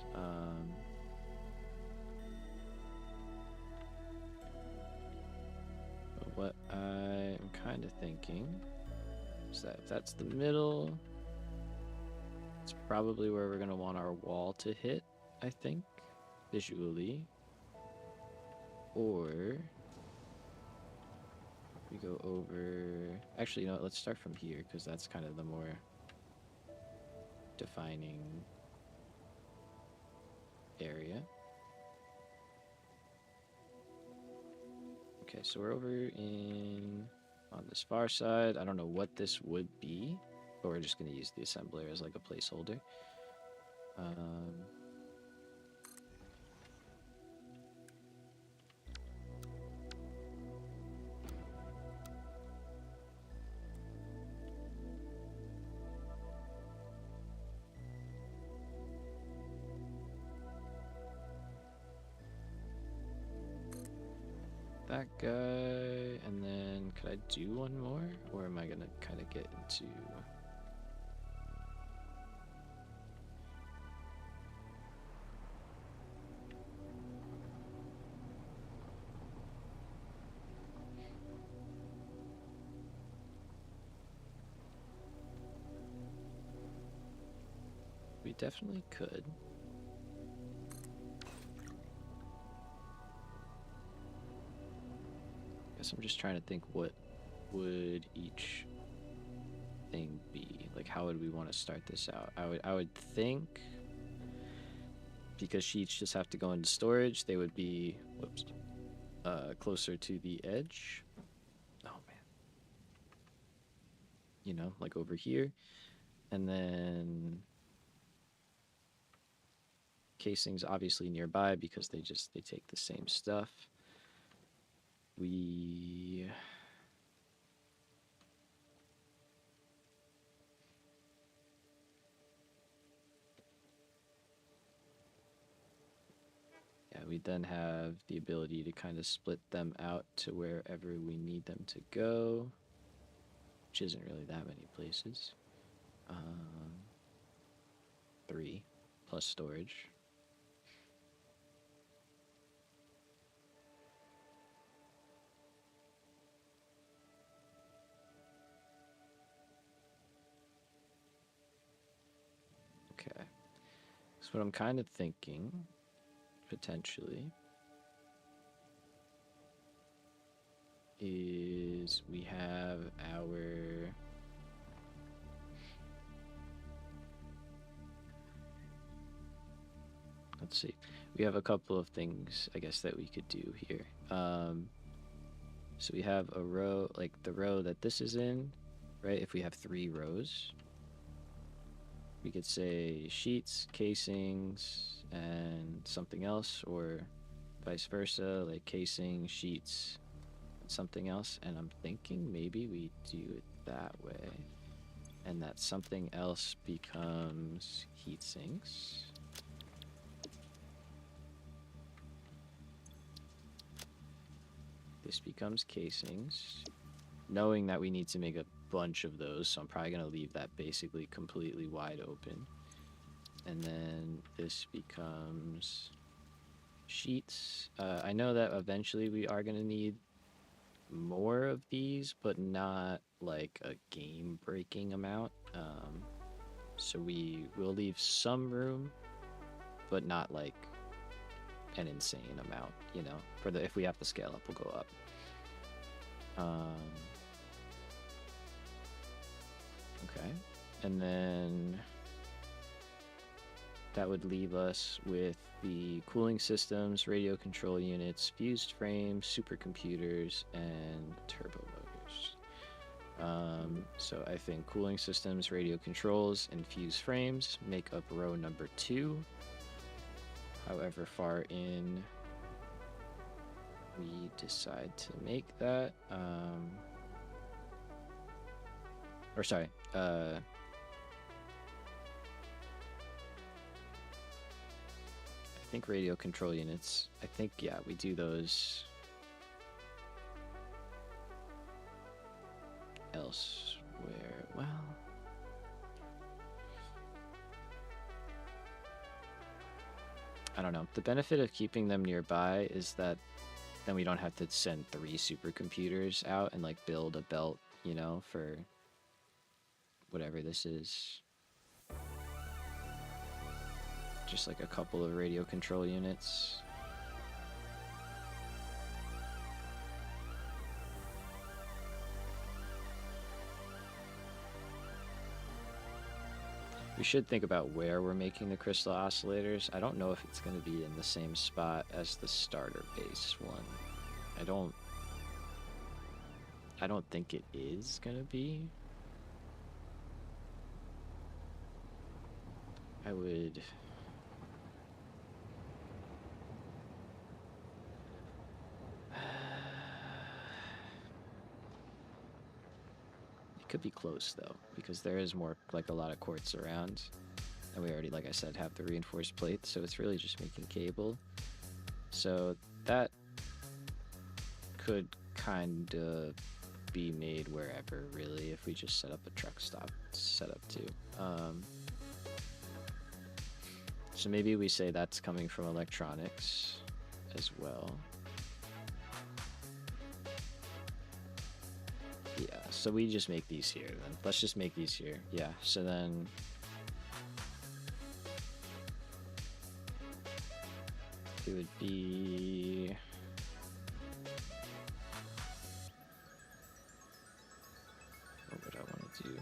But what I'm kind of thinking is that if that's the middle, it's probably where we're going to want our wall to hit, I think, visually. Or we go over... Actually, you know what? Let's start from here, because that's kind of the more defining area. Okay, so we're over on this far side. I don't know what this would be, but we're just going to use the assembler as like a placeholder. That guy, and then could I do one more, or am I gonna kind of get into... We definitely could. Guess I'm just trying to think what would each thing be. Like, how would we want to start this out? I would think, because sheets just have to go into storage, they would be, whoops, closer to the edge. Oh man. You know, like over here. And then casings obviously nearby because they take the same stuff. We... Yeah, we then have the ability to kind of split them out to wherever we need them to go, which isn't really that many places. 3 plus storage. Okay. So what I'm kind of thinking, potentially, is we have our... Let's see. We have a couple of things, I guess, that we could do here. So we have a row, like the row that this is in, right? If we have 3 rows, we could say sheets, casings, and something else, or vice versa, like casing, sheets, and something else. And I'm thinking maybe we do it that way, and that something else becomes heat sinks. This becomes casings, knowing that we need to make a bunch of those, so I'm probably going to leave that basically completely wide open. And then this becomes sheets. I know that eventually we are going to need more of these, but not like a game-breaking amount. So we will leave some room, but not like an insane amount, you know. For the if we have to scale up, we'll go up. Okay, and then that would leave us with the cooling systems, radio control units, fused frames, supercomputers, and turbo motors. So I think cooling systems, radio controls, and fused frames make up row number 2. However far in we decide to make that. Or sorry, I think radio control units. I think, yeah, we do those elsewhere. Well, I don't know. The benefit of keeping them nearby is that then we don't have to send 3 supercomputers out and like build a belt, you know, for whatever this is. Just like a couple of radio control units. We should think about where we're making the crystal oscillators. I don't know if it's going to be in the same spot as the starter base one. I don't think it is going to be. I would... It could be close though, because there is more, like a lot of quartz around. And we already, like I said, have the reinforced plate, so it's really just making cable. So that could kind of be made wherever, really, if we just set up a truck stop setup too. So maybe we say that's coming from electronics as well. Yeah, so we just make these here then. Let's just make these here. Yeah, so then... it would be... what would I want to do?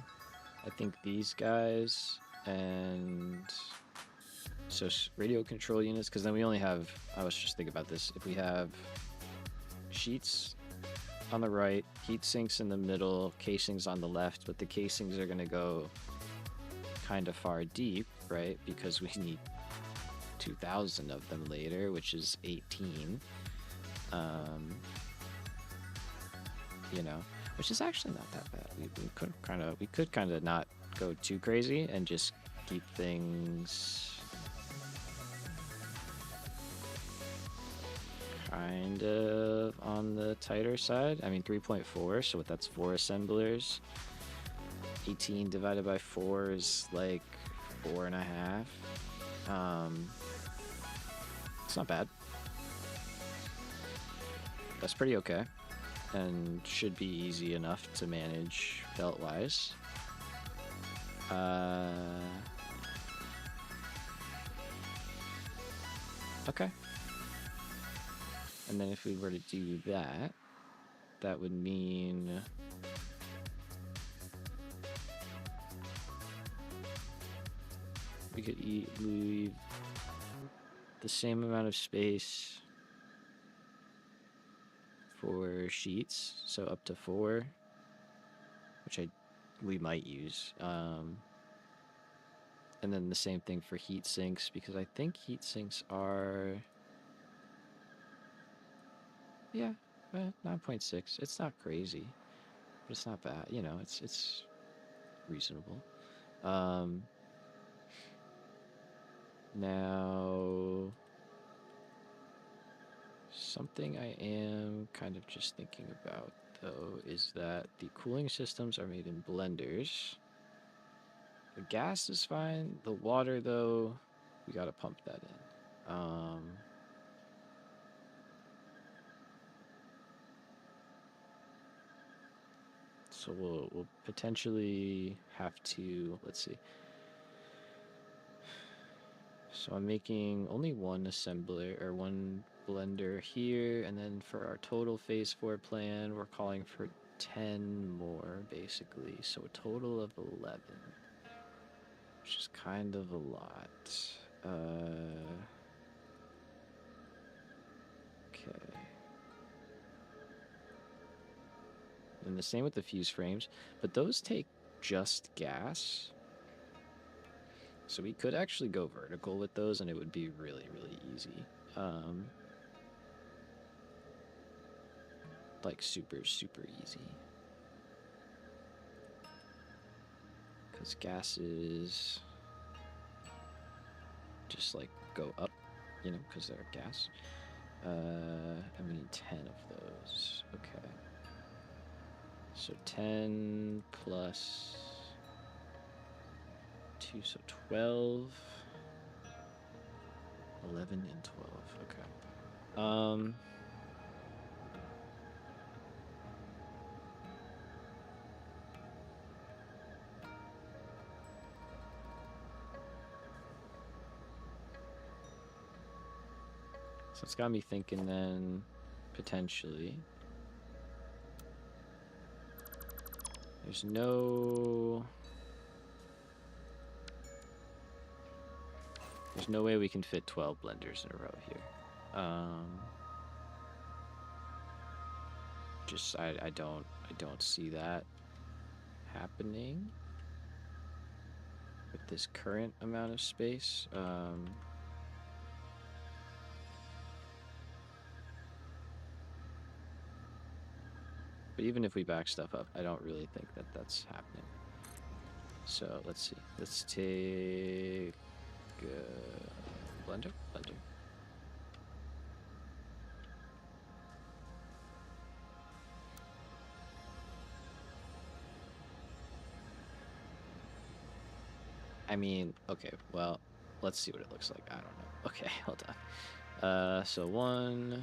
I think these guys and... so radio control units, because then we only have... I was just thinking about this. If we have sheets on the right, heat sinks in the middle, casings on the left, but the casings are going to go kind of far deep, right? Because we need 2,000 of them later, which is 18. You know, which is actually not that bad. We could kind of not go too crazy and just keep things kind of on the tighter side. I mean, 3.4, so that's 4 assemblers. 18 divided by 4 is like 4.5. It's not bad. That's pretty okay, and should be easy enough to manage belt-wise. Okay. And then if we were to do that, that would mean we could leave the same amount of space for sheets, so up to 4, which we might use. And then the same thing for heat sinks, because I think heat sinks are, yeah, 9.6. It's not crazy, but it's not bad. You know, it's reasonable. Now, something I am kind of just thinking about, though, is that the cooling systems are made in blenders. The gas is fine. The water, though, we gotta pump that in. So we'll potentially have to, let's see. So I'm making only one assembler or one blender here, and then for our total phase 4 plan, we're calling for 10 more basically. So a total of 11, which is kind of a lot. Okay. And the same with the fuse frames, but those take just gas. So we could actually go vertical with those, and it would be really, really easy. Like super, super easy. Because gases just like go up, you know, because they're gas. And we need 10 of those. Okay. So 10 plus 2, so 12. 11 and 12. Okay. So it's got me thinking then, potentially. There's no way we can fit 12 blenders in a row here. Just I don't see that happening with this current amount of space. But even if we back stuff up, I don't really think that that's happening. So let's see. Let's take blender. I mean, okay, well, let's see what it looks like. I don't know. Okay, hold on. So 1,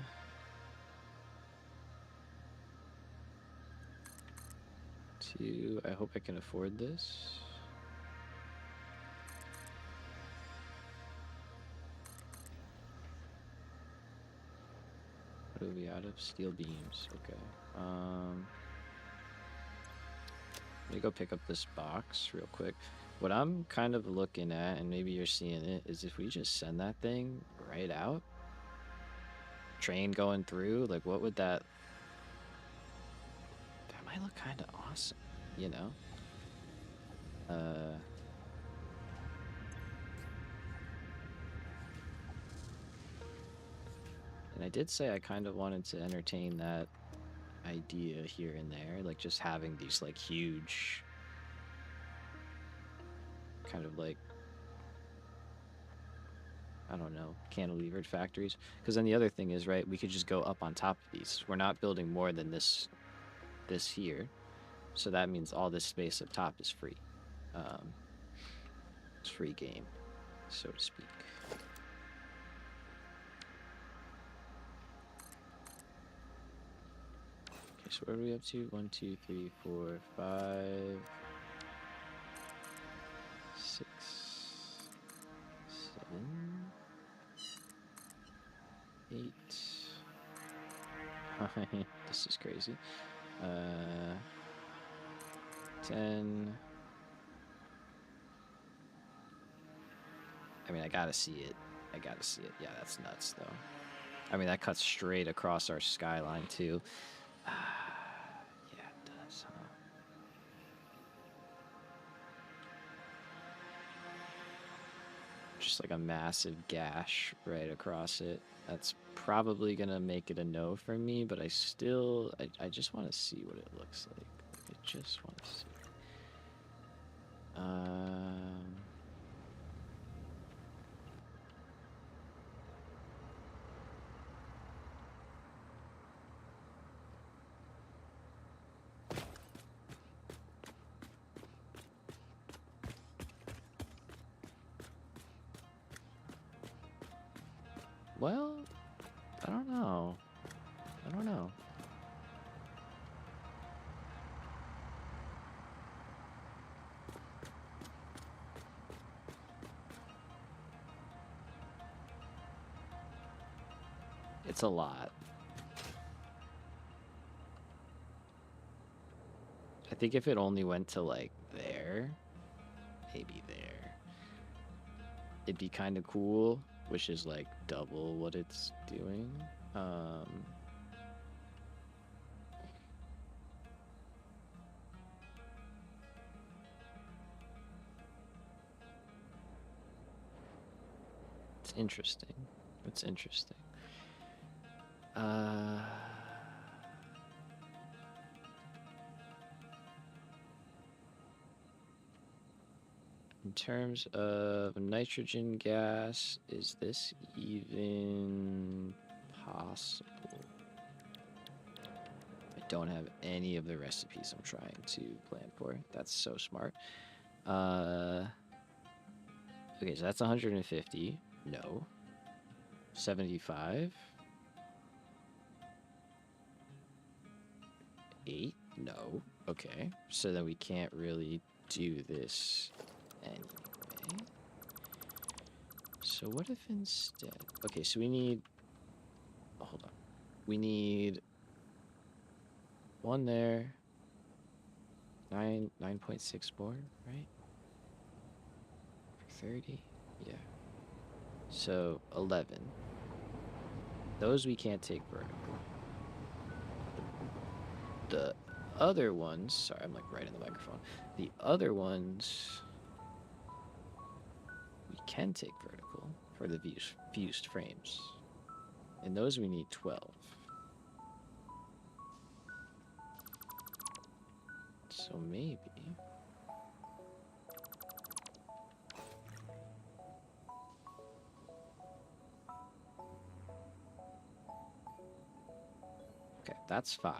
2, I hope I can afford this. What are we out of? Steel beams. Okay. Let me go pick up this box real quick. What I'm kind of looking at, and maybe you're seeing it, is if we just send that thing right out, train going through, like what would that might look kind of awesome, you know? And I did say I kind of wanted to entertain that idea here and there, like just having these like huge kind of like, I don't know, cantilevered factories. Because then the other thing is, right, we could just go up on top of these. We're not building more than this here. So that means all this space up top is free. It's free game, so to speak. Okay, so what are we up to? 1, 2, 3, 4, 5, 6, 7, 8. This is crazy. 10. I mean, I gotta see it. I gotta see it. Yeah, that's nuts, though. I mean, that cuts straight across our skyline, too. Yeah, it does, huh? Just like a massive gash right across it. That's probably gonna make it a no for me, but I still, I just want to see what it looks like. I just want to see. Well, I don't know. I don't know. It's a lot. I think if it only went to like there, maybe there, it'd be kind of cool, which is like double what it's doing. It's interesting. It's interesting. In terms of nitrogen gas, is this even possible? I don't have any of the recipes I'm trying to plan for. That's so smart. Okay, so that's 150. No. 75. 8. No. Okay, so then we can't really do this anyway. So what if instead... Okay, so we need... Hold on. We need... one there. 9.6 more, right? 30? Yeah. So, 11. Those we can't take vertical. The other ones... Sorry, I'm like right in the microphone. The other ones... we can take vertical for the fused frames. And those we need 12. So maybe... Okay, that's 5.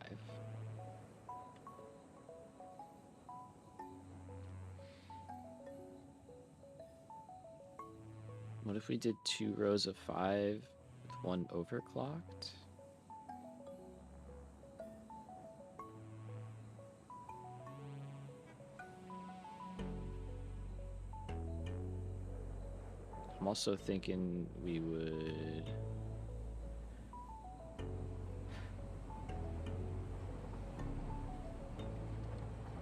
What if we did 2 rows of 5 with 1 overclocked? I'm also thinking we would...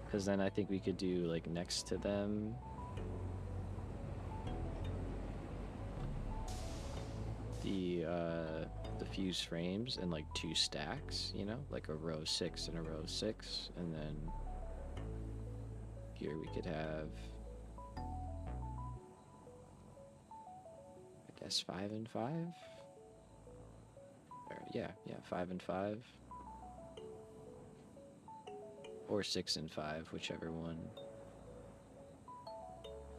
Because then I think we could do, like, next to them... the fused frames in, like, 2 stacks, you know? Like a row 6 and a row 6. And then... here we could have... I guess 5 and 5? Or, yeah, 5 and 5. Or 6 and 5, whichever one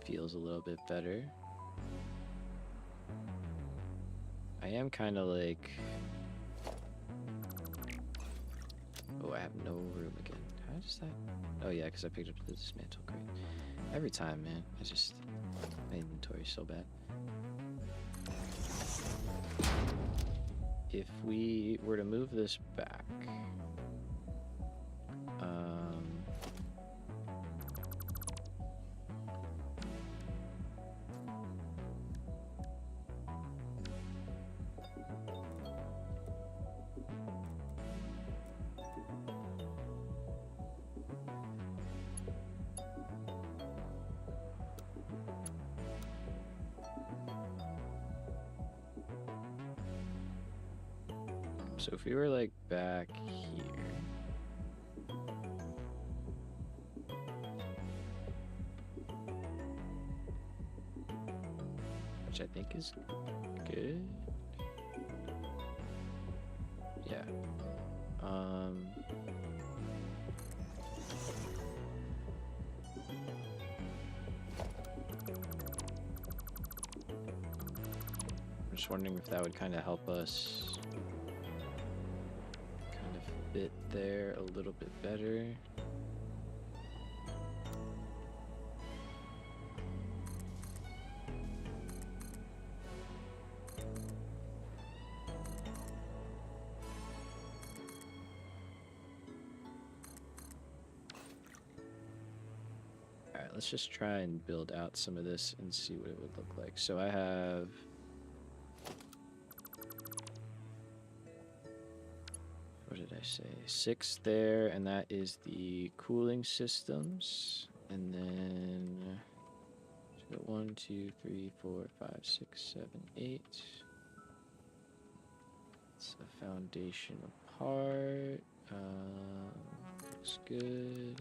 feels a little bit better. I am kind of like... Oh, I have no room again. How does that... Oh yeah, because I picked up the dismantle crate. Every time, man. I just... my inventory's so bad. If we were to move this back... So if we were like back here, which I think is good. Yeah. I'm just wondering if that would kind of help us kind of fit there a little bit better. Alright, let's just try and build out some of this and see what it would look like. So I have... what did I say? 6 there, and that is the cooling systems. And then... so 1, 2, 3, 4, 5, 6, 7, 8. It's a foundational part. Looks good.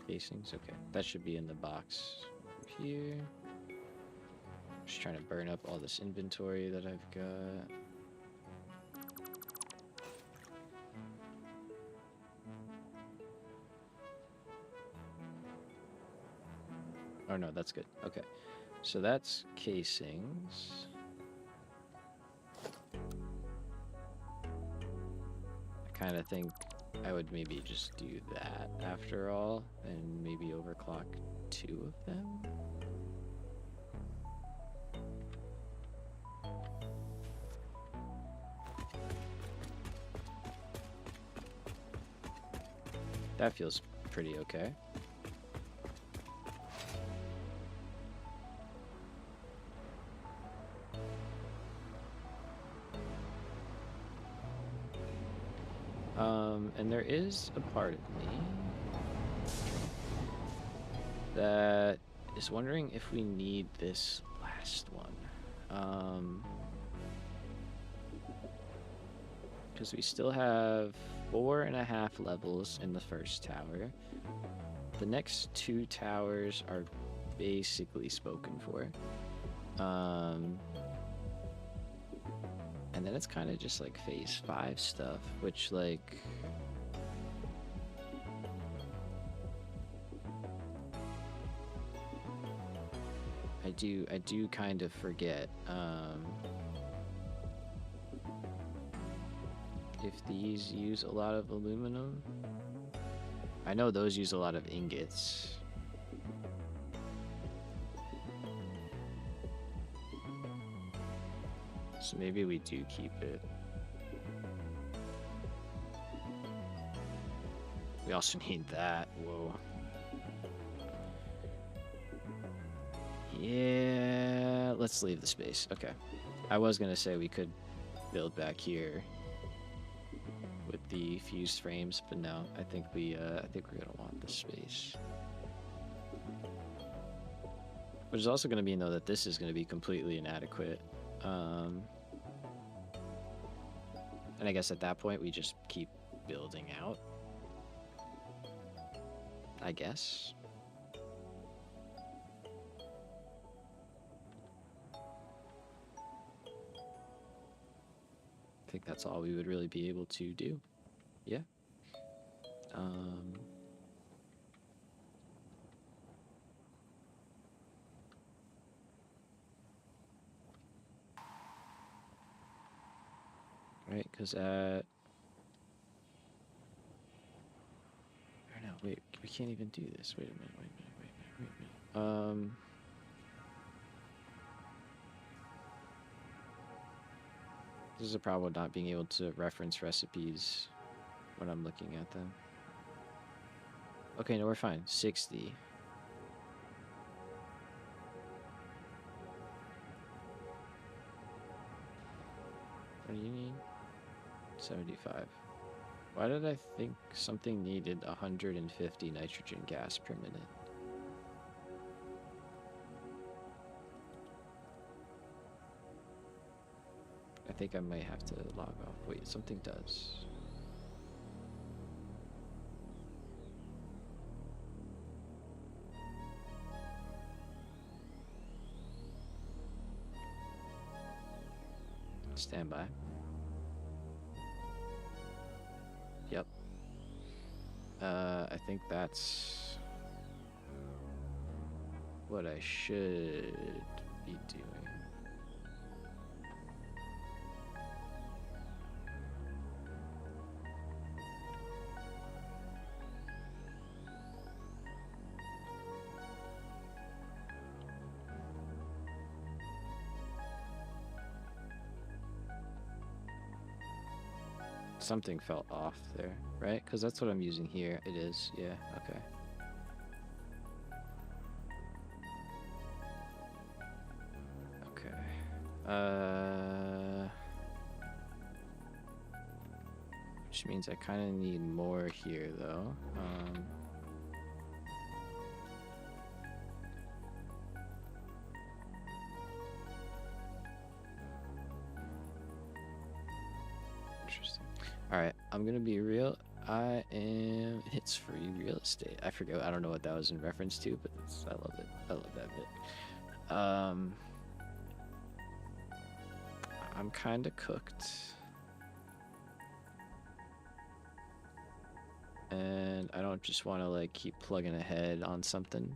Casings, okay. That should be in the box over here. Just trying to burn up all this inventory that I've got. Oh no, that's good. Okay. So that's casings. I kind of think I would maybe just do that after all, and maybe overclock 2 of them. That feels pretty okay. And there is a part of me that is wondering if we need this last one. Because we still have 4.5 levels in the first tower. The next 2 towers are basically spoken for. And then it's kind of just like phase 5 stuff, which like... I do kind of forget if these use a lot of aluminum. I know those use a lot of ingots. So maybe we do keep it. We also need that. Whoa. Yeah, let's leave the space. Okay. I was gonna say we could build back here with the fused frames, but no, I think we're gonna want the space. Which is also gonna mean though that this is gonna be completely inadequate. And I guess at that point we just keep building out. I guess. I think that's all we would really be able to do. Yeah. Right, because at... or no, wait, we can't even do this. Wait a minute. This is a problem with not being able to reference recipes when I'm looking at them. Okay, no, we're fine. 60. What do you need? 75. Why did I think something needed 150 nitrogen gas per minute? I think I might have to log off. Wait, something does. Stand by. Yep. I think that's what I should be doing. Something fell off there, right? Because that's what I'm using here. It is, yeah, okay. Okay. Which means I kind of need more here, though. Interesting. All right, I'm gonna be real. It's free real estate. I forget. I don't know what that was in reference to, but I love it. I love that bit. I'm kind of cooked. And I don't just want to like keep plugging ahead on something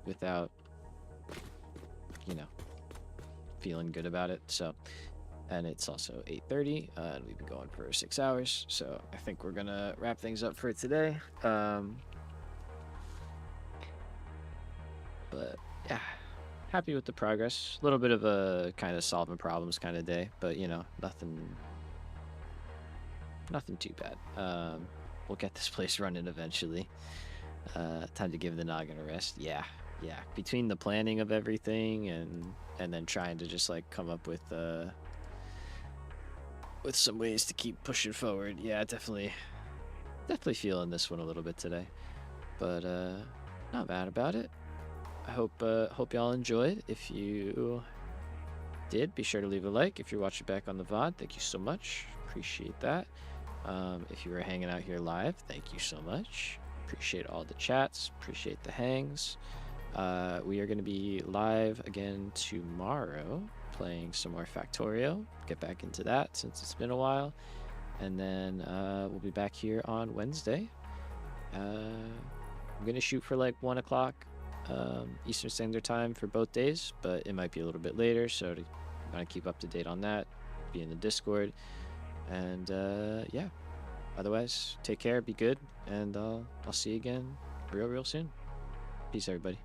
without, you know, feeling good about it. So, and it's also 8:30, and we've been going for 6 hours. So I think we're gonna wrap things up for today. But yeah, happy with the progress. A little bit of a kind of solving problems kind of day, but you know, nothing too bad. We'll get this place running eventually. Time to give the noggin a rest. Yeah. Between the planning of everything and then trying to just like come up with some ways to keep pushing forward. Yeah, definitely feeling this one a little bit today, but not bad about it. I hope y'all enjoyed. If you did, be sure to leave a like. If you're watching back on the VOD, thank you so much. Appreciate that. If you were hanging out here live, thank you so much. Appreciate all the chats. Appreciate the hangs. We are going to be live again tomorrow, playing some more Factorio. Get back into that since it's been a while. And then we'll be back here on Wednesday. I'm going to shoot for like 1 o'clock Eastern Standard Time for both days, but it might be a little bit later. So to kind of keep up to date on that, be in the Discord. And yeah, otherwise, take care, be good, and I'll see you again real soon. Peace, everybody.